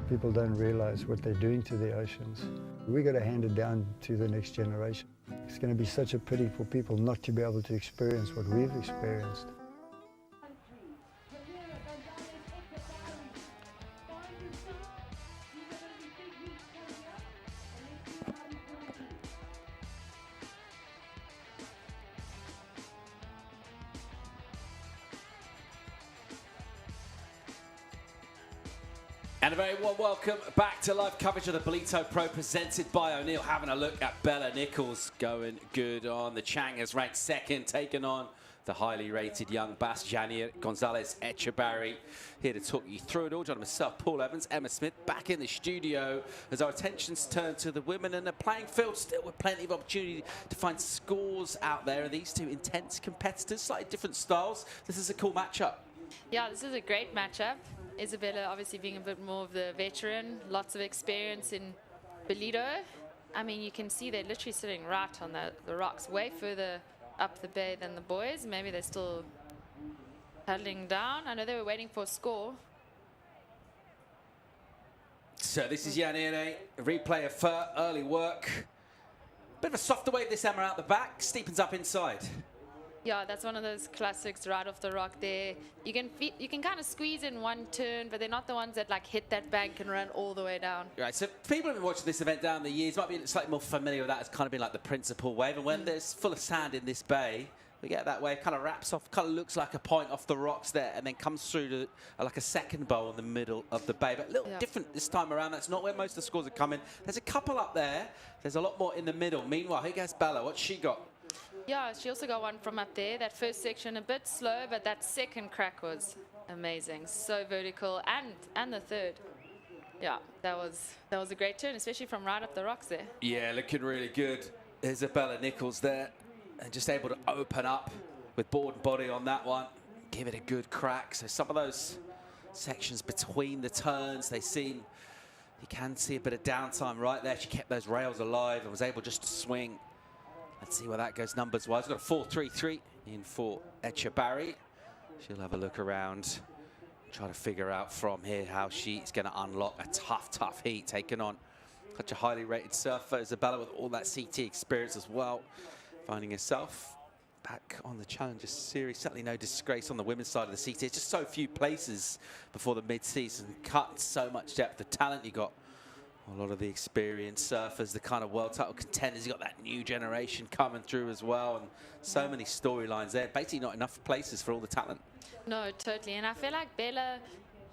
People don't realize what they're doing to the oceans. We got to hand it down to the next generation. It's going to be such a pity for people not to be able to experience what we've experienced. And a very warm welcome back to live coverage of the Ballito Pro presented by O'Neill. Having a look at Bella Nichols going good on. The Chang has ranked second, taken on the highly rated young Bass Janier, Gonzalez, Echebarri. Here to talk you through it all. John, myself, Paul Evans, Emma Smith back in the studio as our attentions turn to the women and the playing field still with plenty of opportunity to find scores out there. And these two intense competitors, slightly different styles. This is a cool matchup. Yeah, this is a great matchup. Isabella obviously being a bit more of the veteran, lots of experience in Ballito. I mean, you can see they're literally sitting right on the rocks, way further up the bay than the boys. Maybe they're still paddling down. I know they were waiting for a score. So this is Yanire, a replay of her early work. Bit of a softer wave this Emma out the back, steepens up inside. Yeah, that's one of those classics right off the rock there. You can kind of squeeze in one turn, but they're not the ones that like hit that bank and run all the way down. Right, so people have been watching this event down the years, might be slightly more familiar with that. It's kind of been like the principal wave. And when there's full of sand in this bay, we get that wave, kind of wraps off, kind of looks like a point off the rocks there, and then comes through to like a second bowl in the middle of the bay. But a little different this time around. That's not where most of the scores are coming. There's a couple up there. There's a lot more in the middle. Meanwhile, here goes Bella. What's she got? Yeah, she also got one from up there. That first section a bit slow, but that second crack was amazing. So vertical, and the third. Yeah, that was a great turn, especially from right up the rocks there. Yeah, looking really good. Isabella Nichols there, and just able to open up with board and body on that one. Give it a good crack. So some of those sections between the turns, you can see a bit of downtime right there. She kept those rails alive and was able just to swing. Let's see where that goes numbers-wise. We've got a 4-3-3 in for Echebarri. She'll have a look around, try to figure out from here how she's going to unlock a tough heat, taking on such a highly rated surfer, Isabella, with all that CT experience as well. Finding herself back on the Challenger Series. Certainly no disgrace on the women's side of the CT. It's just so few places before the mid-season cut. So much depth of talent you got. A lot of the experienced surfers, the kind of world title contenders. You got that new generation coming through as well, and so many storylines there. Basically not enough places for all the talent. No, totally. And I feel like Bella,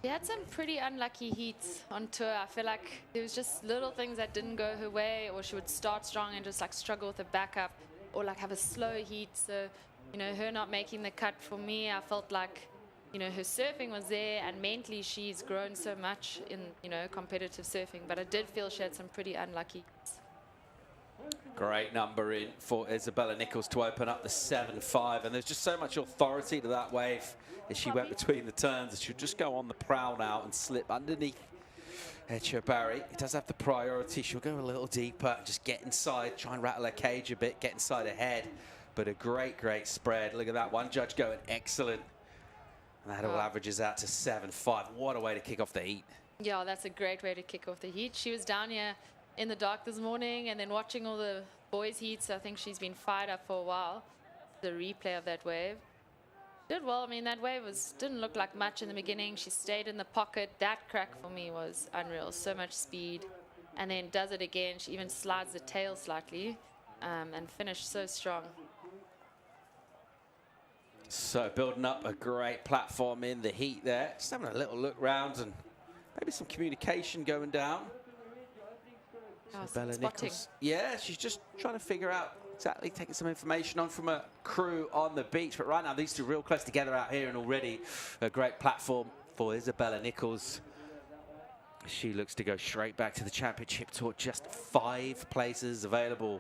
she had some pretty unlucky heats on tour. I feel like there was just little things that didn't go her way, or she would start strong and just like struggle with the backup, or like have a slow heat. So, you know, her not making the cut, for me, I felt like, you know, her surfing was there, and mentally she's grown so much in, you know, competitive surfing. But I did feel she had some pretty unlucky. Great number in for Isabella Nichols to open up the 7-5. And there's just so much authority to that wave as she went between the turns. She'll just go on the prowl now and slip underneath Echebarri. It does have the priority. She'll go a little deeper, just get inside, try and rattle her cage a bit, get inside her head. But a great spread. Look at that, one judge going excellent. And that all averages out to 7-5. What a way to kick off the heat. Yeah, that's a great way to kick off the heat. She was down here in the dark this morning and then watching all the boys' heats. I think she's been fired up for a while. The replay of that wave. Did well. I mean, that wave didn't look like much in the beginning. She stayed in the pocket. That crack for me was unreal. So much speed. And then does it again. She even slides the tail slightly and finished so strong. So building up a great platform in the heat there. Just having a little look round and maybe some communication going down. Oh, so Bella Nichols. Yeah, she's just trying to figure out exactly, taking some information on from a crew on the beach. But right now, these two real close together out here, and already a great platform for Isabella Nichols. She looks to go straight back to the championship tour. Just 5 places available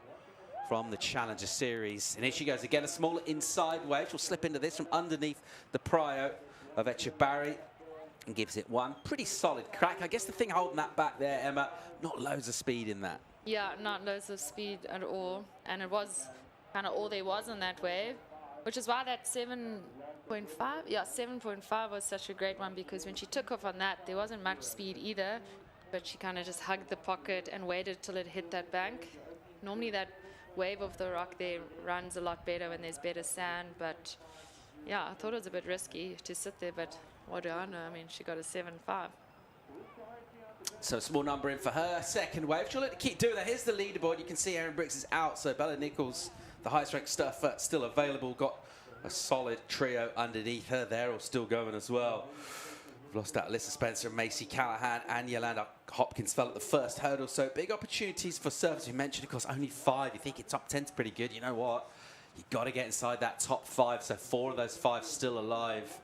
from the Challenger Series. And here she goes again, a smaller inside wave. She'll slip into this from underneath the prio of Echebarri and gives it one pretty solid crack. I guess the thing holding that back there, Emma, not loads of speed in that. Yeah, not loads of speed at all. And it was kind of all there was on that wave, which is why that 7.5, yeah, 7.5 was such a great one, because when she took off on that, there wasn't much speed either, but she kind of just hugged the pocket and waited till it hit that bank. Normally that wave of the rock there runs a lot better when there's better sand, but yeah, I thought it was a bit risky to sit there, but what do I know? I mean, she got a 7.5. So a small number in for her second wave. She'll let it keep doing that. Here's the leaderboard. You can see Erin Briggs is out, so Bella Nichols, the highest ranked surfer, still available. Got a solid trio underneath her there, all still going as well. We've lost out Alyssa Spencer and Macy Callahan, and Yolanda Hopkins fell at the first hurdle. So big opportunities for surfers. We mentioned, of course, only 5. You think your top 10's pretty good. You know what? You've got to get inside that top 5. So 4 of those 5 still alive.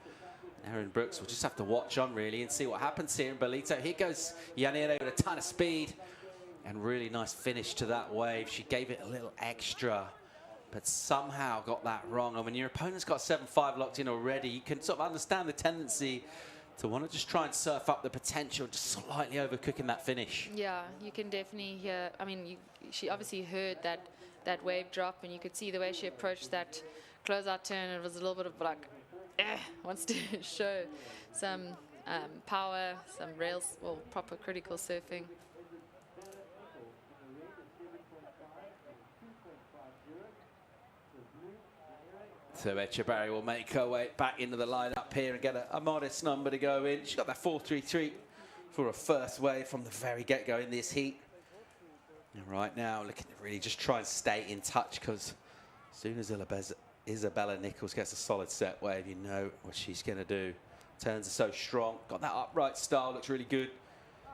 Erin Brooks will just have to watch on, really, and see what happens here in Ballito. Here goes Yanire with a ton of speed. And really nice finish to that wave. She gave it a little extra but somehow got that wrong. And when your opponent's got 7-5 locked in already, you can sort of understand the tendency to want to just try and surf up the potential, just slightly overcooking that finish. Yeah, you can definitely hear. I mean, she obviously heard that wave drop, and you could see the way she approached that closeout turn. It was a little bit of like, wants to show some power, some rails, well, proper critical surfing. So Echebarri will make her way back into the lineup here and get a modest number to go in. She's got that 4.33 for a first wave from the very get-go in this heat. And right now, looking to really just try and stay in touch, because as soon as Isabella Nichols gets a solid set wave, you know what she's going to do. Turns are so strong. Got that upright style, looks really good.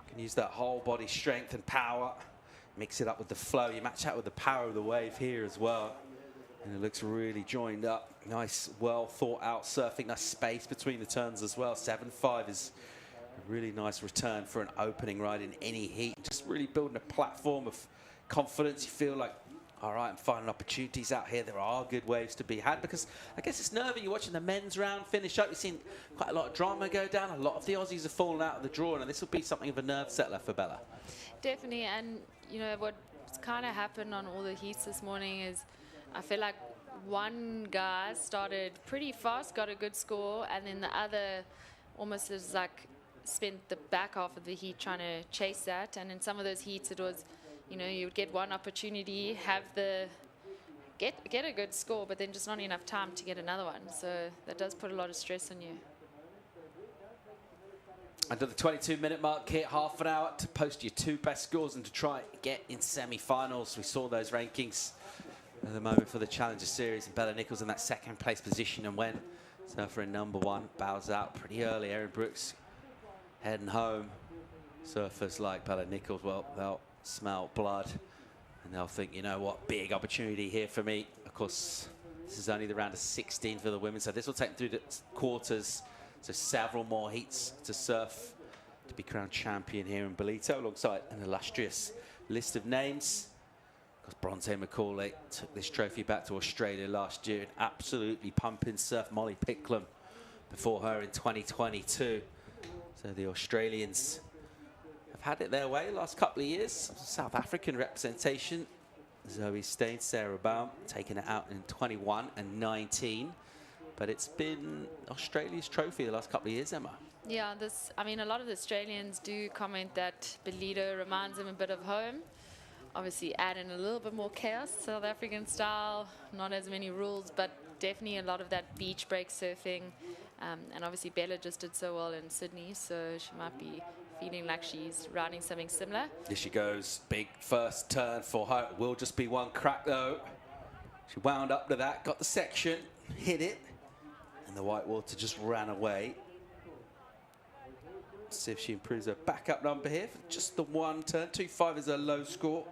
Can use that whole body strength and power. Mix it up with the flow. You match that with the power of the wave here as well. And it looks really joined up. Nice, well thought out surfing. Nice space between the turns as well. 7.5 is a really nice return for an opening ride in any heat. Just really building a platform of confidence. You feel like, all right, I'm finding opportunities out here. There are good waves to be had, because I guess it's nervy. You're watching the men's round finish up. You've seen quite a lot of drama go down. A lot of the Aussies have fallen out of the draw, and this will be something of a nerve settler for Bella. Definitely, and you know what's kind of happened on all the heats this morning is I feel like one guy started pretty fast, got a good score, and then the other almost is like spent the back half of the heat trying to chase that. And in some of those heats, it was, you know, you would get one opportunity, have the get a good score, but then just not enough time to get another one. So that does put a lot of stress on you. Under the 22-minute mark here, half an hour to post your 2 best scores and to try and get in semi-finals. We saw those rankings at the moment for the Challenger Series, and Bella Nichols in that second place position, and when surfer in number 1 bows out pretty early. Erin Brooks heading home. Surfers like Bella Nichols, well, they'll smell blood and they'll think, you know what, big opportunity here for me. Of course, this is only the round of 16 for the women, so this will take them through the quarters, so several more heats to surf to be crowned champion here in Ballito, alongside an illustrious list of names. Because Bronte McCauley took this trophy back to Australia last year, and absolutely pumping surf. Molly Picklum before her in 2022. So the Australians have had it their way the last couple of years. South African representation, Zoe Stain, Sarah Baum, taking it out in 21 and 19. But it's been Australia's trophy the last couple of years, Emma. Yeah, I mean, a lot of the Australians do comment that Ballito reminds them a bit of home. Obviously add in a little bit more chaos, South African style, not as many rules, but definitely a lot of that beach break surfing. And obviously Bella just did so well in Sydney, so she might be feeling like she's riding something similar. Here she goes, big first turn for her. It will just be one crack though. She wound up to that, got the section, hit it, and the white water just ran away. Let's see if she improves her backup number here for just the one turn. 2.5 is her low score.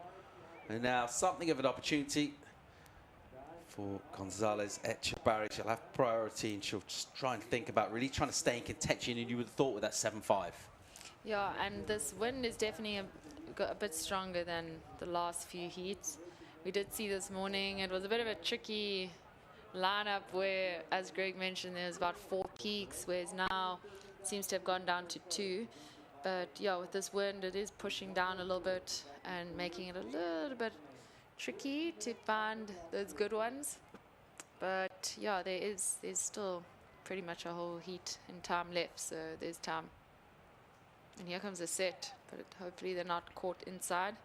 And now something of an opportunity for Gonzalez. Echebarri, she'll have priority and she'll just try and think about really trying to stay in contention, and you would have thought with that 7.5. Yeah, and this wind is definitely a bit stronger than the last few heats. We did see this morning, it was a bit of a tricky lineup where, as Greg mentioned, there's about 4 peaks, whereas now it seems to have gone down to 2. But yeah, with this wind, it is pushing down a little bit and making it a little bit tricky to find those good ones. But yeah, there's still pretty much a whole heat in time left, so there's time. And here comes a set, but hopefully they're not caught inside.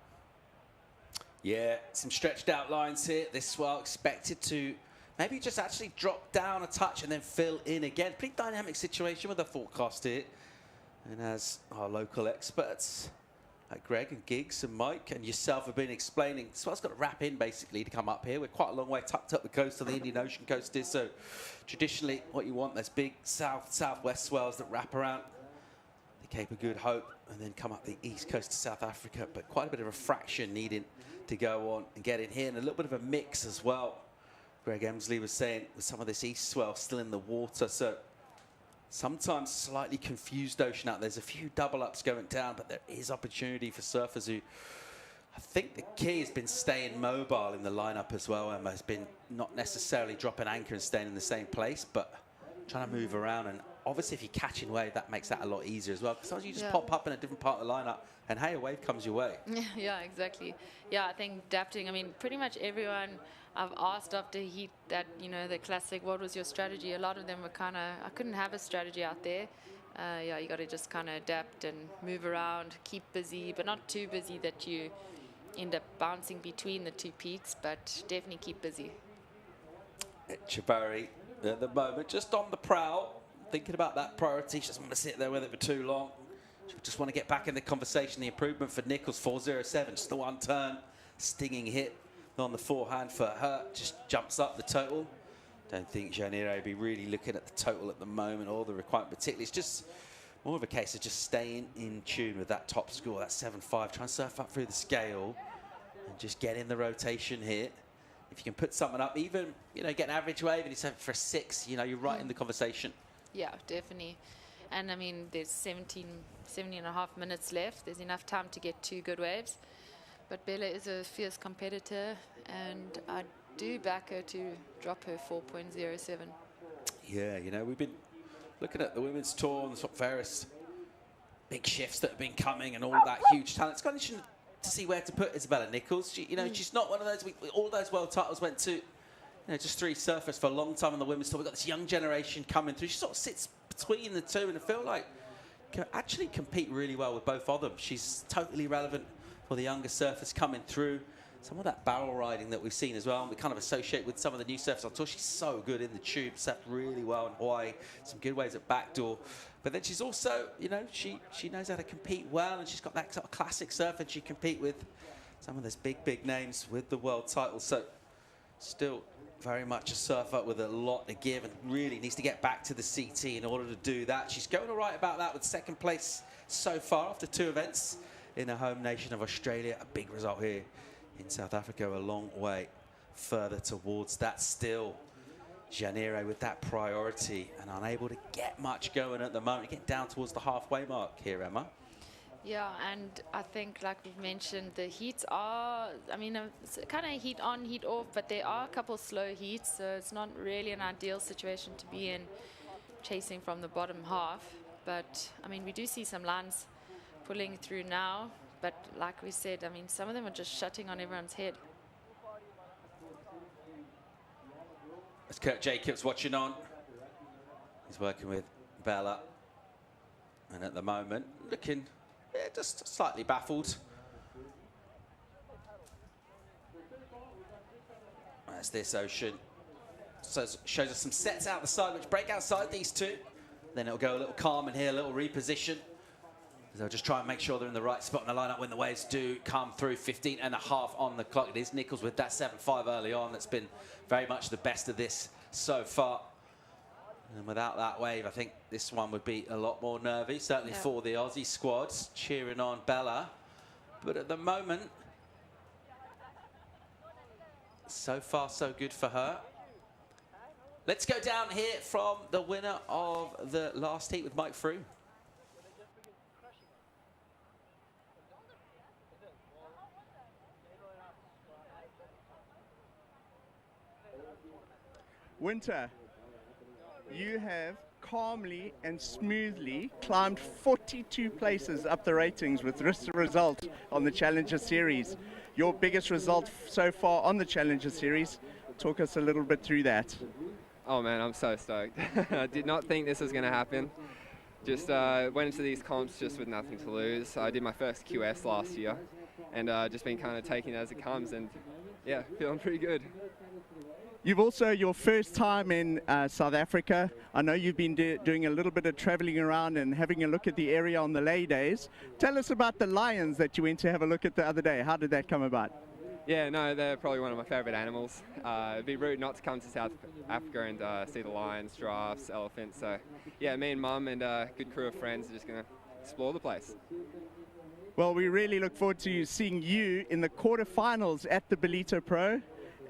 Yeah, some stretched out lines here. This swell expected to maybe just actually drop down a touch and then fill in again. Pretty dynamic situation with the forecast here. And as our local experts like Greg and Giggs and Mike and yourself have been explaining, swell's got to wrap in basically to come up here. We're quite a long way tucked up the coast of the Indian Ocean coast is, so traditionally what you want, there's big southwest swells that wrap around the Cape of Good Hope and then come up the east coast of South Africa, but quite a bit of refraction needing to go on and get in here, and a little bit of a mix as well. Greg Emsley was saying with some of this east swell still in the water, so sometimes slightly confused ocean out. There's a few double ups going down, but there is opportunity for surfers who I think the key has been staying mobile in the lineup as well, Emma. Has been not necessarily dropping anchor and staying in the same place, but trying to move around. And obviously, if you're catching wave, that makes that a lot easier as well. Because sometimes you just pop up in a different part of the lineup, and hey, a wave comes your way. Yeah, exactly. Yeah, I think adapting. I mean, pretty much everyone I've asked after heat that, you know, the classic, what was your strategy? A lot of them were kind of, I couldn't have a strategy out there. Yeah, you got to just kind of adapt and move around, keep busy, but not too busy that you end up bouncing between the two peaks, but definitely keep busy. Cibilic at the moment, just on the prowl, thinking about that priority. She doesn't want to sit there with it for too long. She just want to get back in the conversation. The improvement for Nichols, 4.07, just the one turn, stinging hit on the forehand for her, just jumps up the total. Don't think Janeiro will be really looking at the total at the moment or the requirement particularly. It's just more of a case of just staying in tune with that top score, that 7.5, try and surf up through the scale and just get in the rotation here. If you can put something up, even, you know, get an average wave and it's for a 6, you know, you're right in the conversation. Yeah, definitely. And I mean, there's 17 and a half minutes left. There's enough time to get 2 good waves. But Bella is a fierce competitor, and I do back her to drop her 4.07. Yeah, you know, we've been looking at the women's tour and the sort of various big shifts that have been coming and all that huge talent. It's kind of interesting to see where to put Isabella Nichols. She, you know, she's not one of those, all those world titles went to, you know, just 3 surfers for a long time on the women's tour. We've got this young generation coming through. She sort of sits between the two, and I feel like can actually compete really well with both of them. She's totally relevant for the younger surfers coming through. Some of that barrel riding that we've seen as well, and we kind of associate with some of the new surfers on tour. She's so good in the tube, surfed really well in Hawaii, some good waves at backdoor. But then she's also, you know, she knows how to compete well, and she's got that sort of classic surf, and she compete with some of those big names with the world title. So still very much a surfer with a lot to give, and really needs to get back to the CT in order to do that. She's going all right about that with 2nd place so far after 2 events in her home nation of Australia. A big result here in South Africa, a long way further towards that still. Janeiro with that priority and unable to get much going at the moment. Getting down towards the halfway mark here, Emma. Yeah, and I think, like we've mentioned, the heats are, I mean, it's kind of heat on, heat off, but there are a couple slow heats, so it's not really an ideal situation to be in, chasing from the bottom half. But, I mean, we do see some lines pulling through now, but like we said, I mean, some of them are just shutting on everyone's head. As Kurt Jacobs watching on, he's working with Bella, and at the moment, looking just slightly baffled. As this Ocean shows us some sets out the side, which break outside these two. Then it'll go a little calm in here, a little reposition. They'll just try and make sure they're in the right spot in the lineup when the waves do come through. 15 and a half on the clock. It is Nichols with that 7.5 early on. That's been very much the best of this so far. And without that wave, I think this one would be a lot more nervy, certainly for the Aussie squads, cheering on Bella. But at the moment, so far so good for her. Let's go down here from the winner of the last heat with Mike Froome. Winter, you have calmly and smoothly climbed 42 places up the ratings with this result on the Challenger Series. Your biggest result so far on the Challenger Series. Talk us a little bit through that. Oh man, I'm so stoked. I did not think this was going to happen. Just went into these comps just with nothing to lose. I did my first QS last year, and just been kind of taking it as it comes, and yeah, feeling pretty good. You've also, your first time in South Africa. I know you've been doing a little bit of traveling around and having a look at the area on the lay days. Tell us about the lions that you went to have a look at the other day. How did that come about? Yeah, no, they're probably one of my favorite animals. It'd be rude not to come to South Africa and see the lions, giraffes, elephants. So yeah, me and Mum and a good crew of friends are just going to explore the place. Well, we really look forward to seeing you in the quarterfinals at the Ballito Pro.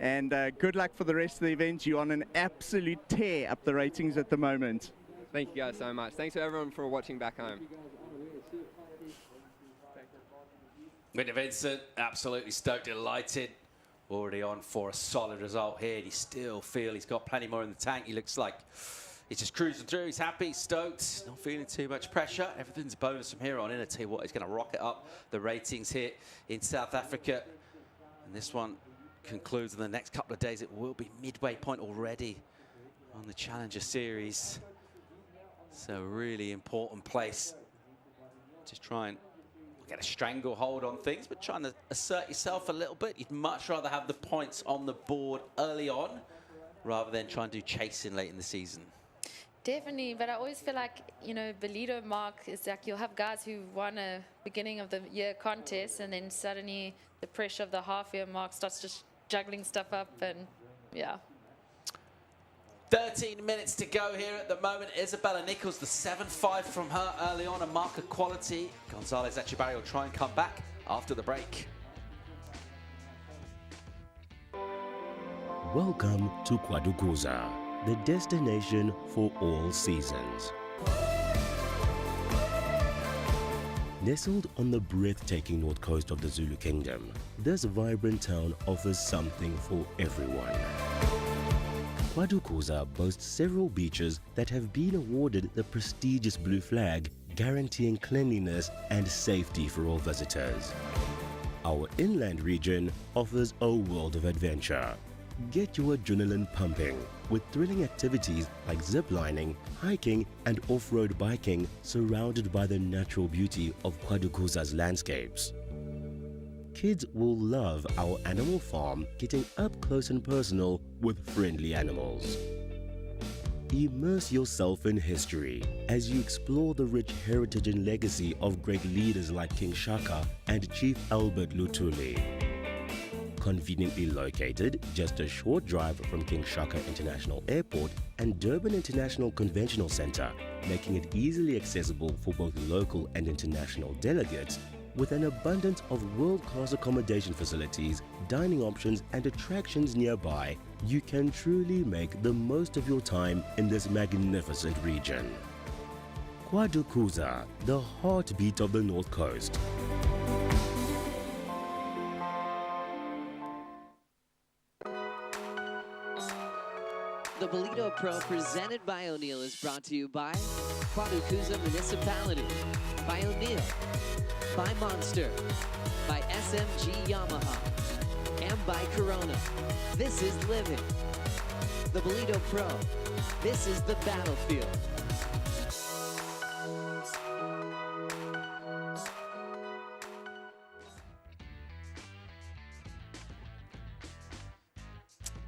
And good luck for the rest of the event. You're on an absolute tear up the ratings at the moment. Thank you guys so much. Thanks to everyone for watching back home. Winner Vincent, absolutely stoked, delighted. Already on for a solid result here. And you still feel he's got plenty more in the tank. He looks like he's just cruising through. He's happy, stoked, not feeling too much pressure. Everything's a bonus from here on in. I tell you what, he's going to rocket up the ratings here in South Africa. And this one concludes in the next couple of days. It will be midway point already on the Challenger Series. So really important place. Just try and get a stranglehold on things, but trying to assert yourself a little bit. You'd much rather have the points on the board early on rather than try and do chasing late in the season. Definitely, but I always feel like, you know, Ballito mark is like you'll have guys who won a beginning of the year contest and then suddenly the pressure of the half-year mark starts just juggling stuff up and, yeah. 13 minutes to go here at the moment. Isabella Nichols, the 7-5 from her early on, a mark of quality. Gonzalez Echebarri will try and come back after the break. Welcome to Gouveia, the destination for all seasons. Nestled on the breathtaking north coast of the Zulu Kingdom, this vibrant town offers something for everyone. Gouveia boasts several beaches that have been awarded the prestigious blue flag, guaranteeing cleanliness and safety for all visitors. Our inland region offers a world of adventure. Get your adrenaline pumping with thrilling activities like ziplining, hiking and off-road biking surrounded by the natural beauty of Gouveia's landscapes. Kids will love our animal farm, getting up close and personal with friendly animals. Immerse yourself in history as you explore the rich heritage and legacy of great leaders like King Shaka and Chief Albert Lutuli. Conveniently located just a short drive from King Shaka International Airport and Durban International Conventional Center, making it easily accessible for both local and international delegates. With an abundance of world-class accommodation facilities, dining options and attractions nearby, you can truly make the most of your time in this magnificent region. Gouveia, the heartbeat of the North Coast. The Ballito Pro presented by O'Neill is brought to you by Gouveia Municipality, by O'Neill, by Monster, by SMG Yamaha, and by Corona. This is living. The Ballito Pro. This is the battlefield.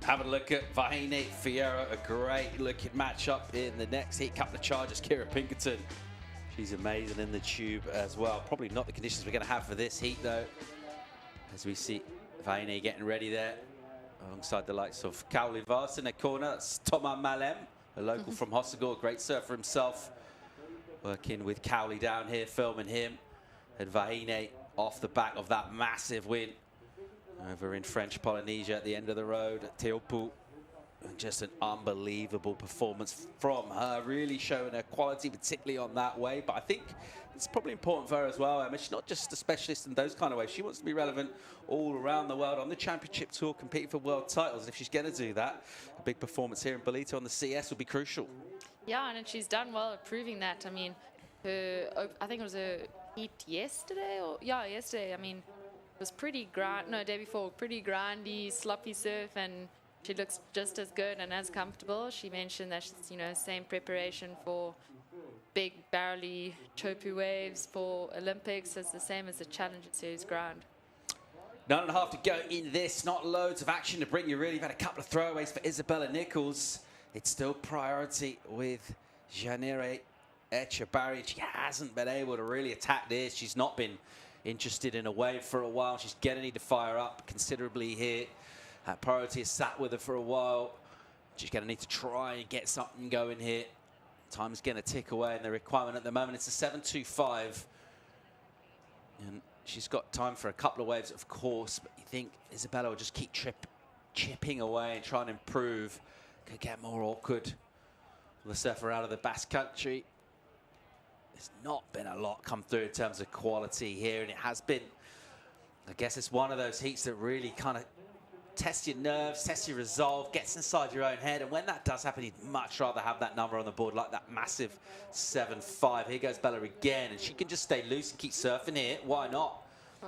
Having a look at Vaughan, Fierro, a great looking matchup in the next heat. Couple of charges, Kira Pinkerton. She's amazing in the tube as well. Probably not the conditions we're going to have for this heat, though. As we see Vaughan getting ready there, alongside the likes of McCauley Vars in the corner. That's Thomas Malem, a local from Hossegor, great surfer himself. Working with Cowley down here, filming him. And Vaughan off the back of that massive win over in French Polynesia at the end of the road at Teopu. And just an unbelievable performance from her, really showing her quality, particularly on that wave. But I think it's probably important for her as well. I mean, she's not just a specialist in those kind of waves. She wants to be relevant all around the world on the championship tour, competing for world titles. And if she's going to do that, a big performance here in Ballito on the CS will be crucial. Yeah, and she's done well at proving that. I mean, I think it was a heat yesterday, yesterday. I mean, it was pretty grand. No, day before, pretty grindy, sloppy surf, and she looks just as good and as comfortable. She mentioned that she's, you know, same preparation for big barrely chopu waves for Olympics as the same as the Challenger Series grind. 9.5 to go in this. Not loads of action to bring you, really. We've had a couple of throwaways for Isabella Nichols. It's still priority with Janire Echebarri. She hasn't been able to really attack this. She's not been interested in a wave for a while. She's going to need to fire up considerably here. Priority has sat with her for a while. She's going to need to try and get something going here. Time's going to tick away, and the requirement at the moment is a 7.25. And she's got time for a couple of waves, of course, but you think Isabella will just keep chipping away and try and improve. Could get more awkward for the surfer out of the Basque Country. There's not been a lot come through in terms of quality here, and it has been I guess it's one of those heats that really kind of test your nerves, test your resolve, gets inside your own head. And when that does happen, you'd much rather have that number on the board, like that massive 7-5. Here goes Bella again, and she can just stay loose and keep surfing here. Why not?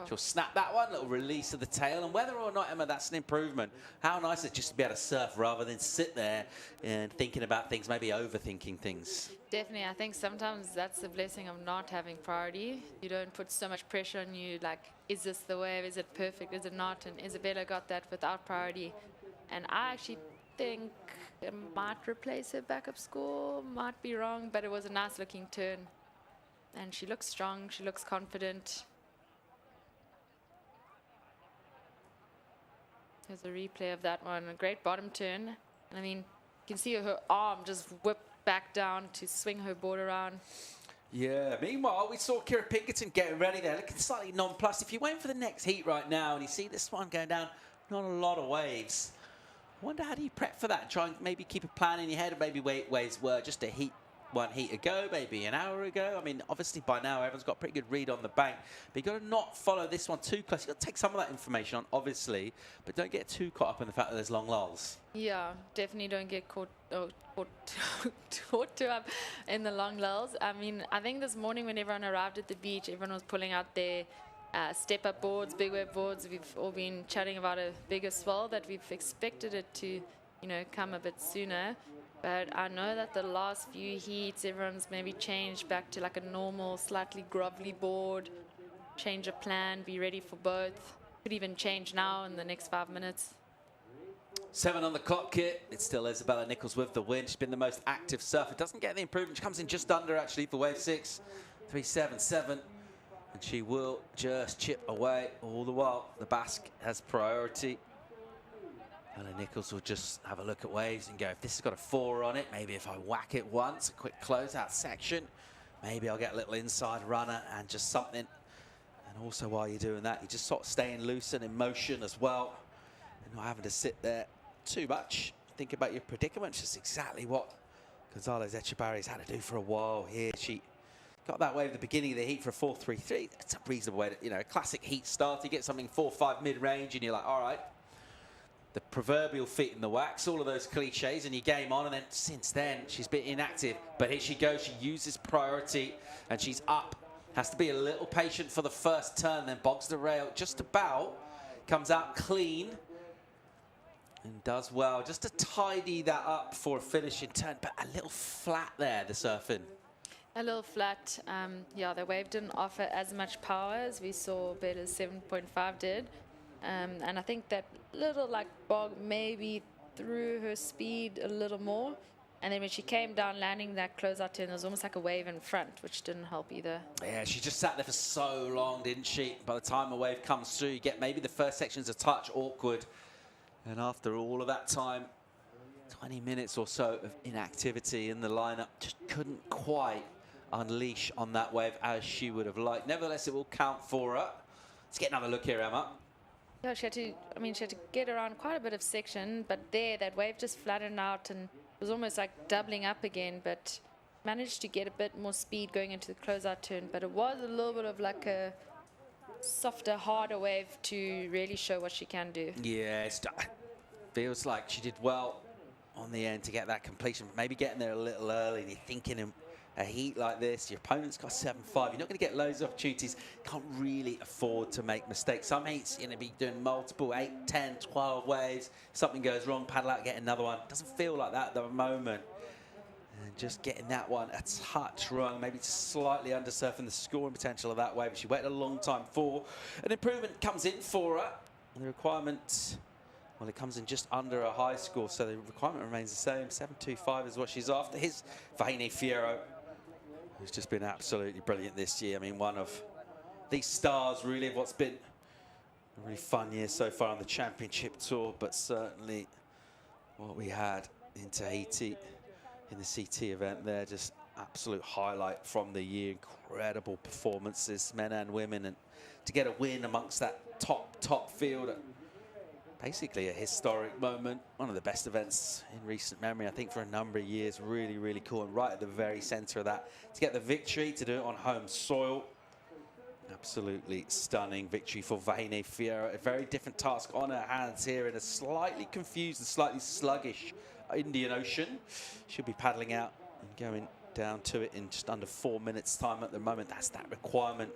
She'll snap that one, little release of the tail. And whether or not, Emma, that's an improvement, how nice is it just to be able to surf rather than sit there and thinking about things, maybe overthinking things. Definitely, I think sometimes that's the blessing of not having priority. You don't put so much pressure on you, like, is this the wave, is it perfect, is it not? And Isabella got that without priority. And I actually think it might replace her backup score, might be wrong, but it was a nice looking turn. And she looks strong, she looks confident. There's a replay of that one, a great bottom turn. I mean, you can see her arm just whip back down to swing her board around. Yeah, meanwhile, we saw Kira Pinkerton getting ready there, looking slightly nonplussed. If you're waiting for the next heat right now and you see this one going down, not a lot of waves. I wonder how do you prep for that? Try and maybe keep a plan in your head, and maybe waves were just a heat. 1 heat ago, maybe an hour ago. I mean, obviously by now everyone's got a pretty good read on the bank, but you've got to not follow this one too close. You've got to take some of that information on, obviously, but don't get too caught up in the fact that there's long lulls. Yeah, definitely don't get caught too up in the long lulls. I mean, I think this morning when everyone arrived at the beach, everyone was pulling out their step-up boards, big wave boards. We've all been chatting about a bigger swell that we've expected it to, you know, come a bit sooner. But I know that the last few heats, everyone's maybe changed back to like a normal, slightly grovelly board, change a plan, be ready for both. Could even change now in the next 5 minutes. 7 on the clock, Kit. It's still Isabella Nichols with the win. She's been the most active surfer. Doesn't get the improvement. She comes in just under, actually, for wave 6. 3-7-7. And she will just chip away all the while. The Basque has priority. And Nichols will just have a look at waves and go, if this has got a 4 on it, maybe if I whack it once, a quick closeout section, maybe I'll get a little inside runner and just something. And also while you're doing that, you're just sort of staying loose and in motion as well, and not having to sit there too much. Think about your predicament, which is exactly what Gonzalez Echebarri's had to do for a while here. She got that wave at the beginning of the heat for a 4-3-3. It's a reasonable way to, you know, a classic heat start. You get something 4-5 mid-range and you're like, all right. The proverbial feet in the wax, all of those cliches, and you game on. And then since then, she's been inactive. But here she goes. She uses priority, and she's up. Has to be a little patient for the first turn, then bogs the rail just about. Comes out clean and does well. Just to tidy that up for a finishing turn, but a little flat there, the surfing. A little flat. Yeah, the wave didn't offer as much power as we saw Bella's 7.5 did. And I think that little like bog maybe threw her speed a little more. And then when she came down landing that closeout turn, there was almost like a wave in front, which didn't help either. Yeah, she just sat there for so long, didn't she? By the time a wave comes through, you get maybe the first section's a touch awkward. And after all of that time, 20 minutes or so of inactivity in the lineup, just couldn't quite unleash on that wave as she would have liked. Nevertheless, it will count for her. Let's get another look here, Emma. Yeah, she had to get around quite a bit of section, but there, that wave just flattened out and was almost like doubling up again, but managed to get a bit more speed going into the closeout turn. But it was a little bit of like a softer, harder wave to really show what she can do. Yeah, it feels like she did well on the end to get that completion. Maybe getting there a little early, and you're thinking in a heat like this, your opponent's got 7-5. You're not going to get loads of opportunities. Can't really afford to make mistakes. Some heats, you're going to be doing multiple 8, 10, 12 waves. Something goes wrong, paddle out, get another one. Doesn't feel like that at the moment. And just getting that one a touch wrong, maybe just slightly undersurfing the scoring potential of that wave. She waited a long time for. An improvement comes in for her. And the requirement, well, it comes in just under a high score, so the requirement remains the same. 7.25 is what she's after. Here's Vaughan Fierro, who's just been absolutely brilliant this year. I mean, one of these stars, really, of what's been a really fun year so far on the championship tour, but certainly what we had in Tahiti in the CT event there, just absolute highlight from the year. Incredible performances, men and women, and to get a win amongst that top field, basically a historic moment, one of the best events in recent memory, I think, for a number of years. Really, really cool, and right at the very center of that, to get the victory, to do it on home soil. Absolutely stunning victory for Vaughan Fierro. A very different task on her hands here in a slightly confused and slightly sluggish Indian Ocean. She'll be paddling out and going down to it in just under 4 minutes time at the moment. That's that requirement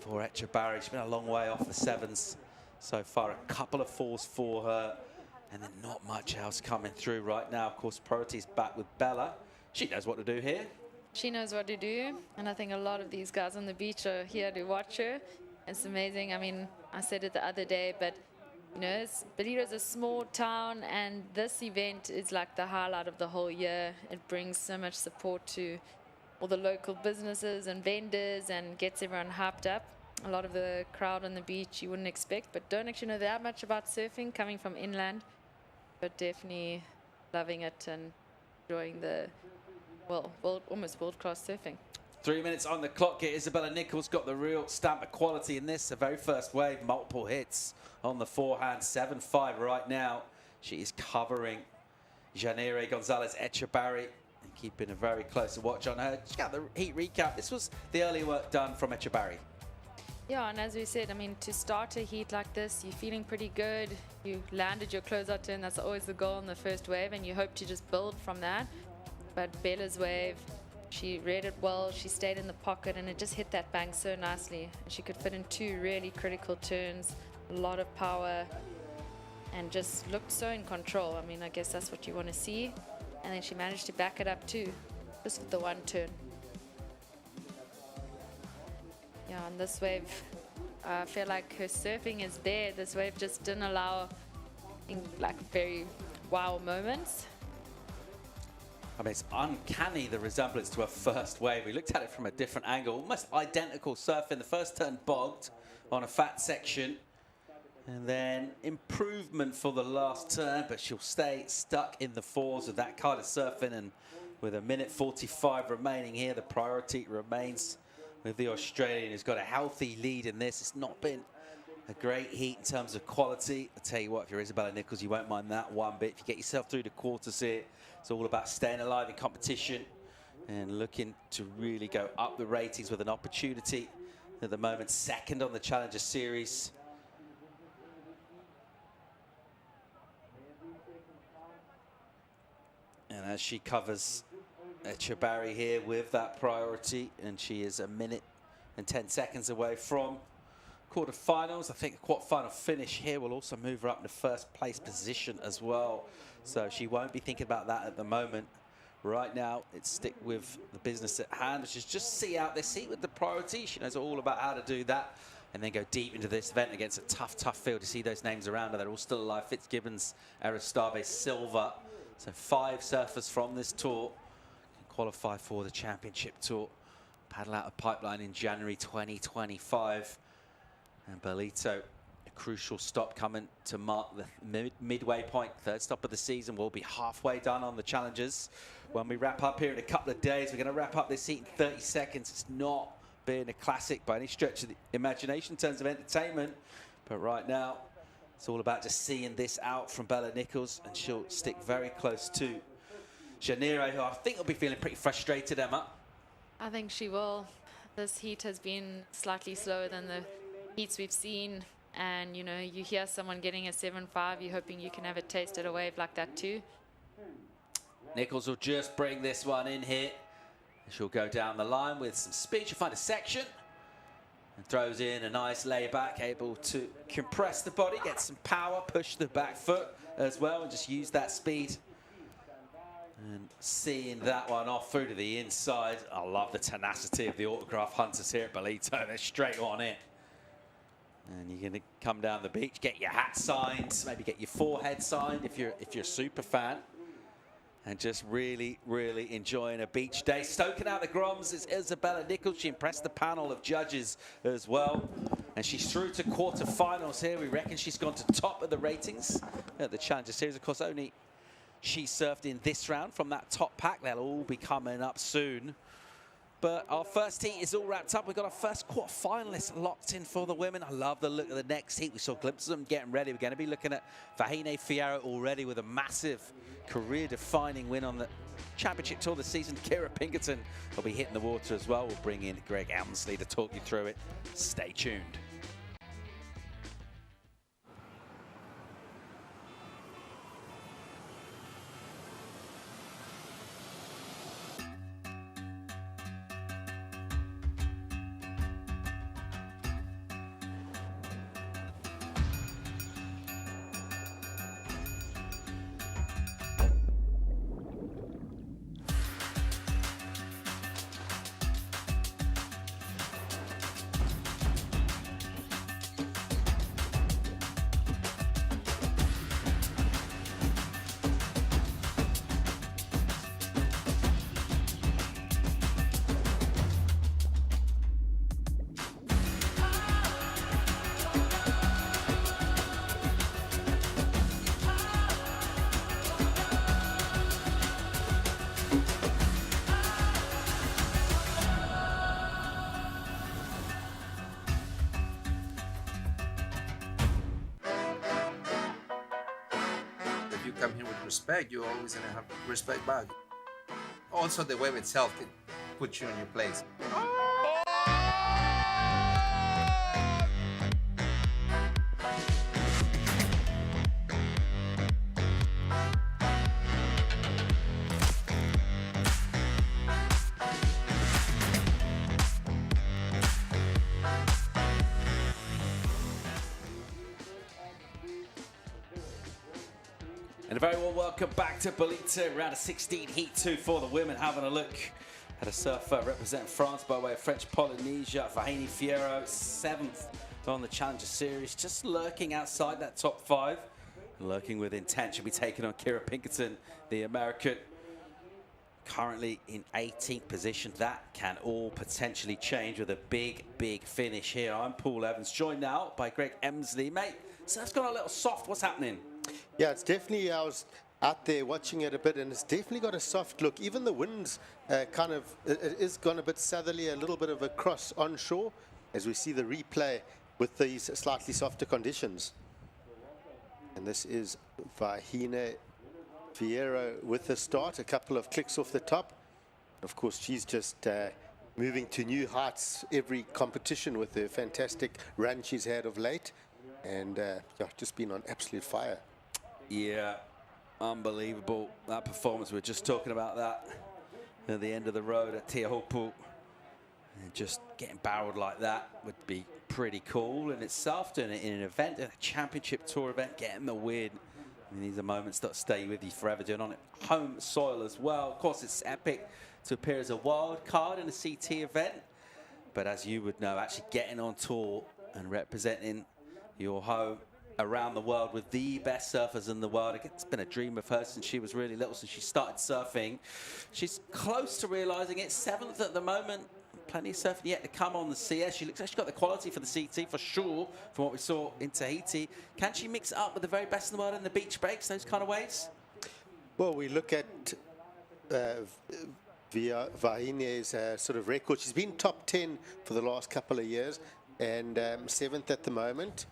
for Echebarri. She's been a long way off the sevens so far. A couple of falls for her and then not much else coming through right now. Of course, priority is back with Bella. She knows what to do here. She knows what to do, and I think a lot of these guys on the beach are here to watch her. It's amazing. I mean, I said it the other day, but you know, Ballito's a small town, and this event is like the highlight of the whole year. It brings so much support to all the local businesses and vendors and gets everyone hyped up. A lot of the crowd on the beach you wouldn't expect, but don't actually know that much about surfing coming from inland, but definitely loving it and enjoying the almost world-class surfing. 3 minutes on the clock here. Isabella Nichols got the real stamp of quality in this. The very first wave, multiple hits on the forehand, 7-5 right now. She is covering Janire Gonzalez Echebarri and keeping a very close watch on her. Check out the heat recap. This was the early work done from Echebarri. Yeah, and as we said, I mean, to start a heat like this, you're feeling pretty good. You landed your closeout turn. That's always the goal in the first wave, and you hope to just build from that. But Bella's wave, she read it well, she stayed in the pocket, and it just hit that bank so nicely. And she could fit in 2 really critical turns, a lot of power, and just looked so in control. I mean, I guess that's what you want to see. And then she managed to back it up too, just with the 1 turn. Yeah, on this wave, I feel like her surfing is there. This wave just didn't allow like very wow moments. I mean, it's uncanny, the resemblance to a first wave. We looked at it from a different angle, almost identical surfing. The first turn bogged on a fat section, and then improvement for the last turn, but she'll stay stuck in the 4s with that kind of surfing. And with 1:45 remaining here, the priority remains with the Australian, who's got a healthy lead in this. It's not been a great heat in terms of quality. I'll tell you what, if you're Isabella Nichols, you won't mind that one bit. If you get yourself through the quarters here, it's all about staying alive in competition and looking to really go up the ratings with an opportunity. At the moment, second on the Challenger Series. And as she covers Echebarri here with that priority, and she is 1 minute and 10 seconds away from quarterfinals. I think a quarterfinal finish here will also move her up to first place position as well. So she won't be thinking about that at the moment. Right now, it's stick with the business at hand, which is just see out this heat with the priority. She knows all about how to do that, and then go deep into this event against a tough field. To see those names around her, they're all still alive. Fitz Gibbons, Aristave, Silva. So 5 surfers from this tour can qualify for the championship tour. Paddle out a pipeline in January 2025. And Ballito, a crucial stop coming to mark the midway point. 3rd stop of the season. We'll be halfway done on the challenges. When we wrap up here in a couple of days, we're going to wrap up this heat in 30 seconds. It's not been a classic by any stretch of the imagination in terms of entertainment. But right now, it's all about just seeing this out from Bella Nichols, and she'll stick very close to Janire, who I think will be feeling pretty frustrated, Emma. I think she will. This heat has been slightly slower than the heats we've seen, and you know, you hear someone getting a 7-5, you're hoping you can have a taste at a wave like that too. Nichols will just bring this one in here. She'll go down the line with some speed. She'll find a section and throws in a nice layback, able to compress the body, get some power, push the back foot as well, and just use that speed. And seeing that one off through to the inside. I love the tenacity of the autograph hunters here at Ballito. They're straight on it. And you're going to come down the beach, get your hat signed, maybe get your forehead signed if you're a super fan. And just really, really enjoying a beach day. Stoking out the Groms is Isabella Nichols. She impressed the panel of judges as well. And she's through to quarterfinals here. We reckon she's gone to top of the ratings at the Challenger Series. Of course, only she surfed in this round from that top pack. They'll all be coming up soon. But our first heat is all wrapped up. We've got our first quarter-finalists locked in for the women. I love the look of the next heat. We saw glimpses of them getting ready. We're going to be looking at Vaughan Fierro already with a massive career-defining win on the Championship Tour this season. Kira Pinkerton will be hitting the water as well. We'll bring in Greg Elmsley to talk you through it. Stay tuned. Come here with respect, you're always going to have respect back. Also, the wave itself can put you in your place. And a very warm welcome back to Ballito, round of 16, Heat 2 for the women. Having a look at a surfer representing France by way of French Polynesia, Vaughan Fierro, 7th on the Challenger Series, just lurking outside that top 5. Lurking with intent, she'll be taking on Kira Pinkerton, the American, currently in 18th position. That can all potentially change with a big, big finish here. I'm Paul Evans, joined now by Greg Elmsley. Mate, so that's gone a little soft. What's happening? Yeah, it's definitely, I was out there watching it a bit, and it's definitely got a soft look. Even the wind's it is gone a bit southerly, a little bit of a cross onshore, as we see the replay with these slightly softer conditions. And this is Vaughan Fierro with the start, a couple of clicks off the top. Of course, she's just moving to new heights every competition with the fantastic run she's had of late. And yeah, just been on absolute fire. Yeah, unbelievable. That performance, we were just talking about that at the end of the road at Teahupu. And just getting barreled like that would be pretty cool in itself. Doing it in an event, in a championship tour event, getting the win. I mean, these are moments that stay with you forever. Doing on it home soil as well. Of course, it's epic to appear as a wild card in a CT event. But as you would know, actually getting on tour and representing your home around the world with the best surfers in the world. It's been a dream of hers since she was really little, since she started surfing. She's close to realizing it. 7th at the moment. Plenty of surfing yet to come on the CS. She looks like she's got the quality for the CT for sure, from what we saw in Tahiti. Can she mix it up with the very best in the world in the beach breaks, those kind of waves? Well, we look at Vaughan's sort of record. She's been top 10 for the last couple of years, and 7th at the moment.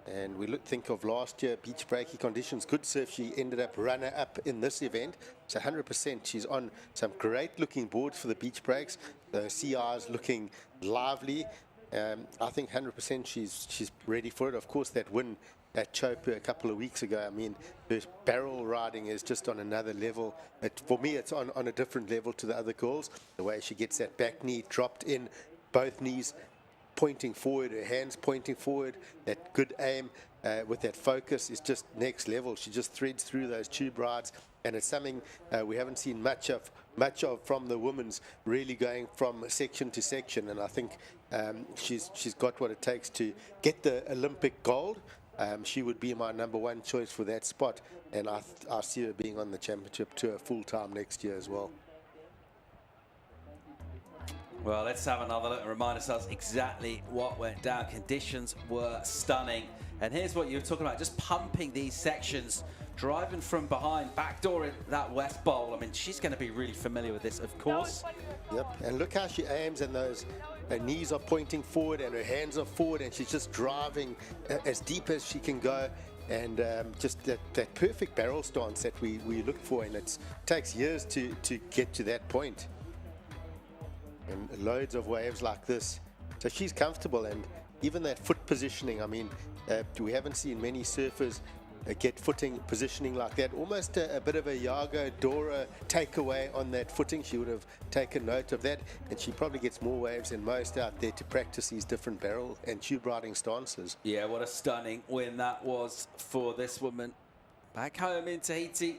And we think of last year, beach breaky conditions, good surf. She ended up runner-up in this event. So 100%, she's on some great-looking boards for the beach breaks. The CR is looking lively. I think 100% she's ready for it. Of course, that win at Chopu a couple of weeks ago, I mean, her barrel riding is just on another level. For me, it's on a different level to the other girls. The way she gets that back knee dropped in, both knees pointing forward, her hands pointing forward, that good aim with that focus is just next level. She just threads through those tube rides, and it's something we haven't seen much of from the women's, really going from section to section. And I think she's got what it takes to get the Olympic gold. She would be my #1 choice for that spot, and I see her being on the championship tour full-time next year as well. Well, let's have another look and remind ourselves exactly what went down. Conditions were stunning. And here's what you were talking about, just pumping these sections, driving from behind, backdooring that west bowl. I mean, she's going to be really familiar with this, of course. Yep, and look how she aims, and her knees are pointing forward and her hands are forward, and she's just driving as deep as she can go. and just that perfect barrel stance that we look for, and it takes years to get to that point. And loads of waves like this. So she's comfortable, and even that foot positioning, I mean, we haven't seen many surfers get footing positioning like that. Almost a bit of a Yago Dora takeaway on that footing. She would have taken note of that, and she probably gets more waves than most out there to practice these different barrel and tube riding stances. Yeah, what a stunning win that was for this woman. Back home in Tahiti.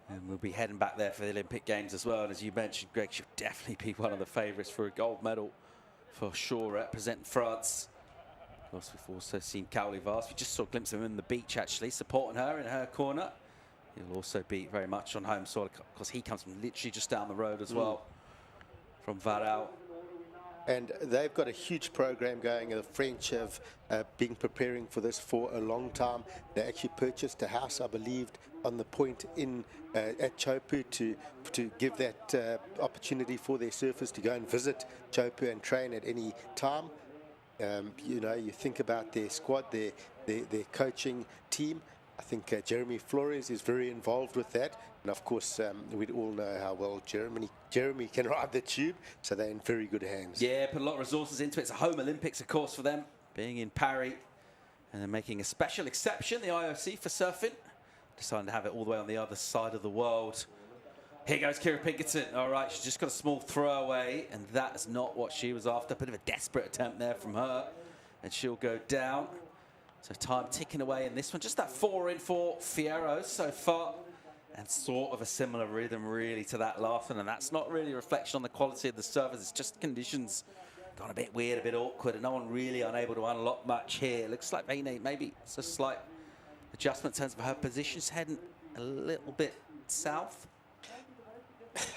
And we'll be heading back there for the Olympic Games as well. And as you mentioned, Greg, she'll definitely be one of the favourites for a gold medal for sure, representing France. Of course, we've also seen McCauley. We just saw a glimpse of him on the beach, actually, supporting her in her corner. He'll also be very much on home soil, because he comes from literally just down the road as well, from Varal. And they've got a huge program going. The French have been preparing for this for a long time. They actually purchased a house, I believe, on the point in at Chopu to give that opportunity for their surfers to go and visit Chopu and train at any time. You know, you think about their squad, their coaching team. I think Jeremy Flores is very involved with that. And of course, we all know how well Jeremy can ride the tube, so they're in very good hands. Yeah, put a lot of resources into it. It's a home Olympics, of course, for them, being in Paris. And they're making a special exception, the IOC, for surfing. Deciding to have it all the way on the other side of the world. Here goes Kira Pinkerton. All right, she's just got a small throwaway, and that's not what she was after. Bit of a desperate attempt there from her, and she'll go down. So time ticking away in this one. Just that 4 in for Fierro so far. And sort of a similar rhythm, really, to that last one. And that's not really a reflection on the quality of the servers. It's just conditions gone a bit weird, a bit awkward, and no one really unable to unlock much here. Looks like maybe it's a slight adjustment in terms of her position's heading a little bit south.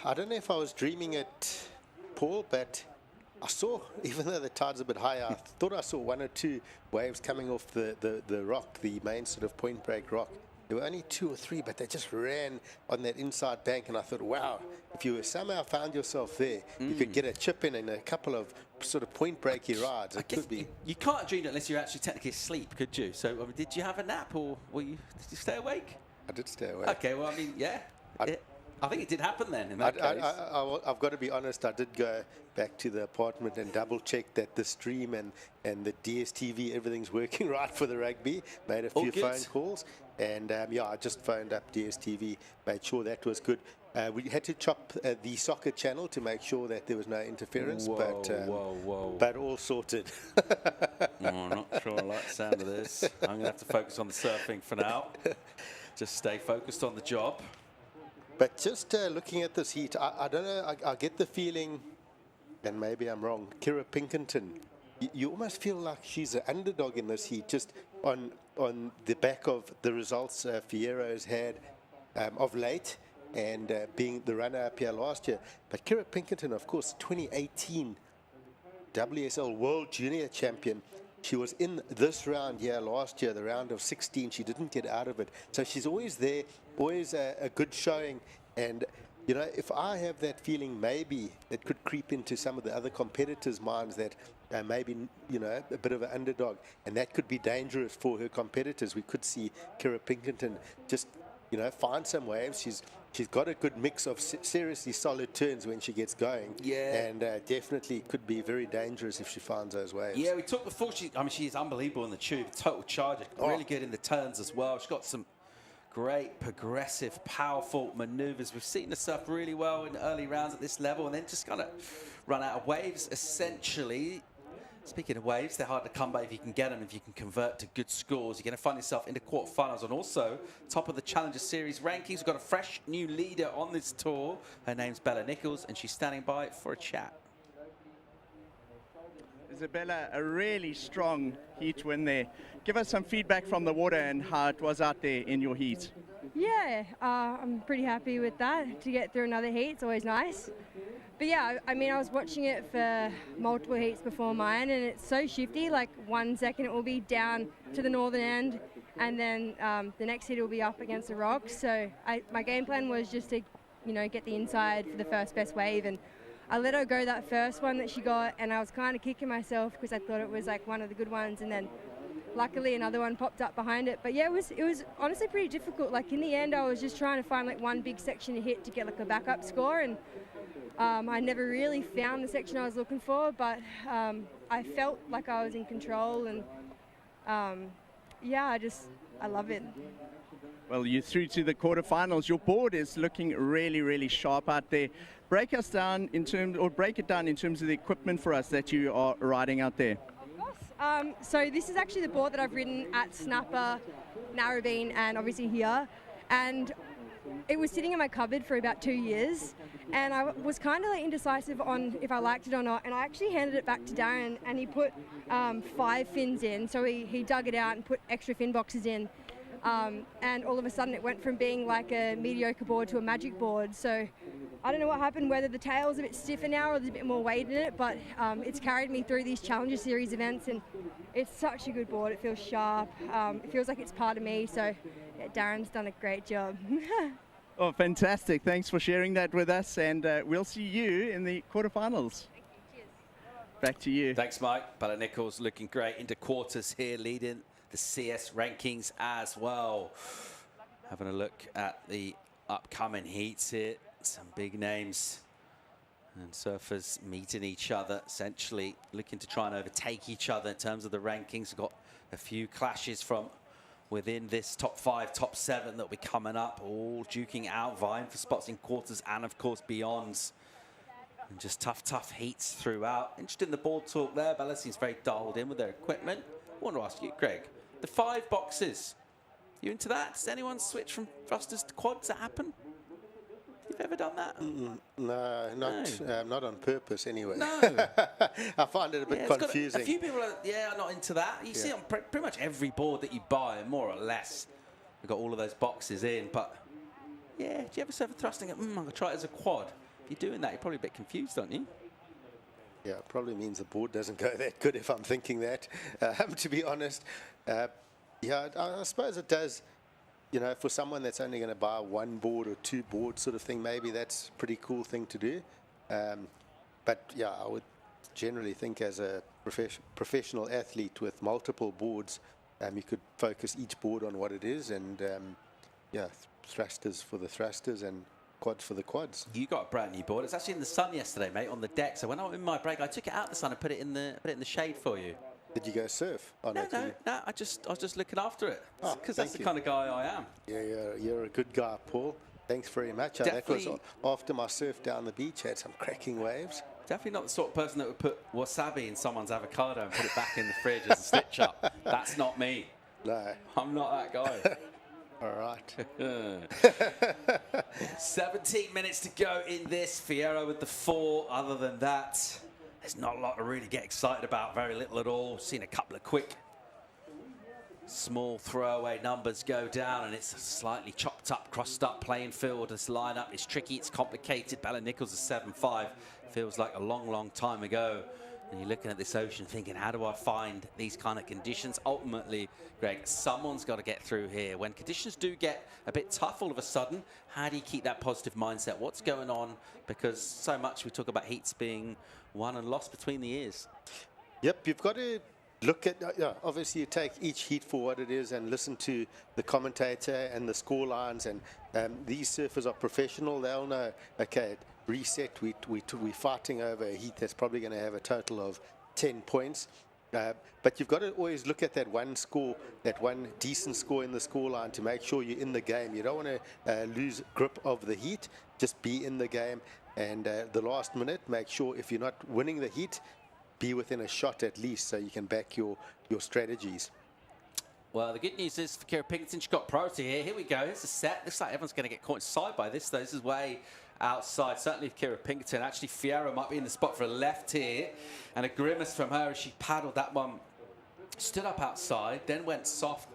I don't know if I was dreaming it, Paul, but I saw, even though the tide's a bit higher, I thought I saw 1 or 2 waves coming off the rock, the main sort of point break rock. There were only 2 or 3, but they just ran on that inside bank, and I thought, wow, if you somehow found yourself there, you could get a chip in and a couple of sort of point breaky rides. It could be. You can't dream it unless you're actually technically asleep, could you? So, I mean, did you have a nap, or did you stay awake? I did stay awake. Okay, well, I mean, yeah. I think it did happen then, in that case. I've got to be honest, I did go back to the apartment and double check that the stream and the DSTV, everything's working right for the rugby. Made a few phone calls, and yeah, I just phoned up DSTV, made sure that was good. We had to chop the soccer channel to make sure that there was no interference, but all sorted. No, I'm not sure I like the sound of this. I'm going to have to focus on the surfing for now. Just stay focused on the job. But just looking at this heat, I don't know, I get the feeling, and maybe I'm wrong, Kira Pinkerton, you almost feel like she's an underdog in this heat, just on the back of the results Fierro's had of late, and being the runner-up here last year. But Kira Pinkerton, of course, 2018 WSL World Junior Champion. She was in this round here last year, the round of 16. She didn't get out of it. So she's always there, always a good showing. And, you know, if I have that feeling, maybe it could creep into some of the other competitors' minds that maybe, you know, a bit of an underdog. And that could be dangerous for her competitors. We could see Kira Pinkerton just, you know, find some waves. She's got a good mix of seriously solid turns when she gets going. Yeah. And definitely could be very dangerous if she finds those waves. Yeah, we talked before. She's unbelievable in the tube. Total charger. Really good in the turns as well. She's got some great, progressive, powerful maneuvers. We've seen her surf really well in early rounds at this level, and then just kind of run out of waves, essentially. Speaking of waves, they're hard to come by if you can get them, if you can convert to good scores. You're going to find yourself in the quarterfinals, and also top of the Challenger Series rankings. We've got a fresh new leader on this tour. Her name's Bella Nichols, and she's standing by for a chat. Isabella, a really strong heat win there. Give us some feedback from the water and how it was out there in your heat. Yeah, I'm pretty happy with that. To get through another heat, it's always nice. But yeah, I mean, I was watching it for multiple heats before mine, and it's so shifty. Like 1 second it will be down to the northern end, and then the next heat it will be up against the rocks. So my game plan was just to, you know, get the inside for the first best wave, and I let her go that first one that she got, and I was kind of kicking myself because I thought it was like one of the good ones, and then luckily another one popped up behind it. But yeah, it was honestly pretty difficult. Like in the end, I was just trying to find like one big section to hit to get like a backup score, and I never really found the section I was looking for, but I felt like I was in control, and yeah, I love it. Well, you're through to the quarterfinals. Your board is looking really, really sharp out there. Break it down in terms of the equipment for us that you are riding out there. So this is actually the board that I've ridden at Snapper, Narrabeen, and obviously here. And it was sitting in my cupboard for about 2 years, and I was kind of like indecisive on if I liked it or not. And I actually handed it back to Darren, and he put 5 fins in. So he dug it out and put extra fin boxes in. And all of a sudden it went from being like a mediocre board to a magic board. So I don't know what happened, whether the tail's a bit stiffer now or there's a bit more weight in it, but it's carried me through these Challenger Series events, and it's such a good board. It feels sharp. It feels like it's part of me. So yeah, Darren's done a great job. Oh, fantastic. Thanks for sharing that with us, and we'll see you in the quarterfinals. Back to you. Thanks, Mike. Ballito Nichols looking great into quarters here, leading the CS rankings as well. Having a look at the upcoming heats here. Some big names and surfers meeting each other, essentially looking to try and overtake each other in terms of the rankings. We've got a few clashes from within this top 5, top 7 that'll be coming up, all duking out, vying for spots in quarters and of course beyonds. And just tough heats throughout. Interested in the board talk there. Bella seems very dialed in with their equipment. I want to ask you, Greg, the 5 boxes, you into that? Does anyone switch from thrusters to quads? Does that happen? You've ever done that? No, not on purpose anyway. No. I find it a bit confusing. A few people are, not into that. You see on pretty much every board that you buy, more or less, they've got all of those boxes in. But yeah, do you ever surf a thrusting? I'm going to try it as a quad. If you're doing that, you're probably a bit confused, aren't you? Yeah, it probably means the board doesn't go that good if I'm thinking that, to be honest. Yeah, I suppose it does. You know, for someone that's only going to buy 1 board or 2 boards sort of thing, maybe that's a pretty cool thing to do. But yeah, I would generally think as a professional athlete with multiple boards, you could focus each board on what it is, and thrusters for the thrusters and quads for the quads. You got a brand new board. It's actually in the sun yesterday, mate, on the deck. So when I was in my break, I took it out of the sun and put it in the shade for you. Did you go surf? Oh, no. I was just looking after it. Because that's the you. kind of guy I am. Yeah, you're a good guy, Paul. Thanks very much. That was after my surf down the beach. Had some cracking waves. Definitely not the sort of person that would put wasabi in someone's avocado and put it back in the fridge as a stitch up. That's not me. No. I'm not that guy. All right. 17 minutes to go in this. Fierro with the 4. Other than that, there's not a lot to really get excited about. Very little at all. Seen a couple of quick, small throwaway numbers go down, and it's a slightly chopped up, crossed up playing field. This lineup is tricky. It's complicated. Ballito Nichols is 7-5. Feels like a long time ago. And you're looking at this ocean thinking, how do I find these kind of conditions? Ultimately, Greg, someone's got to get through here. When conditions do get a bit tough all of a sudden, how do you keep that positive mindset? What's going on? Because so much we talk about heats being won and lost between the ears. Yep, you've got to look at, obviously you take each heat for what it is and listen to the commentator and the score lines. And these surfers are professional. They'll know, okay, reset, we're fighting over a heat that's probably going to have a total of 10 points. But you've got to always look at that one score, that one decent score in the score line to make sure you're in the game. You don't want to lose grip of the heat, just be in the game. And the last minute, make sure if you're not winning the heat, be within a shot at least so you can back your strategies. Well, the good news is for Kira Pinkerton, she's got priority here. Here we go. It's a set. Looks like everyone's going to get caught inside by this, though. This is way outside. Certainly Kira Pinkerton. Actually, Fierro might be in the spot for a left here. And a grimace from her as she paddled that one. Stood up outside, then went soft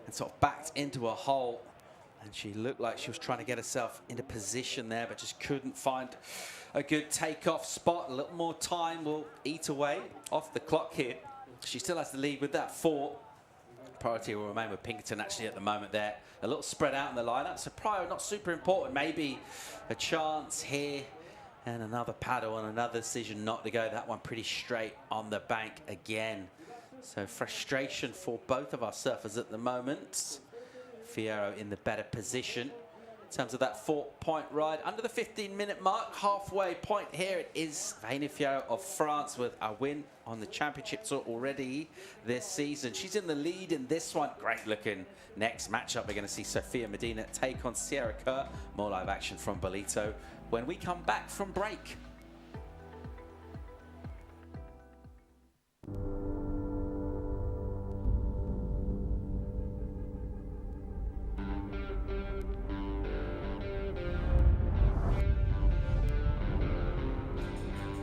and sort of backed into a hole. And she looked like she was trying to get herself into position there, but just couldn't find a good takeoff spot. A little more time will eat away off the clock here. She still has the lead with that 4. Priority will remain with Pinkerton actually at the moment there. A little spread out in the lineup, so prior not super important. Maybe a chance here and another paddle and another decision not to go. That one pretty straight on the bank again. So frustration for both of our surfers at the moment. Fierro in the better position. In terms of that 4-point ride, under the 15-minute mark, halfway point here. It is Vaughan Fierro of France with a win on the championship tour already this season. She's in the lead in this one. Great looking next matchup. We're going to see Sophia Medina take on Sierra Kerr. More live action from Ballito when we come back from break.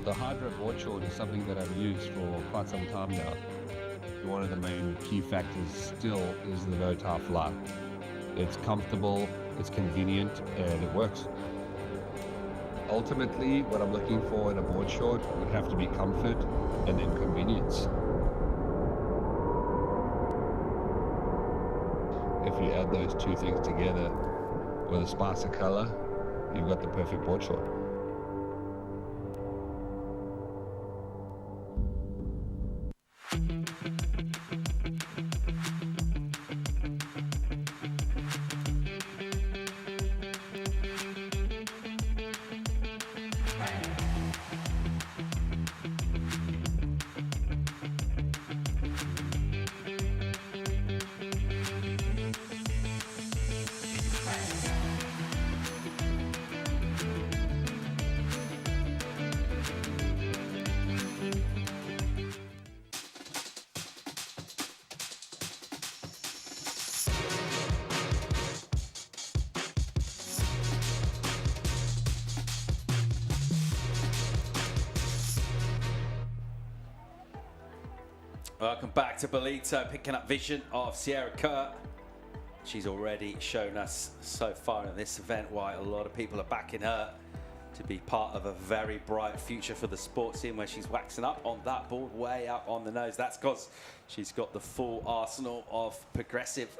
The Hydro board short is something that I've used for quite some time now. One of the main key factors still is the no tar fly. It's comfortable, it's convenient, and it works. Ultimately, what I'm looking for in a board short would have to be comfort and then convenience. If you add those two things together with a spice of color, you've got the perfect board short. Welcome back to Ballito, picking up vision of Sierra Kerr. She's already shown us so far in this event why a lot of people are backing her to be part of a very bright future for the sports scene, where she's waxing up on that board, way up on the nose. That's because she's got the full arsenal of progressive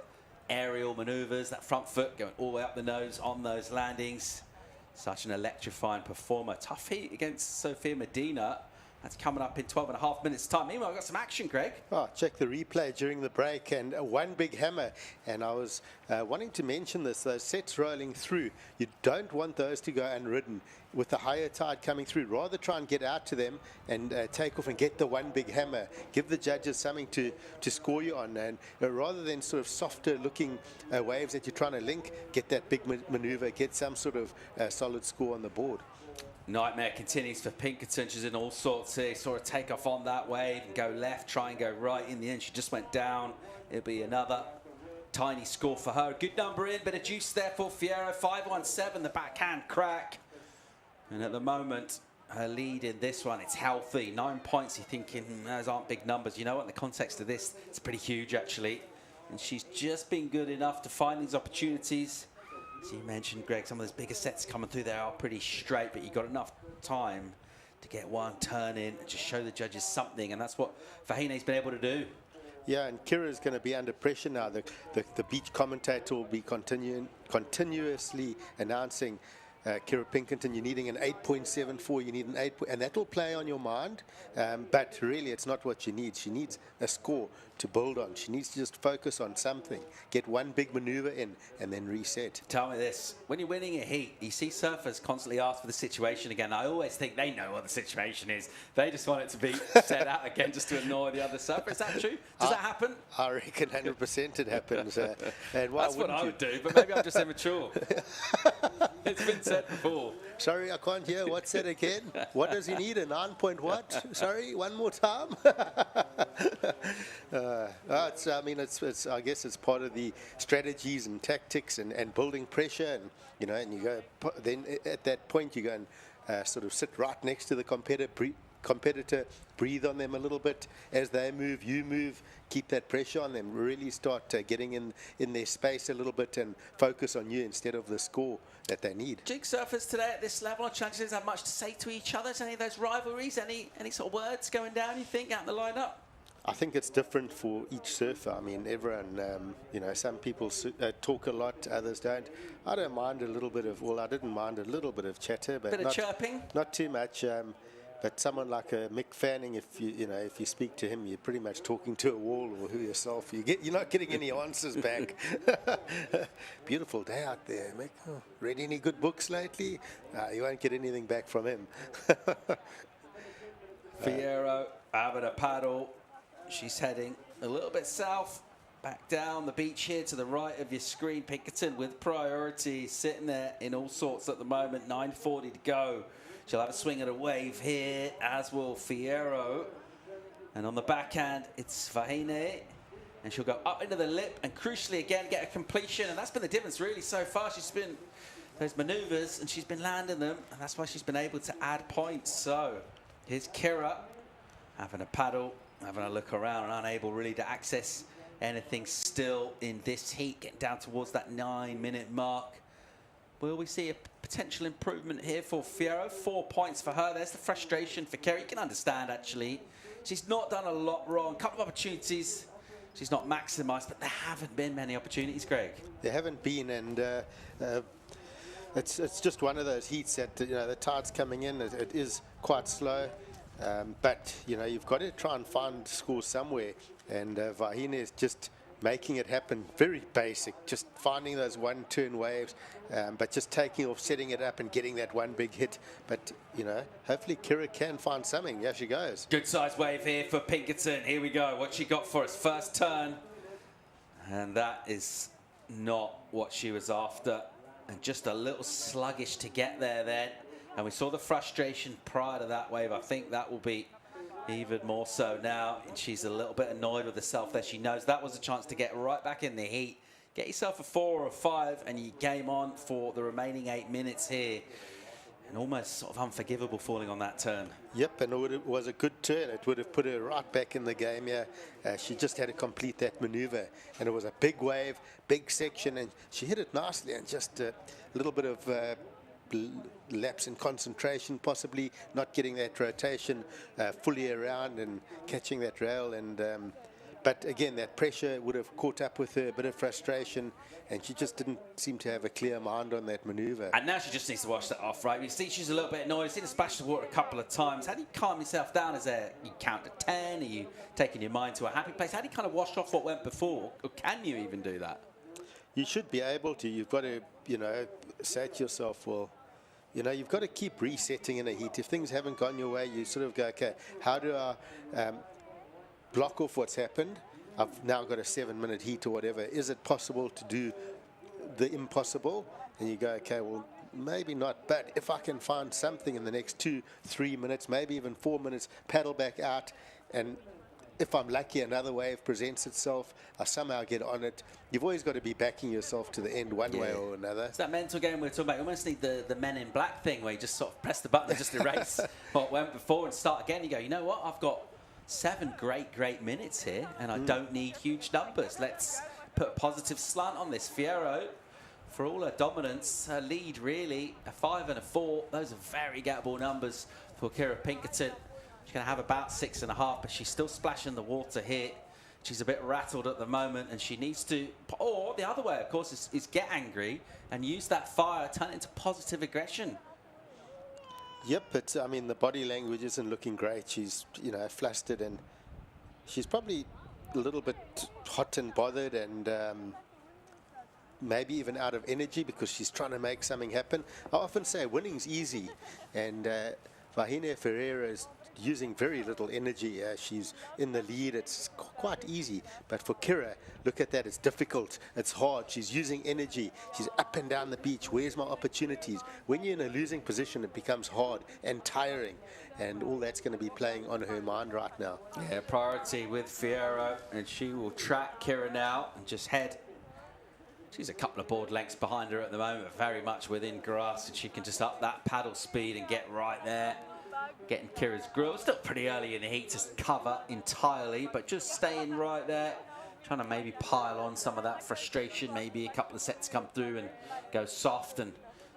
aerial maneuvers, that front foot going all the way up the nose on those landings. Such an electrifying performer. Tough heat against Sophia Medina. That's coming up in 12.5 minutes time. Meanwhile, we've got some action, Greg. Oh, check the replay during the break, and one big hammer. And I was wanting to mention this, those sets rolling through, you don't want those to go unridden with the higher tide coming through. Rather try and get out to them and take off and get the one big hammer. Give the judges something to score you on. And rather than sort of softer looking waves that you're trying to link, get that big maneuver, get some sort of solid score on the board. Nightmare continues for Pinkerton. She's in all sorts here. Saw her take off on that wave and go left, try and go right. In the end, she just went down. It'll be another tiny score for her. Good number in, bit of juice there for Fierro. 517, the backhand crack. And at the moment, her lead in this one, it's healthy. 9 points, you're thinking, those aren't big numbers. You know what, in the context of this, it's pretty huge, actually. And she's just been good enough to find these opportunities. As you mentioned, Greg, some of those bigger sets coming through there are pretty straight, but you've got enough time to get one turn in and just show the judges something, and that's what Vaughan's been able to do. Yeah, and Kira's going to be under pressure now. The beach commentator will be continuously announcing, Kira Pinkerton, you're needing an 8.74, you need an 8, and that will play on your mind, but really it's not what she needs. She needs a score to build on. She needs to just focus on something, get one big maneuver in, and then reset. Tell me this, when you're winning a heat, you see surfers constantly ask for the situation again. I always think they know what the situation is. They just want it to be set out again just to annoy the other surfer. Is that true? Does that happen? I reckon 100% it happens. And why That's what I you? would do, but maybe I'm just immature. It's been said before. Sorry, I can't hear. What's that again? What does he need? A 9 point what? Sorry, one more time? I guess it's part of the strategies and tactics and building pressure, and and you go then at that point you go and sort of sit right next to the competitor, breathe on them a little bit as they move, you move, keep that pressure on them, really start getting in their space a little bit and focus on you instead of the score that they need. Jig surfers today at this level, challenges have much to say to each other. Any of those rivalries, any sort of words going down, you think, out in the lineup? I think it's different for each surfer. I mean, everyone, some people talk a lot, others don't. I don't mind a little bit of, I didn't mind a little bit of chatter, but bit of chirping? Not too much. But someone like a Mick Fanning, if you speak to him, you're pretty much talking to a wall or yourself. You're not getting any answers back. Beautiful day out there, Mick. Oh, read any good books lately? You won't get anything back from him. Fierro having a paddle. She's heading a little bit south, back down the beach here to the right of your screen. Pinkerton with priority, sitting there in all sorts at the moment. 9:40 to go. She'll have a swing at a wave here, as will Fierro. And on the backhand, it's Vaughan. And she'll go up into the lip and crucially again get a completion. And that's been the difference really so far. She's been those maneuvers and she's been landing them. And that's why she's been able to add points. So here's Kira having a paddle, having a look around and unable really to access anything still in this heat. Getting down towards that 9-minute mark. Will we see a potential improvement here for Fierro? 4 points for her. There's the frustration for Kerry. You can understand, actually. She's not done a lot wrong. A couple of opportunities. She's not maximised, but there haven't been many opportunities, Greg. There haven't been, and it's just one of those heats that, the tide's coming in. It is quite slow, but, you've got to try and find scores somewhere. And Vaughan is just making it happen. Very basic, just finding those one-turn waves, but just taking off, setting it up and getting that one big hit. But, hopefully Kira can find something. Here she goes. Good size wave here for Pinkerton. Here we go. What she got for us? First turn. And that is not what she was after. And just a little sluggish to get there then. And we saw the frustration prior to that wave. I think that will be even more so now. And she's a little bit annoyed with herself there. She knows that was a chance to get right back in the heat. Get yourself a 4 or a 5 and you game on for the remaining 8 minutes here. And almost sort of unforgivable falling on that turn. Yep, and it was a good turn. It would have put her right back in the game here. She just had to complete that maneuver. And it was a big wave, big section, and she hit it nicely. And just a little bit of lapse in concentration, possibly not getting that rotation fully around and catching that rail. And but again, that pressure would have caught up with her, a bit of frustration, and she just didn't seem to have a clear mind on that maneuver. And now she just needs to wash that off, right? You see she's a little bit annoyed. You've seen her splash the water a couple of times. How do you calm yourself down? You count to 10? Are you taking your mind to a happy place? How do you kind of wash off what went before? Or can you even do that? You should be able to. You've got to, say to yourself, well, you've got to keep resetting in a heat. If things haven't gone your way, you sort of go, okay, how do I block off what's happened? I've now got a 7-minute heat or whatever. Is it possible to do the impossible? And you go, okay, well, maybe not. But if I can find something in the next 2-3 minutes, maybe even 4 minutes, paddle back out, and if I'm lucky, another wave presents itself, I somehow get on it. You've always got to be backing yourself to the end one way or another. It's that mental game we're talking about. You almost need the Men in Black thing where you just sort of press the button and just erase what went before and start again. You go, you know what? I've got 7 great minutes here and I don't need huge numbers. Let's put a positive slant on this. Fierro, for all her dominance, her lead really, a 5 and a 4. Those are very gettable numbers for Kira Pinkerton. She's going to have about 6.5, but she's still splashing the water here. She's a bit rattled at the moment, and she needs to, or the other way, of course, is get angry and use that fire, turn it into positive aggression. Yep, but the body language isn't looking great. She's, flustered, and she's probably a little bit hot and bothered, and maybe even out of energy because she's trying to make something happen. I often say winning's easy, and Vaughan Ferreira is using very little energy. She's in the lead. It's quite easy. But for Kira, look at that. It's difficult. It's hard. She's using energy. She's up and down the beach. Where's my opportunities? When you're in a losing position, it becomes hard and tiring. And all that's going to be playing on her mind right now. Yeah, priority with Fierro. And she will track Kira now and just head. She's a couple of board lengths behind her at the moment, very much within grasp. And she can just up that paddle speed and get right there. Getting Kira's grill. Still pretty early in the heat to cover entirely, but just staying right there. Trying to maybe pile on some of that frustration. Maybe a couple of sets come through and go soft and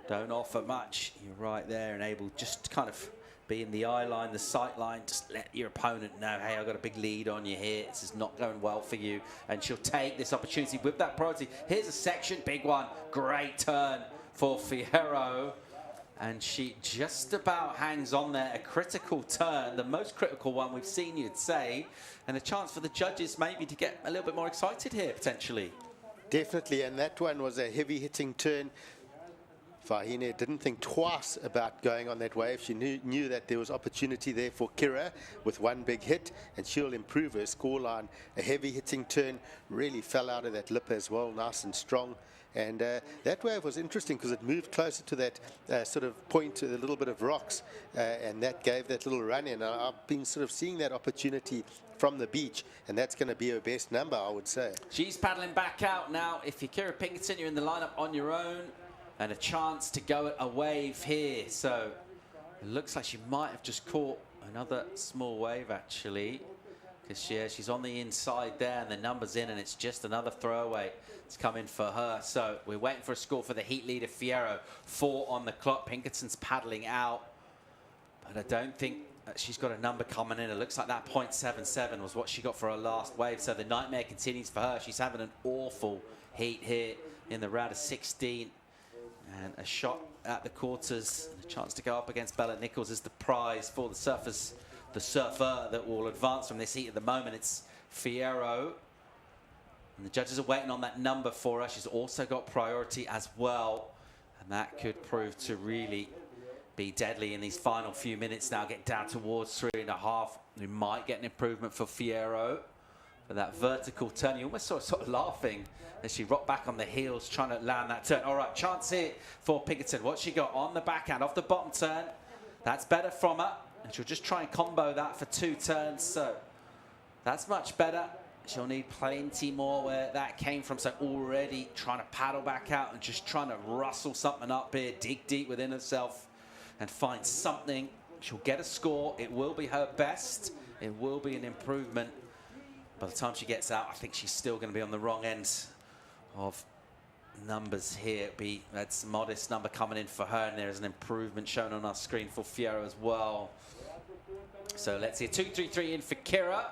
don't offer much. You're right there and able just to kind of be in the eye line, the sight line. Just let your opponent know, hey, I've got a big lead on you here. This is not going well for you. And she'll take this opportunity with that priority. Here's a section, big one. Great turn for Fierro. And she just about hangs on there. A critical turn, the most critical one we've seen, you'd say. And a chance for the judges maybe to get a little bit more excited here, potentially. Definitely, and that one was a heavy-hitting turn. Fahine didn't think twice about going on that wave. She knew that there was opportunity there for Kira with one big hit, and she'll improve her scoreline. A heavy-hitting turn, really fell out of that lip as well, nice and strong. And that wave was interesting because it moved closer to that sort of point, to a little bit of rocks, and that gave that little run in. I've been sort of seeing that opportunity from the beach, and that's going to be her best number, I would say. She's paddling back out now. If you're Kira Pinkerton, you're in the lineup on your own, and a chance to go at a wave here. So it looks like she might have just caught another small wave, actually, because she's on the inside there, and the number's in, and it's just another throwaway. It's coming for her. So we're waiting for a score for the heat leader, Fierro. 4 on the clock. Pinkerton's paddling out, but I don't think she's got a number coming in. It looks like that .77 was what she got for her last wave. So the nightmare continues for her. She's having an awful heat here in the round of 16. And a shot at the quarters, and a chance to go up against Bella Nichols is the prize for the surfers, the surfer that will advance from this heat at the moment. It's Fierro. And the judges are waiting on that number for her. She's also got priority as well. And that could prove to really be deadly in these final few minutes now. Get down towards 3.5. We might get an improvement for Fierro. But that vertical turn, you almost saw her sort of laughing as she rocked back on the heels, trying to land that turn. All right, chance here for Pinkerton. What's she got on the backhand, off the bottom turn? That's better from her. And she'll just try and combo that for 2 turns. So that's much better. She'll need plenty more where that came from. So already trying to paddle back out and just trying to rustle something up here, dig deep within herself and find something. She'll get a score. It will be her best. It will be an improvement. By the time she gets out, I think she's still going to be on the wrong end of numbers here. That's a modest number coming in for her, and there's an improvement shown on our screen for Fierro as well. So let's see, 2-3-3 in for Kira.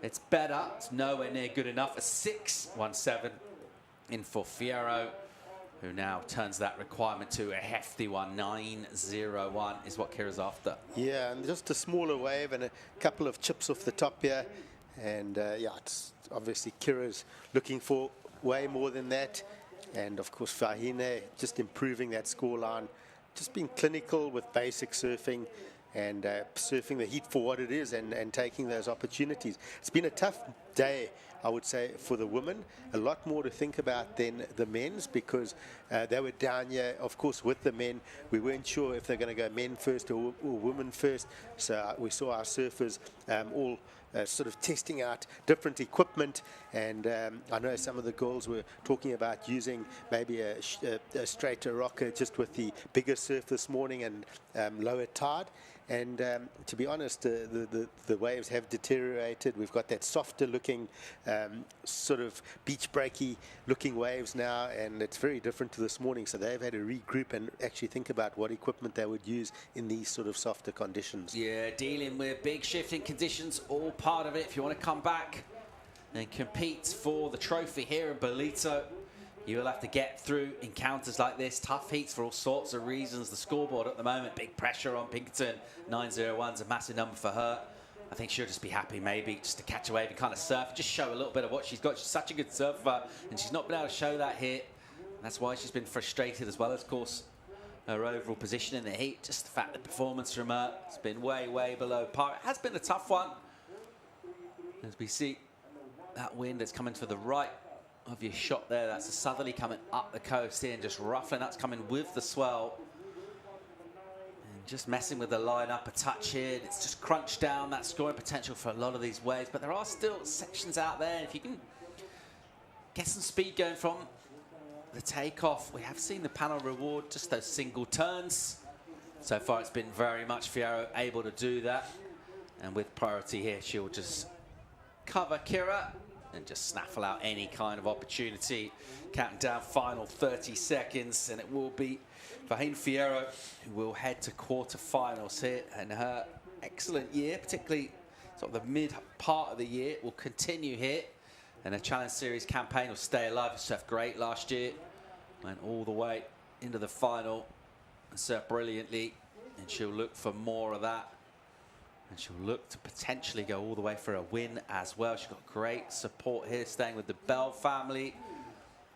It's better. It's nowhere near good enough. A 6-1-7 in for Fierro, who now turns that requirement to a hefty one. 9-0-1 is what Kira's after. Yeah, and just a smaller wave and a couple of chips off the top here. And yeah, it's obviously Kira's looking for way more than that. And of course, Fahine just improving that scoreline, just being clinical with basic surfing and surfing the heat for what it is and taking those opportunities. It's been a tough day, I would say, for the women. A lot more to think about than the men's, because they were down here, of course, with the men. We weren't sure if they're going to go men first or women first. So we saw our surfers all sort of testing out different equipment, and I know some of the girls were talking about using maybe a straighter rocker just with the bigger surf this morning and lower tide. And to be honest, the waves have deteriorated. We've got that softer looking sort of beach breaky looking waves now, and it's very different to this morning. So they've had to regroup and actually think about what equipment they would use in these sort of softer conditions. Yeah, dealing with big shifting conditions, all part of it. If you want to come back and compete for the trophy here in Ballito, you will have to get through encounters like this. Tough heats for all sorts of reasons. The scoreboard at the moment, big pressure on Pinkerton. 9-0-1's a massive number for her. I think she'll just be happy maybe just to catch a wave and kind of surf, just show a little bit of what she's got. She's such a good surfer, and she's not been able to show that here. That's why she's been frustrated, as well as, of course, her overall position in the heat. Just the fact that performance from her has been way, way below par. It has been a tough one. As we see that wind that's coming to the right of your shot there, that's a southerly coming up the coast here and just ruffling. That's coming with the swell and just messing with the line up a touch here. It's just crunched down that scoring potential for a lot of these waves, but there are still sections out there. If you can get some speed going from the takeoff, we have seen the panel reward just those single turns. So far it's been very much Fierro able to do that, and with priority here she'll just cover Kira and just snaffle out any kind of opportunity. Counting down final 30 seconds, and it will be Vaughan Fierro who will head to quarterfinals here, and her excellent year, particularly sort of the mid part of the year, will continue here, and a Challenge Series campaign will stay alive. She surfed great last year, went all the way into the final surf brilliantly, and she'll look for more of that. And she'll look to potentially go all the way for a win as well. She's got great support here, staying with the Bell family,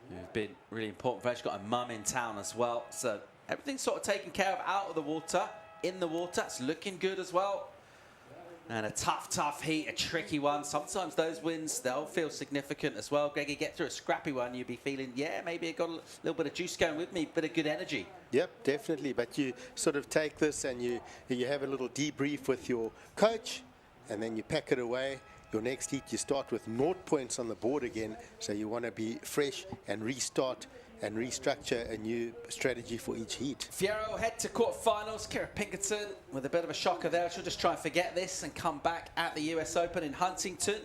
who've been really important for her. She's got a mum in town as well. So everything's sort of taken care of out of the water. In the water, it's looking good as well. And a tough heat, a tricky one. Sometimes those wins, they'll feel significant as well. Greg, you get through a scrappy one, you'll be feeling, yeah, maybe it got a little bit of juice going with me, bit of good energy. Yep, definitely. But you sort of take this and you have a little debrief with your coach, and then you pack it away. Your next heat, you start with 0 points on the board again. So you want to be fresh and restart and restructure a new strategy for each heat. Fierro head to quarterfinals. Kira Pinkerton with a bit of a shocker there. She'll just try and forget this and come back at the US Open in Huntington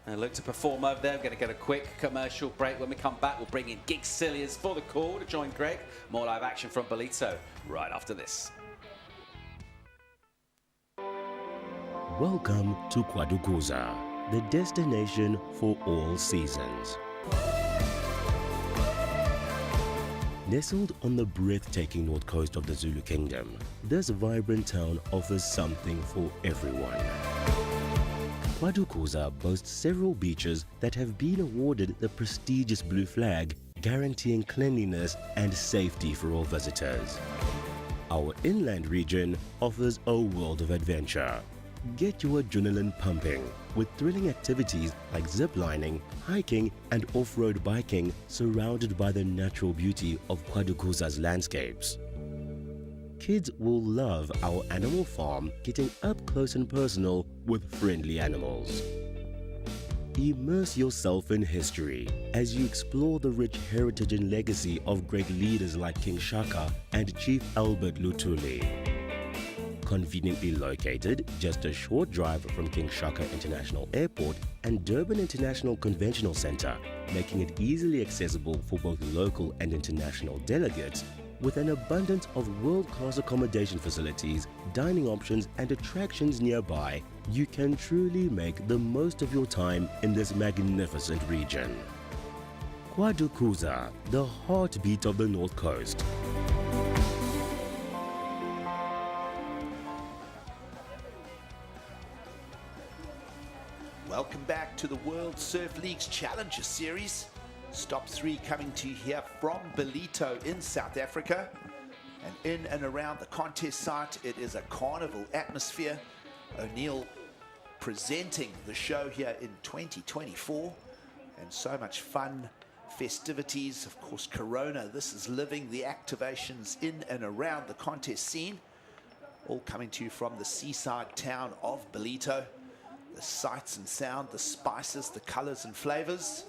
and look to perform over there. We're going to get a quick commercial break. When we come back, we'll bring in Gig Cilliers for the call to join Greg. More live action from Ballito right after this. Welcome to Kwadukuza, the destination for all seasons. Nestled on the breathtaking north coast of the Zulu Kingdom, this vibrant town offers something for everyone. Kwadukuza boasts several beaches that have been awarded the prestigious blue flag, guaranteeing cleanliness and safety for all visitors. Our inland region offers a world of adventure. Get your adrenaline pumping with thrilling activities like ziplining, hiking and off-road biking surrounded by the natural beauty of Kwadukuza's landscapes. Kids will love our animal farm, getting up close and personal with friendly animals. Immerse yourself in history as you explore the rich heritage and legacy of great leaders like King Shaka and Chief Albert Lutuli. Conveniently located just a short drive from King Shaka International Airport and Durban International Conventional Center, making it easily accessible for both local and international delegates, with an abundance of world-class accommodation facilities, dining options and attractions nearby, you can truly make the most of your time in this magnificent region. Kwadukuza, the heartbeat of the North Coast. Welcome back to the World Surf League's Challenger Series. Stop 3 coming to you here from Ballito in South Africa. And in and around the contest site, it is a carnival atmosphere. O'Neill presenting the show here in 2024. And so much fun, festivities, of course, Corona. This is living the activations in and around the contest scene. All coming to you from the seaside town of Ballito. The sights and sound, the spices, the colors and flavors.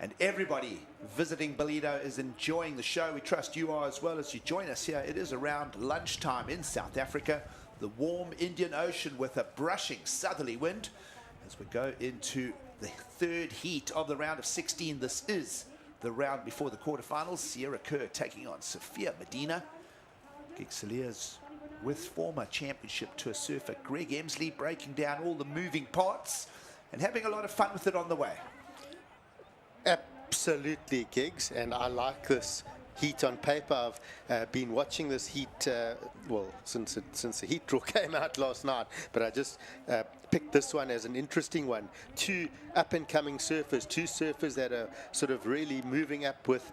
And everybody visiting Ballito is enjoying the show. We trust you are as well as you join us here. It is around lunchtime in South Africa. The warm Indian Ocean with a brushing southerly wind. As we go into the third heat of the round of 16. This is the round before the quarterfinals. Sierra Kerr taking on Sophia Medina. Gig Cilliers with former championship tour surfer Greg Emsley breaking down all the moving parts and having a lot of fun with it on the way. Absolutely, Gigs, and I like this heat on paper. I've been watching this heat, well, since the heat draw came out last night, but I just picked this one as an interesting one. 2 up-and-coming surfers, 2 surfers that are sort of really moving up with,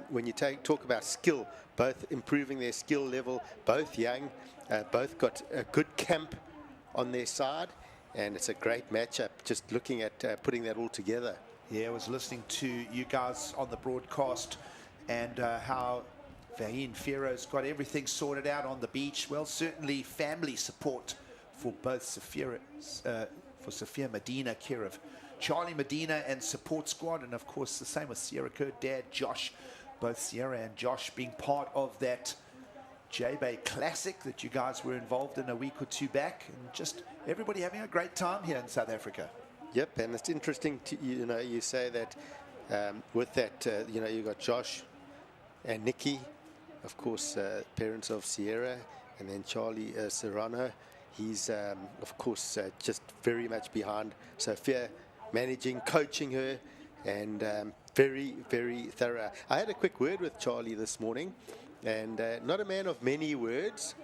when you talk about skill, both improving their skill level, both young, both got a good camp on their side, and it's a great matchup, just looking at putting that all together. Yeah, I was listening to you guys on the broadcast and how Vaughan Fierro's got everything sorted out on the beach. Well, certainly family support for both Sophia Medina, care of Charlie Medina and support squad, and of course the same with Sierra Kerr, dad Josh, both Sierra and Josh being part of that J-Bay Classic that you guys were involved in a week or 2 back, and just everybody having a great time here in South Africa. Yep, and it's interesting to, you say that with that, you got Josh and Nikki, of course, parents of Sierra, and then Charlie Serrano. He's, of course, just very much behind Sophia, managing, coaching her, and very, very thorough. I had a quick word with Charlie this morning, And not a man of many words,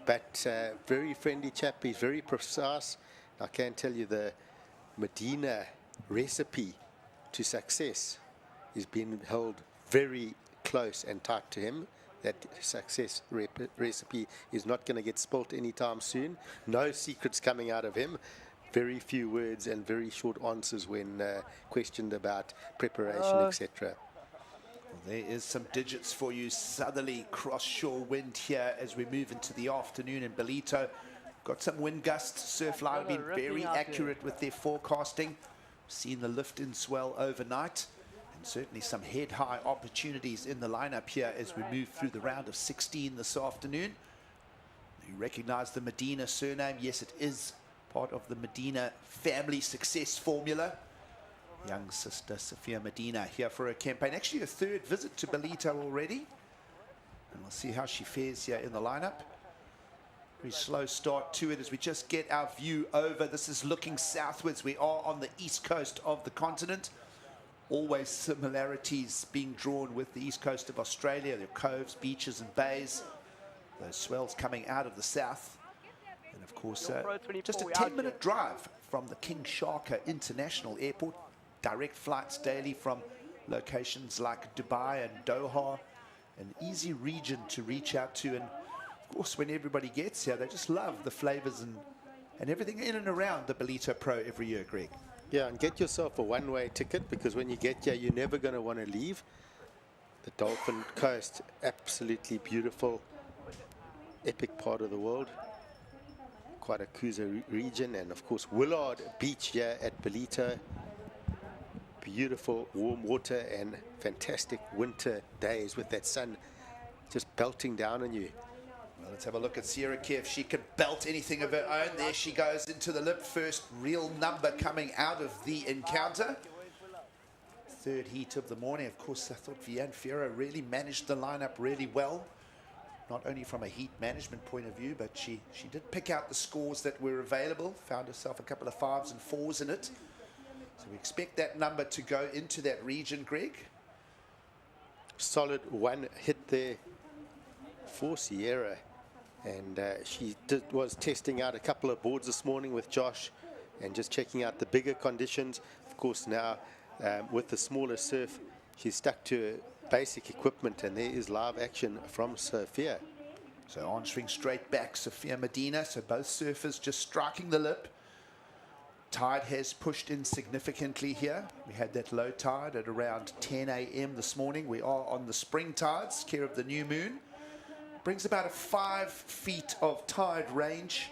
but very friendly chap. He's very precise. I can tell you the Medina recipe to success is being held very close and tight to him. That success recipe is not going to get spilt anytime soon. No secrets coming out of him. Very few words and very short answers when questioned about preparation, etc. Well, there is some digits for you. Southerly cross-shore wind here as we move into the afternoon in Ballito. Got some wind gusts. Surf Line have been very accurate with their forecasting. Seen the lift in swell overnight. And certainly some head-high opportunities in the lineup here as we move through the round of 16 this afternoon. You recognize the Medina surname. Yes, it is part of the Medina family success formula. Young sister Sophia Medina here for her campaign. Actually a third visit to Ballito already. And we'll see how she fares here in the lineup. Very slow start to it as we just get our view over. This is looking southwards. We are on the east coast of the continent. Always similarities being drawn with the east coast of Australia. There are coves, beaches and bays. Those swells coming out of the south. And of course, just a 10-minute drive from the King Sharka International Airport. Direct flights daily from locations like Dubai and Doha. An easy region to reach out to. And of course, when everybody gets here, they just love the flavors and everything in and around the Ballito Pro every year, Greg. Yeah, and get yourself a one-way ticket, because when you get here, you're never going to want to leave. The Dolphin Coast, absolutely beautiful, epic part of the world. Quaracuza region, and of course Willard Beach here at Ballito. Beautiful warm water and fantastic winter days with that sun just belting down on you. Well, let's have a look at Sierra Care if she can belt anything of her own. There she goes into the lip. First real number coming out of the encounter. Third heat of the morning. Of course, I thought Fierro really managed the lineup really well. Not only from a heat management point of view, but she did pick out the scores that were available. Found herself a couple of 5s and 4s in it. So we expect that number to go into that region, Greg. Solid one hit there for Sierra. And she was testing out a couple of boards this morning with Josh and just checking out the bigger conditions. Of course, now with the smaller surf, she's stuck to basic equipment, and there is live action from Sophia. So answering straight back, Sophia Medina. So both surfers just striking the lip. Tide has pushed in significantly here. We had that low tide at around 10 a.m. this morning. We are on the spring tides, care of the new moon. Brings about a 5 feet of tide range,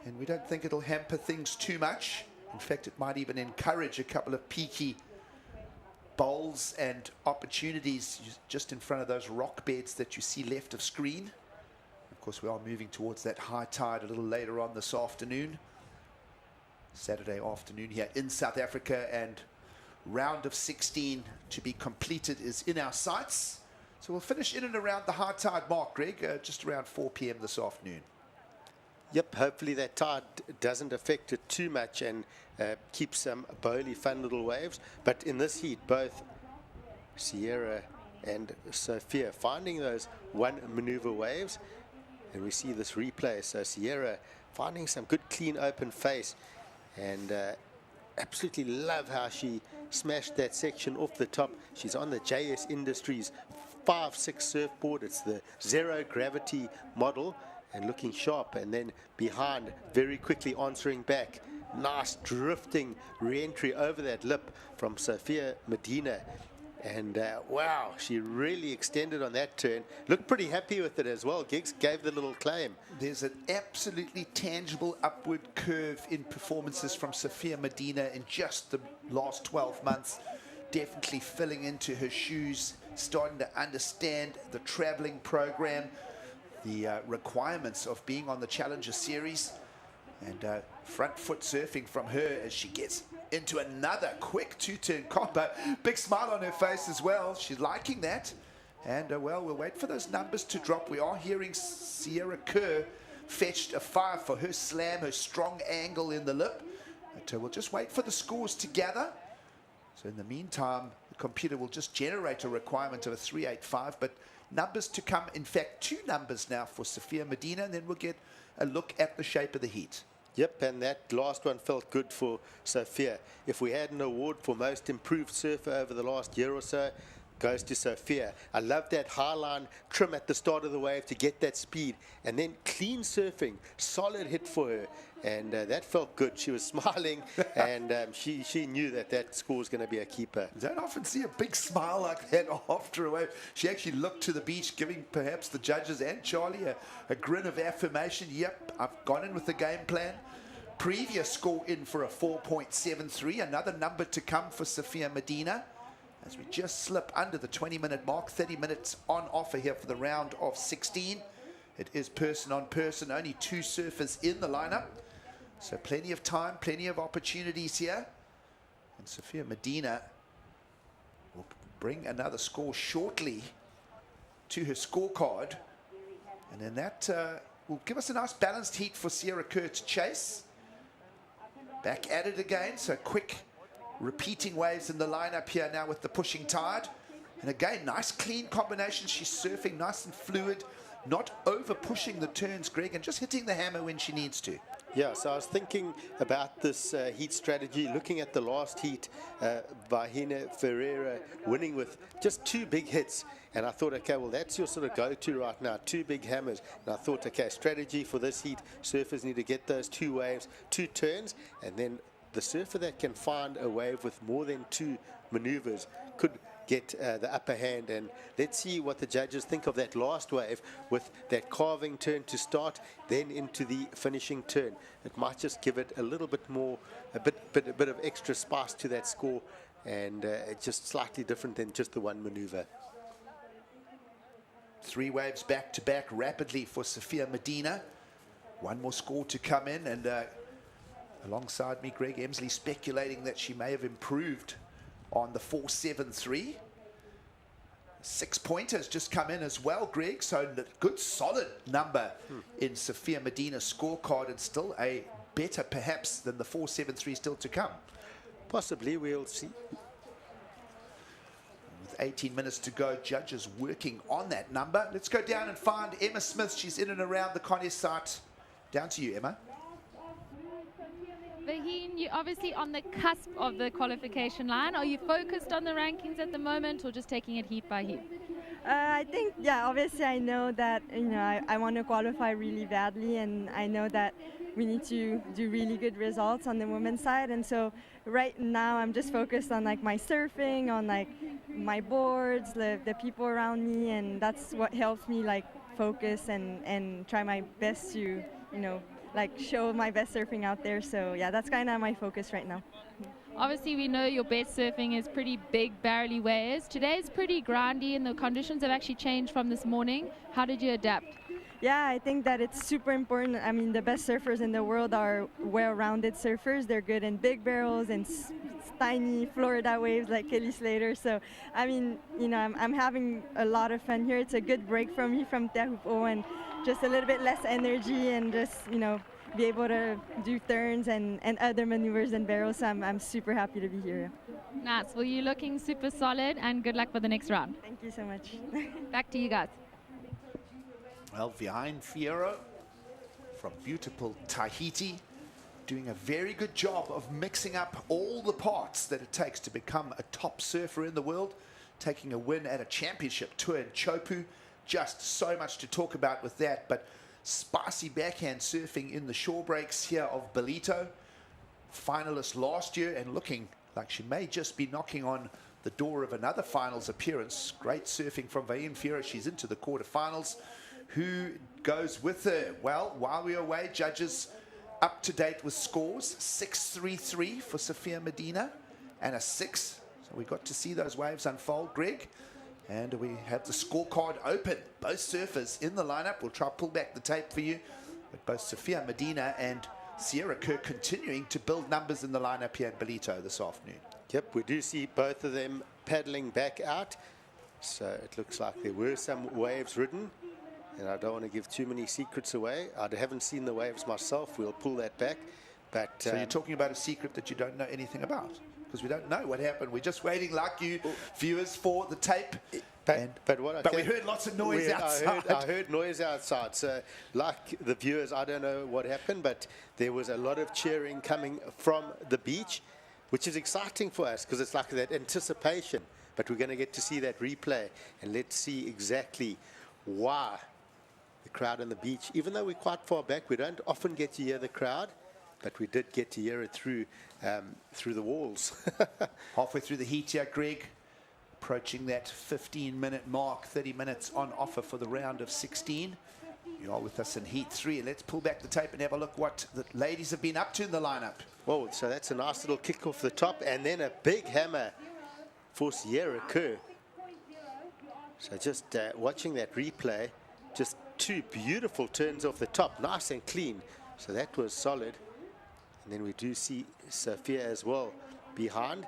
and we don't think it'll hamper things too much. In fact, it might even encourage a couple of peaky bowls and opportunities just in front of those rock beds that you see left of screen. Of course, we are moving towards that high tide a little later on this afternoon. Saturday afternoon here in South Africa, and round of 16 to be completed is in our sights. So we'll finish in and around the high tide mark, Greg, just around 4 p.m. this afternoon. Yep, hopefully that tide doesn't affect it too much and keeps some bowly, fun little waves. But in this heat, both Sierra and Sophia finding those one maneuver waves. And we see this replay. So Sierra finding some good, clean, open face. And absolutely love how she smashed that section off the top. She's on the JS Industries 5.6 surfboard. It's the zero gravity model, and looking sharp. And then behind, very quickly answering back. Nice drifting re-entry over that lip from Sophia Medina. And wow, she really extended on that turn. Looked pretty happy with it as well. Giggs gave the little claim. There's an absolutely tangible upward curve in performances from Sophia Medina in just the last 12 months. Definitely filling into her shoes, starting to understand the traveling program, the requirements of being on the Challenger Series, and front foot surfing from her as she gets into another quick two-turn copper. Big smile on her face as well. She's liking that. And, well, we'll wait for those numbers to drop. We are hearing Sierra Kerr fetched a 5 for her slam, her strong angle in the lip. But we'll just wait for the scores to gather. So in the meantime, the computer will just generate a requirement of a 385. But numbers to come. In fact, 2 numbers now for Sophia Medina, and then we'll get a look at the shape of the heat. Yep, and that last one felt good for Sophia. If we had an award for most improved surfer over the last year or so, goes to Sophia. I love that high line trim at the start of the wave to get that speed, and then clean surfing, solid hit for her, and that felt good. She was smiling, and she knew that score was going to be a keeper. You don't often see a big smile like that after a wave. She actually looked to the beach, giving perhaps the judges and Charlie a grin of affirmation. Yep, I've gone in with the game plan. Previous score in for a 4.73, another number to come for Sophia Medina. As we just slip under the 20-minute mark, 30 minutes on offer here for the round of 16. It is person on person, only 2 surfers in the lineup. So plenty of time, plenty of opportunities here. And Sophia Medina will bring another score shortly to her scorecard. And then that will give us a nice balanced heat for Sierra Kerr to chase. Back at it again, so quick repeating waves in the lineup here now with the pushing tide. And again, nice clean combination. She's surfing nice and fluid, not over pushing the turns, Greg, and just hitting the hammer when she needs to. Yeah, so I was thinking about this heat strategy, looking at the last heat, Vaughan Ferreira winning with just 2 big hits. And I thought, okay, well, that's your sort of go-to right now, 2 big hammers. And I thought, okay, strategy for this heat, surfers need to get those 2 waves, 2 turns, and then the surfer that can find a wave with more than 2 maneuvers could get the upper hand. And let's see what the judges think of that last wave with that carving turn to start, then into the finishing turn. It might just give it a little bit more, a bit of extra spice to that score, and it's just slightly different than just the one maneuver. 3 waves back to back rapidly for Sophia Medina. 1 more score to come in, and alongside me, Greg Emsley, speculating that she may have improved on the 4.73. 6-pointers just come in as well, Greg. So good, solid number in Sophia Medina's scorecard, and still a better, perhaps, than the 4.73 still to come. Possibly, we'll see. With 18 minutes to go, judges working on that number. Let's go down and find Emma Smith. She's in and around the contest site. Down to you, Emma. Vaughan, you're obviously on the cusp of the qualification line. Are you focused on the rankings at the moment, or just taking it heat by heat? I think, yeah, obviously I know that, I want to qualify really badly, and I know that we need to do really good results on the women's side. And so right now I'm just focused on like my surfing, on like my boards, the people around me, and that's what helps me like focus and try my best to, like show my best surfing out there. So yeah, that's kind of my focus right now. Obviously, we know your best surfing is pretty big, barrely waves. Today's pretty grindy, and the conditions have actually changed from this morning. How did you adapt? Yeah, I think that it's super important. I mean, the best surfers in the world are well-rounded surfers. They're good in big barrels and tiny Florida waves like Kelly Slater. So, I mean, I'm having a lot of fun here. It's a good break from me from Te Pupo, and just a little bit less energy, and just, be able to do turns and other maneuvers and barrels. So I'm super happy to be here. Nice. Well, you're looking super solid, and good luck for the next round. Thank you so much. Back to you guys. Well, behind Fierro from beautiful Tahiti, doing a very good job of mixing up all the parts that it takes to become a top surfer in the world, taking a win at a championship tour in Chopu. Just so much to talk about with that, but spicy backhand surfing in the shore breaks here of Ballito, finalist last year, and looking like she may just be knocking on the door of another finals appearance. Great surfing from Vaughan Fierro. She's into the quarterfinals. Who goes with her? Well, while we're away, judges up to date with scores. 6.33 for Sophia Medina and a 6. So we got to see those waves unfold, Greg. And we have the scorecard open. Both surfers in the lineup. We'll try to pull back the tape for you. But both Sophia Medina and Sierra Kerr continuing to build numbers in the lineup here at Ballito this afternoon. Yep, we do see both of them paddling back out. So it looks like there were some waves ridden. And I don't want to give too many secrets away. I haven't seen the waves myself. We'll pull that back. But so you're talking about a secret that you don't know anything about? Because we don't know what happened. We're just waiting, like you viewers, for the tape. But what we heard lots of noise outside. I heard noise outside. So, like the viewers, I don't know what happened, but there was a lot of cheering coming from the beach, which is exciting for us because it's like that anticipation. But we're going to get to see that replay, and let's see exactly why the crowd on the beach, even though we're quite far back, we don't often get to hear the crowd, but we did get to hear it through the walls. Halfway through the heat here, Greg. Approaching that 15-minute mark, 30 minutes on offer for the round of 16. You are with us in Heat 3. Let's pull back the tape and have a look what the ladies have been up to in the lineup. Well, so that's a nice little kick off the top, and then a big hammer for Ciara Kerr. So just watching that replay, just two beautiful turns off the top, nice and clean. So that was solid. And then we do see Sophia as well behind.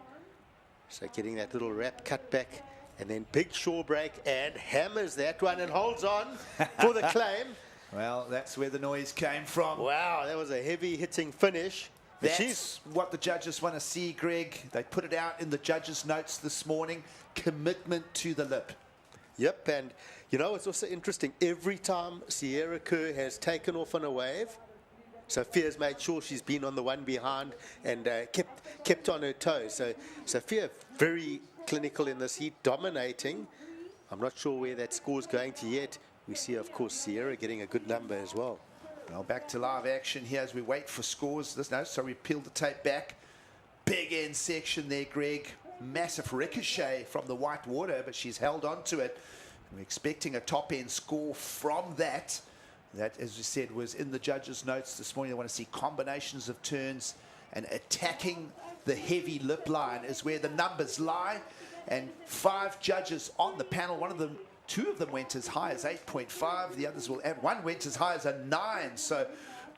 So getting that little wrap cut back, and then big shore break, and hammers that one and holds on for the claim. Well, that's where the noise came from. Wow, that was a heavy hitting finish. That's what the judges want to see, Greg. They put it out in the judges' notes this morning. Commitment to the lip. Yep, and you know, it's also interesting. Every time Ciara Kerr has taken off on a wave, Sophia's made sure she's been on the one behind and kept on her toes. So Sophia, very clinical in this heat, dominating. I'm not sure where that score's going to yet. We see, of course, Ciara getting a good number as well. Well, back to live action here as we wait for scores. So we peeled the tape back. Big end section there, Greg. Massive ricochet from the white water, but she's held on to it. We're expecting a top end score from that. That, as we said, was in the judges' notes this morning. They want to see combinations of turns, and attacking the heavy lip line is where the numbers lie. And 5 judges on the panel. Two of them went as high as 8.5. The others will add. One went as high as a 9. So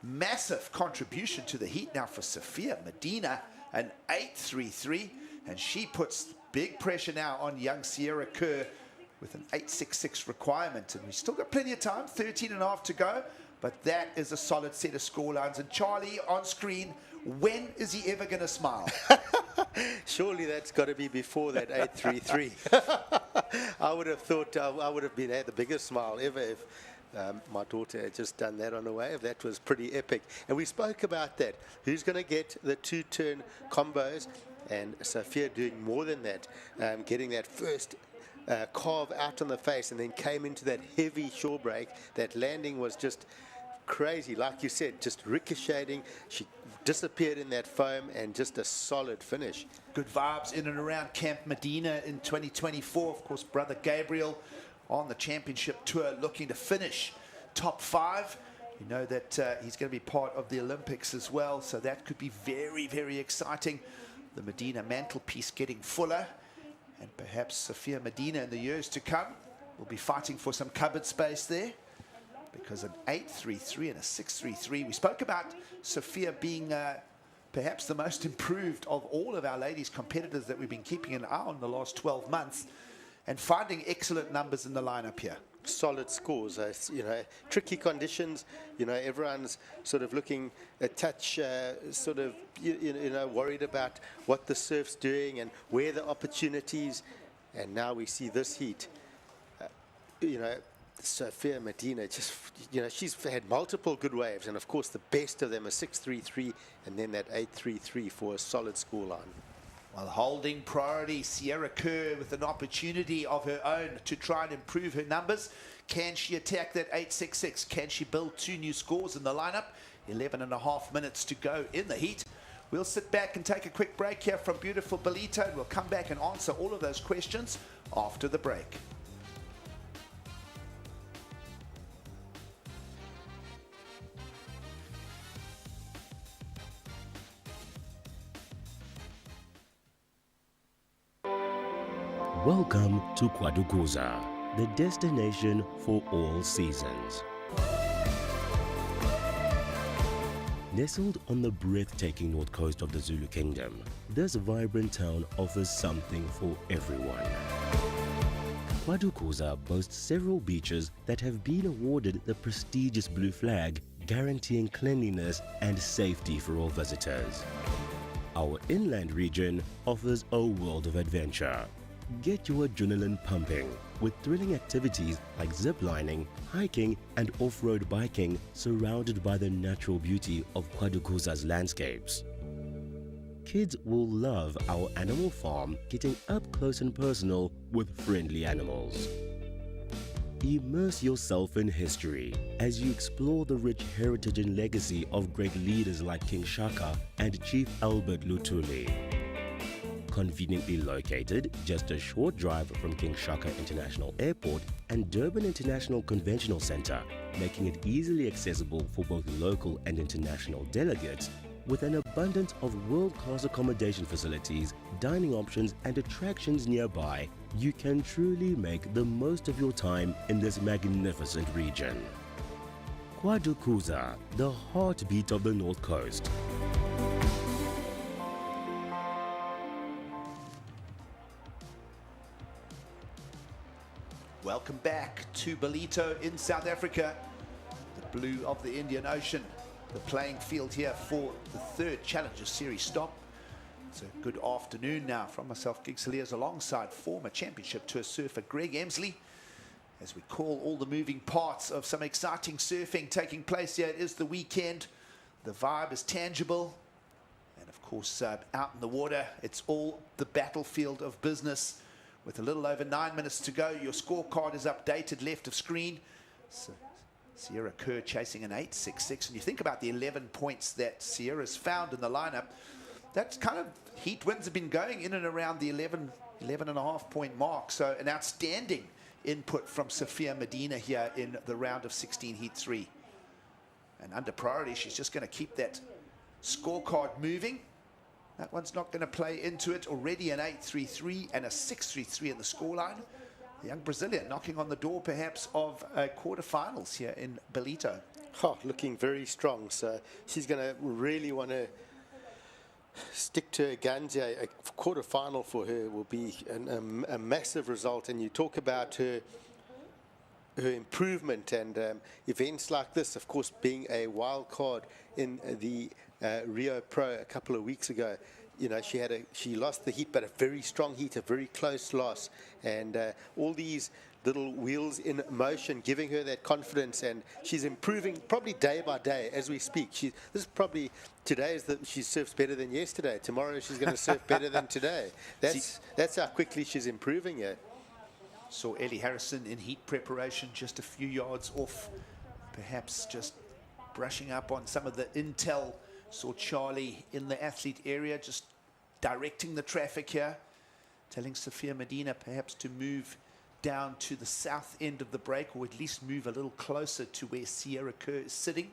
massive contribution to the heat now for Sophia Medina, an 8.33, and she puts big pressure now on young Ciara Kerr with an 8.66 requirement, and we've still got plenty of time, 13.5 to go, but that is a solid set of scorelines. And Charlie, on screen, when is he ever going to smile? Surely that's got to be before that 8.33. I would have thought I would have had the biggest smile ever if my daughter had just done that on a wave. That was pretty epic. And we spoke about that. Who's going to get the 2-turn combos? And Sophia doing more than that, getting that first carve out on the face, and then came into that heavy shore break. That landing was just crazy, like you said, just ricocheting. She disappeared in that foam, and just a solid finish. Good vibes in and around Camp Medina in 2024. Of course, brother Gabriel on the championship tour looking to finish top 5. You know that he's going to be part of the Olympics as well, so that could be very, very exciting. The Medina mantelpiece getting fuller, and perhaps Sophia Medina in the years to come will be fighting for some cupboard space there, because an 8.33 and a 6.33. We spoke about Sophia being perhaps the most improved of all of our ladies competitors that we've been keeping an eye on the last 12 months, and finding excellent numbers in the lineup here. Solid scores, you know, tricky conditions. You know, everyone's sort of looking a touch, sort of, you know, worried about what the surf's doing and where the opportunities. And now we see this heat. You know, Sophia Medina, just, you know, she's had multiple good waves, and of course the best of them, a 6.33, and then that 8.33 for a solid scoreline. Well, holding priority, Ciara Kerr with an opportunity of her own to try and improve her numbers. Can she attack that 8.66? Can she build 2 new scores in the lineup? 11.5 minutes to go in the heat. We'll sit back and take a quick break here from beautiful Ballito, and we'll come back and answer all of those questions after the break. Welcome to Kwadukuza, the destination for all seasons. Nestled on the breathtaking north coast of the Zulu Kingdom, this vibrant town offers something for everyone. Kwadukuza boasts several beaches that have been awarded the prestigious Blue Flag, guaranteeing cleanliness and safety for all visitors. Our inland region offers a world of adventure. Get your adrenaline pumping with thrilling activities like ziplining, hiking and off-road biking surrounded by the natural beauty of Kwadukuza's landscapes. Kids will love our animal farm, getting up close and personal with friendly animals. Immerse yourself in history as you explore the rich heritage and legacy of great leaders like King Shaka and Chief Albert Lutuli. Conveniently located just a short drive from King Shaka International Airport and Durban International Conventional Center, making it easily accessible for both local and international delegates, with an abundance of world-class accommodation facilities, dining options and attractions nearby, you can truly make the most of your time in this magnificent region. Kwadukuza, the heartbeat of the North Coast. Welcome back to Ballito in South Africa, the blue of the Indian Ocean. The playing field here for the third Challenger Series stop. It's a good afternoon now from myself, Gig Saliers, alongside former Championship Tour surfer Greg Emsley, as we call all the moving parts of some exciting surfing taking place here. It is the weekend. The vibe is tangible. And of course, out in the water, it's all the battlefield of business. With a little over 9 minutes to go, your scorecard is updated left of screen. So Sierra Kerr chasing an 8.66. And you think about the 11 points that Sierra's found in the lineup, that's kind of heat wins have been going in and around the 11.5 point mark. So an outstanding input from Sophia Medina here in the round of 16 heat 3. And under priority, she's just going to keep that scorecard moving. That one's not going to play into it. Already an 8.33 and a 6.33 in the scoreline. The young Brazilian knocking on the door perhaps of quarterfinals here in Ballito. Oh, looking very strong. So she's going to really want to stick to her guns. A quarterfinal for her will be a massive result. And you talk about her improvement and events like this, of course, being a wild card in the Rio Pro a couple of weeks ago. You know, she lost the heat, but a very strong heat, a very close loss, and all these little wheels in motion, giving her that confidence, and she's improving probably day by day as we speak. This is probably today is that she surfs better than yesterday. Tomorrow she's going to surf better than today. That's how quickly she's improving. Yeah. Saw Ellie Harrison in heat preparation, just a few yards off, perhaps just brushing up on some of the intel. Saw Charlie in the athlete area, just directing the traffic here, telling Sophia Medina perhaps to move down to the south end of the break, or at least move a little closer to where Sierra Kerr is sitting.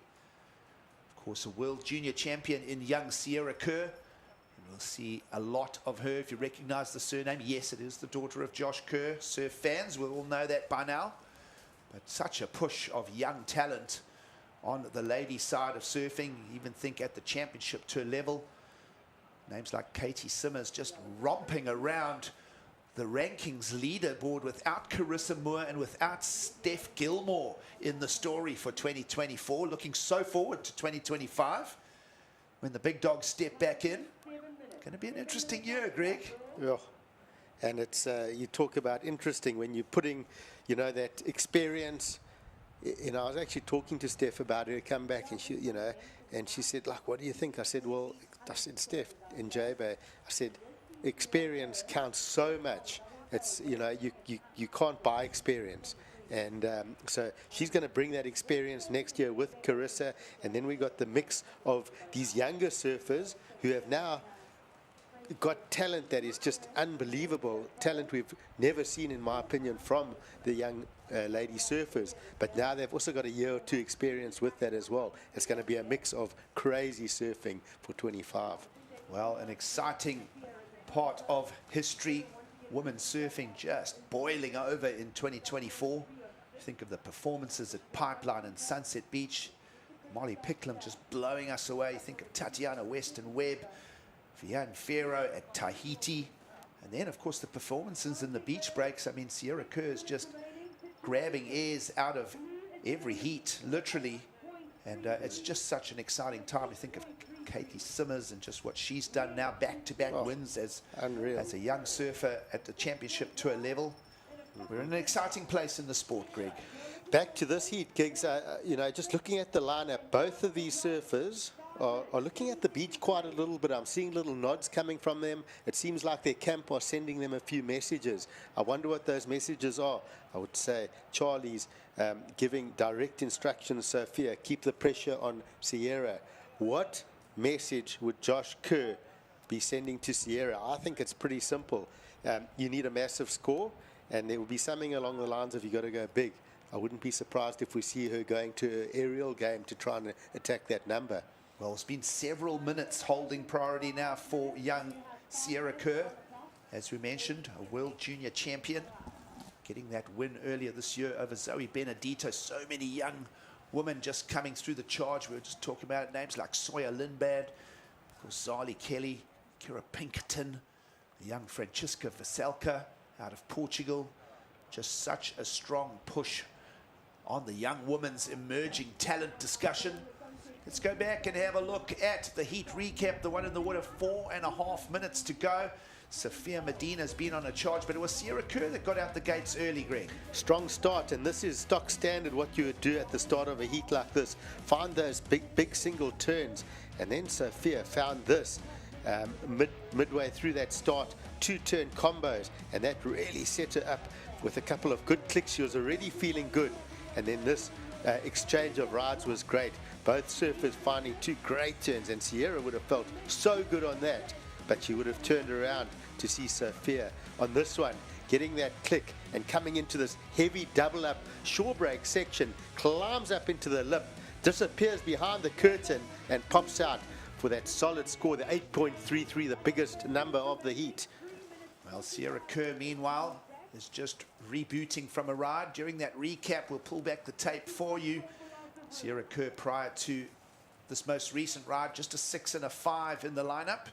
Of course, a world junior champion in young Sierra Kerr. And we'll see a lot of her if you recognize the surname. Yes, it is the daughter of Josh Kerr. Surf fans will all know that by now. But such a push of young talent on the lady side of surfing. Even think at the championship tour level, names like Katie Simmers just romping around the rankings leaderboard without Carissa Moore and without Steph Gilmore in the story for 2024. Looking so forward to 2025 when the big dogs step back in. Going to be an interesting year, Greg. Yeah. And it's you talk about interesting when you're putting, you know, that experience. You know, I was actually talking to Steph about her comeback, and she, you know, and she said, like, what do you think? I said, well, Steph in J-Bay, I said, experience counts so much. It's, you know, you can't buy experience. And so she's going to bring that experience next year with Carissa. And then we got the mix of these younger surfers who have now got talent that is just unbelievable, talent we've never seen, in my opinion, from the young lady surfers. But now they've also got a year or two experience with that as well. It's going to be a mix of crazy surfing for 25. Well, an exciting part of history. Women's surfing just boiling over in 2024. Think of the performances at Pipeline and Sunset Beach. Molly Picklum just blowing us away. Think of Tatiana Weston Webb, Vianne Fierro at Tahiti. And then, of course, the performances in the beach breaks. I mean, Sierra Kerr is just grabbing airs out of every heat, literally. And it's just such an exciting time. You think of Katie Simmers and just what she's done now, back-to-back wins as a young surfer at the championship tour level. We're in an exciting place in the sport, Greg. Back to this heat, Gigs. You know, just looking at the lineup, both of these surfers are looking at the beach quite a little bit. I'm seeing little nods coming from them. It seems like their camp are sending them a few messages. I wonder what those messages are. I would say Charlie's giving direct instructions, Sophia, keep the pressure on Sierra. What message would Josh Kerr be sending to Sierra? I think it's pretty simple. You need a massive score, and there will be something along the lines of you got to go big. I wouldn't be surprised if we see her going to an aerial game to try and attack that number. Well, it's been several minutes holding priority now for young Sierra Kerr. As we mentioned, a world junior champion, getting that win earlier this year over Zoe Benedito. So many young women just coming through the charge. We were just talking about names like Sawyer Lindbad, of course, Zali Kelly, Kira Pinkerton, the young Francisca Veselka out of Portugal. Just such a strong push on the young women's emerging talent discussion. Let's go back and have a look at the heat recap. The one in the water, 4.5 minutes to go. Sophia Medina's been on a charge, but it was Sierra Kerr that got out the gates early, Greg. Strong start, and this is stock standard what you would do at the start of a heat like this. Find those big single turns, and then Sophia found this midway through that start, 2-turn combos, and that really set her up with a couple of good clicks. She was already feeling good, and then this exchange of rides was great. Both surfers finding 2 great turns, and Sierra would have felt so good on that, but she would have turned around to see Sophia on this one, getting that click and coming into this heavy double up shore break section, climbs up into the lip, disappears behind the curtain, and pops out for that solid score, the 8.33, the biggest number of the heat. Well, Sierra Kerr, meanwhile, is just rebooting from a ride. During that recap, we'll pull back the tape for you. Sierra Kerr, prior to this most recent ride, just a 6 and a 5 in the lineup.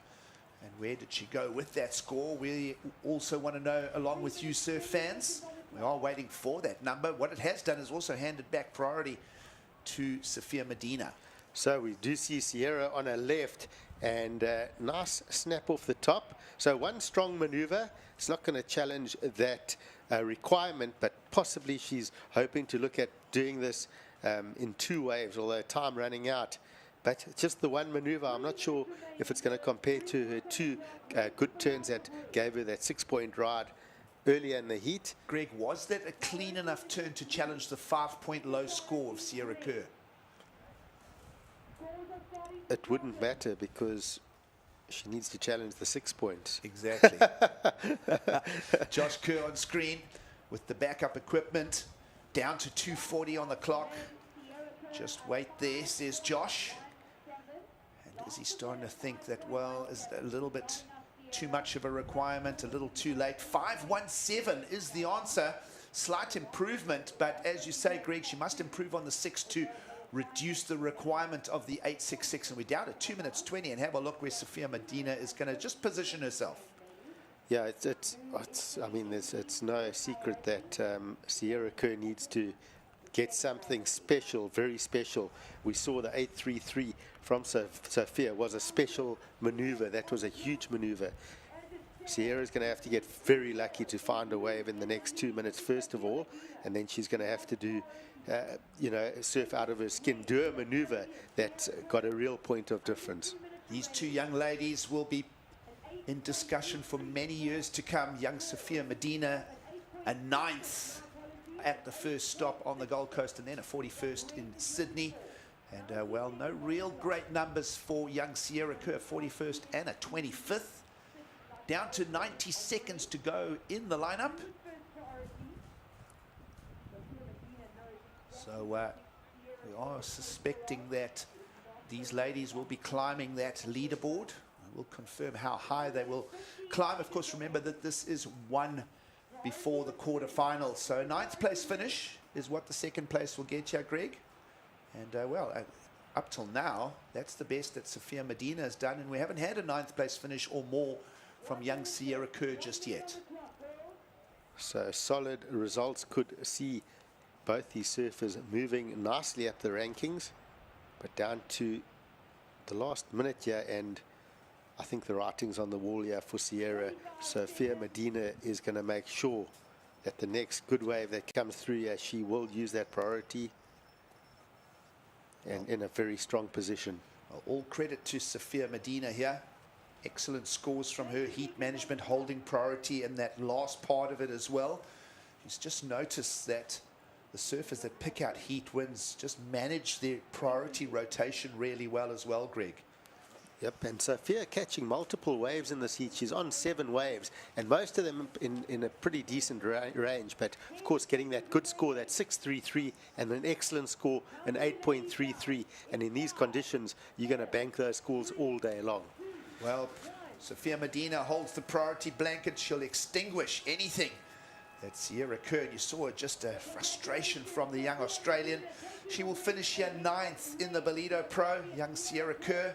And where did she go with that score? We also want to know, along with you surf fans, we are waiting for that number. What it has done is also handed back priority to Sophia Medina. So we do see Sierra on her left, and nice snap off the top. So one strong maneuver. It's not going to challenge that requirement, but possibly she's hoping to look at doing this in 2 waves, although time running out. But just the one maneuver, I'm not sure if it's going to compare to her 2 good turns that gave her that 6-point ride earlier in the heat. Greg, was that a clean enough turn to challenge the 5-point low score of Sierra Kerr? It wouldn't matter because she needs to challenge the 6 points. Exactly. Josh Kerr on screen with the backup equipment, down to 2:40 on the clock. Just wait there, says Josh. And is he starting to think that, well, is it a little bit too much of a requirement, a little too late? 5:17 is the answer. Slight improvement, but as you say, Greg, she must improve on the 6 to reduce the requirement of the 8.66, and we're down to 2 minutes 20, and have a look where Sophia Medina is going to just position herself. Yeah, it's no secret that Sierra Kerr needs to get something special, very special. We saw the 8.33 from Sophia was a special maneuver. That was a huge maneuver. Sierra's going to have to get very lucky to find a wave in the next 2 minutes, first of all, and then she's going to have to do surf out of her skin, do a maneuver that's got a real point of difference. These 2 young ladies will be in discussion for many years to come. Young Sophia Medina, a 9th at the first stop on the Gold Coast, and then a 41st in Sydney. And, well, no real great numbers for young Sierra Kerr, 41st and a 25th. Down to 90 seconds to go in the lineup. So we are suspecting that these ladies will be climbing that leaderboard. We'll confirm how high they will climb. Of course, remember that this is one before the quarterfinals. So 9th place finish is what the 2nd place will get you, Greg. And, well, up till now, that's the best that Sophia Medina has done. And we haven't had a 9th place finish or more from young Sierra Kerr just yet. So solid results, could see both these surfers moving nicely up the rankings, but down to the last minute here, and I think the writing's on the wall here for Sierra. Sophia Medina is going to make sure that the next good wave that comes through here, she will use that priority, and in a very strong position. Well, all credit to Sophia Medina here. Excellent scores from her. Heat management holding priority in that last part of it as well. She's just noticed that the surfers that pick out heat wins just manage their priority rotation really well as well, Greg. Yep, and Sophia catching multiple waves in this heat. She's on 7 waves, and most of them in a pretty decent range. But, of course, getting that good score, that 6.33, and an excellent score, an 8.33. And in these conditions, you're going to bank those scores all day long. Well, Sophia Medina holds the priority blanket. She'll extinguish anything that Sierra Kerr. You saw just a frustration from the young Australian. She will finish here 9th in the Ballito Pro. Young Sierra Kerr,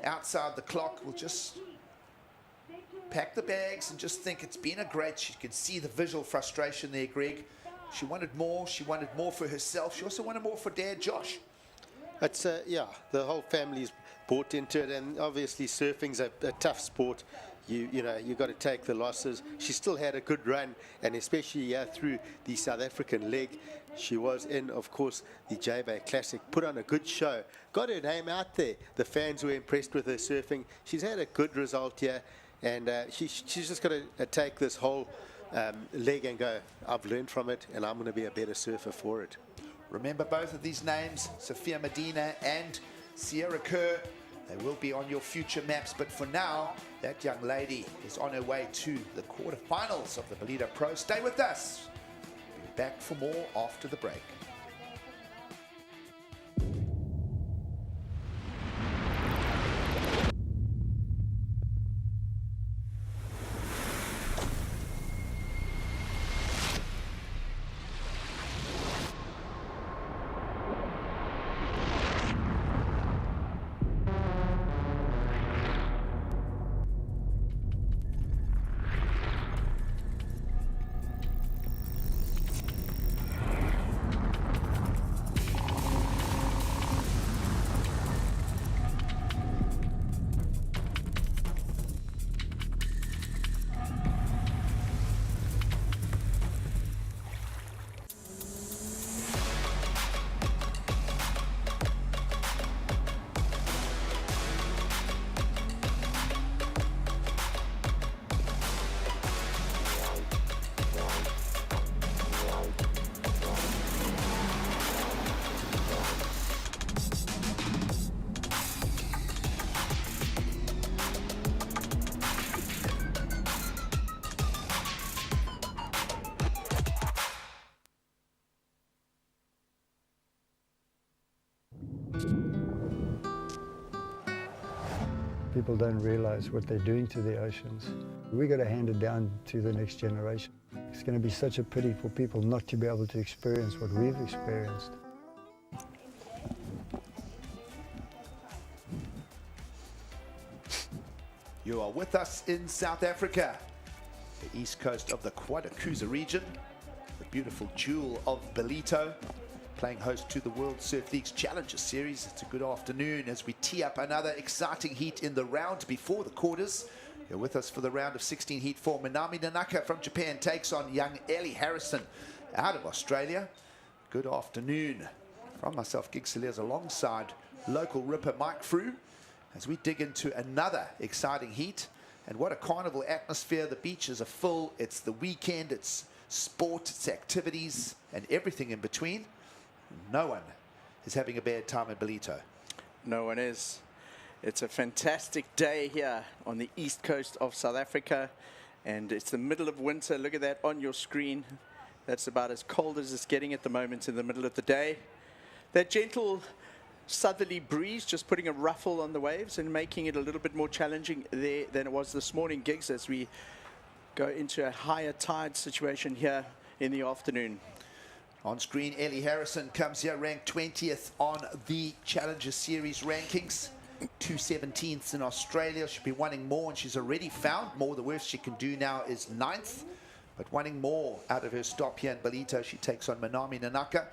outside the clock, will just pack the bags and just think it's been a great. You can see the visual frustration there, Greg. She wanted more. She wanted more for herself. She also wanted more for Dad Josh. It's yeah, the whole family's bought into it, and obviously surfing's a tough sport. You know, you got to take the losses. She still had a good run, and especially through the South African leg, she was in, of course, the J-Bay Classic. Put on a good show, got her name out there. The fans were impressed with her surfing. She's had a good result here, and she's just got to take this whole leg and go, I've learned from it, and I'm going to be a better surfer for it. Remember both of these names, Sophia Medina and Sierra Kerr. They will be on your future maps, but for now, that young lady is on her way to the quarterfinals of the Ballito Pro. Stay with us. We'll be back for more after the break. People don't realize what they're doing to the oceans. We got to hand it down to the next generation. It's going to be such a pity for people not to be able to experience what we've experienced. You are with us in South Africa, the east coast of the Quadakuza region, the beautiful jewel of Ballito, playing host to the World Surf League's Challenger Series. It's a good afternoon as we tee up another exciting heat in the round before the quarters. You're with us for the round of 16 heat 4. Minami Nanaka from Japan takes on young Ellie Harrison out of Australia. Good afternoon from myself, Gig Saliers, alongside local ripper Mike Frew, as we dig into another exciting heat. And what a carnival atmosphere. The beaches are full. It's the weekend. It's sport. It's activities and everything in between. No one is having a bad time in Ballito. No one is. It's a fantastic day here on the east coast of South Africa, and it's the middle of winter. Look at that on your screen. That's about as cold as it's getting at the moment in the middle of the day. That gentle southerly breeze just putting a ruffle on the waves and making it a little bit more challenging there than it was this morning, Gigs, as we go into a higher tide situation here in the afternoon. On screen, Ellie Harrison comes here ranked 20th on the Challenger Series rankings. 217th in Australia. She'll be wanting more, and she's already found more. The worst she can do now is 9th, but wanting more out of her stop here in Ballito. She takes on Minami Nanaka,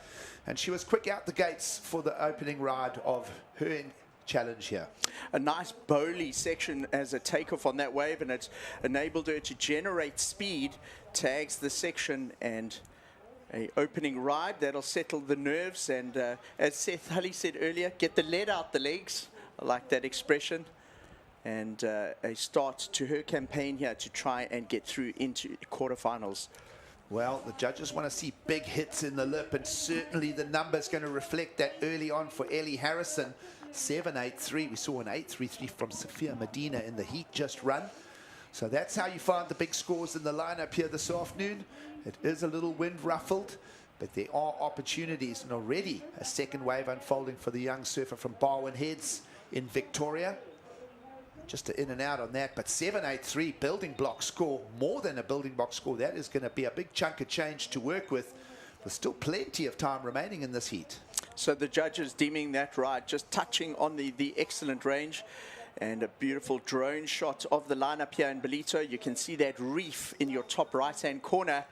and she was quick out the gates for the opening ride of her challenge here. A nice bowly section as a takeoff on that wave, and it's enabled her to generate speed, tags the section, and a opening ride that'll settle the nerves. And as Seth Hully said earlier, get the lead out the legs. I like that expression. And a start to her campaign here to try and get through into quarterfinals. Well, the judges want to see big hits in the lip, and certainly the number's going to reflect that early on for Ellie Harrison. 7.83. We saw an 8.33 from Sophia Medina in the heat just run. So that's how you find the big scores in the lineup here this afternoon. It is a little wind ruffled, but there are opportunities, and already a second wave unfolding for the young surfer from Barwon Heads in Victoria. Just in and out on that, but 7.83 building block score, more than a building block score. That is going to be a big chunk of change to work with. There's still plenty of time remaining in this heat. So the judges deeming that ride just touching on the excellent range, and a beautiful drone shot of the lineup here in Ballito. You can see that reef in your top right-hand corner.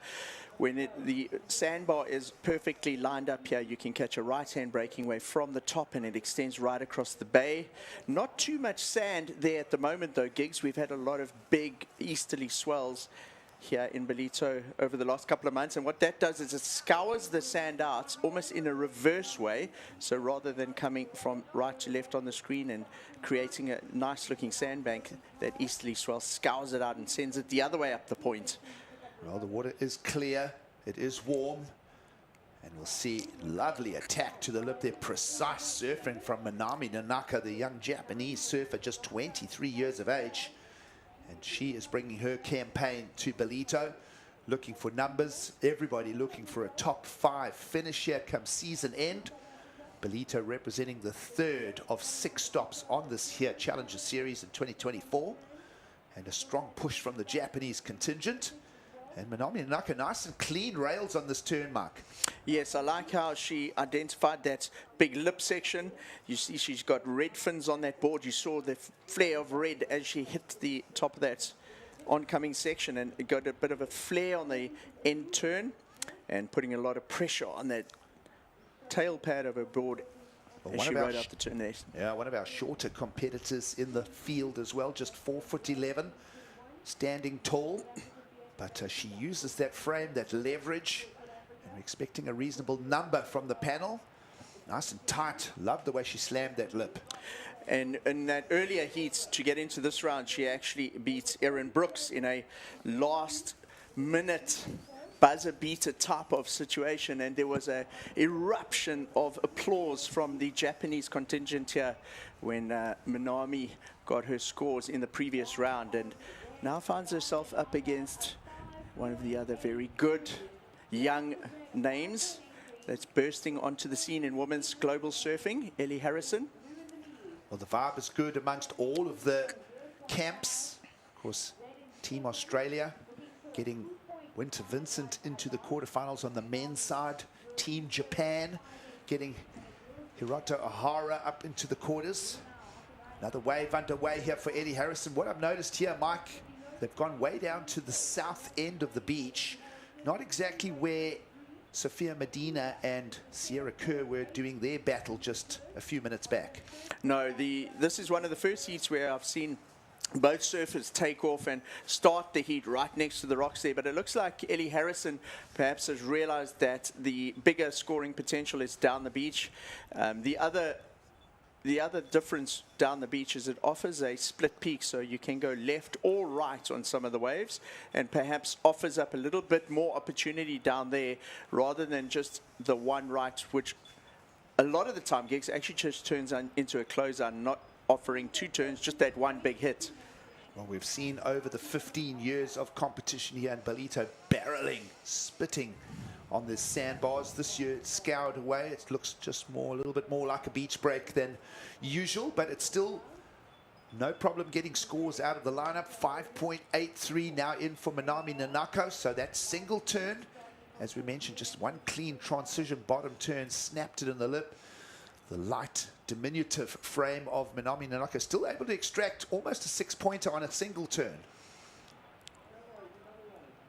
When the sandbar is perfectly lined up here, you can catch a right-hand breaking wave from the top, and it extends right across the bay. Not too much sand there at the moment, though, Gigs. We've had a lot of big easterly swells here in Ballito over the last couple of months, and what that does is it scours the sand out almost in a reverse way. So rather than coming from right to left on the screen and creating a nice-looking sandbank, that easterly swell scours it out and sends it the other way up the point. Well, the water is clear, it is warm, and we'll see lovely attack to the lip there. Precise surfing from Minami Nanaka, the young Japanese surfer, just 23 years of age. And she is bringing her campaign to Ballito, looking for numbers. Everybody looking for a top 5 finish here come season end. Ballito representing the 3rd of 6 stops on this here Challenger Series in 2024. And a strong push from the Japanese contingent. And Minami Nanaka, nice and clean rails on this turn, Mark. Yes, I like how she identified that big lip section. You see she's got red fins on that board. You saw the flare of red as she hit the top of that oncoming section, and it got a bit of a flare on the end turn and putting a lot of pressure on that tail pad of her board as she rode up the turn there. Yeah, one of our shorter competitors in the field as well, just 4'11", standing tall. But she uses that frame, that leverage, and we're expecting a reasonable number from the panel. Nice and tight. Love the way she slammed that lip. And in that earlier heat to get into this round, she actually beat Erin Brooks in a last-minute buzzer beater type of situation, and there was an eruption of applause from the Japanese contingent here when Minami got her scores in the previous round, and now finds herself up against one of the other very good young names that's bursting onto the scene in women's global surfing, Ellie Harrison. Well, the vibe is good amongst all of the camps. Of course, Team Australia getting Winter Vincent into the quarterfinals on the men's side. Team Japan getting Hiroto Ohara up into the quarters. Another wave underway here for Ellie Harrison. What I've noticed here, Mike, they've gone way down to the south end of the beach. Not exactly where Sophia Medina and Sierra Kerr were doing their battle just a few minutes back. No, this is one of the first heats where I've seen both surfers take off and start the heat right next to the rocks there. But it looks like Ellie Harrison perhaps has realized that the bigger scoring potential is down the beach. The other difference down the beach is it offers a split peak, so you can go left or right on some of the waves, and perhaps offers up a little bit more opportunity down there rather than just the one right, which a lot of the time gigs actually just turns into a closeout, not offering 2 turns, just that one big hit. Well, we've seen over the 15 years of competition here in Ballito, barreling, spitting on the sandbars. This year it's scoured away. It looks just a little bit more like a beach break than usual, but it's still no problem getting scores out of the lineup. 5.83 now in for Minami Nanaka. So that single turn, as we mentioned, just one clean transition bottom turn, snapped it in the lip. The light, diminutive frame of Minami Nanaka still able to extract almost a 6-pointer on a single turn.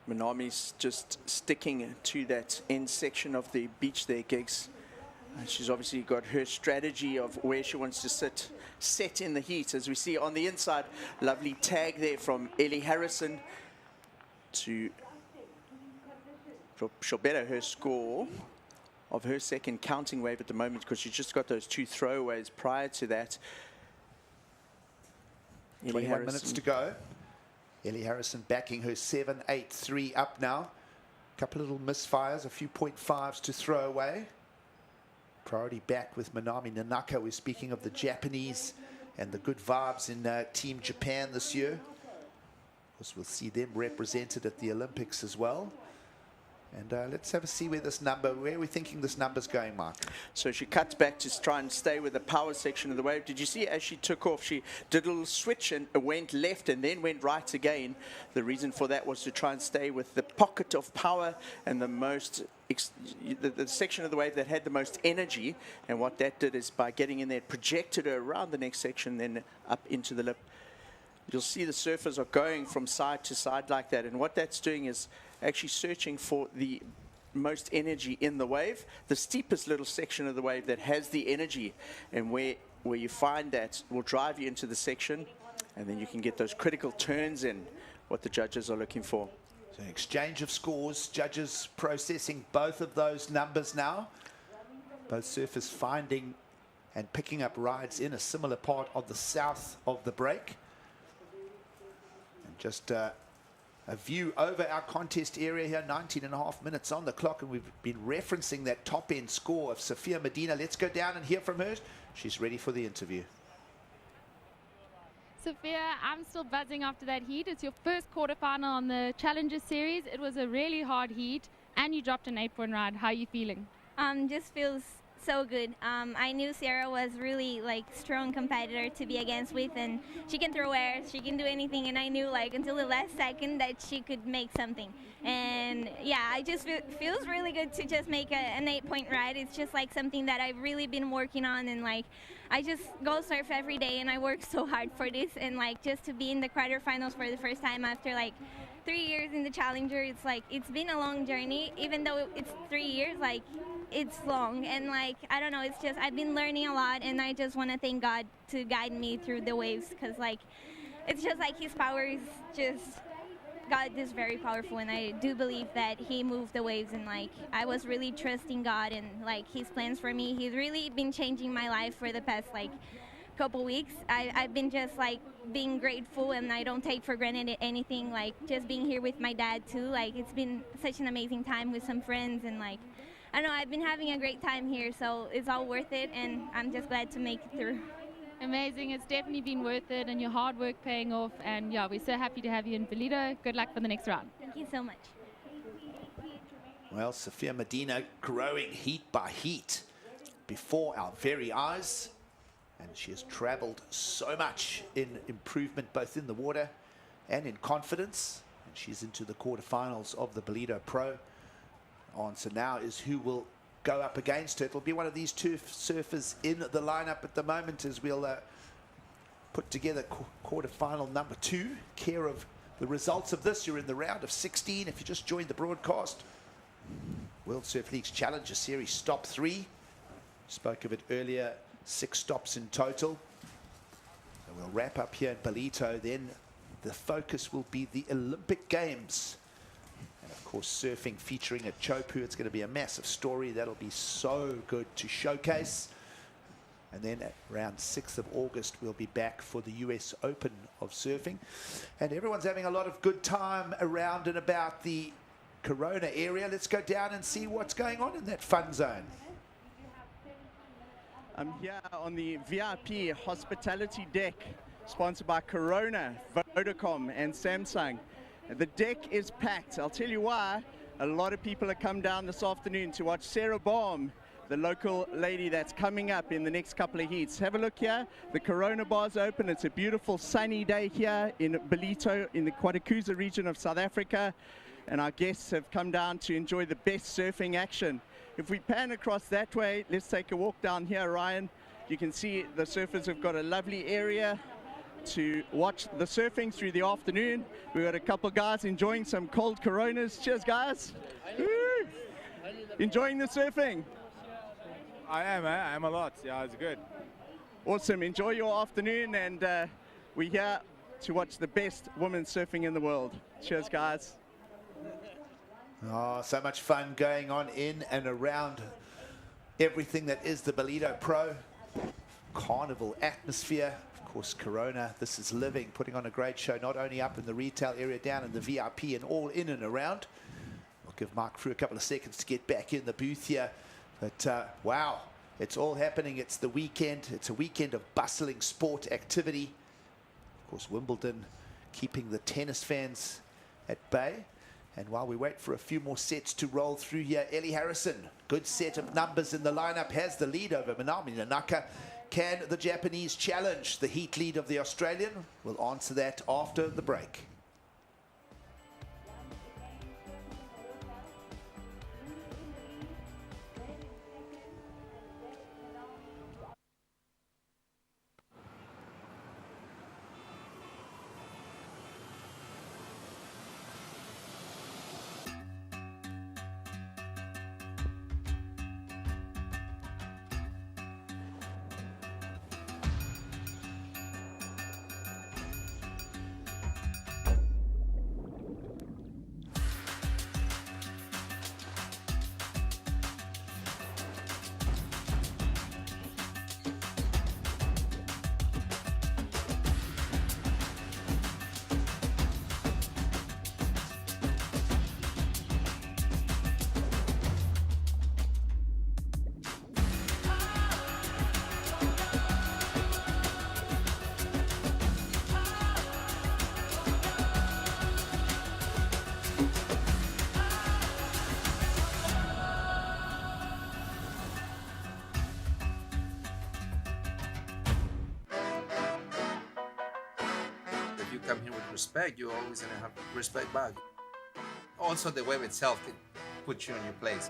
Minami's just sticking to that end section of the beach there, Gigs. She's obviously got her strategy of where she wants to set in the heat. As we see on the inside, lovely tag there from Ellie Harrison to she'll better her score of her second counting wave at the moment, because she's just got those 2 throwaways prior to that. 21 minutes to go. Ellie Harrison backing her 7-8-3 up now. A couple little misfires, a few .5s to throw away. Priority back with Manami Nanaka. We're speaking of the Japanese and the good vibes in Team Japan this year. Of course, we'll see them represented at the Olympics as well. And let's have a see where are we thinking this number's going, Mark? So she cuts back to try and stay with the power section of the wave. Did you see as she took off, she did a little switch and went left and then went right again. The reason for that was to try and stay with the pocket of power and the section of the wave that had the most energy. And what that did is, by getting in there, it projected her around the next section, then up into the lip. You'll see the surfers are going from side to side like that. And what that's doing is actually searching for the most energy in the wave, the steepest little section of the wave that has the energy. And where you find that will drive you into the section, and then you can get those critical turns in, what the judges are looking for. So an exchange of scores, judges processing both of those numbers now. Both surfers finding and picking up rides in a similar part of the south of the break. And just a view over our contest area here, 19.5 minutes on the clock, and we've been referencing that top end score of Sophia Medina. Let's go down and hear from her. She's ready for the interview. Sophia, I'm still buzzing after that heat. It's your first quarterfinal on the Challenger Series. It was a really hard heat, and you dropped an 8-point ride. How are you feeling? Just feels so good. I knew Sarah was really strong competitor to be against with, and she can throw airs, she can do anything, and I knew until the last second that she could make something. And yeah, I just feels really good to just make an 8-point ride. It's just something that I've really been working on, and I just go surf every day, and I work so hard for this, and just to be in the quarterfinals for the first time after 3 years in the Challenger, it's been a long journey. Even though it's 3 years, it's long, and I don't know, it's just I've been learning a lot, and I just want to thank God to guide me through the waves, because it's just His power is just, God is very powerful, and I do believe that He moved the waves, and I was really trusting God and His plans for me. He's really been changing my life for the past couple weeks. I've been just being grateful, and I don't take for granted anything, just being here with my dad too. It's been such an amazing time with some friends, and I don't know, I've been having a great time here, so it's all worth it, and I'm just glad to make it through. Amazing. It's definitely been worth it, and your hard work paying off, and yeah, we're so happy to have you in Ballito. Good luck for the next round. Thank you so much. Well, Sophia Medina growing heat by heat before our very eyes, and she has traveled so much in improvement both in the water and in confidence, and she's into the quarterfinals of the Ballito Pro. Answer now is who will go up against her. It'll be one of these two surfers in the lineup at the moment, as we'll put together quarterfinal number 2. Care of the results of this, you're in the round of 16 if you just joined the broadcast. World Surf League's Challenger Series stop 3. Spoke of it earlier, 6 stops in total. So we'll wrap up here in Ballito, then the focus will be the Olympic Games. And of course, surfing featuring at Chopu. It's going to be a massive story. That'll be so good to showcase. And then at around 6th of August, we'll be back for the US Open of Surfing. And everyone's having a lot of good time around and about the Corona area. Let's go down and see what's going on in that fun zone. I'm here on the VIP hospitality deck, sponsored by Corona, Vodacom, and Samsung. The deck is packed. I'll tell you why. A lot of people have come down this afternoon to watch Sarah Baum, the local lady that's coming up in the next couple of heats. Have a look here. The Corona bar's open. It's a beautiful sunny day here in Ballito in the Quatakuza region of South Africa. And our guests have come down to enjoy the best surfing action. If we pan across that way, let's take a walk down here, Ryan. You can see the surfers have got a lovely area to watch the surfing through the afternoon. We've got a couple guys enjoying some cold Coronas. Cheers, guys. Woo! Enjoying the surfing. I am a lot. Yeah, it's good. Awesome. Enjoy your afternoon, and we're here to watch the best women's surfing in the world. Cheers, guys. Oh, so much fun going on in and around everything that is the Ballito Pro. Carnival atmosphere. Of course, Corona, this is living, putting on a great show, not only up in the retail area, down in the VIP and all in and around. I'll give Mark Frew a couple of seconds to get back in the booth here. But wow, it's all happening. It's the weekend. It's a weekend of bustling sport activity. Of course, Wimbledon keeping the tennis fans at bay. And while we wait for a few more sets to roll through here, Ellie Harrison, good set of numbers in the lineup, has the lead over Minami Nanaka. Can the Japanese challenge the heat lead of the Australian? We'll answer that after the break. Come here with respect, you're always going to have respect back. Also, the wave itself can put you in your place.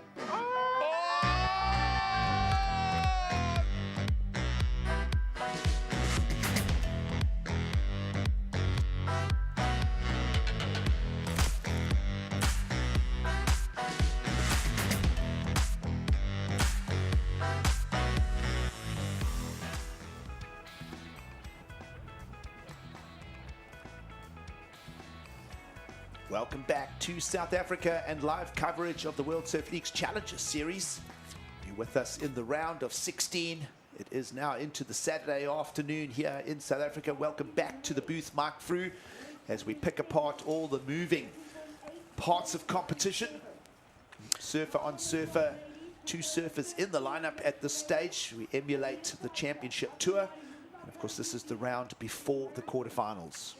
Welcome back to South Africa and live coverage of the World Surf League's Challenger Series. You're with us in the round of 16. It is now into the Saturday afternoon here in South Africa. Welcome back to the booth, Mark Frew, as we pick apart all the moving parts of competition. Surfer on surfer, two surfers in the lineup at this stage. We emulate the championship tour. And of course, this is the round before the quarterfinals.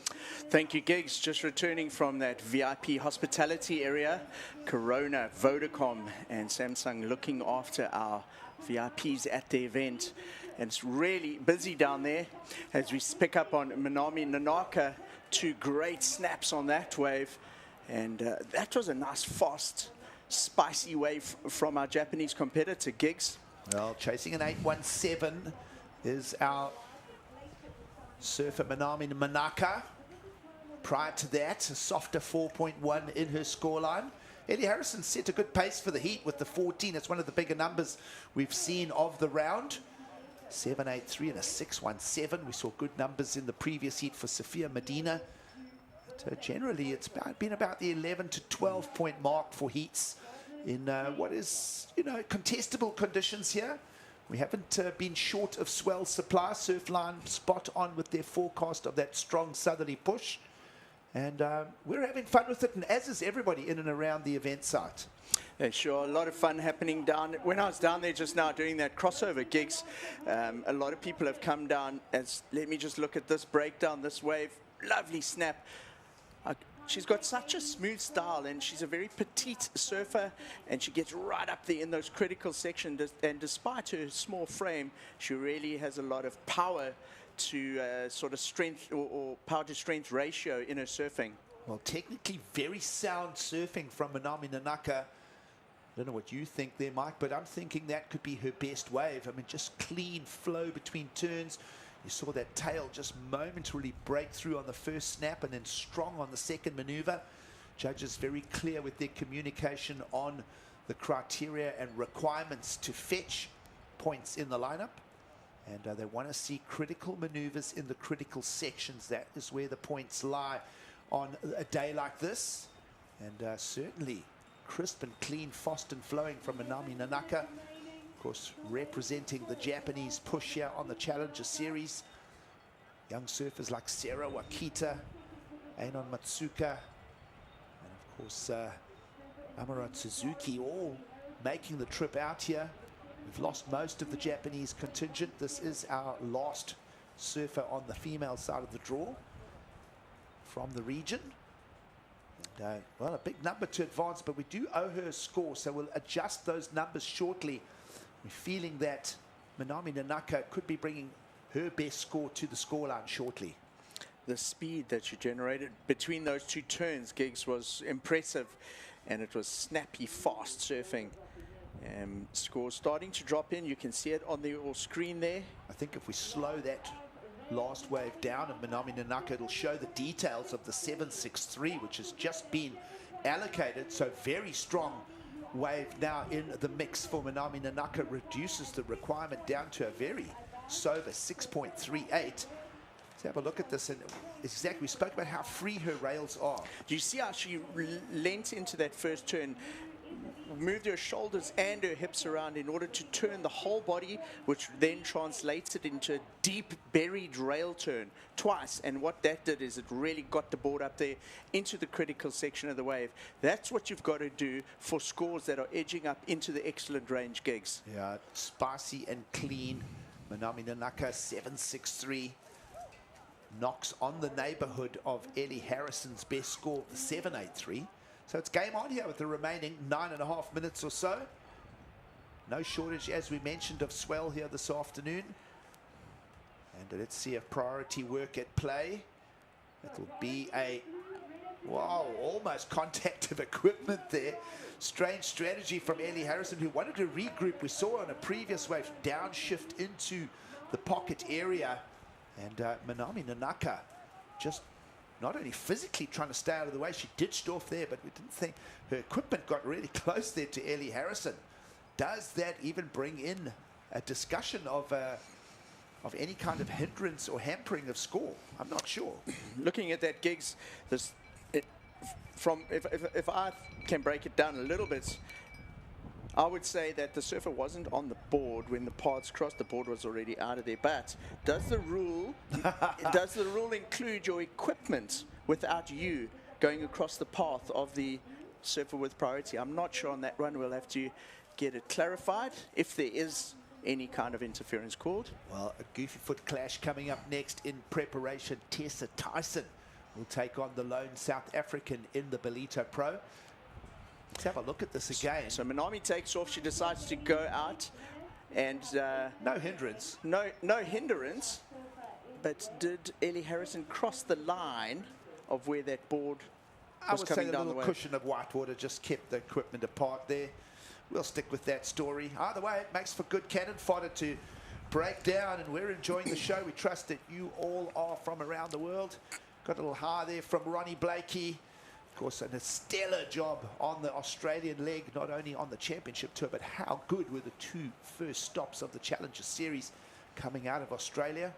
Thank you, Giggs. Just returning from that VIP hospitality area, Corona, Vodacom, and Samsung looking after our VIPs at the event. And it's really busy down there as we pick up on Minami Nanaka. Two great snaps on that wave. And that was a nice, fast, spicy wave from our Japanese competitor, Giggs. Well, chasing an 817 is our surfer Minami Nanaka. Prior to that, a softer 4.1 in her scoreline. Ellie Harrison set a good pace for the heat with the 14. It's one of the bigger numbers we've seen of the round. 7.83 and a 6.17. We saw good numbers in the previous heat for Sophia Medina. But, generally, it's been about the 11 to 12 point mark for heats in what is, contestable conditions here. We haven't been short of swell supply. Surfline spot on with their forecast of that strong southerly push. And we're having fun with it, and as is everybody in and around the event site. Yeah, sure, a lot of fun happening down. When I was down there just now doing that crossover gigs, a lot of people have come down as, let me just look at this breakdown, this wave, lovely snap. She's got such a smooth style, and she's a very petite surfer, and she gets right up there in those critical sections. And despite her small frame, she really has a lot of power to sort of strength or power to strength ratio in her surfing. Well, technically very sound surfing from Minami Nanaka. I don't know what you think there, Mike, but I'm thinking that could be her best wave. I mean, just clean flow between turns. You saw that tail just momentarily break through on the first snap and then strong on the second maneuver. Judges very clear with their communication on the criteria and requirements to fetch. points in the lineup. And they want to see critical maneuvers in the critical sections. That is where the points lie on a day like this. And certainly crisp and clean, fast and flowing from Minami Nanaka. Of course, representing the Japanese push here on the Challenger Series. Young surfers like Sera Wakita, Einon Matsuka, and of course Amaran Suzuki, all making the trip out here. We've lost most of the Japanese contingent. This is our last surfer on the female side of the draw from the region. And, well, a big number to advance, but we do owe her a score, so we'll adjust those numbers shortly. We're feeling that Minami Nanaka could be bringing her best score to the scoreline shortly. The speed that she generated between those two turns, Giggs, was impressive, and it was snappy, fast surfing. Scores starting to drop in. You can see it on the screen there. I think if we slow that last wave down of Minami Nanaka, it'll show the details of the 763, which has just been allocated. So very strong wave now in the mix for Minami Nanaka, reduces the requirement down to a very sober 6.38. Let's have a look at this, and exactly, we spoke about how free her rails are. Do you see how she leant into that first turn, moved her shoulders and her hips around in order to turn the whole body, which then translated into a deep buried rail turn twice? And what that did is it really got the board up there into the critical section of the wave. That's what you've got to do for scores that are edging up into the excellent range, Gigs. Yeah, spicy and clean. Minami Nanaka 763 knocks on the neighborhood of Ellie Harrison's best score of the 783. So it's game on here with the remaining 9.5 minutes or so. No shortage, as we mentioned, of swell here this afternoon. And let's see if priority work at play. It'll be a, wow, almost contact of equipment there. Strange strategy from Ellie Harrison, who wanted to regroup. We saw on a previous wave, downshift into the pocket area. And Minami Nanaka just not only physically trying to stay out of the way, she ditched off there, but we didn't think her equipment got really close there to Ellie Harrison. Does that even bring in a discussion of any kind of hindrance or hampering of score? I'm not sure. Looking at that, Gigs, this, if I can break it down a little bit, I would say that the surfer wasn't on the board when the paths crossed. The board was already out of there. But does the rule include your equipment without you going across the path of the surfer with priority? I'm not sure on that run. We'll have to get it clarified if there is any kind of interference called. Well, a goofy foot clash coming up next in preparation. Tessa Tyson will take on the lone South African in the Ballito Pro. Let's have a look at this again. So Minami takes off. She decides to go out, and no hindrance. No hindrance. But did Ellie Harrison cross the line of where that board was coming down the way? I would say the little cushion of whitewater just kept the equipment apart there. We'll stick with that story. Either way, it makes for good cannon fodder to break down, and we're enjoying the show. We trust that you all are from around the world. Got a little high there from Ronnie Blakey. Of course, a stellar job on the Australian leg, not only on the championship tour, but how good were the two first stops of the Challenger Series coming out of Australia.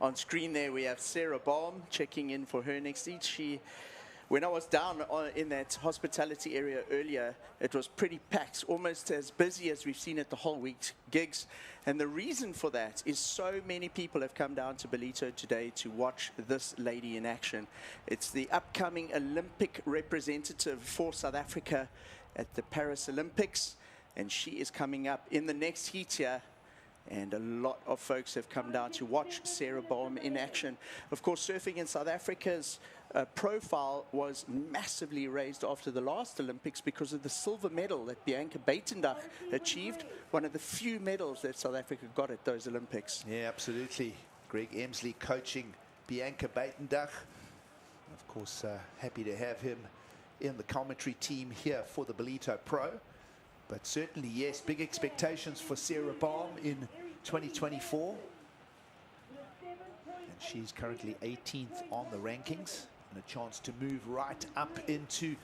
On screen there, we have Sarah Baum checking in for her next heat. When I was down in that hospitality area earlier, it was pretty packed, almost as busy as we've seen it the whole week, Gigs. And the reason for that is so many people have come down to Ballito today to watch this lady in action. It's the upcoming Olympic representative for South Africa at the Paris Olympics, and she is coming up in the next heat here. And a lot of folks have come down to watch Sarah Baum in action. Of course, surfing in South Africa's profile was massively raised after the last Olympics because of the silver medal that Bianca Buitendach achieved, one of the few medals that South Africa got at those Olympics. Yeah, absolutely. Greg Emsley coaching Bianca Buitendach. Of course, happy to have him in the commentary team here for the Ballito Pro. But certainly, yes, big expectations for Sarah Baum in 2024. And she's currently 18th on the rankings, and a chance to move right up into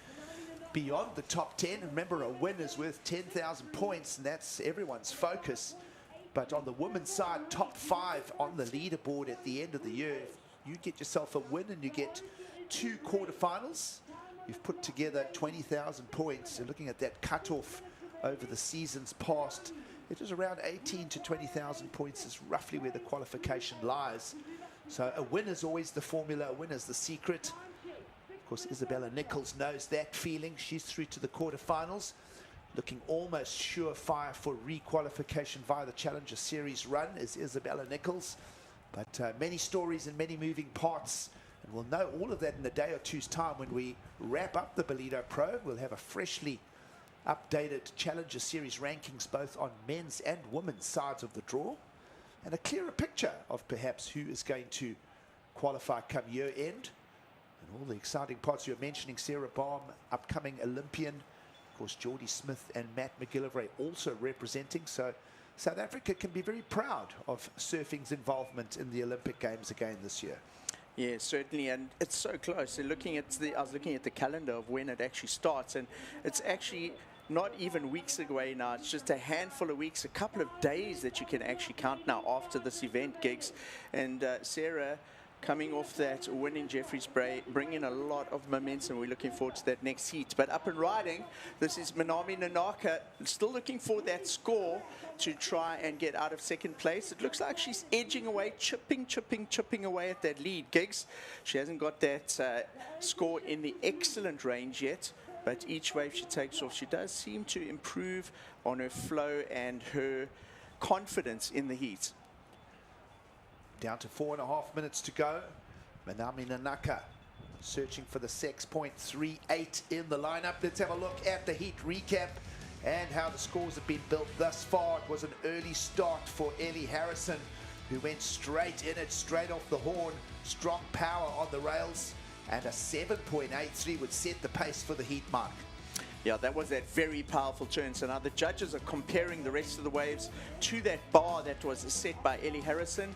beyond the top 10. Remember, a win is worth 10,000 points, and that's everyone's focus. But on the women's side, top 5 on the leaderboard at the end of the year. If you get yourself a win and you get 2 quarterfinals, you've put together 20,000 points. So looking at that cutoff over the seasons past, it is around 18 to 20,000 points is roughly where the qualification lies. So a win is always the formula, a win is the secret. Of course, Isabella Nichols knows that feeling. She's through to the quarterfinals, looking almost surefire for requalification via the Challenger Series run is Isabella Nichols. But many stories and many moving parts. And we'll know all of that in a day or two's time when we wrap up the Ballito Pro. We'll have a freshly updated Challenger Series rankings both on men's and women's sides of the draw, and a clearer picture of perhaps who is going to qualify come year end. And all the exciting parts you're mentioning, Sarah Baum, upcoming Olympian, of course Geordie Smith and Matt McGillivray also representing. So South Africa can be very proud of surfing's involvement in the Olympic Games again this year. Yeah, certainly, and it's so close. So I was looking at the calendar of when it actually starts, and it's actually not even weeks away now. It's just a handful of weeks, a couple of days that you can actually count now after this event, gigs. And Sarah, coming off that win in Jeffreys Bay, bringing a lot of momentum. We're looking forward to that next heat. But up and riding, this is Minami Nanaka, still looking for that score to try and get out of second place. It looks like she's edging away, chipping away at that lead, gigs. She hasn't got that score in the excellent range yet, but each wave she takes off, she does seem to improve on her flow and her confidence in the heat. Down to 4.5 minutes to go. Minami Nanaka searching for the 6.38 in the lineup. Let's have a look at the heat recap and how the scores have been built thus far. It was an early start for Ellie Harrison, who went straight in it, straight off the horn. Strong power on the rails, and a 7.83 would set the pace for the heat mark. Yeah, that was that very powerful turn. So now the judges are comparing the rest of the waves to that bar that was set by Ellie Harrison.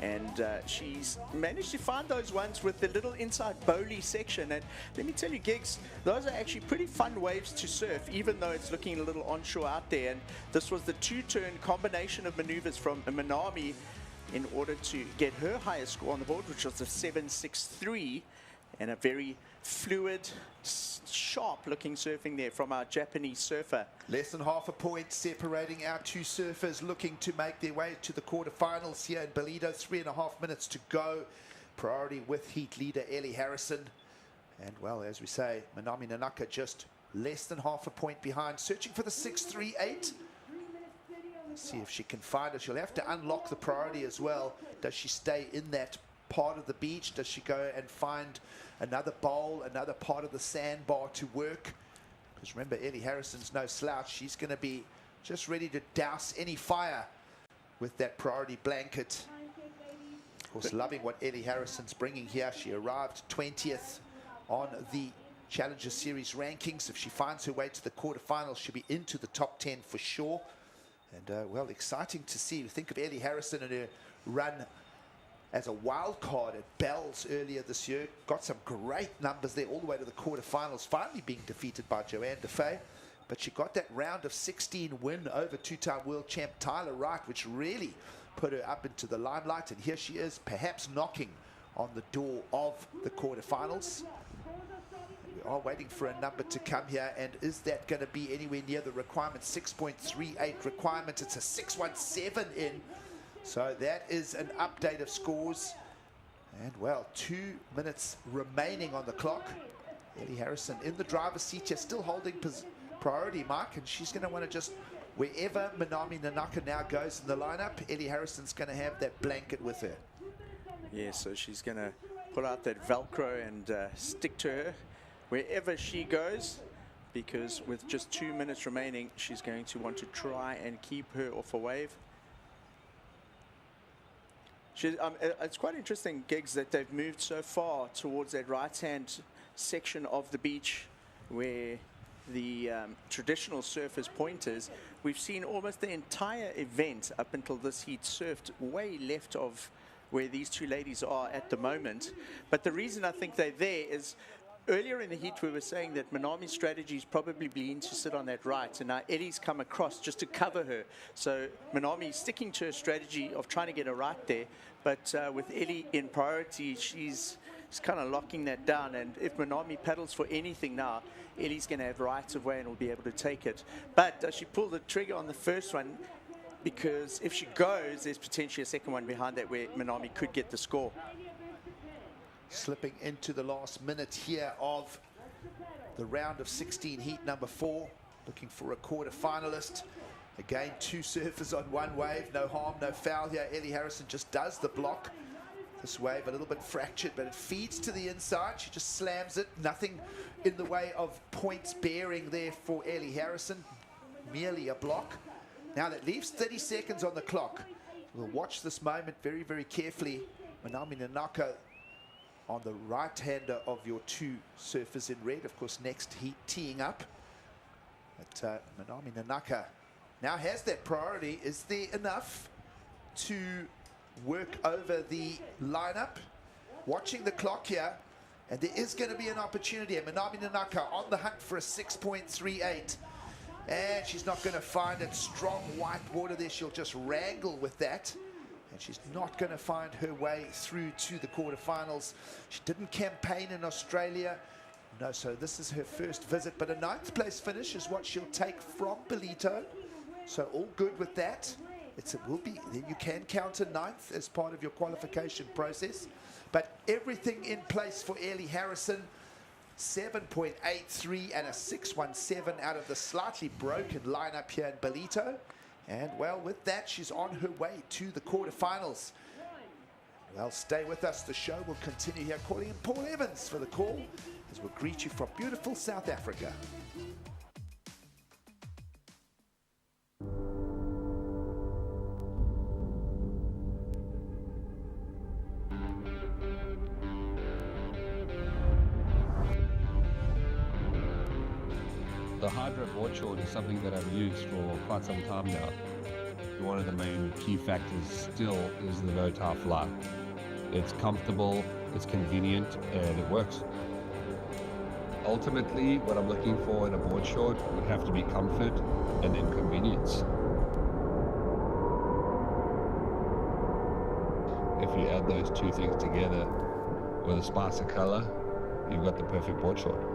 And she's managed to find those ones with the little inside bowley section. And let me tell you, gigs, those are actually pretty fun waves to surf, even though it's looking a little onshore out there. And this was the 2-turn combination of maneuvers from Minami in order to get her highest score on the board, which was a 7.63, and a very fluid, sharp-looking surfing there from our Japanese surfer. Less than half a point separating our two surfers looking to make their way to the quarterfinals here in Ballito. 3.5 minutes to go. Priority with heat leader Ellie Harrison. And, well, as we say, Minami Nanaka just less than half a point behind, searching for the 6.38. See if she can find it. She'll have to unlock the priority as well. Does she stay in that part of the beach? Does she go and find another bowl, another part of the sandbar to work? Because remember, Ellie Harrison's no slouch. She's going to be just ready to douse any fire with that priority blanket. Of course, loving what Ellie Harrison's bringing here. She arrived 20th on the Challenger Series rankings. If she finds her way to the quarterfinals, she'll be into the top 10 for sure. And, well, exciting to see. Think of Ellie Harrison and her run as a wild card at Bells earlier this year. Got some great numbers there all the way to the quarterfinals, finally being defeated by Joanne DeFay. But she got that round of 16 win over two-time world champ Tyler Wright, which really put her up into the limelight. And here she is, perhaps knocking on the door of the quarterfinals. We are waiting for a number to come here, and is that going to be anywhere near the requirement? 6.38 requirement. It's a 6.17 in. So that is an update of scores. And, well, 2 minutes remaining on the clock. Ellie Harrison in the driver's seat here, still holding priority, Mark, and she's going to want to just, wherever Minami Nanaka now goes in the lineup, Ellie Harrison's going to have that blanket with her. Yeah, so she's going to pull out that Velcro and stick to her wherever she goes, because with just 2 minutes remaining, she's going to want to try and keep her off a wave. It's quite interesting, gigs, that they've moved so far towards that right-hand section of the beach where the traditional surfers' pointers. We've seen almost the entire event up until this heat surfed way left of where these two ladies are at the moment. But the reason I think they're there is Earlier in the heat, we were saying that Manami's strategy is probably been to sit on that right, and now Eddie's come across just to cover her. So Manami's sticking to her strategy of trying to get her right there, but with Eddie in priority, she's kind of locking that down. And if Manami paddles for anything now, Eddie's going to have rights of way and will be able to take it. But does she pull the trigger on the first one? Because if she goes, there's potentially a second one behind that where Manami could get the score. Slipping into the last minute here of the round of 16 heat number 4, looking for a quarter finalist. Again, 2 surfers on 1 wave, no harm, no foul here. Ellie Harrison just does the block. This wave a little bit fractured, but it feeds to the inside. She just slams it. Nothing in the way of points bearing there for Ellie Harrison. Merely a block. Now that leaves 30 seconds on the clock. We'll watch this moment very, very carefully. Manami Nanaka on the right-hander of your 2 surfers in red. Of course, next heat teeing up. But Manami Nanaka now has that priority. Is there enough to work over the lineup? Watching the clock here, and there is going to be an opportunity. Manami Nanaka on the hunt for a 6.38. And she's not going to find it. Strong white water there. She'll just wrangle with that. And she's not going to find her way through to the quarterfinals. She didn't campaign in Australia. No, so this is her first visit. But a 9th place finish is what she'll take from Ballito. So all good with that. It will be, you can count a 9th as part of your qualification process. But everything in place for Ellie Harrison. 7.83 and a 6.17 out of the slightly broken lineup here in Ballito. And well, with that, she's on her way to the quarterfinals. Well, stay with us. The show will continue here. Calling in Paul Evans for the call as we'll greet you from beautiful South Africa. The Hydro board short is something that I've used for quite some time now. One of the main key factors still is the no tar fly. It's comfortable, it's convenient, and it works. Ultimately, what I'm looking for in a board short would have to be comfort and then convenience. If you add those 2 things together with a spice of color, you've got the perfect board short.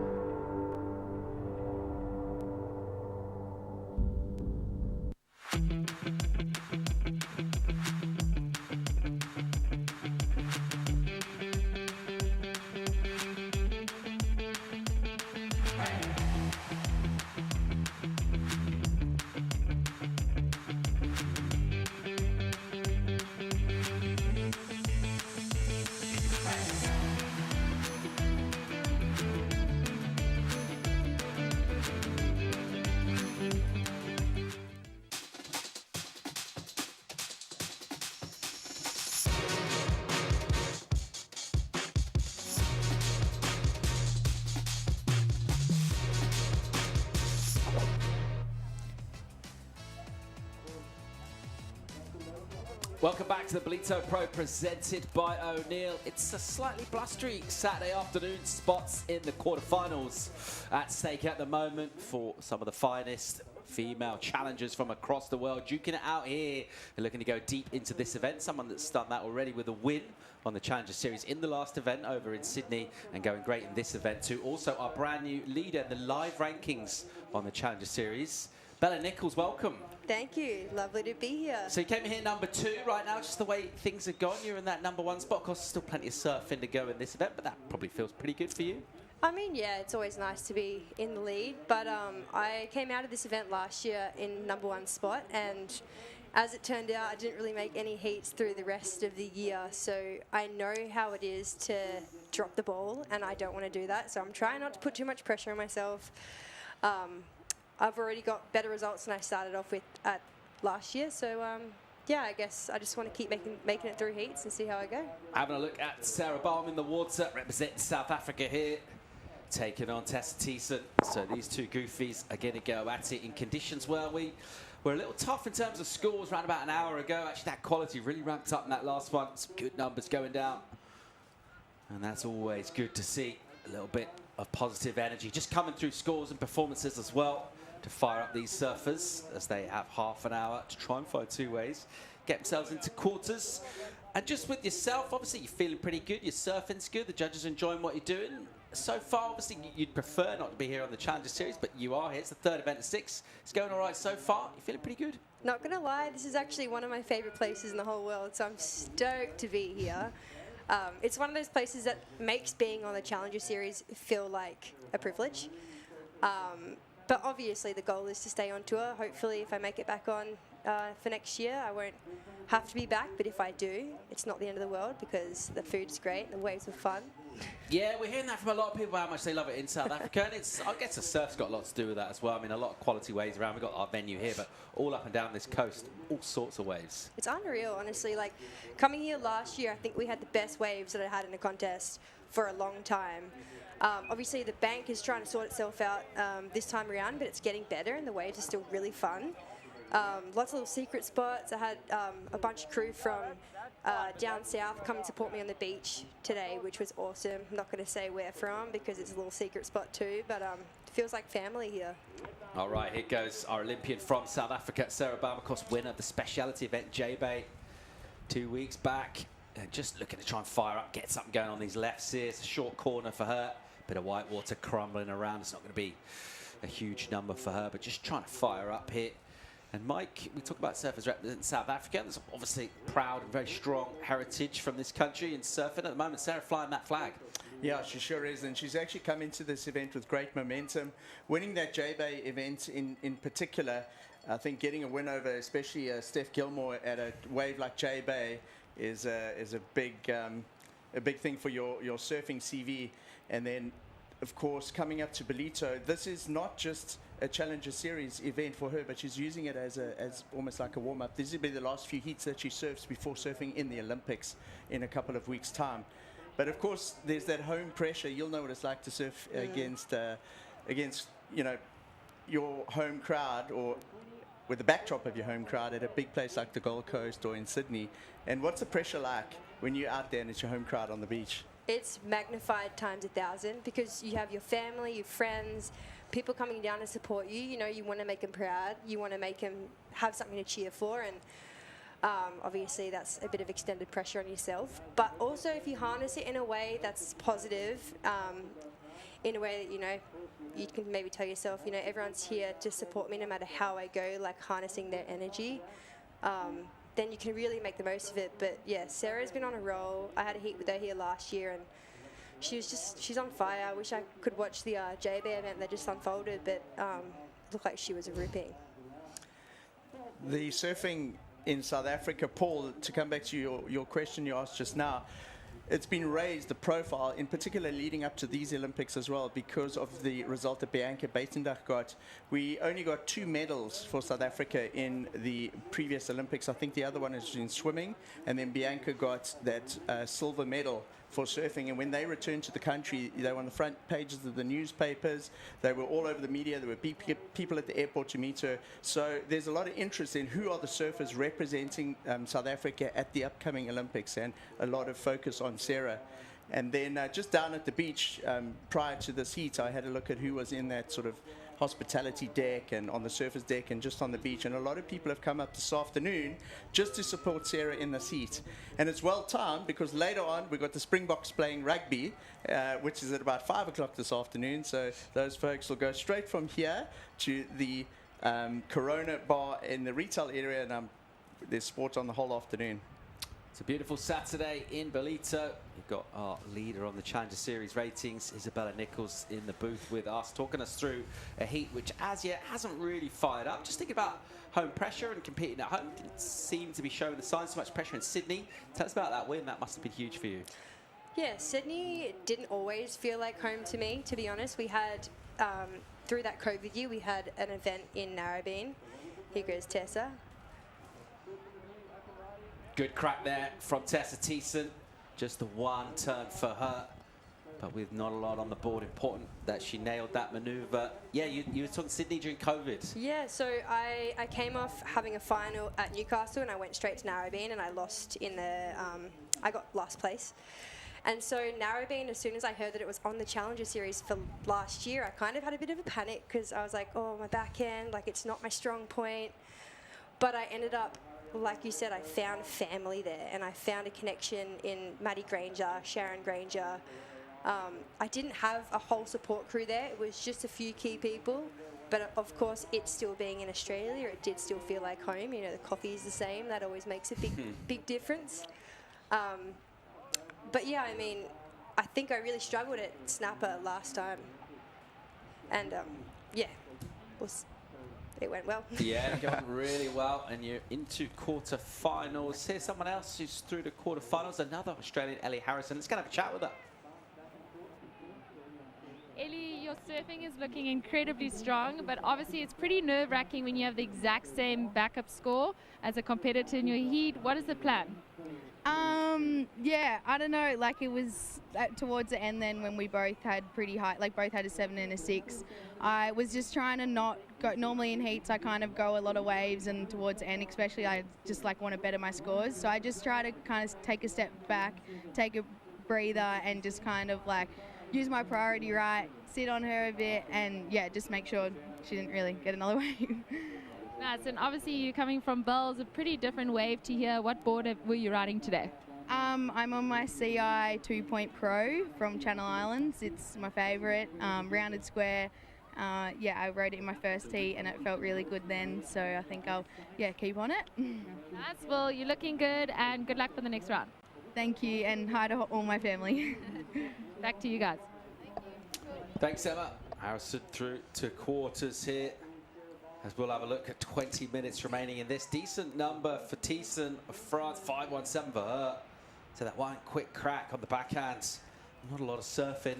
Welcome back to the Ballito Pro presented by O'Neill. It's a slightly blustery Saturday afternoon. Spots in the quarterfinals at stake at the moment for some of the finest female challengers from across the world. Duking it out here. They're looking to go deep into this event. Someone that's done that already with a win on the Challenger Series in the last event over in Sydney and going great in this event too. Also our brand new leader in the live rankings on the Challenger Series. Bella Nichols, welcome. Thank you. Lovely to be here. So you came in here number 2 right now, just the way things are gone. You're in that number 1 spot. Of course, there's still plenty of surfing to go in this event, but that probably feels pretty good for you. I mean, yeah, it's always nice to be in the lead, but I came out of this event last year in number 1 spot, and as it turned out, I didn't really make any heats through the rest of the year, so I know how it is to drop the ball, and I don't want to do that, so I'm trying not to put too much pressure on myself. I've already got better results than I started off with at last year, so yeah, I guess I just want to keep making it through heats and see how I go. Having a look at Sarah Baum in the water, representing South Africa here, taking on Tessa Thiessen. So these 2 goofies are going to go at it in conditions where we were a little tough in terms of scores around about an hour ago. Actually, that quality really ramped up in that last one. Some good numbers going down. And that's always good to see. A little bit of positive energy just coming through scores and performances as well to fire up these surfers as they have half an hour to try and find two ways, get themselves into quarters. And just with yourself, obviously you're feeling pretty good, your surfing's good, the judges are enjoying what you're doing. So far, obviously you'd prefer not to be here on the Challenger Series, but you are here. It's the third event of 6. It's going all right so far. You're feeling pretty good? Not gonna lie, this is actually one of my favorite places in the whole world, so I'm stoked to be here. It's one of those places that makes being on the Challenger Series feel like a privilege. But obviously the goal is to stay on tour. Hopefully if I make it back on for next year, I won't have to be back, but if I do, it's not the end of the world because the food's great and the waves are fun. Yeah, we're hearing that from a lot of people, how much they love it in South Africa, and I guess the surf's got a lot to do with that as well. I mean, a lot of quality waves around. We've got our venue here, but all up and down this coast, all sorts of waves. It's unreal, honestly. Like, coming here last year, I think we had the best waves that I had in a contest for a long time. Obviously, the bank is trying to sort itself out this time around, but it's getting better, and the waves are still really fun. Lots of little secret spots. I had a bunch of crew from down south come and support me on the beach today, which was awesome. I'm not going to say where from because it's a little secret spot too, but it feels like family here. All right, here goes our Olympian from South Africa, Sarah Baumer, winner of the speciality event J-Bay 2 weeks back. Just looking to try and fire up, get something going on these lefts here. It's a short corner for her. Bit of white water crumbling around. It's not going to be a huge number for her, but just trying to fire up here. And Mike, we talk about surfers representing South Africa. There's obviously proud and very strong heritage from this country in surfing. At the moment, Sarah flying that flag. Yeah, she sure is, and she's actually come into this event with great momentum. Winning that J-Bay event in particular, I think getting a win over especially Steph Gilmore at a wave like J-Bay is a big thing for your surfing CV. And then, of course, coming up to Ballito, this is not just a Challenger Series event for her, but she's using it as almost like a warm-up. These will be the last few heats that she surfs before surfing in the Olympics in a couple of weeks' time. But of course, there's that home pressure. You'll know what it's like to surf against your home crowd, or with the backdrop of your home crowd at a big place like the Gold Coast or in Sydney. And what's the pressure like when you're out there and it's your home crowd on the beach? It's magnified times 1,000 because you have your family, your friends, people coming down to support you. You know, you want to make them proud. You want to make them have something to cheer for. And obviously that's a bit of extended pressure on yourself. But also if you harness it in a way that's positive, in a way that, you know, you can maybe tell yourself, you know, everyone's here to support me no matter how I go, like harnessing their energy. Then you can really make the most of it. But yeah, Sarah's been on a roll. I had a heat with her here last year and she's on fire. I wish I could watch the J-Bay event that just unfolded, but looked like she was ripping. The surfing in South Africa, Paul, to come back to your question you asked just now, it's been raised, the profile, in particular leading up to these Olympics as well, because of the result that Bianca Buitendag got. We only got 2 medals for South Africa in the previous Olympics. I think the other one is in swimming, and then Bianca got that silver medal for surfing. And when they returned to the country, they were on the front pages of the newspapers. They were all over the media. There were people at the airport to meet her. So there's a lot of interest in who are the surfers representing South Africa at the upcoming Olympics, and a lot of focus on Sarah. And then just down at the beach, prior to this heat, I had a look at who was in that sort of hospitality deck and on the surface deck and just on the beach, and a lot of people have come up this afternoon just to support Sarah in this heat. And it's well timed because later on we've got the Springboks playing rugby, which is at about 5 o'clock this afternoon, so those folks will go straight from here to the Corona bar in the retail area, and there's sport on the whole afternoon. It's a beautiful Saturday in Ballito. We've got our leader on the Challenger Series ratings, Isabella Nichols, in the booth with us, talking us through a heat which as yet hasn't really fired up. Just thinking about home pressure and competing at home. Didn't seem to be showing the signs, so much pressure in Sydney. Tell us about that win. That must have been huge for you. Yeah, Sydney didn't always feel like home to me, to be honest. We had, through that COVID year, we had an event in Narrabeen. Here goes Tessa. Good crack there from Tessa Thiessen. Just the one turn for her, but with not a lot on the board. Important that she nailed that maneuver. Yeah, you were talking Sydney during COVID. Yeah, so I came off having a final at Newcastle and I went straight to Narrabeen and I lost in the, I got last place. And so Narrabeen, as soon as I heard that it was on the Challenger Series for last year, I kind of had a bit of a panic because I was like, oh, my backhand, like it's not my strong point. But I ended up, like you said, I found family there, and I found a connection in Maddie Granger, Sharon Granger. I didn't have a whole support crew there. It was just a few key people. But of course, it still being in Australia, it did still feel like home. You know, the coffee is the same. That always makes a big difference. But yeah, I mean, I think I really struggled at snapper last time. And yeah, it went well. Yeah, it went really well, and you're into quarterfinals. Here's someone else who's through the quarterfinals, another Australian, Ellie Harrison. Let's go have a chat with her. Ellie, your surfing is looking incredibly strong, but obviously it's pretty nerve-wracking when you have the exact same backup score as a competitor in your heat. What is the plan? Yeah, I don't know, like it was towards the end then when we both had pretty high, like both had a 7 and a 6. I was just trying to not go, normally in heats I kind of go a lot of waves, and towards the end especially I just like want to better my scores. So I just try to kind of take a step back, take a breather, and just kind of like use my priority right, sit on her a bit, and yeah, just make sure she didn't really get another wave. Nice, and obviously you're coming from Bell's, a pretty different wave to here. What board were you riding today? I'm on my CI 2-point Pro from Channel Islands. It's my favourite, rounded square. Yeah, I rode it in my first heat and it felt really good then, so I think I'll keep on it. Nice, well you're looking good, and good luck for the next round. Thank you, and hi to all my family. Back to you guys. Thanks, Emma. Harrison through to quarters here, as we'll have a look at 20 minutes remaining in this. Decent number for Thiessen of France, 5.17 for her. So that one quick crack on the backhands. Not a lot of surfing,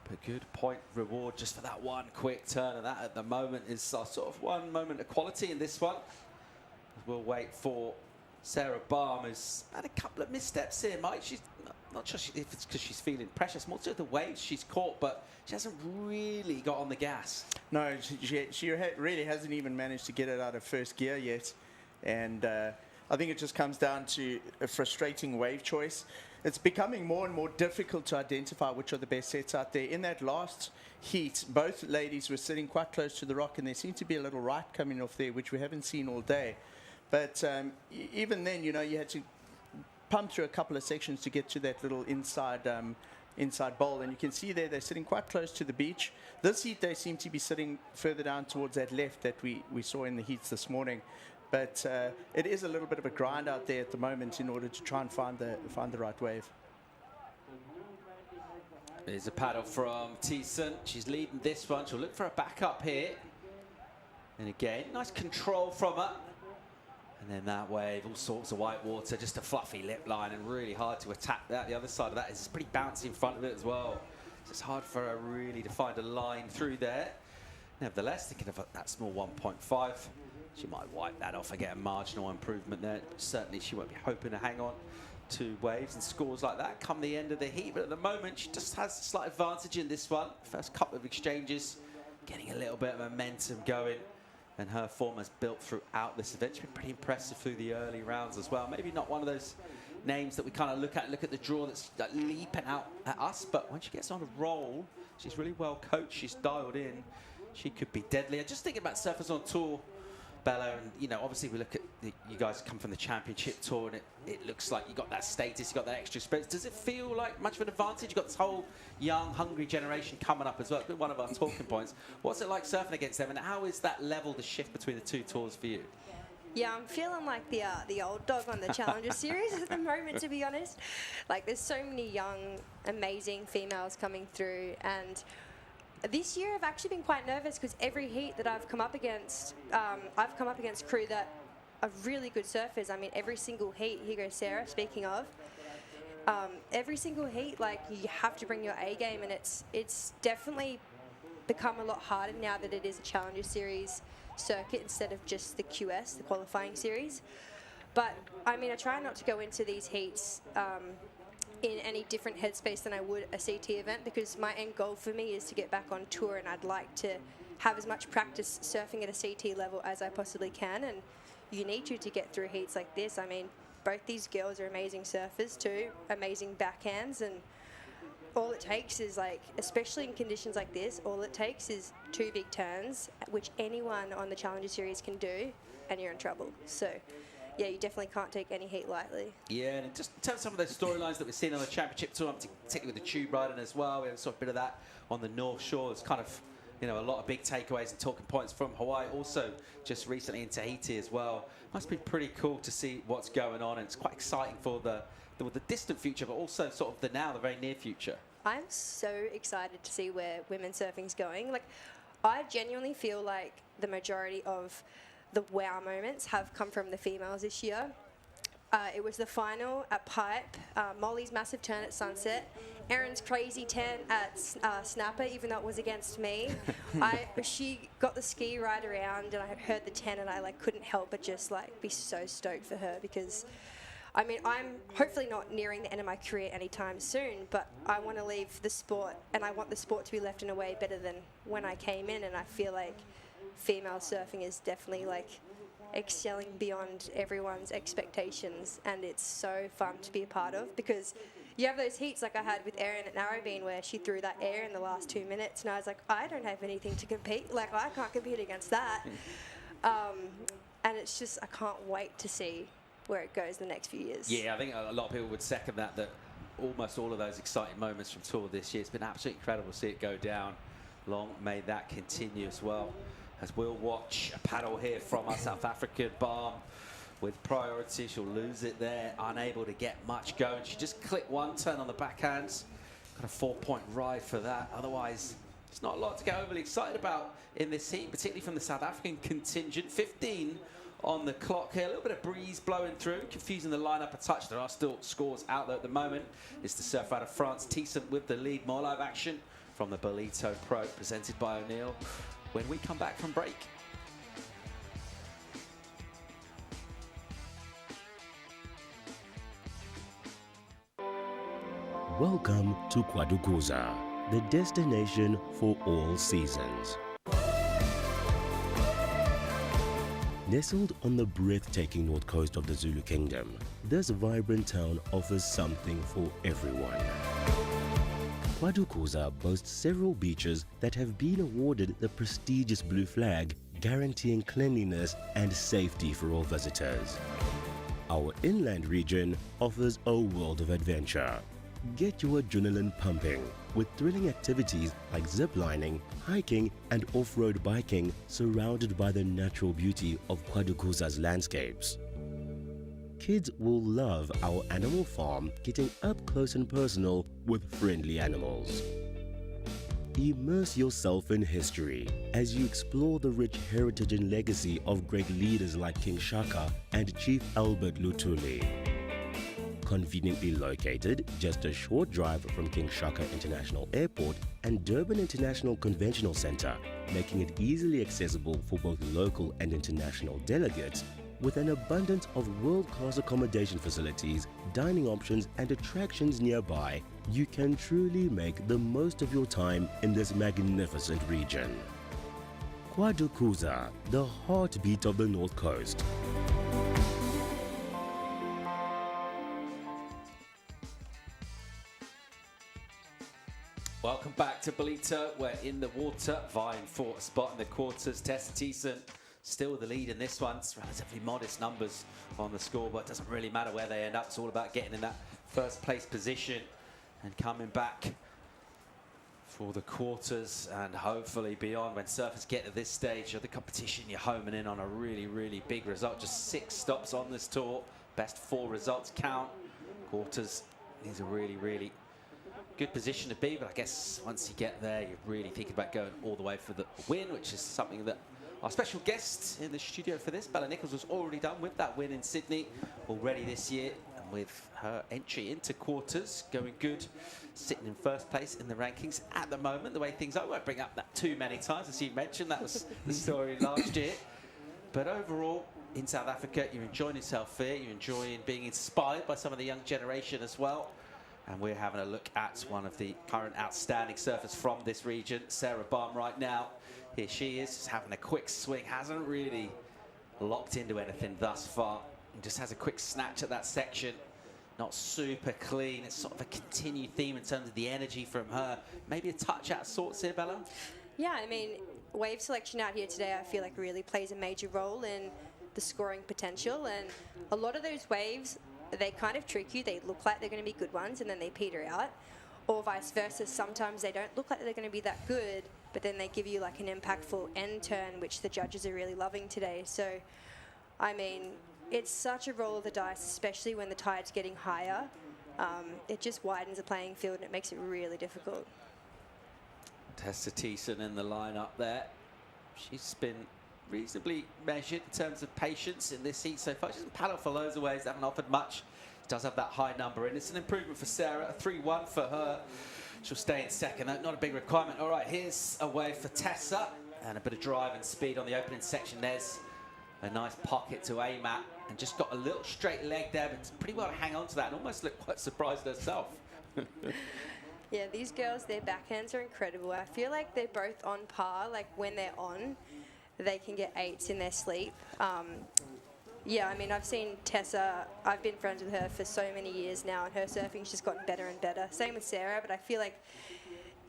but good point reward just for that one quick turn. And that at the moment is our sort of one moment of quality in this one. We'll wait for Sarah Baum, who's had a couple of missteps here, Mike. She's not sure if it's because she's feeling precious, more to the waves she's caught, but she hasn't really got on the gas. No, she really hasn't even managed to get it out of first gear yet. And I think it just comes down to a frustrating wave choice. It's becoming more and more difficult to identify which are the best sets out there. In that last heat, both ladies were sitting quite close to the rock, and there seemed to be a little right coming off there, which we haven't seen all day. But even then, you know, you had to pump through a couple of sections to get to that little inside bowl, and you can see there they're sitting quite close to the beach. This heat they seem to be sitting further down towards that left that we saw in the heats this morning. But it is a little bit of a grind out there at the moment in order to try and find the right wave. There's a paddle from Thiessen. She's leading this one. She'll look for a backup here. And again, nice control from her. And then that wave, all sorts of white water, just a fluffy lip line, and really hard to attack that. The other side of that is pretty bouncy in front of it as well. So it's hard for her really to find a line through there. Nevertheless, thinking of that small 1.5, she might wipe that off and get a marginal improvement there. Certainly she won't be hoping to hang on to waves and scores like that come the end of the heat. But at the moment, she just has a slight advantage in this one. First couple of exchanges, getting a little bit of momentum going. And her form has built throughout this event. She's been pretty impressive through the early rounds as well. Maybe not one of those names that we kind of look at the draw that's leaping out at us, but when she gets on a roll, she's really well coached, she's dialed in. She could be deadly. I'm just thinking about surfers on tour, Bella, and you know, obviously we look at you guys come from the championship tour, and it looks like you got that status, you got that extra experience. Does it feel like much of an advantage? You got this whole young, hungry generation coming up as well. It's been one of our talking points. What's it like surfing against them, and how is that level, the shift between the two tours for you? Yeah, I'm feeling like the old dog on the Challenger Series at the moment, to be honest. Like, there's so many young, amazing females coming through, and this year I've actually been quite nervous because every heat that I've come up against crew that are really good surfers. I mean, every single heat, here goes Sarah, speaking of, every single heat, like, you have to bring your A game, and it's definitely become a lot harder now that it is a Challenger Series circuit instead of just the QS, the qualifying series. But I mean, I try not to go into these heats in any different headspace than I would a CT event, because my end goal for me is to get back on tour, and I'd like to have as much practice surfing at a CT level as I possibly can, and you need to get through heats like this. I mean, both these girls are amazing surfers too, amazing backhands, and all it takes is, like, especially in conditions like this, all it takes is 2 big turns, which anyone on the Challenger Series can do, and you're in trouble. So, yeah, you definitely can't take any heat lightly. Yeah, and just tell some of those storylines that we've seen on the Championship Tour, particularly with the tube riding as well. We have sort of a bit of that on the North Shore. It's kind of, you know, a lot of big takeaways and talking points from Hawaii. Also, just recently in Tahiti as well. Must be pretty cool to see what's going on, and it's quite exciting for the distant future, but also sort of the very near future. I'm so excited to see where women's surfing's going. Like, I genuinely feel like the majority of the wow moments have come from the females this year. It was the final at Pipe, Molly's massive turn at Sunset, Erin's crazy 10 at Snapper, even though it was against me. She got the ski right around, and I heard the 10, and I couldn't help but just be so stoked for her, because I mean, I'm hopefully not nearing the end of my career anytime soon, but I want to leave the sport, and I want the sport to be left in a way better than when I came in, and I feel like female surfing is definitely excelling beyond everyone's expectations, and it's so fun to be a part of, because you have those heats like I had with Erin at Narrowbean, where she threw that air in the last 2 minutes, and I was like, I don't have anything to compete. I can't compete against that. And it's just, I can't wait to see where it goes the next few years. Yeah, I think a lot of people would second that almost all of those exciting moments from Tour this year, it's been absolutely incredible to see it go down. Long may that continue as well, as we'll watch a paddle here from our South African Balm with priority. She'll lose it there, unable to get much going. She just clicked 1 turn on the backhands, got a 4-point ride for that. Otherwise, it's not a lot to get overly excited about in this heat, particularly from the South African contingent. 15 on the clock here, a little bit of breeze blowing through, confusing the lineup a touch. There are still scores out there at the moment. It's the surf out of France, Thiessen with the lead. More live action from the Ballito Pro, presented by O'Neill, when we come back from break. Welcome to Kwadukuza, the destination for all seasons. Nestled on the breathtaking north coast of the Zulu Kingdom, this vibrant town offers something for everyone. Kwadukuza boasts several beaches that have been awarded the prestigious Blue Flag, guaranteeing cleanliness and safety for all visitors. Our inland region offers a world of adventure. Get your adrenaline pumping with thrilling activities like ziplining, hiking and off-road biking, surrounded by the natural beauty of Kwadukuza's landscapes. Kids will love our animal farm, getting up close and personal with friendly animals. Immerse yourself in history as you explore the rich heritage and legacy of great leaders like King Shaka and Chief Albert Lutuli. Conveniently located just a short drive from King Shaka International Airport and Durban International Conventional Center, making it easily accessible for both local and international delegates, with an abundance of world-class accommodation facilities, dining options and attractions nearby, you can truly make the most of your time in this magnificent region. Kwadukuza, the heartbeat of the North Coast. Welcome back to Ballito. We're in the water, vying for a spot in the quarters. Tessa Thiessen still the lead in this one. It's relatively modest numbers on the score, but it doesn't really matter where they end up. It's all about getting in that first place position and coming back for the quarters and hopefully beyond. When surfers get to this stage of the competition, you're homing in on a really, really big result. Just 6 stops on this tour. Best 4 results count. Quarters is a really, really good position to be, but I guess once you get there, you're really thinking about going all the way for the win, which is something that our special guest in the studio for this, Bella Nichols, was already done with that win in Sydney already this year, and with her entry into quarters going good, sitting in first place in the rankings at the moment. The way things are, I won't bring up that too many times, as you mentioned, that was the story last year. But overall, in South Africa, you're enjoying yourself here, you're enjoying being inspired by some of the young generation as well. And we're having a look at one of the current outstanding surfers from this region, Sarah Balm, right now. Here she is, just having a quick swing. Hasn't really locked into anything thus far. And just has a quick snatch at that section. Not super clean. It's sort of a continued theme in terms of the energy from her. Maybe a touch out of sorts here, Bella? Yeah, I mean, wave selection out here today, I feel like really plays a major role in the scoring potential. And a lot of those waves, they kind of trick you. They look like they're going to be good ones, and then they peter out. Or vice versa. Sometimes they don't look like they're going to be that good, but then they give you like an impactful end turn, which the judges are really loving today. So, I mean, it's such a roll of the dice, especially when the tide's getting higher. It just widens the playing field and it makes it really difficult. Tessa Thiessen in the lineup there. She's been reasonably measured in terms of patience in this heat so far. She hasn't paddled for loads of waves, haven't offered much. She does have that high number, and it's an improvement for Sarah, a 3-1 for her. She'll stay in second, not a big requirement. All right, here's a wave for Tessa, and a bit of drive and speed on the opening section. There's a nice pocket to aim at, and just got a little straight leg there, but pretty well to hang on to that, and almost looked quite surprised herself. Yeah, these girls, their backhands are incredible. I feel like they're both on par. Like when they're on, they can get 8s in their sleep. Yeah, I mean, I've seen Tessa, I've been friends with her for so many years now, and her surfing's just gotten better and better. Same with Sarah, but I feel like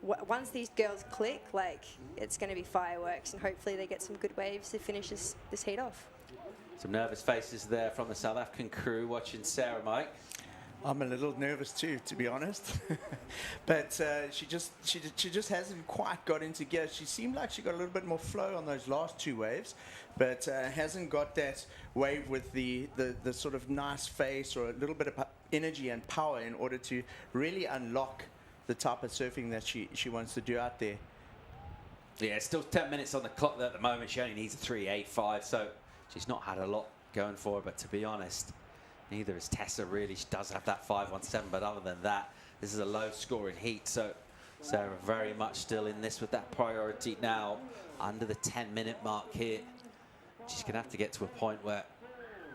once these girls click, like, it's going to be fireworks, and hopefully they get some good waves to finish this heat off. Some nervous faces there from the South African crew watching Sarah, Mike. I'm a little nervous too, to be honest. But she just hasn't quite got into gear. She seemed like she got a little bit more flow on those last 2 waves, but hasn't got that wave with the sort of nice face or a little bit of energy and power in order to really unlock the type of surfing that she wants to do out there. Yeah, still 10 minutes on the clock at the moment. She only needs a 3.85, so she's not had a lot going for her, but to be honest, neither is Tessa really. She does have that 5.17, but other than that, this is a low-scoring heat. So Sarah very much still in this with that priority now under the 10-minute mark here. She's going to have to get to a point where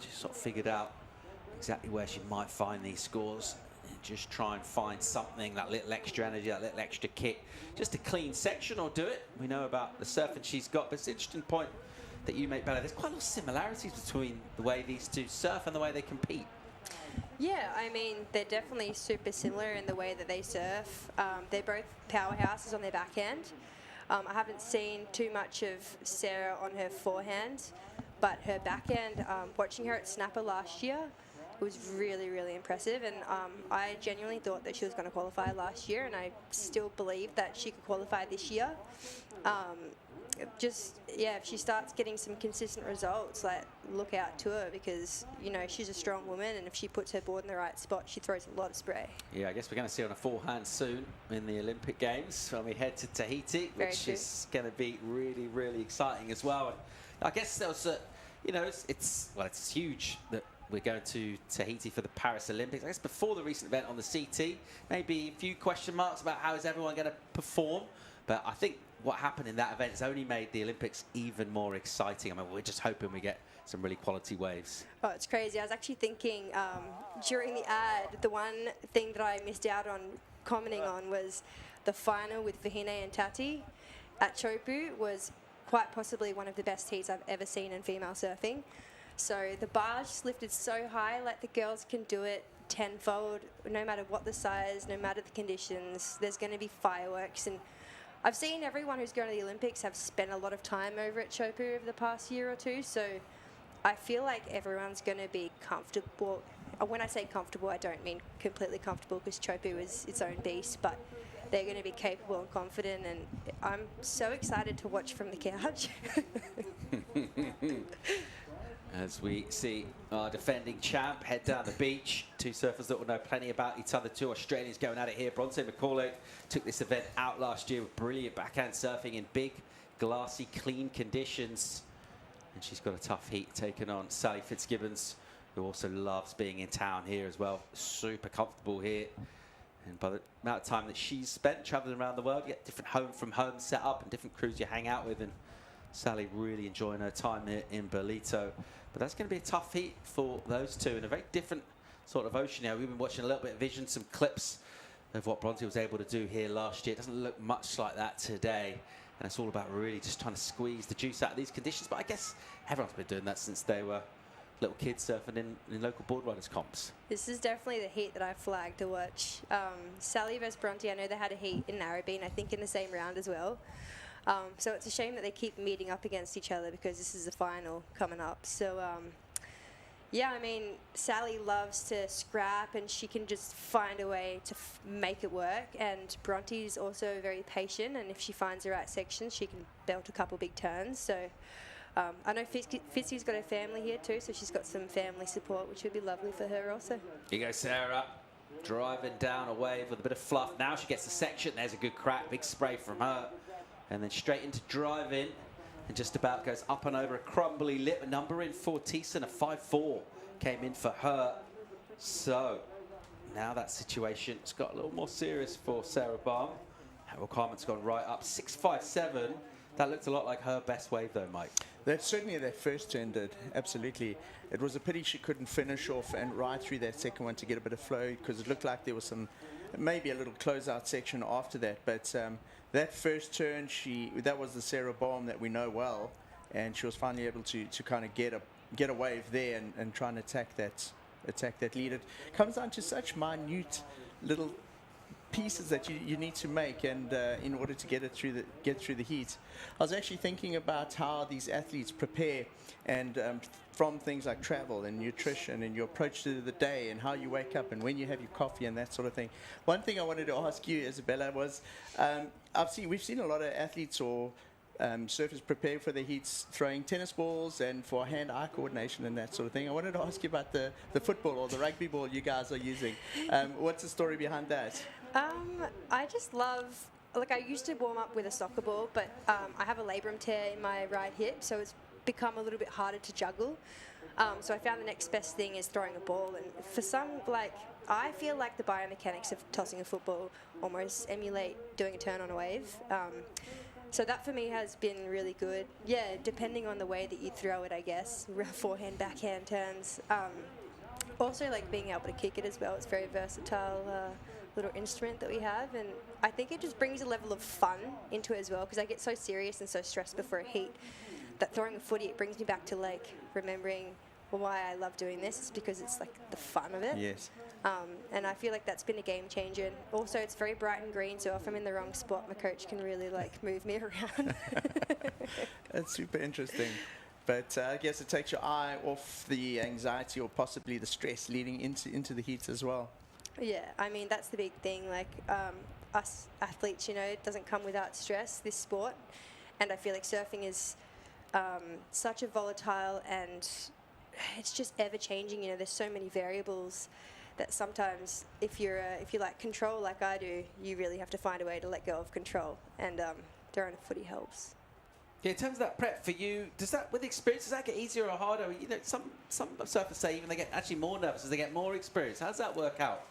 she's sort of figured out exactly where she might find these scores. And just try and find something, that little extra energy, that little extra kick. Just a clean section or do it. We know about the surfing she's got, but it's an interesting point that you make, Bella. There's quite a lot of similarities between the way these two surf and the way they compete. Yeah, I mean, they're definitely super similar in the way that they surf. They're both powerhouses on their backhand. I haven't seen too much of Sarah on her forehand, but her backhand, watching her at Snapper last year, was really, really impressive. And I genuinely thought that she was going to qualify last year, and I still believe that she could qualify this year. If she starts getting some consistent results, like, look out to her, because, you know, she's a strong woman, and if she puts her board in the right spot, she throws a lot of spray. Yeah, I guess we're going to see her on a forehand soon in the Olympic Games when we head to Tahiti, which is going to be really, really exciting as well. I guess there was it's huge that we're going to Tahiti for the Paris Olympics. I guess before the recent event on the CT, maybe a few question marks about how is everyone going to perform, but I think what happened in that event has only made the Olympics even more exciting. I mean, we're just hoping we get some really quality waves. Oh, it's crazy. I was actually thinking during the ad, the one thing that I missed out on commenting on was the final with Vahine and Tati at Chopu was quite possibly one of the best heats I've ever seen in female surfing. So the bar just lifted so high, like the girls can do it tenfold, no matter what the size, no matter the conditions. There's going to be fireworks, and I've seen everyone who's going to the Olympics have spent a lot of time over at Chopu over the past year or two, so I feel like everyone's going to be comfortable. When I say comfortable, I don't mean completely comfortable, because Chopu is its own beast, but they're going to be capable and confident, and I'm so excited to watch from the couch. As we see our defending champ head down the beach. Two surfers that will know plenty about each other. Two Australians going at it here. Bronte McCauley took this event out last year with brilliant backhand surfing in big, glassy, clean conditions. And she's got a tough heat taken on Sally Fitz Gibbons, who also loves being in town here as well. Super comfortable here. And by the amount of time that she's spent traveling around the world, you get different home from home set up and different crews you hang out with. And Sally really enjoying her time here in Ballito. But that's going to be a tough heat for those two in a very different sort of ocean here. We've been watching a little bit of vision, some clips of what Bronte was able to do here last year. It doesn't look much like that today. And it's all about really just trying to squeeze the juice out of these conditions. But I guess everyone's been doing that since they were little kids surfing in local board riders comps. This is definitely the heat that I flagged to watch. Sally vs Bronte, I know they had a heat in Narrabeen, I think in the same round as well. So it's a shame that they keep meeting up against each other because this is the final coming up. So yeah, I mean, Sally loves to scrap and she can just find a way to make it work. And Bronte's also very patient, and if she finds the right section, she can belt a couple big turns. So I know Fitzy's got her family here too, so she's got some family support, which would be lovely for her also. Here goes Sarah, driving down a wave with a bit of fluff. Now she gets the section. There's a good crack, big spray from her. And then straight into driving. And just about goes up and over a crumbly lip. A number in for Thiessen, a 5-4 came in for her. So now that situation's got a little more serious for Sarah Baum. Her requirement's gone right up, 6.57. That looked a lot like her best wave though, Mike. That certainly that first turn did, absolutely. It was a pity she couldn't finish off and ride through that second one to get a bit of flow, because it looked like there was some, maybe a little closeout section after that. But that first turn, that was the Sarah Baum that we know well, and she was finally able to kind of get a wave there and try and attack that lead. It comes down to such minute little pieces that you need to make, and in order to get through the heat. I was actually thinking about how these athletes prepare, and from things like travel and nutrition and your approach to the day and how you wake up and when you have your coffee and that sort of thing. One thing I wanted to ask you, Isabella, was we've seen a lot of athletes or surfers prepare for the heats throwing tennis balls and for hand-eye coordination and that sort of thing. I wanted to ask you about the football or the rugby ball you guys are using. What's the story behind that? I just love, I used to warm up with a soccer ball, but I have a labrum tear in my right hip, so it's become a little bit harder to juggle. So I found the next best thing is throwing a ball, and for some, I feel like the biomechanics of tossing a football almost emulate doing a turn on a wave. So that for me has been really good. Yeah, depending on the way that you throw it, I guess. Forehand, backhand turns. Also being able to kick it as well. It's a very versatile little instrument that we have, and I think it just brings a level of fun into it as well, because I get so serious and so stressed before a heat that throwing a footy, it brings me back to remembering why I love doing this. It's because it's the fun of it. Yes. And I feel like that's been a game changer. And also, it's very bright and green, so if I'm in the wrong spot, my coach can really move me around. That's super interesting. But I guess it takes your eye off the anxiety or possibly the stress leading into the heats as well. Yeah, I mean, that's the big thing. Us athletes, it doesn't come without stress, this sport. And I feel like surfing is such a volatile, and it's just ever changing. There's so many variables that sometimes if you like control like I do, you really have to find a way to let go of control. And throwing a footy helps. Yeah, in terms of that prep for you, with experience, does that get easier or harder? Some surfers say even they get actually more nervous as they get more experience. How does that work out?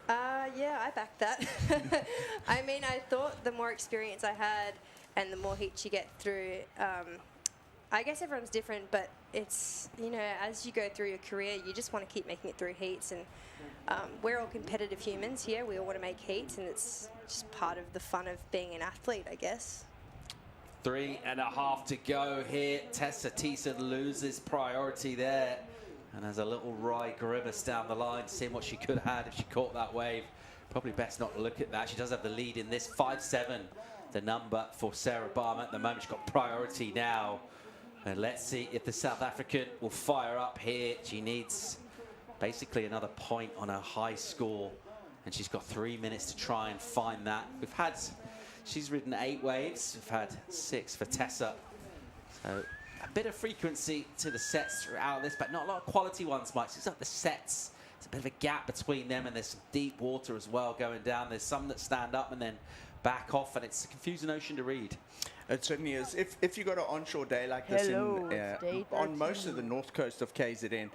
Yeah, I back that. I mean, I thought the more experience I had and the more heats you get through, I guess everyone's different, but it's, as you go through your career, you just want to keep making it through heats. And we're all competitive humans here. We all want to make heats, and it's just part of the fun of being an athlete, I guess. 3.5 to go here. Tessa Thiessen loses priority there. And there's a little wry grimace down the line, seeing what she could have had if she caught that wave. Probably best not to look at that. She does have the lead in this. 5.7, the number for Sarah Baum at the moment. She's got priority now. And let's see if the South African will fire up here. She needs basically another point on her high score. And she's got 3 minutes to try and find that. She's ridden 8 waves. We've had 6 for Tessa. So a bit of frequency to the sets throughout this, but not a lot of quality ones, Mike. It's like the sets. There's a bit of a gap between them, and there's some deep water as well going down. There's some that stand up and then back off, and it's a confusing ocean to read. It certainly is. If you got an onshore day like this on most of the north coast of KZN,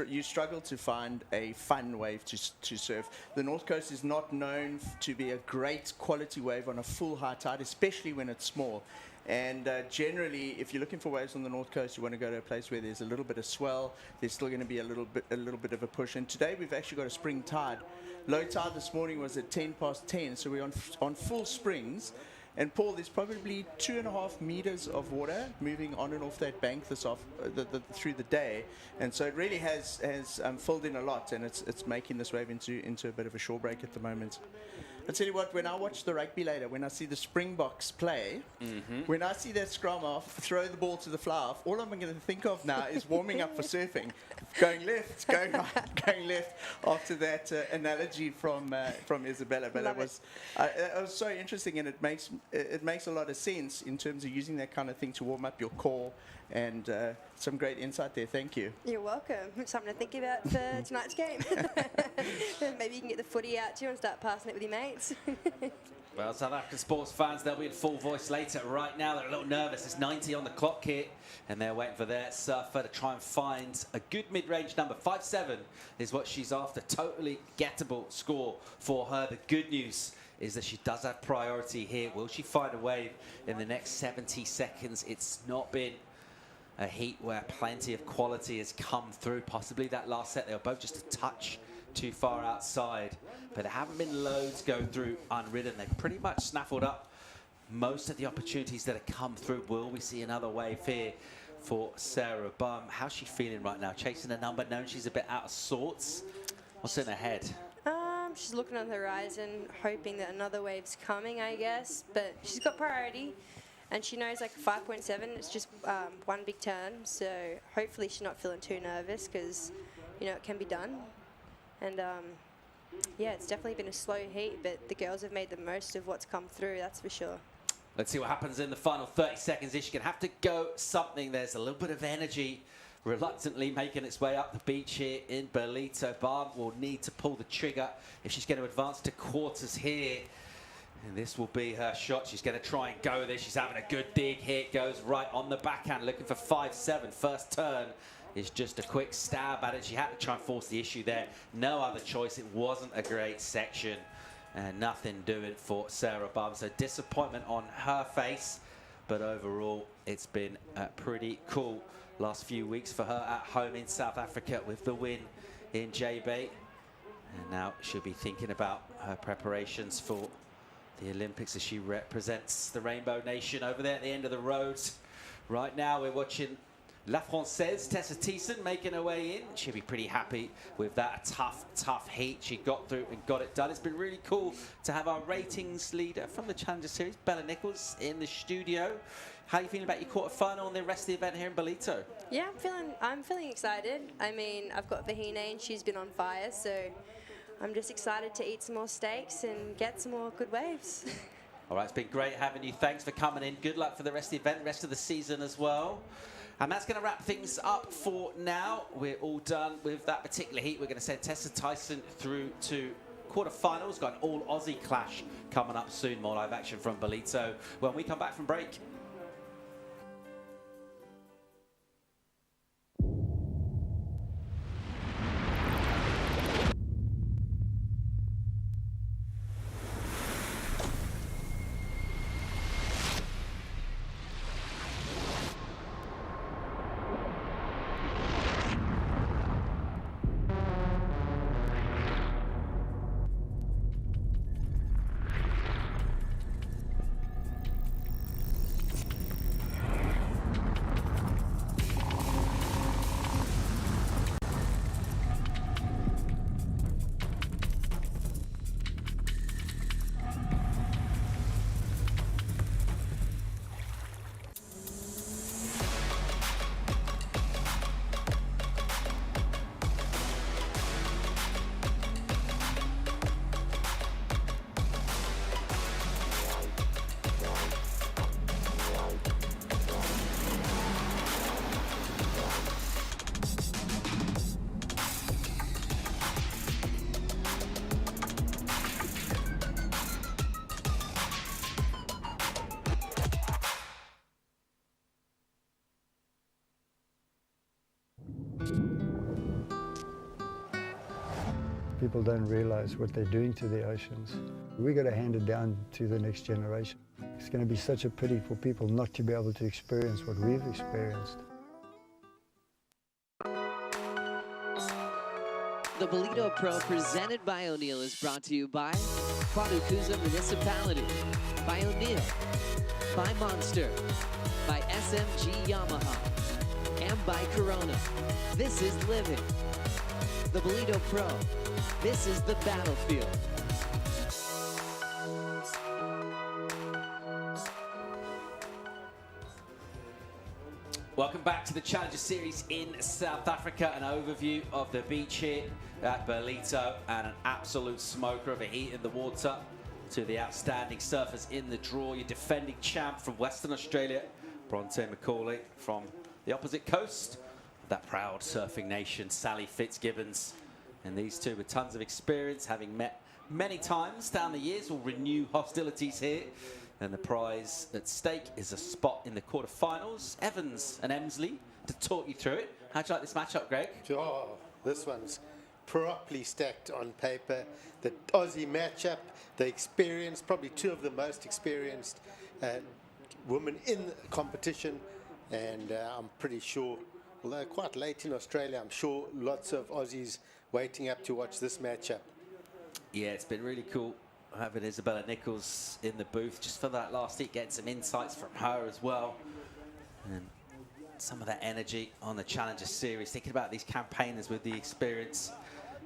you struggle to find a fun wave to surf. The north coast is not known to be a great quality wave on a full high tide, especially when it's small. And generally, if you're looking for waves on the north coast, you want to go to a place where there's a little bit of swell. There's still going to be a little bit of a push. And today we've actually got a spring tide. Low tide this morning was at 10 past 10, so we're on full springs. And Paul, there's probably 2.5 meters of water moving on and off that bank through the day, and so it really has filled in a lot, and it's making this wave into a bit of a shore break at the moment. I tell you what, when I watch the rugby later, when I see the Springboks play, when I see that scrum off, throw the ball to the fly off, all I'm going to think of now is warming up for surfing, going left, going right, going left. After that analogy from Isabella, but it was so interesting, and it makes a lot of sense in terms of using that kind of thing to warm up your core. And some great insight there. Thank you. You're welcome. Something to think about for tonight's game. Maybe you can get the footy out too and start passing it with your mates. Well, South African sports fans, they'll be in full voice later. Right now, they're a little nervous. It's 90 on the clock here, and they're waiting for their surfer to try and find a good mid-range number. 5'7" is what she's after. Totally gettable score for her. The good news is that she does have priority here. Will she find a wave in the next 70 seconds? It's not been a heat where plenty of quality has come through. Possibly that last set, they were both just a touch too far outside, but there haven't been loads going through unridden. They've pretty much snaffled up most of the opportunities that have come through. Will we see another wave here for Sarah Bum? How's she feeling right now? Chasing a number, knowing she's a bit out of sorts. What's in her head? She's looking on the horizon, hoping that another wave's coming, I guess, but she's got priority. And she knows like 5.7, it's just one big turn, so hopefully she's not feeling too nervous, because, you know, it can be done. And yeah, it's definitely been a slow heat, but the girls have made the most of what's come through, that's for sure. Let's see what happens in the final 30 seconds. She's going to have to go something. There's a little bit of energy reluctantly making its way up the beach here in Ballito. Barb will need to pull the trigger if she's going to advance to quarters here. And this will be her shot. She's going to try and go this. She's having a good dig. Here it goes right on the backhand, looking for 5'7". First turn is just a quick stab at it. She had to try and force the issue there. No other choice. It wasn't a great section. And nothing doing for Sarah Bum. So disappointment on her face. But overall, it's been pretty cool last few weeks for her at home in South Africa with the win in J-Bay. And now she'll be thinking about her preparations for the Olympics as she represents the Rainbow Nation over there at the end of the road. Right now we're watching La Française, Tessa Thiessen, making her way in. She'll be pretty happy with that tough heat. She got through and got it done. It's been really cool to have our ratings leader from the Challenger Series, Bella Nichols, in the studio. How are you feeling about your quarterfinal and the rest of the event here in Ballito? Yeah, I'm feeling excited. I mean, I've got Vaughan and she's been on fire, so I'm just excited to eat some more steaks and get some more good waves. All right, it's been great having you. Thanks for coming in. Good luck for the rest of the event, rest of the season as well. And that's going to wrap things up for now. We're all done with that particular heat. We're going to send Tessa Thiessen through to quarterfinals. Got an all-Aussie clash coming up soon. More live action from Ballito when we come back from break. People don't realize what they're doing to the oceans. We got to hand it down to the next generation. It's going to be such a pity for people not to be able to experience what we've experienced. The Ballito Pro presented by O'Neill is brought to you by Quaducuza Municipality, by O'Neill, by Monster, by SMG Yamaha, and by Corona. This is living. The Ballito Pro. This is the battlefield. Welcome back to the Challenger Series in South Africa. An overview of the beach here at Ballito, and an absolute smoker of a heat in the water to the outstanding surfers in the draw. Your defending champ from Western Australia, Bronte McCauley, from the opposite coast, that proud surfing nation, Sally Fitz Gibbons. And these two with tons of experience, having met many times down the years, will renew hostilities here. And the prize at stake is a spot in the quarterfinals. Evans and Emsley to talk you through it. How'd you like this matchup, Greg? Oh, this one's properly stacked on paper. The Aussie matchup, the experience, probably two of the most experienced women in the competition. And I'm pretty sure, although quite late in Australia, I'm sure lots of Aussies waiting up to watch this matchup. Yeah, it's been really cool having Isabella Nichols in the booth just for that last heat, getting some insights from her as well. And some of that energy on the Challenger Series, thinking about these campaigners with the experience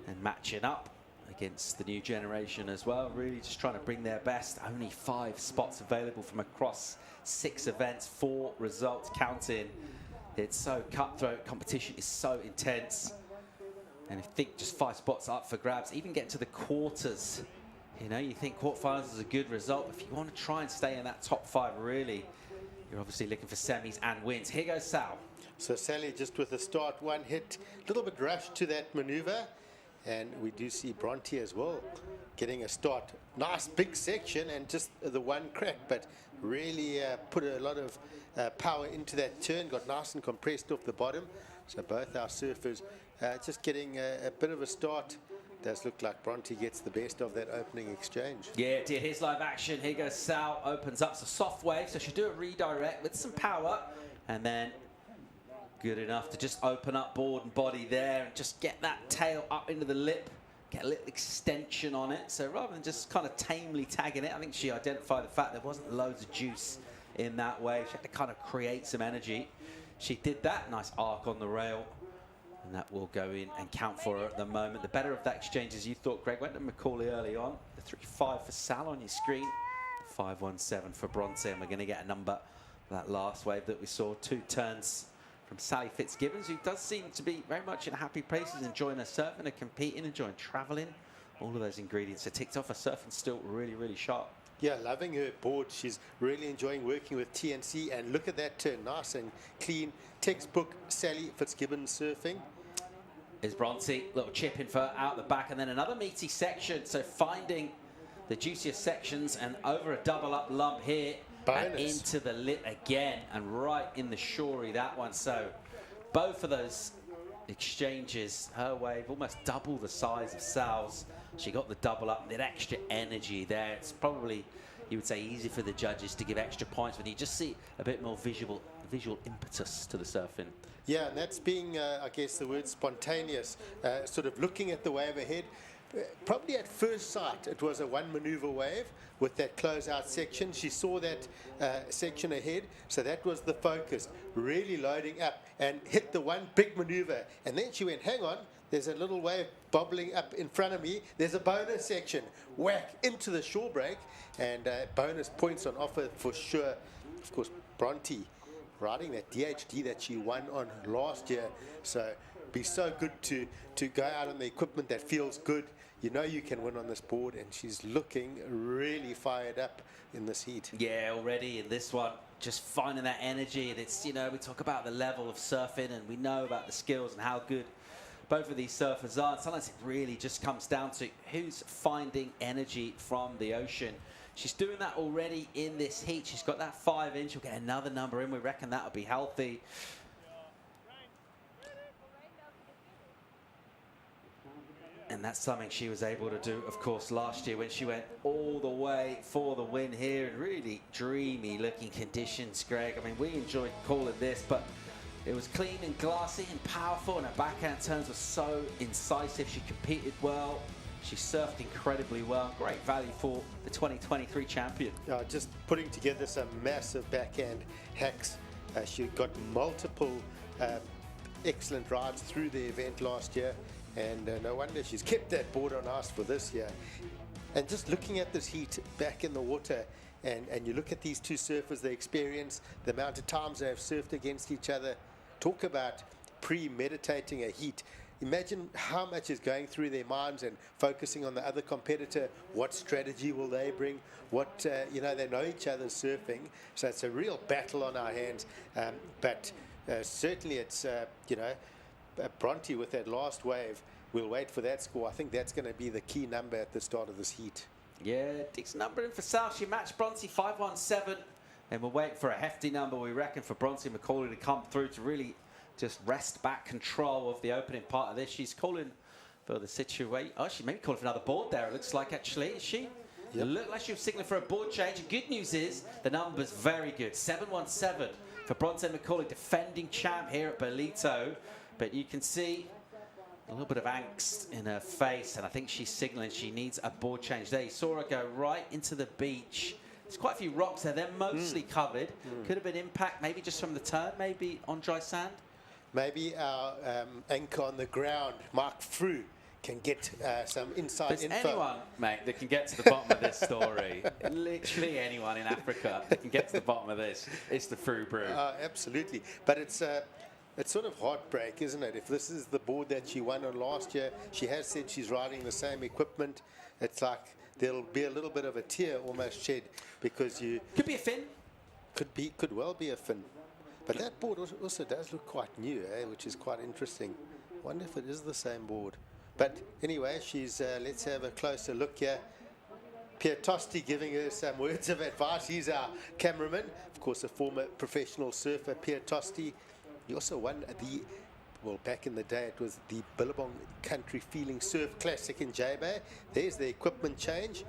and matching up against the new generation as well. Really just trying to bring their best. Only 5 spots available from across 6 events, 4 results counting. It's so cutthroat, competition is so intense. And I think just 5 spots up for grabs, even get to the quarters. You know, you think quarterfinals is a good result. If you want to try and stay in that top 5, really, you're obviously looking for semis and wins. Here goes Sal. So Sally just with a start, 1 hit, a little bit rushed to that maneuver. And we do see Bronte as well getting a start. Nice big section and just the 1 crack, but really put a lot of power into that turn, got nice and compressed off the bottom. So both our surfers just getting a bit of a start. Does look like Bronte gets the best of that opening exchange. Yeah, it did. Here's live action. Here goes Sal. Opens up. So soft wave. So she'll do a redirect with some power. And then good enough to just open up board and body there and just get that tail up into the lip. Get a little extension on it. So rather than just kind of tamely tagging it, I think she identified the fact there wasn't loads of juice in that wave. She had to kind of create some energy. She did that. Nice arc on the rail. And that will go in and count for her at the moment. The better of that exchange, as you thought, Greg, went to McCauley early on. The 3-5 for Sal on your screen. 5-1-7 for Bronte. And we're going to get a number that last wave that we saw. 2 turns from Sally Fitz Gibbons, who does seem to be very much in a happy place. She's enjoying her surfing, her competing, enjoying traveling. All of those ingredients are ticked off. Her surfing still really, really sharp. Yeah, loving her board. She's really enjoying working with TNC. And look at that turn. Nice and clean. Textbook Sally Fitzgibbons surfing. Is Bronte, little chip in for out the back, and then another meaty section. So finding the juiciest sections and over a double up lump here. And into the lip again, and right in the shorey, that one. So both of those exchanges, her wave almost double the size of Sal's. She got the double up, that extra energy there. It's probably, you would say, easy for the judges to give extra points when you just see a bit more visual impetus to the surfing. Yeah, and that's being, I guess the word spontaneous, sort of looking at the wave ahead. Probably at first sight, it was a 1 maneuver wave with that closeout section. She saw that section ahead, so that was the focus, really loading up and hit the 1 big maneuver. And then she went, hang on, there's a little wave bobbling up in front of me. There's a bonus section, whack into the shore break, and bonus points on offer for sure. Of course, Bronte riding that DHD that she won on last year, so be so good to go out on the equipment that feels good. You know you can win on this board, and she's looking really fired up in this heat. Yeah, already in this one, just finding that energy. And it's, you know, we talk about the level of surfing, and we know about the skills and how good both of these surfers are. And sometimes it really just comes down to who's finding energy from the ocean. She's doing that already in this heat. She's got that 5 inch. She'll get another number in. We reckon that'll be healthy. And that's something she was able to do, of course, last year when she went all the way for the win here in really dreamy looking conditions, Greg. I mean, we enjoyed calling this, but it was clean and glassy and powerful, and her backhand turns were so incisive. She competed well. She surfed incredibly well. Great value for the 2023 champion. Just putting together some massive backhand hacks. She got multiple excellent rides through the event last year, and no wonder she's kept that board on ice for this year. And just looking at this heat back in the water, and you look at these two surfers, the experience, the amount of times they have surfed against each other. Talk about premeditating a heat. Imagine how much is going through their minds and focusing on the other competitor. What strategy will they bring? What, they know each other surfing, so it's a real battle on our hands. But certainly it's, Bronte with that last wave. We'll wait for that score. I think that's going to be the key number at the start of this heat. Yeah, Dick's number in for Sal. She matched Bronte 517. And we're waiting for a hefty number, we reckon, for Bronte McCauley to come through to really just wrest back control of the opening part of this. She's calling for the situation. Oh, she may be calling for another board there, it looks like, actually. Is she? It looked like she was signaling for a board change. Good news is the number's very good. 717 for Bronte McCauley, defending champ here at Ballito. But you can see a little bit of angst in her face, and I think she's signaling she needs a board change there. You saw her go right into the beach. There's quite a few rocks there. They're mostly covered. Could have been impact, maybe just from the turn, maybe on dry sand. Maybe our anchor on the ground, Mark Frew, can get some inside info. There's anyone, mate, that can get to the bottom of this story. Literally anyone in Africa that can get to the bottom of this. It's the Frew Brew. Absolutely. But it's sort of heartbreak, isn't it? If this is the board that she won on last year, she has said she's riding the same equipment. It's like there'll be a little bit of a tear almost shed because you... Could be a fin. Could well be a fin. But that board also does look quite new, which is quite interesting. Wonder if it is the same board. But anyway, she's. Let's have a closer look here. Pierre Tosti giving her some words of advice. He's our cameraman, of course, a former professional surfer, Pierre Tosti. He also won back in the day, it was the Billabong Country Feeling Surf Classic in J-Bay. There's the equipment change.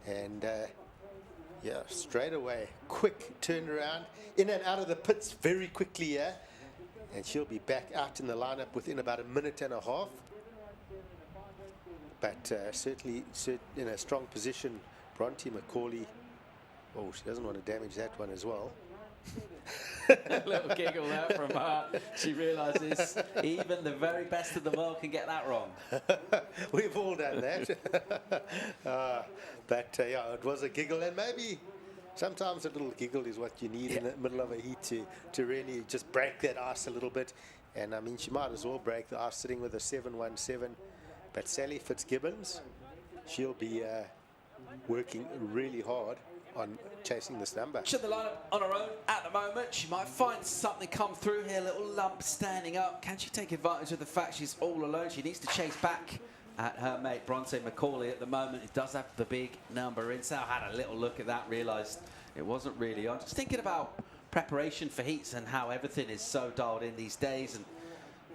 And straight away, quick turnaround, in and out of the pits very quickly here. And she'll be back out in the lineup within about a minute and a half. But certainly in a strong position, Bronte McCauley. Oh, she doesn't want to damage that one as well. A little giggle there from her. She realises even the very best of the world can get that wrong. We've all done that. But it was a giggle, and maybe sometimes a little giggle is what you need in the middle of a heat to really just break that ice a little bit. And I mean, she might as well break the ice sitting with a 717. But Sally Fitz Gibbons, she'll be working really hard on chasing this number. She's in the lineup on her own at the moment. She might find something come through here, a little lump standing up. Can she take advantage of the fact she's all alone? She needs to chase back at her mate Bronte McCauley at the moment. It does have the big number in. Sal had a little look at that, realised it wasn't really on. Just thinking about preparation for heats and how everything is so dialed in these days,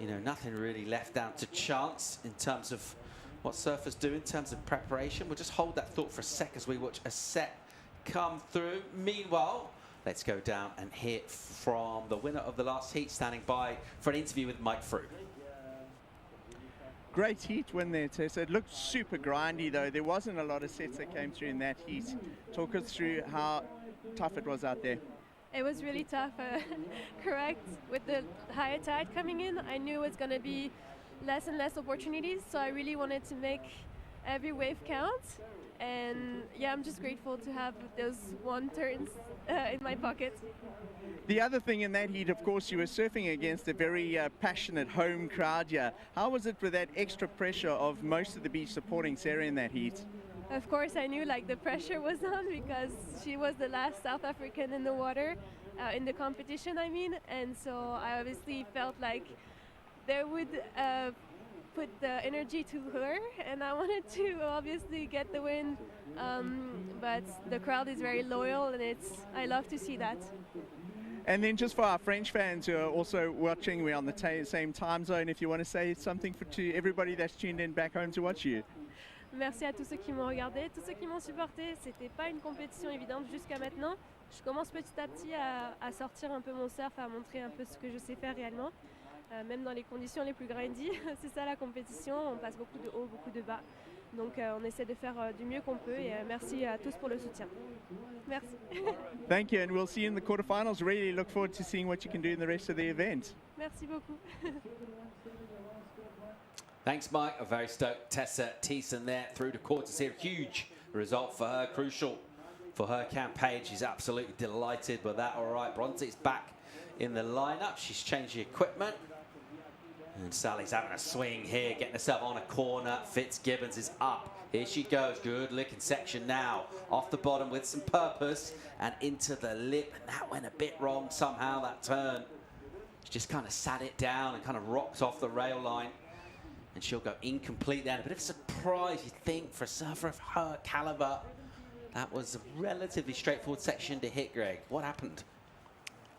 and nothing really left down to chance in terms of what surfers do in terms of preparation. We'll just hold that thought for a sec as we watch a set come through. Meanwhile, let's go down and hear from the winner of the last heat, standing by for an interview with Mike Frew. Great heat win there, Tessa. It looked super grindy, though. There wasn't a lot of sets that came through in that heat. Talk us through how tough it was out there. It was really tough, correct. With the higher tide coming in, I knew it was going to be less and less opportunities, so I really wanted to make every wave count. And yeah, I'm just grateful to have those one turns in my pocket. The other thing in that heat, of course, you were surfing against a very passionate home crowd here. How was it with that extra pressure of most of the beach supporting Sarah in that heat? Of course, I knew the pressure was on because she was the last South African in the water, in the competition, I mean. And so I obviously felt like they would put the energy to her, and I wanted to obviously get the win. But the crowd is very loyal, and I love to see that. And then just for our French fans who are also watching, we're on the same time zone, if you want to say something to everybody that's tuned in back home to watch you. Merci à tous ceux qui m'ont regardé, tous ceux qui m'ont supporté. C'était pas une compétition évidente jusqu'à maintenant. Je commence petit à petit à sortir un peu mon surf, à montrer un peu ce que je sais faire réellement, même dans les conditions les plus grindy. C'est ça la compétition, on passe beaucoup de hauts, beaucoup de bas. Donc on essaie de faire du mieux qu'on peut et merci à tous pour le soutien. Merci. Thank you, and we'll see you in the quarterfinals. Really look forward to seeing what you can do in the rest of the event. Merci beaucoup. Thanks, Mike. A very stoked Tessa Thiessen there through to quarters here. Huge result for her, crucial for her campaign. She's absolutely delighted with that. All right, Bronte's back in the lineup. She's changed the equipment. And Sally's having a swing here, getting herself on a corner. Fitz Gibbons is up. Here she goes. Good looking section now. Off the bottom with some purpose and into the lip. And that went a bit wrong somehow, that turn. She just kind of sat it down and kind of rocked off the rail line. And she'll go incomplete then. A bit of a surprise, you think, for a surfer of her caliber. That was a relatively straightforward section to hit, Greg. What happened?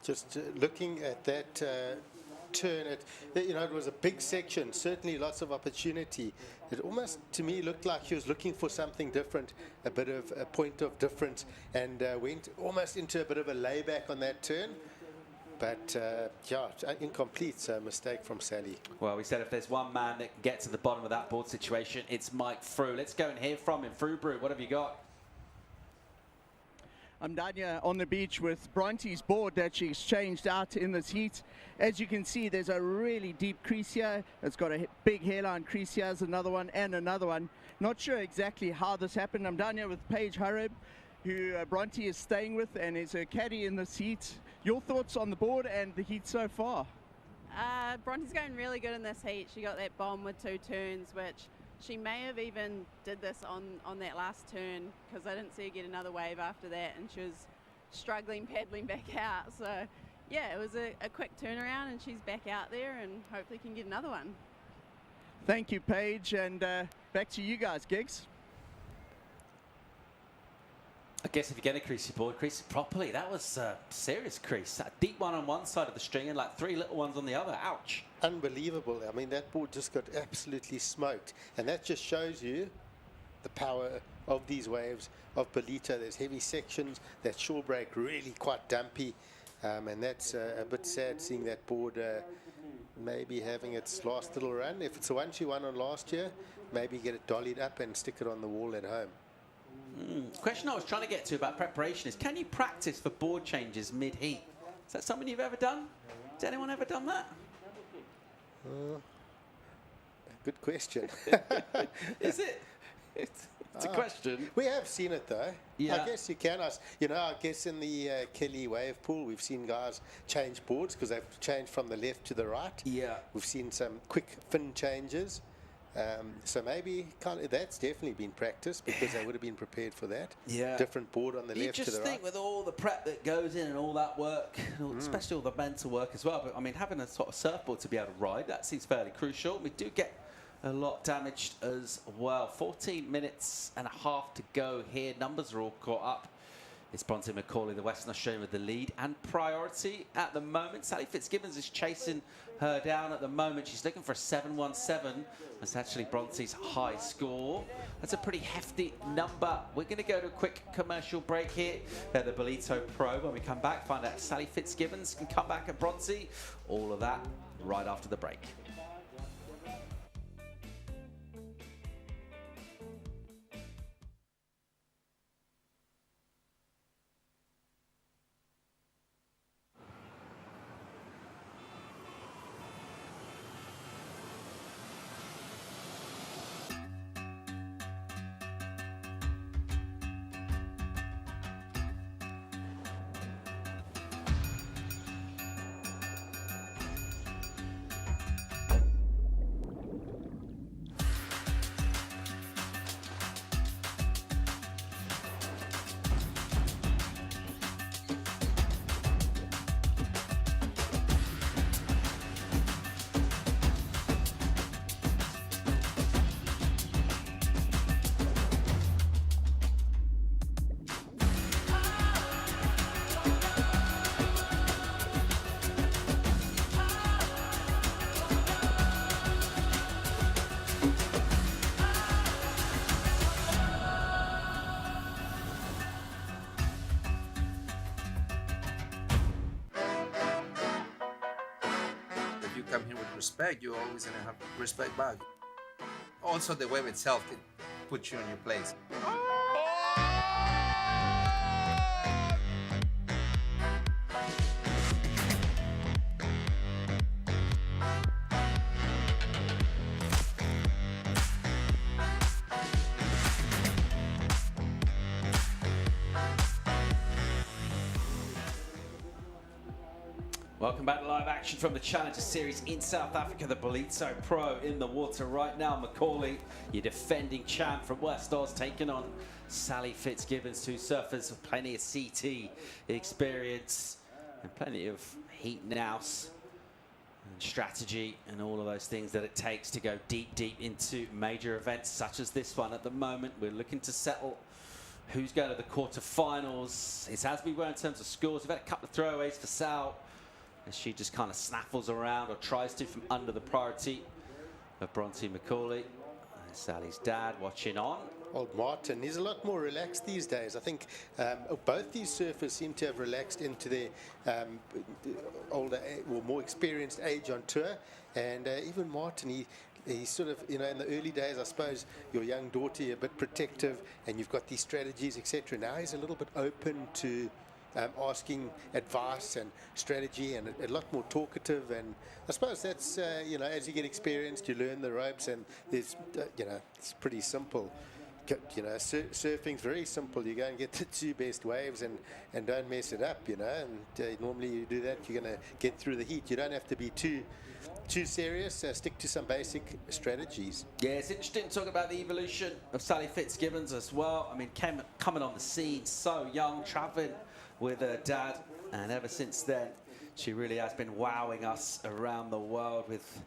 Just looking at that turn, it was a big section, certainly lots of opportunity. It almost, to me, looked like she was looking for something different, a bit of a point of difference, and went almost into a bit of a layback on that turn. But, yeah, incomplete, so mistake from Sally. Well, we said if there's one man that can get to the bottom of that board situation, it's Mike Frew. Let's go and hear from him. Frew Brew, what have you got? I'm down here on the beach with Bronte's board that she exchanged out in this heat. As you can see, there's a really deep crease here. It's got a big hairline crease here. There's another one and another one. Not sure exactly how this happened. I'm down here with Paige Harib, who Bronte is staying with and is her caddy in this heat. Your thoughts on the board and the heat so far? Bronte's going really good in this heat. She got that bomb with 2 turns, which she may have even did this on that last turn, because I didn't see her get another wave after that, and she was struggling paddling back out. So yeah, it was a quick turnaround, and she's back out there and hopefully can get another one. Thank you, Paige, and back to you guys, Gigs. I guess if you're going to crease your board, crease it properly. That was a serious crease. A deep one on one side of the string and like 3 little ones on the other. Ouch. Unbelievable. I mean, that board just got absolutely smoked. And that just shows you the power of these waves of Ballito. There's heavy sections. That shore break really quite dumpy. And that's a bit sad seeing that board maybe having its last little run. If it's the one she won on last year, maybe get it dollied up and stick it on the wall at home. Question I was trying to get to about preparation is, can you practice for board changes mid-heat? Is that something you've ever done? Has anyone ever done that? Good question. Is it? It's a question. We have seen it, though. Yeah. I guess you can. I guess in the Kelly wave pool, we've seen guys change boards because they've changed from the left to the right. Yeah. We've seen some quick fin changes. So maybe that's definitely been practiced because they would have been prepared for that. Yeah. Different board on the left to the right. You just think with all the prep that goes in and all that work, especially all the mental work as well. But I mean, having a sort of surfboard to be able to ride, that seems fairly crucial. We do get a lot damaged as well. 14 minutes and a half to go here. Numbers are all caught up. It's Bronte McCauley, the Western Australian, with the lead and priority at the moment. Sally Fitzgibbons is chasing her down at the moment. She's looking for a 7.17. That's actually Bronte's high score. That's a pretty hefty number. We're going to go to a quick commercial break here at the Ballito Pro. When we come back, find out if Sally Fitzgibbons can come back at Bronte. All of that right after the break. Come here with respect, you're always going to have respect back. Also, the wave itself, put you in your place. Welcome back to live action from the Challenger Series in South Africa. The Ballito Pro in the water right now. McCauley, your defending champ from West Oz, taking on Sally Fitz Gibbons, two surfers with plenty of CT experience and plenty of heat nous and strategy and all of those things that it takes to go deep into major events such as this one. At the moment, we're looking to settle who's going to the quarterfinals. It's as we were in terms of scores. We've had a couple of throwaways for Sal, as she just kind of snaffles around or tries to from under the priority of Bronte McCauley. Sally's dad watching on. Old Martin, he's a lot more relaxed these days. I think both these surfers seem to have relaxed into their older or more experienced age on tour. And even Martin, he's sort of, you know, in the early days, I suppose, your young daughter, you're a bit protective and you've got these strategies, etc. Now he's a little bit open to asking advice and strategy, and a lot more talkative. And I suppose that's you know, as you get experienced, you learn the ropes, and there's you know, it's pretty simple. You know, surfing's very simple. You go and get the two best waves and don't mess it up, you know. And normally you do that, you're going to get through the heat. You don't have to be too serious. Stick to some basic strategies. Yeah, it's interesting to talk about the evolution of Sally Fitz Gibbons as well. I mean, coming on the scene so young, traveling with her dad, and ever since then she really has been wowing us around the world with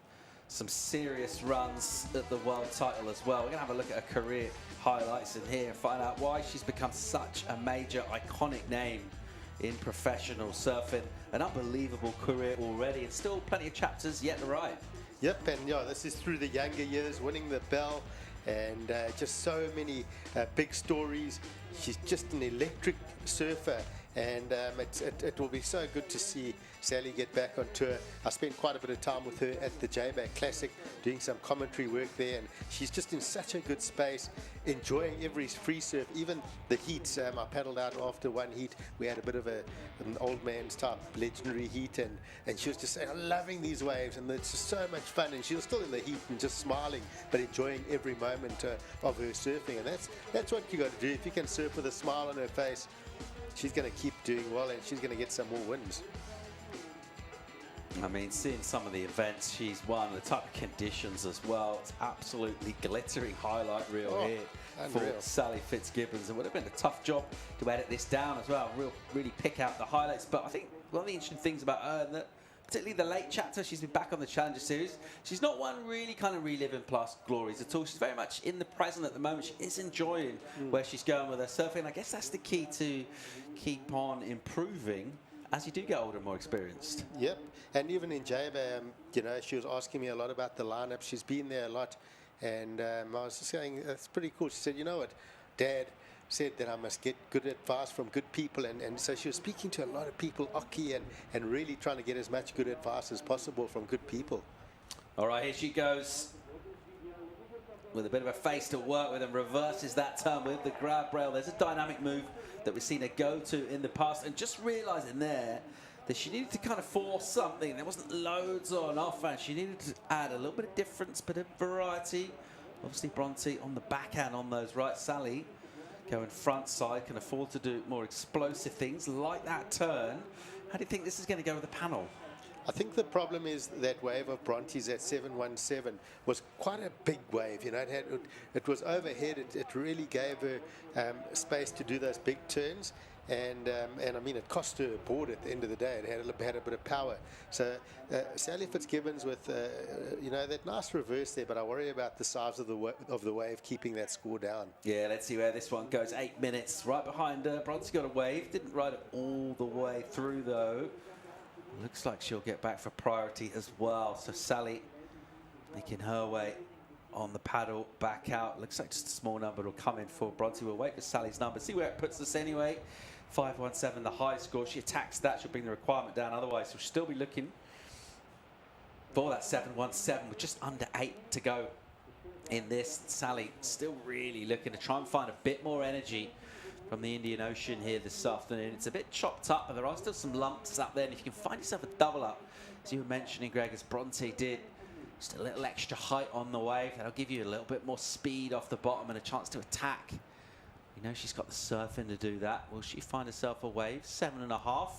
some serious runs at the world title as well. We're going to have a look at her career highlights in here and find out why she's become such a major iconic name in professional surfing. An unbelievable career already, and still plenty of chapters yet to write. Yep, and yeah, this is through the younger years, winning the bell, and just so many big stories. She's just an electric surfer, and it will be so good to see Sally get back on tour. I spent quite a bit of time with her at the J-Back Classic, doing some commentary work there, and she's just in such a good space, enjoying every free surf, even the heats. I paddled out after one heat. We had a bit of an old man's type legendary heat, and she was just saying, I'm loving these waves, and it's just so much fun. And she was still in the heat and just smiling, but enjoying every moment of her surfing. And that's what you got to do. If you can surf with a smile on her face, she's going to keep doing well, and she's going to get some more wins. I mean, seeing some of the events she's won, the type of conditions as well, it's absolutely glittering highlight reel here unreal. for Sally Fitz Gibbons. It would have been a tough job to edit this down as well, really pick out the highlights. But I think one of the interesting things about her, and that particularly the late chapter, she's been back on the Challenger Series. She's not one really kind of reliving past glories at all. She's very much in the present at the moment. She is enjoying where she's going with her surfing. I guess that's the key to keep on improving as you do get older and more experienced. Yep, and even in J-Bam, you know, she was asking me a lot about the lineup. She's been there a lot, and I was just saying, that's pretty cool. She said, you know what, Dad said that I must get good advice from good people, and so she was speaking to a lot of people, Aki, and really trying to get as much good advice as possible from good people. All right, here she goes with a bit of a face to work with, and reverses that turn with the grab rail. There's a dynamic move that we've seen her go to in the past, and just realizing there that she needed to kind of force something. There wasn't loads on offhand. She needed to add a little bit of difference, bit of variety. Obviously Bronte on the backhand on those right. Sally going front side, can afford to do more explosive things like that turn. How do you think this is going to go with the panel? I think the problem is that wave of Bronte's at 717 was quite a big wave. You know, it was overhead. It really gave her space to do those big turns, and I mean, it cost her a board at the end of the day. It had a bit of power. So Sally Fitz Gibbons with you know, that nice reverse there, but I worry about the size of the wave keeping that score down. Yeah, let's see where this one goes. 8 minutes right behind her. Bronte got a wave. Didn't ride it all the way through though. Looks like she'll get back for priority as well. So Sally making her way on the paddle back out. Looks like just a small number will come in for Bronte. We'll wait for Sally's number, see where it puts us anyway. 517, the high score. She attacks that, she'll bring the requirement down. Otherwise, she'll still be looking for that 717 with just under 8 to go in this. Sally still really looking to try and find a bit more energy from the Indian Ocean here this afternoon. It's a bit chopped up, but there are still some lumps up there. And if you can find yourself a double up, as you were mentioning, Greg, as Bronte did, just a little extra height on the wave, that'll give you a little bit more speed off the bottom and a chance to attack. You know she's got the surfing to do that. Will she find herself a wave? 7.5.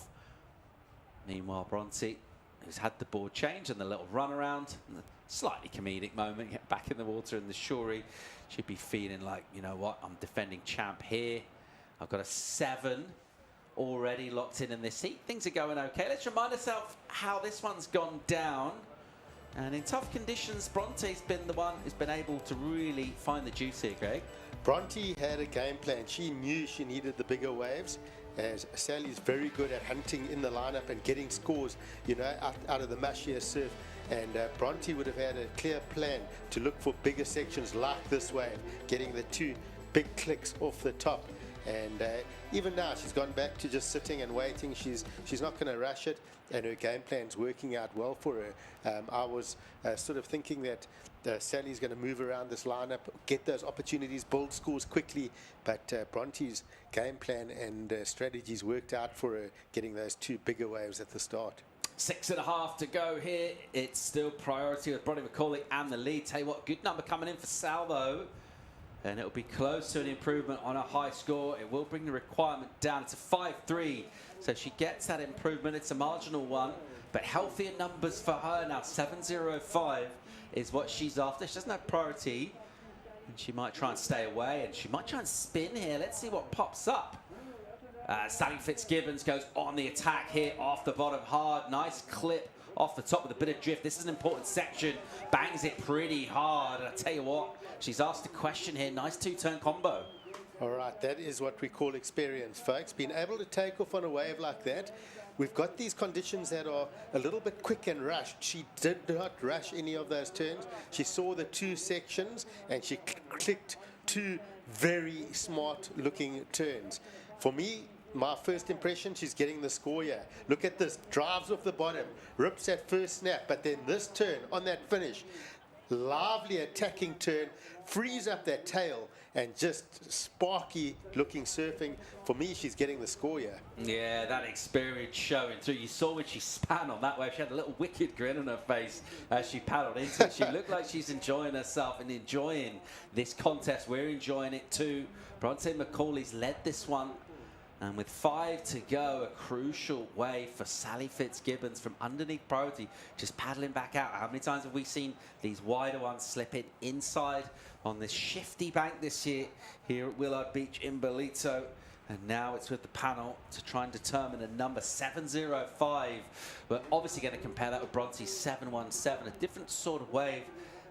Meanwhile, Bronte, who's had the board change and the little run around, and the slightly comedic moment, get back in the water in the shorey, should be feeling like, you know what, I'm defending champ here. I've got a 7 already locked in this heat. Things are going okay. Let's remind ourselves how this one's gone down. And in tough conditions, Bronte's been the one who's been able to really find the juice here, Greg. Bronte had a game plan. She knew she needed the bigger waves, as Sally's very good at hunting in the lineup and getting scores, you know, out of the mushier surf. And Bronte would have had a clear plan to look for bigger sections like this wave, getting the 2 big clicks off the top. And even now, she's gone back to just sitting and waiting. She's not going to rush it, and her game plan's working out well for her. I was sort of thinking that Sally's going to move around this lineup, get those opportunities, build scores quickly, but Bronte's game plan and strategies worked out for her, getting those 2 bigger waves at the start. 6.5 to go here. It's still priority with Bronte McCauley and the lead. Tell you what, good number coming in for Sal, though. And it'll be close to an improvement on a high score. It will bring the requirement down to 5.3. So she gets that improvement. It's a marginal one, but healthier numbers for her now. 7.05 is what she's after. She doesn't have priority, and she might try and stay away, and she might try and spin here. Let's see what pops up. Sally Fitz Gibbons goes on the attack here off the bottom hard. Nice clip off the top with a bit of drift. This is an important section. Bangs it pretty hard. And I tell you what, she's asked a question here. Nice 2-turn combo. All right, that is what we call experience, folks. Being able to take off on a wave like that. We've got these conditions that are a little bit quick and rushed. She did not rush any of those turns. She saw the 2 sections and she clicked 2 very smart looking turns. For me, my first impression, she's getting the score here. Look at this, drives off the bottom, rips that first snap, but then this turn on that finish, lively attacking turn, frees up that tail, and just sparky looking surfing. For me, she's getting the score here. Yeah, that experience showing through. You saw when she span on that wave, she had a little wicked grin on her face as she paddled into it. She looked like she's enjoying herself and enjoying this contest. We're enjoying it too. Bronte McCauley's led this one. And with 5 to go, a crucial wave for Sally Fitz Gibbons from underneath priority, just paddling back out. How many times have we seen these wider ones slipping inside on this shifty bank this year here at Willard Beach in Ballito? And now it's with the panel to try and determine a number. 7.05. We're obviously going to compare that with Bronte's 7.17, a different sort of wave.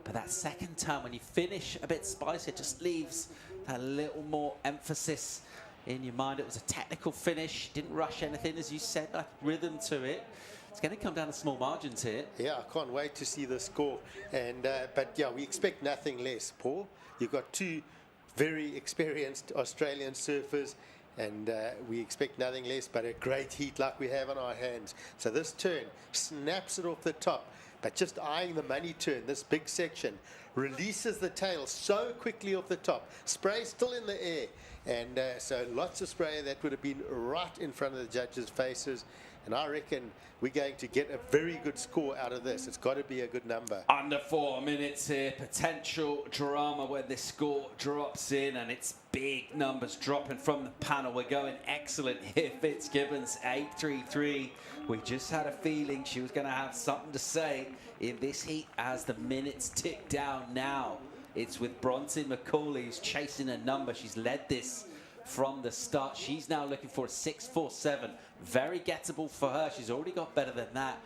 But that second turn, when you finish a bit spicy, it just leaves a little more emphasis in your mind. It was a technical finish, didn't rush anything, as you said, like rhythm to it. It's going to come down to small margins here. Yeah, I can't wait to see the score. And but yeah, we expect nothing less, Paul. You've got 2 very experienced Australian surfers, and we expect nothing less but a great heat like we have on our hands. So this turn snaps it off the top, but just eyeing the money turn, this big section, releases the tail so quickly off the top. Spray still in the air. And so lots of spray that would have been right in front of the judges' faces. And I reckon we're going to get a very good score out of this. It's got to be a good number. Under 4 minutes here. Potential drama where this score drops in, and it's big numbers dropping from the panel. We're going excellent here. Fitz Gibbons, 8.33. We just had a feeling she was going to have something to say in this heat as the minutes tick down now. It's with Bronte McCauley who's chasing a number. She's led this from the start. She's now looking for a 6.47. Very gettable for her. She's already got better than that.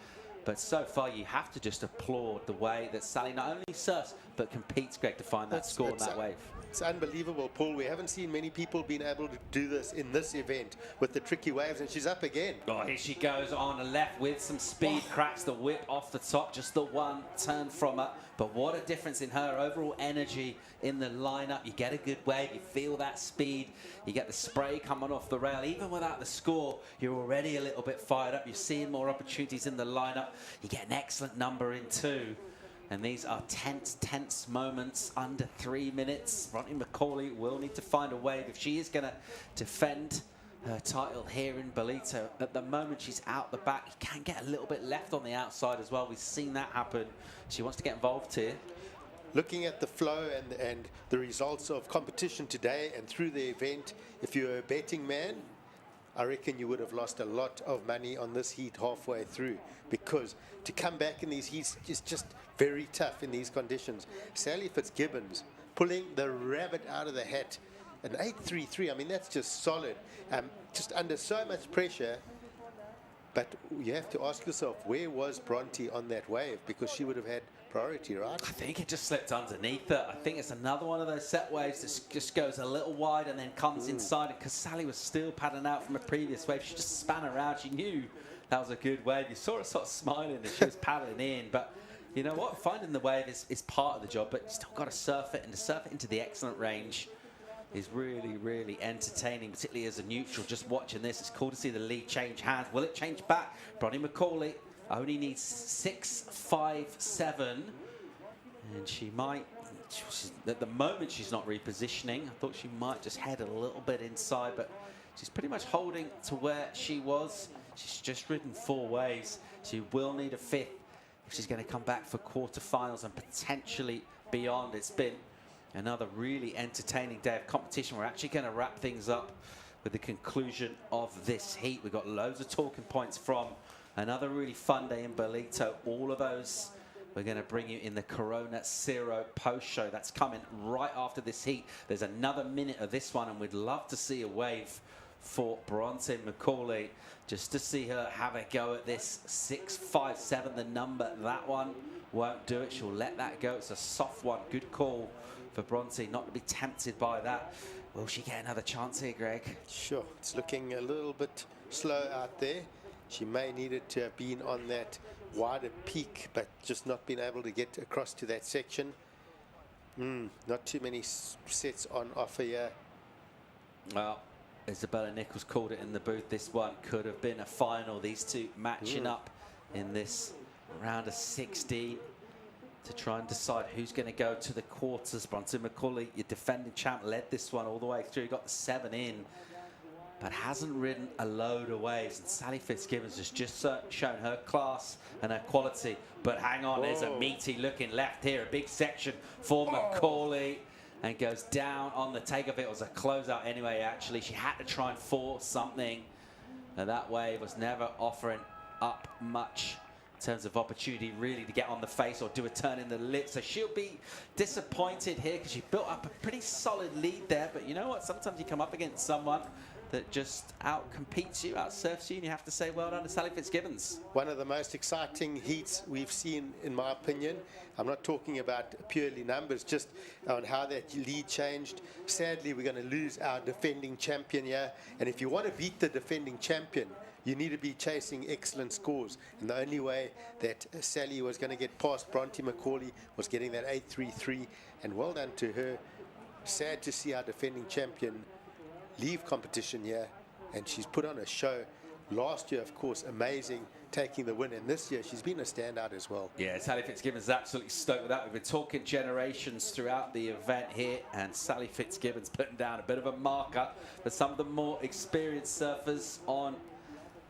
But so far, you have to just applaud the way that Sally not only surfs, but competes, Greg, to find that score on that wave. It's unbelievable, Paul. We haven't seen many people being able to do this in this event with the tricky waves, and she's up again. Oh, here she goes on the left with some speed, cracks the whip off the top, just the 1 turn from her. But what a difference in her overall energy in the lineup. You get a good wave, you feel that speed, you get the spray coming off the rail. Even without the score, you're already a little bit fired up. You're seeing more opportunities in the lineup. You get an excellent number in too. And these are tense moments under 3 minutes. McCauley will need to find a wave if she is going to defend her title here in Ballito. At the moment, she's out the back. You can get a little bit left on the outside as well. We've seen that happen. She wants to get involved here. Looking at the flow and the results of competition today and through the event, if you're a betting man, I reckon you would have lost a lot of money on this heat halfway through, because to come back in these heats is just very tough in these conditions. Sally Fitz Gibbons pulling the rabbit out of the hat, an 8.33. I mean, that's just solid. Just under so much pressure. But you have to ask yourself, where was Bronte on that wave? Because she would have had priority, right? I think it just slipped underneath her. I think it's another one of those set waves that just goes a little wide and then comes inside it, because Sally was still paddling out from a previous wave. She just span around. She knew that was a good wave. You saw her sort of smiling as she was paddling in. But you know what? Finding the wave is part of the job, but you still got to surf it, and to surf it into the excellent range is really, really entertaining, particularly as a neutral. Just watching this, it's cool to see the lead change hands. Will it change back? McCauley only needs 6.57, and she might. At the moment, she's not repositioning. I thought she might just head a little bit inside, but she's pretty much holding to where she was. She's just ridden 4 waves. She will need a 5th if she's going to come back for quarterfinals and potentially beyond. It's been another really entertaining day of competition. We're actually going to wrap things up with the conclusion of this heat. We've got loads of talking points from another really fun day in Ballito. All of those we're going to bring you in the Corona Zero post show. That's coming right after this heat. There's another minute of this one, and we'd love to see a wave for Bronte McCauley, just to see her have a go at this 6.57, the number. That one won't do it. She'll let that go. It's a soft one. Good call for Bronte not to be tempted by that. Will she get another chance here, Greg? Sure. It's looking a little bit slow out there. She may need it to have been on that wider peak, but just not been able to get across to that section. Not too many sets on offer here. Well, Isabella Nichols called it in the booth. This one could have been a final. These two matching up in this round of 16 to try and decide who's going to go to the quarters. Bronte McCauley, your defending champ, led this one all the way through. He got the 7 in, but hasn't ridden a load of waves. And Sally Fitz Gibbons has just shown her class and her quality. But hang on, there's a meaty looking left here. A big section for McCauley. And goes down on the takeoff. It was a closeout anyway, actually. She had to try and force something. And that wave was never offering up much in terms of opportunity, really, to get on the face or do a turn in the lip. So she'll be disappointed here, because she built up a pretty solid lead there. But you know what? Sometimes you come up against someone that just out-competes you, out-surfs you, and you have to say, well done to Sally Fitz Gibbons. One of the most exciting heats we've seen, in my opinion. I'm not talking about purely numbers, just on how that lead changed. Sadly, we're going to lose our defending champion here. And if you want to beat the defending champion, you need to be chasing excellent scores. And the only way that Sally was going to get past Bronte McCauley was getting that 8.33. And well done to her. Sad to see our defending champion leave competition here, and she's put on a show. Last year, of course, amazing, taking the win, and this year she's been a standout as well. Yeah, Sally Fitz Gibbons is absolutely stoked with that. We've been talking generations throughout the event here, and Sally Fitz Gibbons putting down a bit of a marker for some of the more experienced surfers on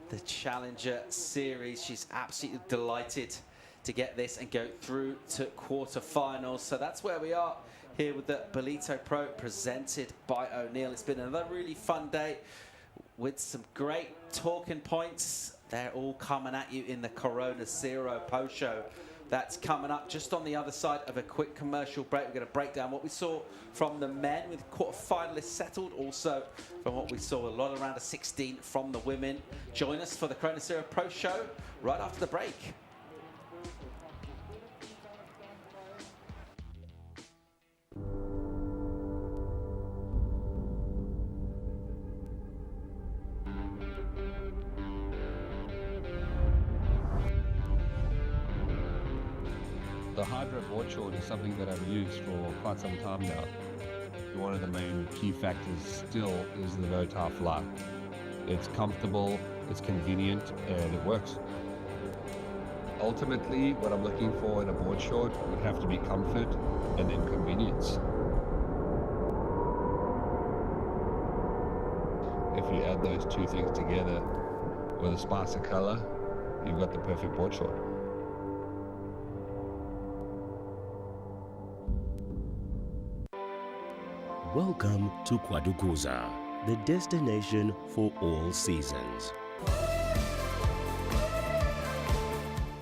the Challenger Series. She's absolutely delighted to get this and go through to quarterfinals. So that's where we are here with the Ballito Pro, presented by O'Neill. It's been another really fun day with some great talking points. They're all coming at you in the Corona Zero post show. That's coming up just on the other side of a quick commercial break. We're going to break down what we saw from the men with quarterfinalists settled, also from what we saw a lot around the 16 from the women. Join us for the Corona Zero Pro show right after the break. The Hydro board short is something that I've used for quite some time now. One of the main key factors still is the very tough lie. It's comfortable, it's convenient, and it works. Ultimately, what I'm looking for in a board short would have to be comfort and then convenience. If you add those two things together with a spice of color, you've got the perfect board short. Welcome to Kwadukuza, the destination for all seasons.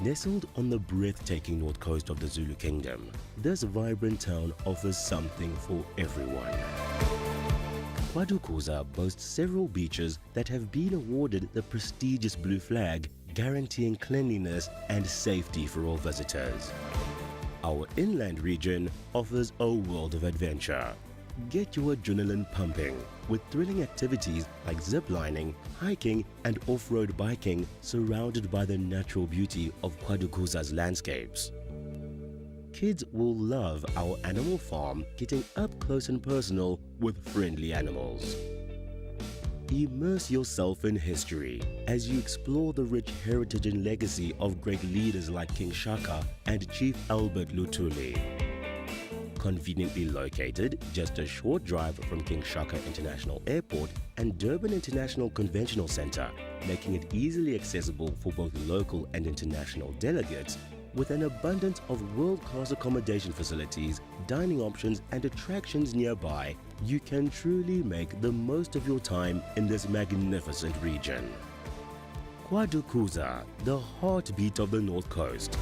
Nestled on the breathtaking north coast of the Zulu Kingdom, this vibrant town offers something for everyone. Kwadukuza boasts several beaches that have been awarded the prestigious blue flag, guaranteeing cleanliness and safety for all visitors. Our inland region offers a world of adventure. Get your adrenaline pumping with thrilling activities like ziplining, hiking and off-road biking surrounded by the natural beauty of Kwadukuza's landscapes. Kids will love our animal farm, getting up close and personal with friendly animals. Immerse yourself in history as you explore the rich heritage and legacy of great leaders like King Shaka and Chief Albert Lutuli. Conveniently located just a short drive from King Shaka International Airport and Durban International Conventional Center, making it easily accessible for both local and international delegates, with an abundance of world-class accommodation facilities, dining options and attractions nearby, you can truly make the most of your time in this magnificent region. Kwadukuza, the heartbeat of the North Coast.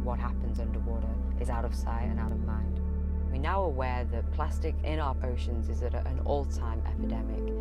What happens underwater is out of sight and out of mind. We're now aware that plastic in our oceans is at an all-time epidemic.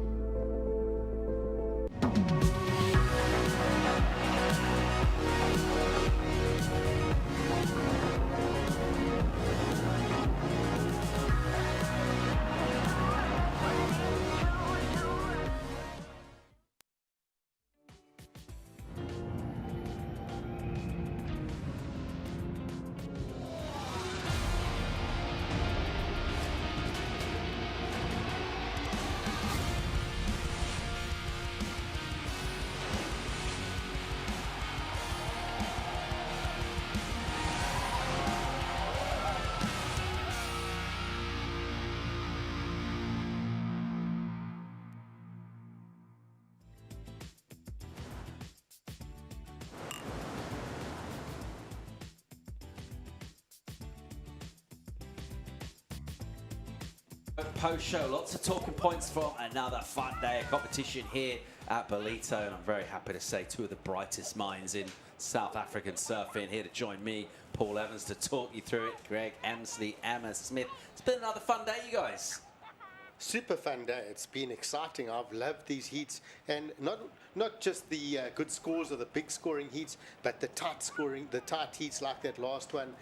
Post-show, lots of talking points from another fun day of competition here at Ballito, and I'm very happy to say two of the brightest minds in South African surfing here to join me, Paul Evans, to talk you through it. Greg Emsley, Emma Smith. It's been another fun day, you guys. Super fun day. It's been exciting. I've loved these heats, and not just the good scores or the big scoring heats, but the tight heats like that last one.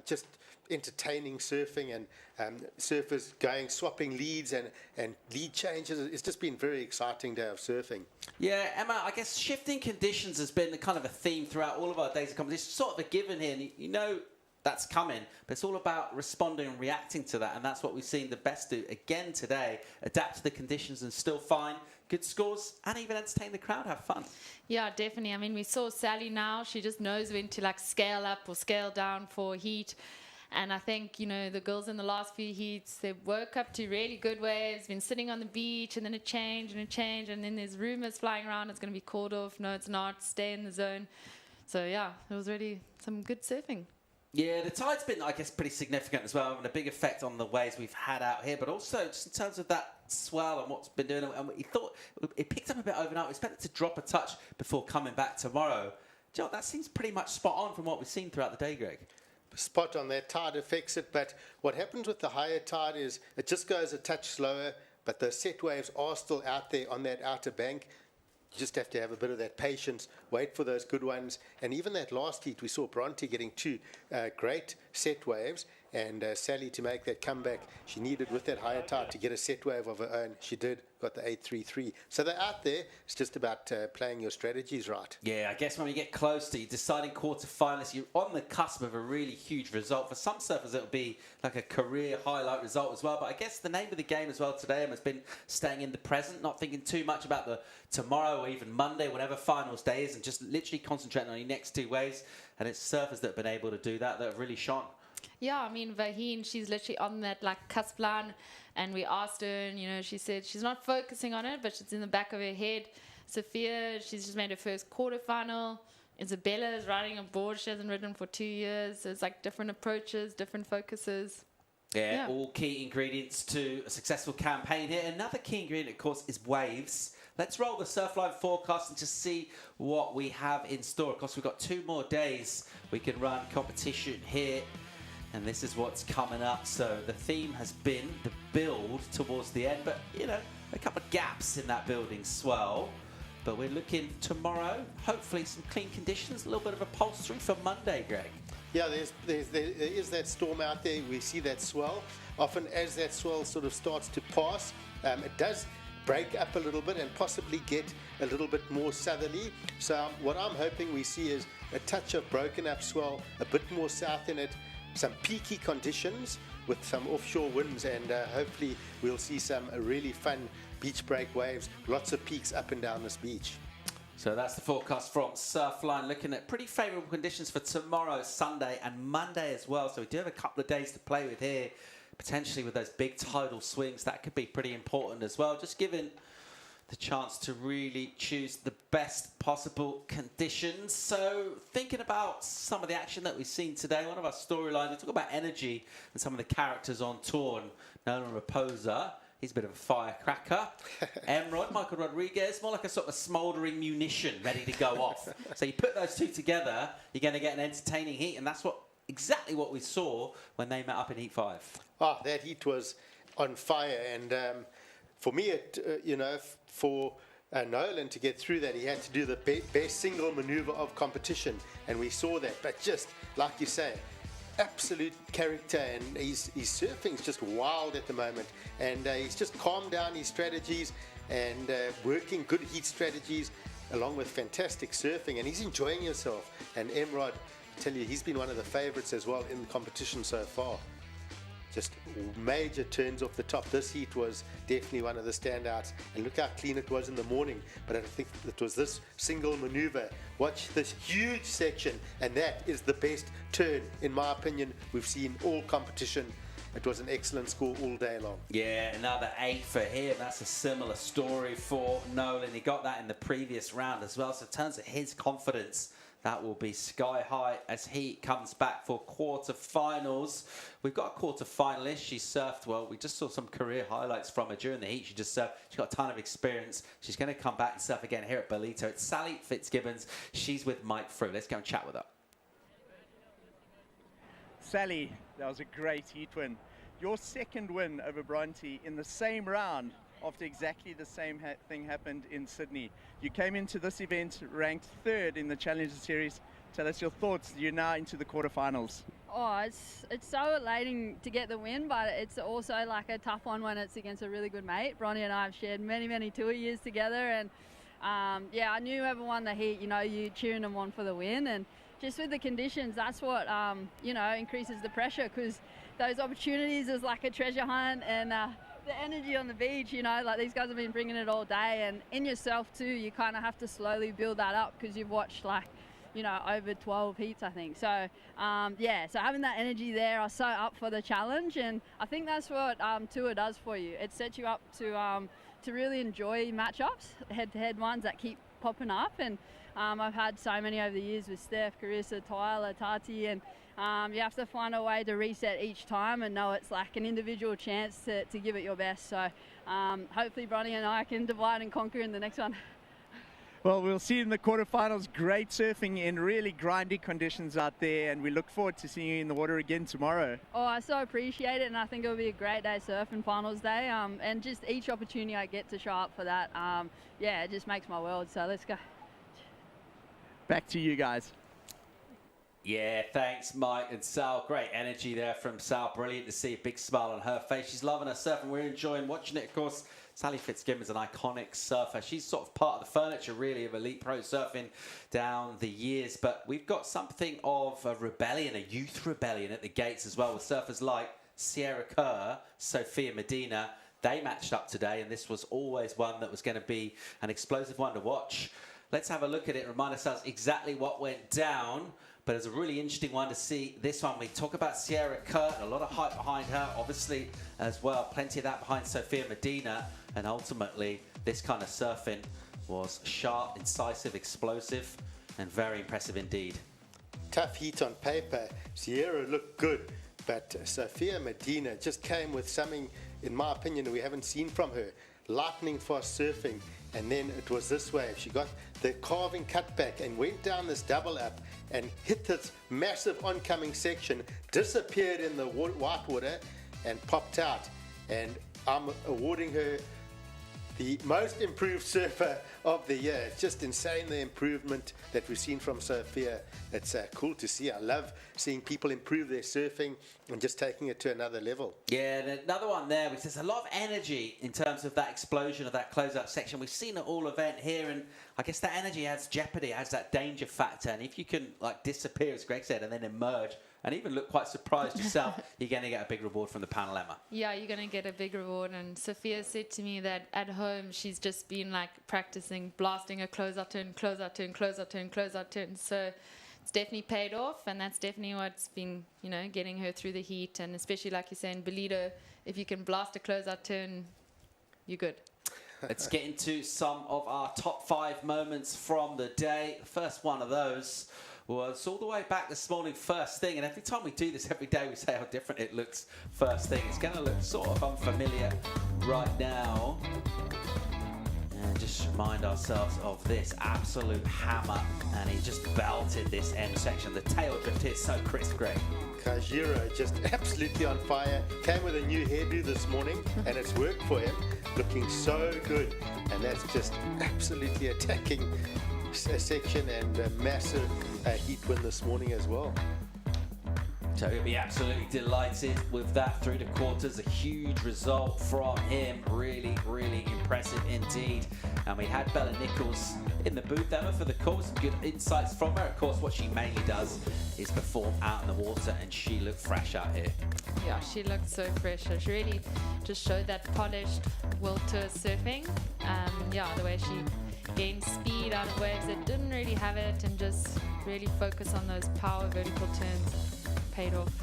Just entertaining surfing and surfers swapping leads and lead changes. It's just been a very exciting day of surfing. Yeah, Emma, I guess shifting conditions has been kind of a theme throughout all of our days of competition. It's sort of a given here, and you know that's coming, but it's all about responding and reacting to that, and that's what we've seen the best do again today. Adapt to the conditions and still find good scores and even entertain the crowd, have fun. Yeah, definitely. I mean, we saw Sally now. She just knows when to scale up or scale down for heat. And I think, the girls in the last few heats, they woke up to really good waves, been sitting on the beach, and then a change, and then there's rumors flying around it's going to be called off. No, it's not. Stay in the zone. So, yeah, it was really some good surfing. Yeah, the tide's been, I guess, pretty significant as well, having a big effect on the waves we've had out here, but also just in terms of that swell and what's been doing. And he thought it picked up a bit overnight. We expect it to drop a touch before coming back tomorrow. Joe, that seems pretty much spot on from what we've seen throughout the day, Greg. Spot on. That tide affects it, but what happens with the higher tide is it just goes a touch slower, but the set waves are still out there on that outer bank. You just have to have a bit of that patience, wait for those good ones. And even that last heat, we saw Bronte getting two great set waves, and Sally to make that comeback. She needed with that higher tide to get a set wave of her own. She did, got the 8.33. So they're out there. It's just about playing your strategies right. Yeah, I guess when we get close to deciding quarterfinalists, you're on the cusp of a really huge result. For some surfers, it'll be like a career highlight result as well. But I guess the name of the game as well today has been staying in the present, not thinking too much about the tomorrow or even Monday, whatever finals day is, and just literally concentrating on your next two waves. And it's surfers that have been able to do that have really shone. Yeah, I mean, Vaughan, she's literally on that like cusp line, and we asked her, and you know, she said she's not focusing on it, but it's in the back of her head. Sophia, she's just made her first quarterfinal. Isabella is riding a board she hasn't ridden for 2 years. So it's like different approaches, different focuses. Yeah, all key ingredients to a successful campaign here. Another key ingredient, of course, is waves. Let's roll the Surfline forecast and just see what we have in store. Of course, we've got 2 more days we can run competition here. And this is what's coming up. So the theme has been the build towards the end, but, you know, a couple of gaps in that building swell. But we're looking tomorrow, hopefully some clean conditions, a little bit of upholstery for Monday, Greg. Yeah, there is that storm out there. We see that swell. Often as that swell sort of starts to pass, it does break up a little bit and possibly get a little bit more southerly. So what I'm hoping we see is a touch of broken up swell, a bit more south in it, some peaky conditions with some offshore winds, and hopefully we'll see some really fun beach break waves, lots of peaks up and down this beach. So that's the forecast from Surfline, looking at pretty favourable conditions for tomorrow, Sunday and Monday as well. So we do have a couple of days to play with here, potentially with those big tidal swings. That could be pretty important as well, just given the chance to really choose the best possible conditions. So thinking about some of the action that we've seen today, one of our storylines, we talk about energy and some of the characters on tour. And Nolan Raposa, he's a bit of a firecracker. Emrod, Michael Rodriguez, more like a sort of smouldering munition ready to go off. So you put those two together, you're going to get an entertaining heat, and that's exactly what we saw when they met up in Heat 5. Ah, that heat was on fire, and for me, for Nolan to get through that, he had to do the best single maneuver of competition, and we saw that. But just like you say, absolute character, and his surfing is just wild at the moment, and he's just calmed down his strategies and working good heat strategies along with fantastic surfing, and he's enjoying himself. And Emrod, I tell you, he's been one of the favorites as well in the competition so far. Just major turns off the top. This heat was definitely one of the standouts, and look how clean it was in the morning. But I think it was this single maneuver. Watch this huge section, and that is the best turn, in my opinion, we've seen all competition. It was an excellent score all day long. Yeah, another 8 for him. That's a similar story for Nolan. He got that in the previous round as well. So in terms of his confidence, that will be sky high as he comes back for quarterfinals. We've got a quarterfinalist. She surfed well. We just saw some career highlights from her during the heat. She just surfed. She's got a ton of experience. She's going to come back and surf again here at Ballito. It's Sally Fitz Gibbons. She's with Mike Frew. Let's go and chat with her. Sally, that was a great heat win. Your second win over Bronte in the same round after exactly the same thing happened in Sydney. You came into this event ranked 3rd in the Challenger Series. Tell us your thoughts. You're now into the quarterfinals. Oh, it's so elating to get the win, but it's also like a tough one when it's against a really good mate. Bronte and I have shared many tour years together, and yeah, I knew whoever won the heat, you cheering them on for the win, and just with the conditions, that's what increases the pressure, because those opportunities is like a treasure hunt, and the energy on the beach, like these guys have been bringing it all day, and in yourself too, you kind of have to slowly build that up because you've watched over 12 heats, I think. So yeah, so having that energy there, I was so up for the challenge, and I think that's what tour does for you. It sets you up to really enjoy matchups, head-to-head ones that keep popping up, and I've had so many over the years with Steph, Carissa, Tyler, Tati, and you have to find a way to reset each time and know it's like an individual chance to give it your best. So hopefully Bronte and I can divide and conquer in the next one. Well, we'll see in the quarterfinals. Great surfing in really grindy conditions out there, and we look forward to seeing you in the water again tomorrow. Oh, I so appreciate it, and I think it'll be a great day surfing finals day, and just each opportunity I get to show up for that, yeah, it just makes my world. So let's go. Back to you guys. Yeah, thanks, Mike and Sal. Great energy there from Sal. Brilliant to see a big smile on her face. She's loving her surf, and we're enjoying watching it, of course. Sally Fitz Gibbons, an iconic surfer. She's sort of part of the furniture, really, of elite pro surfing down the years. But we've got something of a rebellion, a youth rebellion at the gates as well, with surfers like Sierra Kerr, Sophia Medina. They matched up today, and this was always one that was going to be an explosive one to watch. Let's have a look at it and remind ourselves exactly what went down. But it's a really interesting one to see this one. We talk about Sierra Kerr, a lot of hype behind her, obviously, as well. Plenty of that behind Sophia Medina. And ultimately, this kind of surfing was sharp, incisive, explosive, and very impressive indeed. Tough heat on paper. Sierra looked good, but Sophia Medina just came with something, in my opinion, we haven't seen from her. Lightning fast surfing. And then it was this wave. She got the carving cutback and went down this double up and hit this massive oncoming section, disappeared in the white water and popped out. And I'm awarding her the most improved surfer of the year. It's just insane, the improvement that we've seen from Sophia. It's cool to see. I love seeing people improve their surfing and just taking it to another level. Yeah, and another one there, which there's a lot of energy in terms of that explosion of that closeout section. We've seen it all event here, and I guess that energy adds jeopardy, adds that danger factor. And if you can like disappear, as Greg said, and then emerge, and even look quite surprised yourself, you're going to get a big reward from the panel, Emma. Yeah, you're going to get a big reward. And Sophia said to me that at home, she's just been like practicing, blasting a closeout turn, closeout turn, closeout turn, closeout turn. So it's definitely paid off. And that's definitely what's been, you know, getting her through the heat. And especially like you're saying, Ballito, if you can blast a closeout turn, you're good. Let's get into some of our top 5 moments from the day. The first one of those was all the way back this morning, first thing. And every time we do this, every day we say how different it looks first thing. It's going to look sort of unfamiliar right now. And just remind ourselves of this absolute hammer. And he just belted this end section. The tail drift here is so crisp, Greg. Kajiro just absolutely on fire. Came with a new hairdo this morning, and it's worked for him. Looking so good. And that's just absolutely attacking a section and a massive heat win this morning as well. So he'll be absolutely delighted with that through the quarters. A huge result from him. Really, really impressive indeed. And we had Bella Nichols in the booth, Emma, for the call. Some good insights from her. Of course, what she mainly does is perform out in the water, and she looked fresh out here. Yeah, she looked so fresh. She really just showed that polished World Tour surfing. Yeah, the way she gained speed out of waves that didn't really have it, and just really focus on those power vertical turns. Paid off.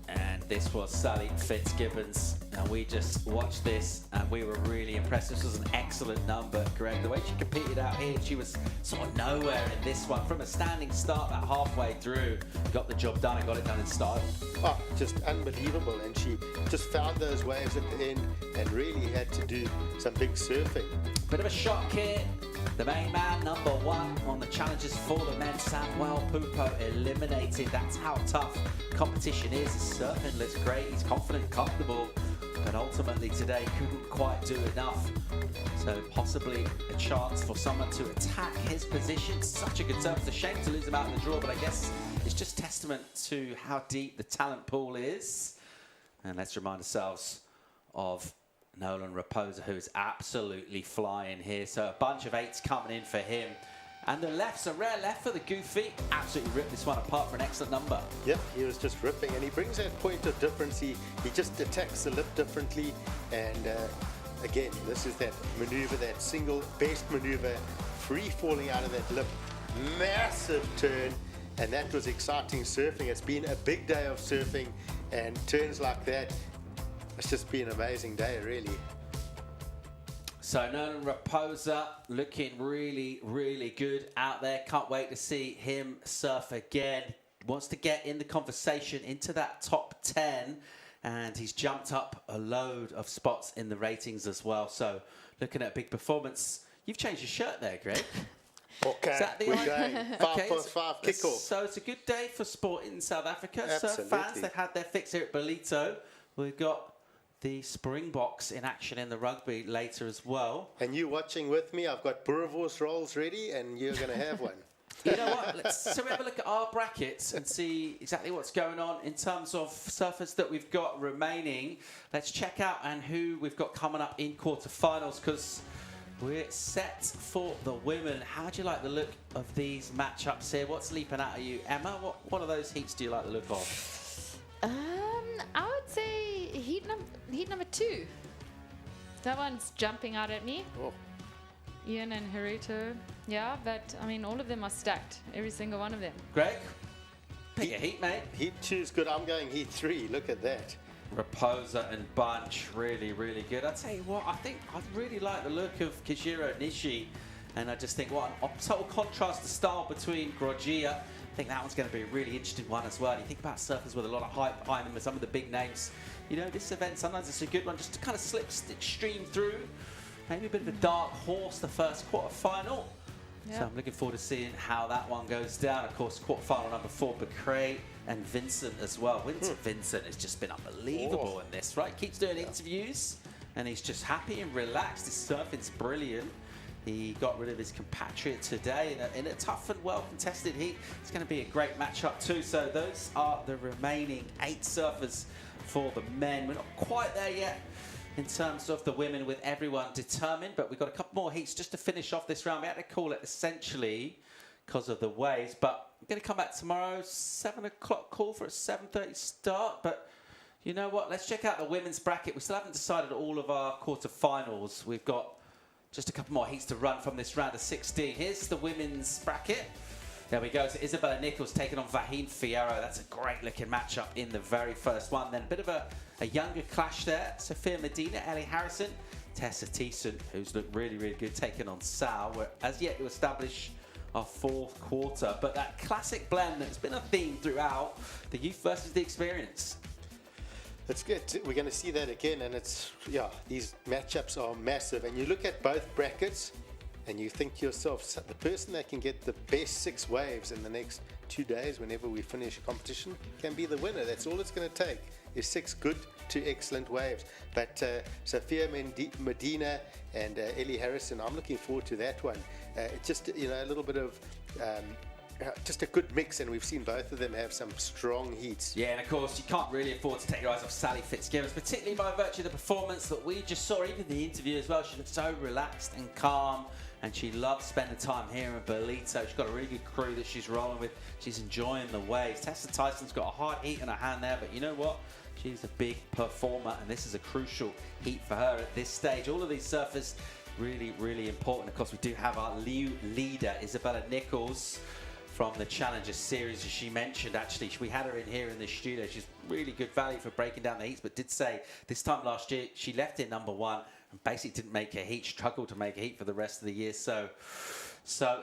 And this was Sally Fitz Gibbons, and we just watched this and we were really impressed. This was an excellent number, Greg. The way she competed out here, she was sort of nowhere in this one. From a standing start about halfway through, got the job done and got it done in style. Oh, just unbelievable. And she just found those waves at the end and really had to do some big surfing. Bit of a shock here. The main man, number 1 on the challenges for the men, Samuel Pupo, eliminated. That's how tough competition is. His surfing looks great. He's confident, comfortable, but ultimately today couldn't quite do enough. So possibly a chance for someone to attack his position. Such a good surfer. It's a shame to lose him out in the draw, but I guess it's just testament to how deep the talent pool is. And let's remind ourselves of Nolan Raposa, who is absolutely flying here. So a bunch of 8s coming in for him. And the left's a rare left for the Goofy. Absolutely ripped this one apart for an excellent number. Yep, he was just ripping. And he brings that point of difference. He just attacks the lip differently. And again, this is that maneuver, that single best maneuver, free falling out of that lip. Massive turn. And that was exciting surfing. It's been a big day of surfing. And turns like that, it's just been an amazing day, really. So Nolan Raposa looking really, really good out there. Can't wait to see him surf again. Wants to get in the conversation into that top 10. And he's jumped up a load of spots in the ratings as well. So looking at a big performance. You've changed your shirt there, Greg. Okay, Is that the we're idea? going 5 Okay, plus 5 kickoff. So it's a good day for sport in South Africa. Absolutely. Surf fans, they've had their fix here at Ballito. We've got the Springboks in action in the rugby later as well. And you watching with me, I've got Boerewors rolls ready, and you're going to have one. You know what? So we have a look at our brackets and see exactly what's going on in terms of surfers that we've got remaining. Let's check out and who we've got coming up in quarterfinals, because we're set for the women. How do you like the look of these matchups here? What's leaping out at you, Emma? What of those heats do you like the look of? I would say heat number 2. That one's jumping out at me. Oh. Ian and Hiruto. Yeah, but I mean, all of them are stacked. Every single one of them. Greg? Pick a heat, mate. Heat 2 is good. I'm going heat 3. Look at that. Raposa and Bunch, really, really good. I tell you what, I think I really like the look of Kishiro Nishi, and I just think what a total contrast to style between Groggia. I think that one's going to be a really interesting one as well. You think about surfers with a lot of hype behind them, with some of the big names. You know, this event sometimes it's a good one just to kind of stream through. Maybe a bit of a dark horse, the first quarterfinal. Yep. So I'm looking forward to seeing how that one goes down. Of course, quarterfinal number 4, Becray and Vincent as well. Vincent has just been unbelievable in this, right? Keeps doing interviews, and he's just happy and relaxed. His surfing's brilliant. He got rid of his compatriot today in a tough and well-contested heat. It's going to be a great matchup too. So those are the remaining 8 surfers for the men. We're not quite there yet in terms of the women with everyone determined, but we've got a couple more heats just to finish off this round. We had to call it essentially because of the waves, but I'm going to come back tomorrow, 7 o'clock call for a 7:30 start. But you know what? Let's check out the women's bracket. We still haven't decided all of our quarterfinals. We've got just a couple more heats to run from this round of 16. Here's the women's bracket. There we go. So Isabella Nichols taking on Vaughan Fierro. That's a great looking matchup in the very first one. Then a bit of a younger clash there. Sophia Medina, Ellie Harrison, Tessa Thiessen, who's looked really, really good, taking on Sal. We're as yet to establish our 4th quarter. But that classic blend that's been a theme throughout, the youth versus the experience. It's good. We're going to see that again, and these matchups are massive. And you look at both brackets, and you think to yourself, the person that can get the best 6 waves in the next 2 days, whenever we finish a competition, can be the winner. That's all it's going to take, is 6 good to excellent waves. But Sophia Medina and Ellie Harrison, I'm looking forward to that one. Just a little bit of just a good mix, and we've seen both of them have some strong heats. Yeah, and of course, you can't really afford to take your eyes off Sally Fitz Gibbons, particularly by virtue of the performance that we just saw, even the interview as well. She looked so relaxed and calm, and she loves spending time here in Ballito. She's got a really good crew that she's rolling with. She's enjoying the waves. Tessa Thiesen's got a hard heat in her hand there, but you know what? She's a big performer, and this is a crucial heat for her at this stage. All of these surfers, really, really important. Of course, we do have our leader, Isabella Nichols, from the Challenger Series, as she mentioned. Actually, we had her in here in the studio. She's really good value for breaking down the heats, but did say this time last year she left in number 1 and basically didn't make a heat, struggled to make a heat for the rest of the year. So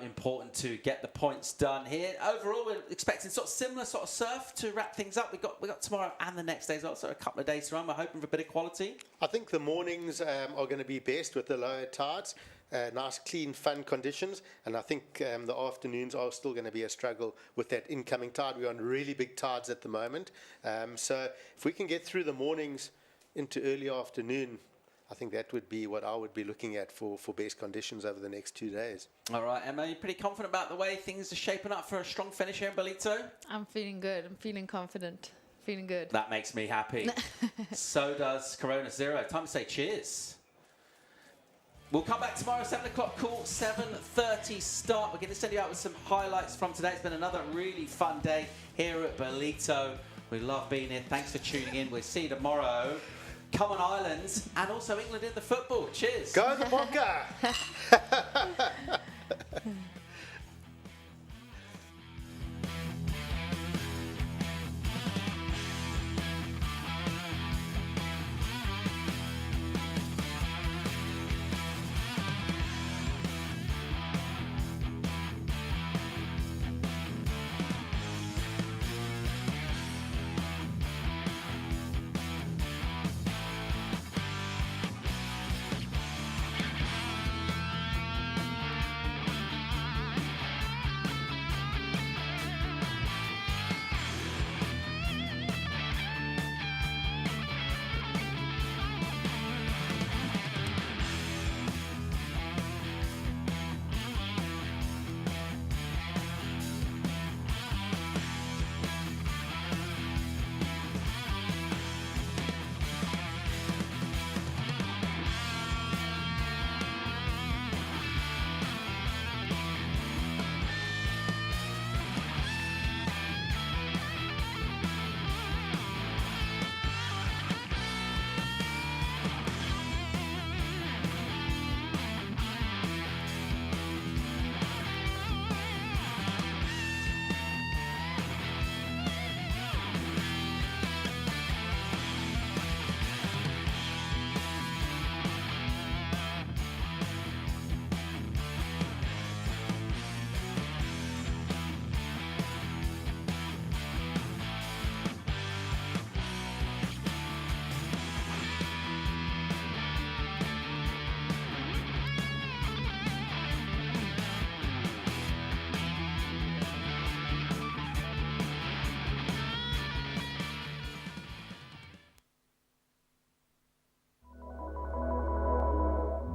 important to get the points done here. Overall, we're expecting sort of similar sort of surf to wrap things up. We got tomorrow and the next day as well, so a couple of days to run. We're hoping for a bit of quality. I think the mornings are going to be best with the lower tides. Nice, clean, fun conditions, and I think the afternoons are still going to be a struggle with that incoming tide. We're on really big tides at the moment, so if we can get through the mornings into early afternoon, I think that would be what I would be looking at for best conditions over the next 2 days. All right, Emma, you're pretty confident about the way things are shaping up for a strong finish here in Ballito? I'm feeling good. I'm feeling confident. Feeling good. That makes me happy. So does Corona Zero. Time to say cheers. We'll come back tomorrow, 7 o'clock call, 7:30 start. We're going to send you out with some highlights from today. It's been another really fun day here at Ballito. We love being here. Thanks for tuning in. We'll see you tomorrow. Come on Islands, and also England in the football. Cheers. Go the Bonga!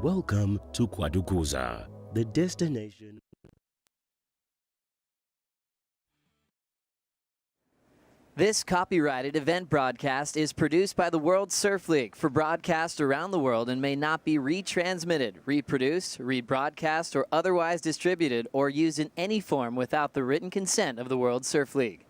Welcome to Kwadukuza, the destination. This copyrighted event broadcast is produced by the World Surf League for broadcast around the world and may not be retransmitted, reproduced, rebroadcast, or otherwise distributed or used in any form without the written consent of the World Surf League.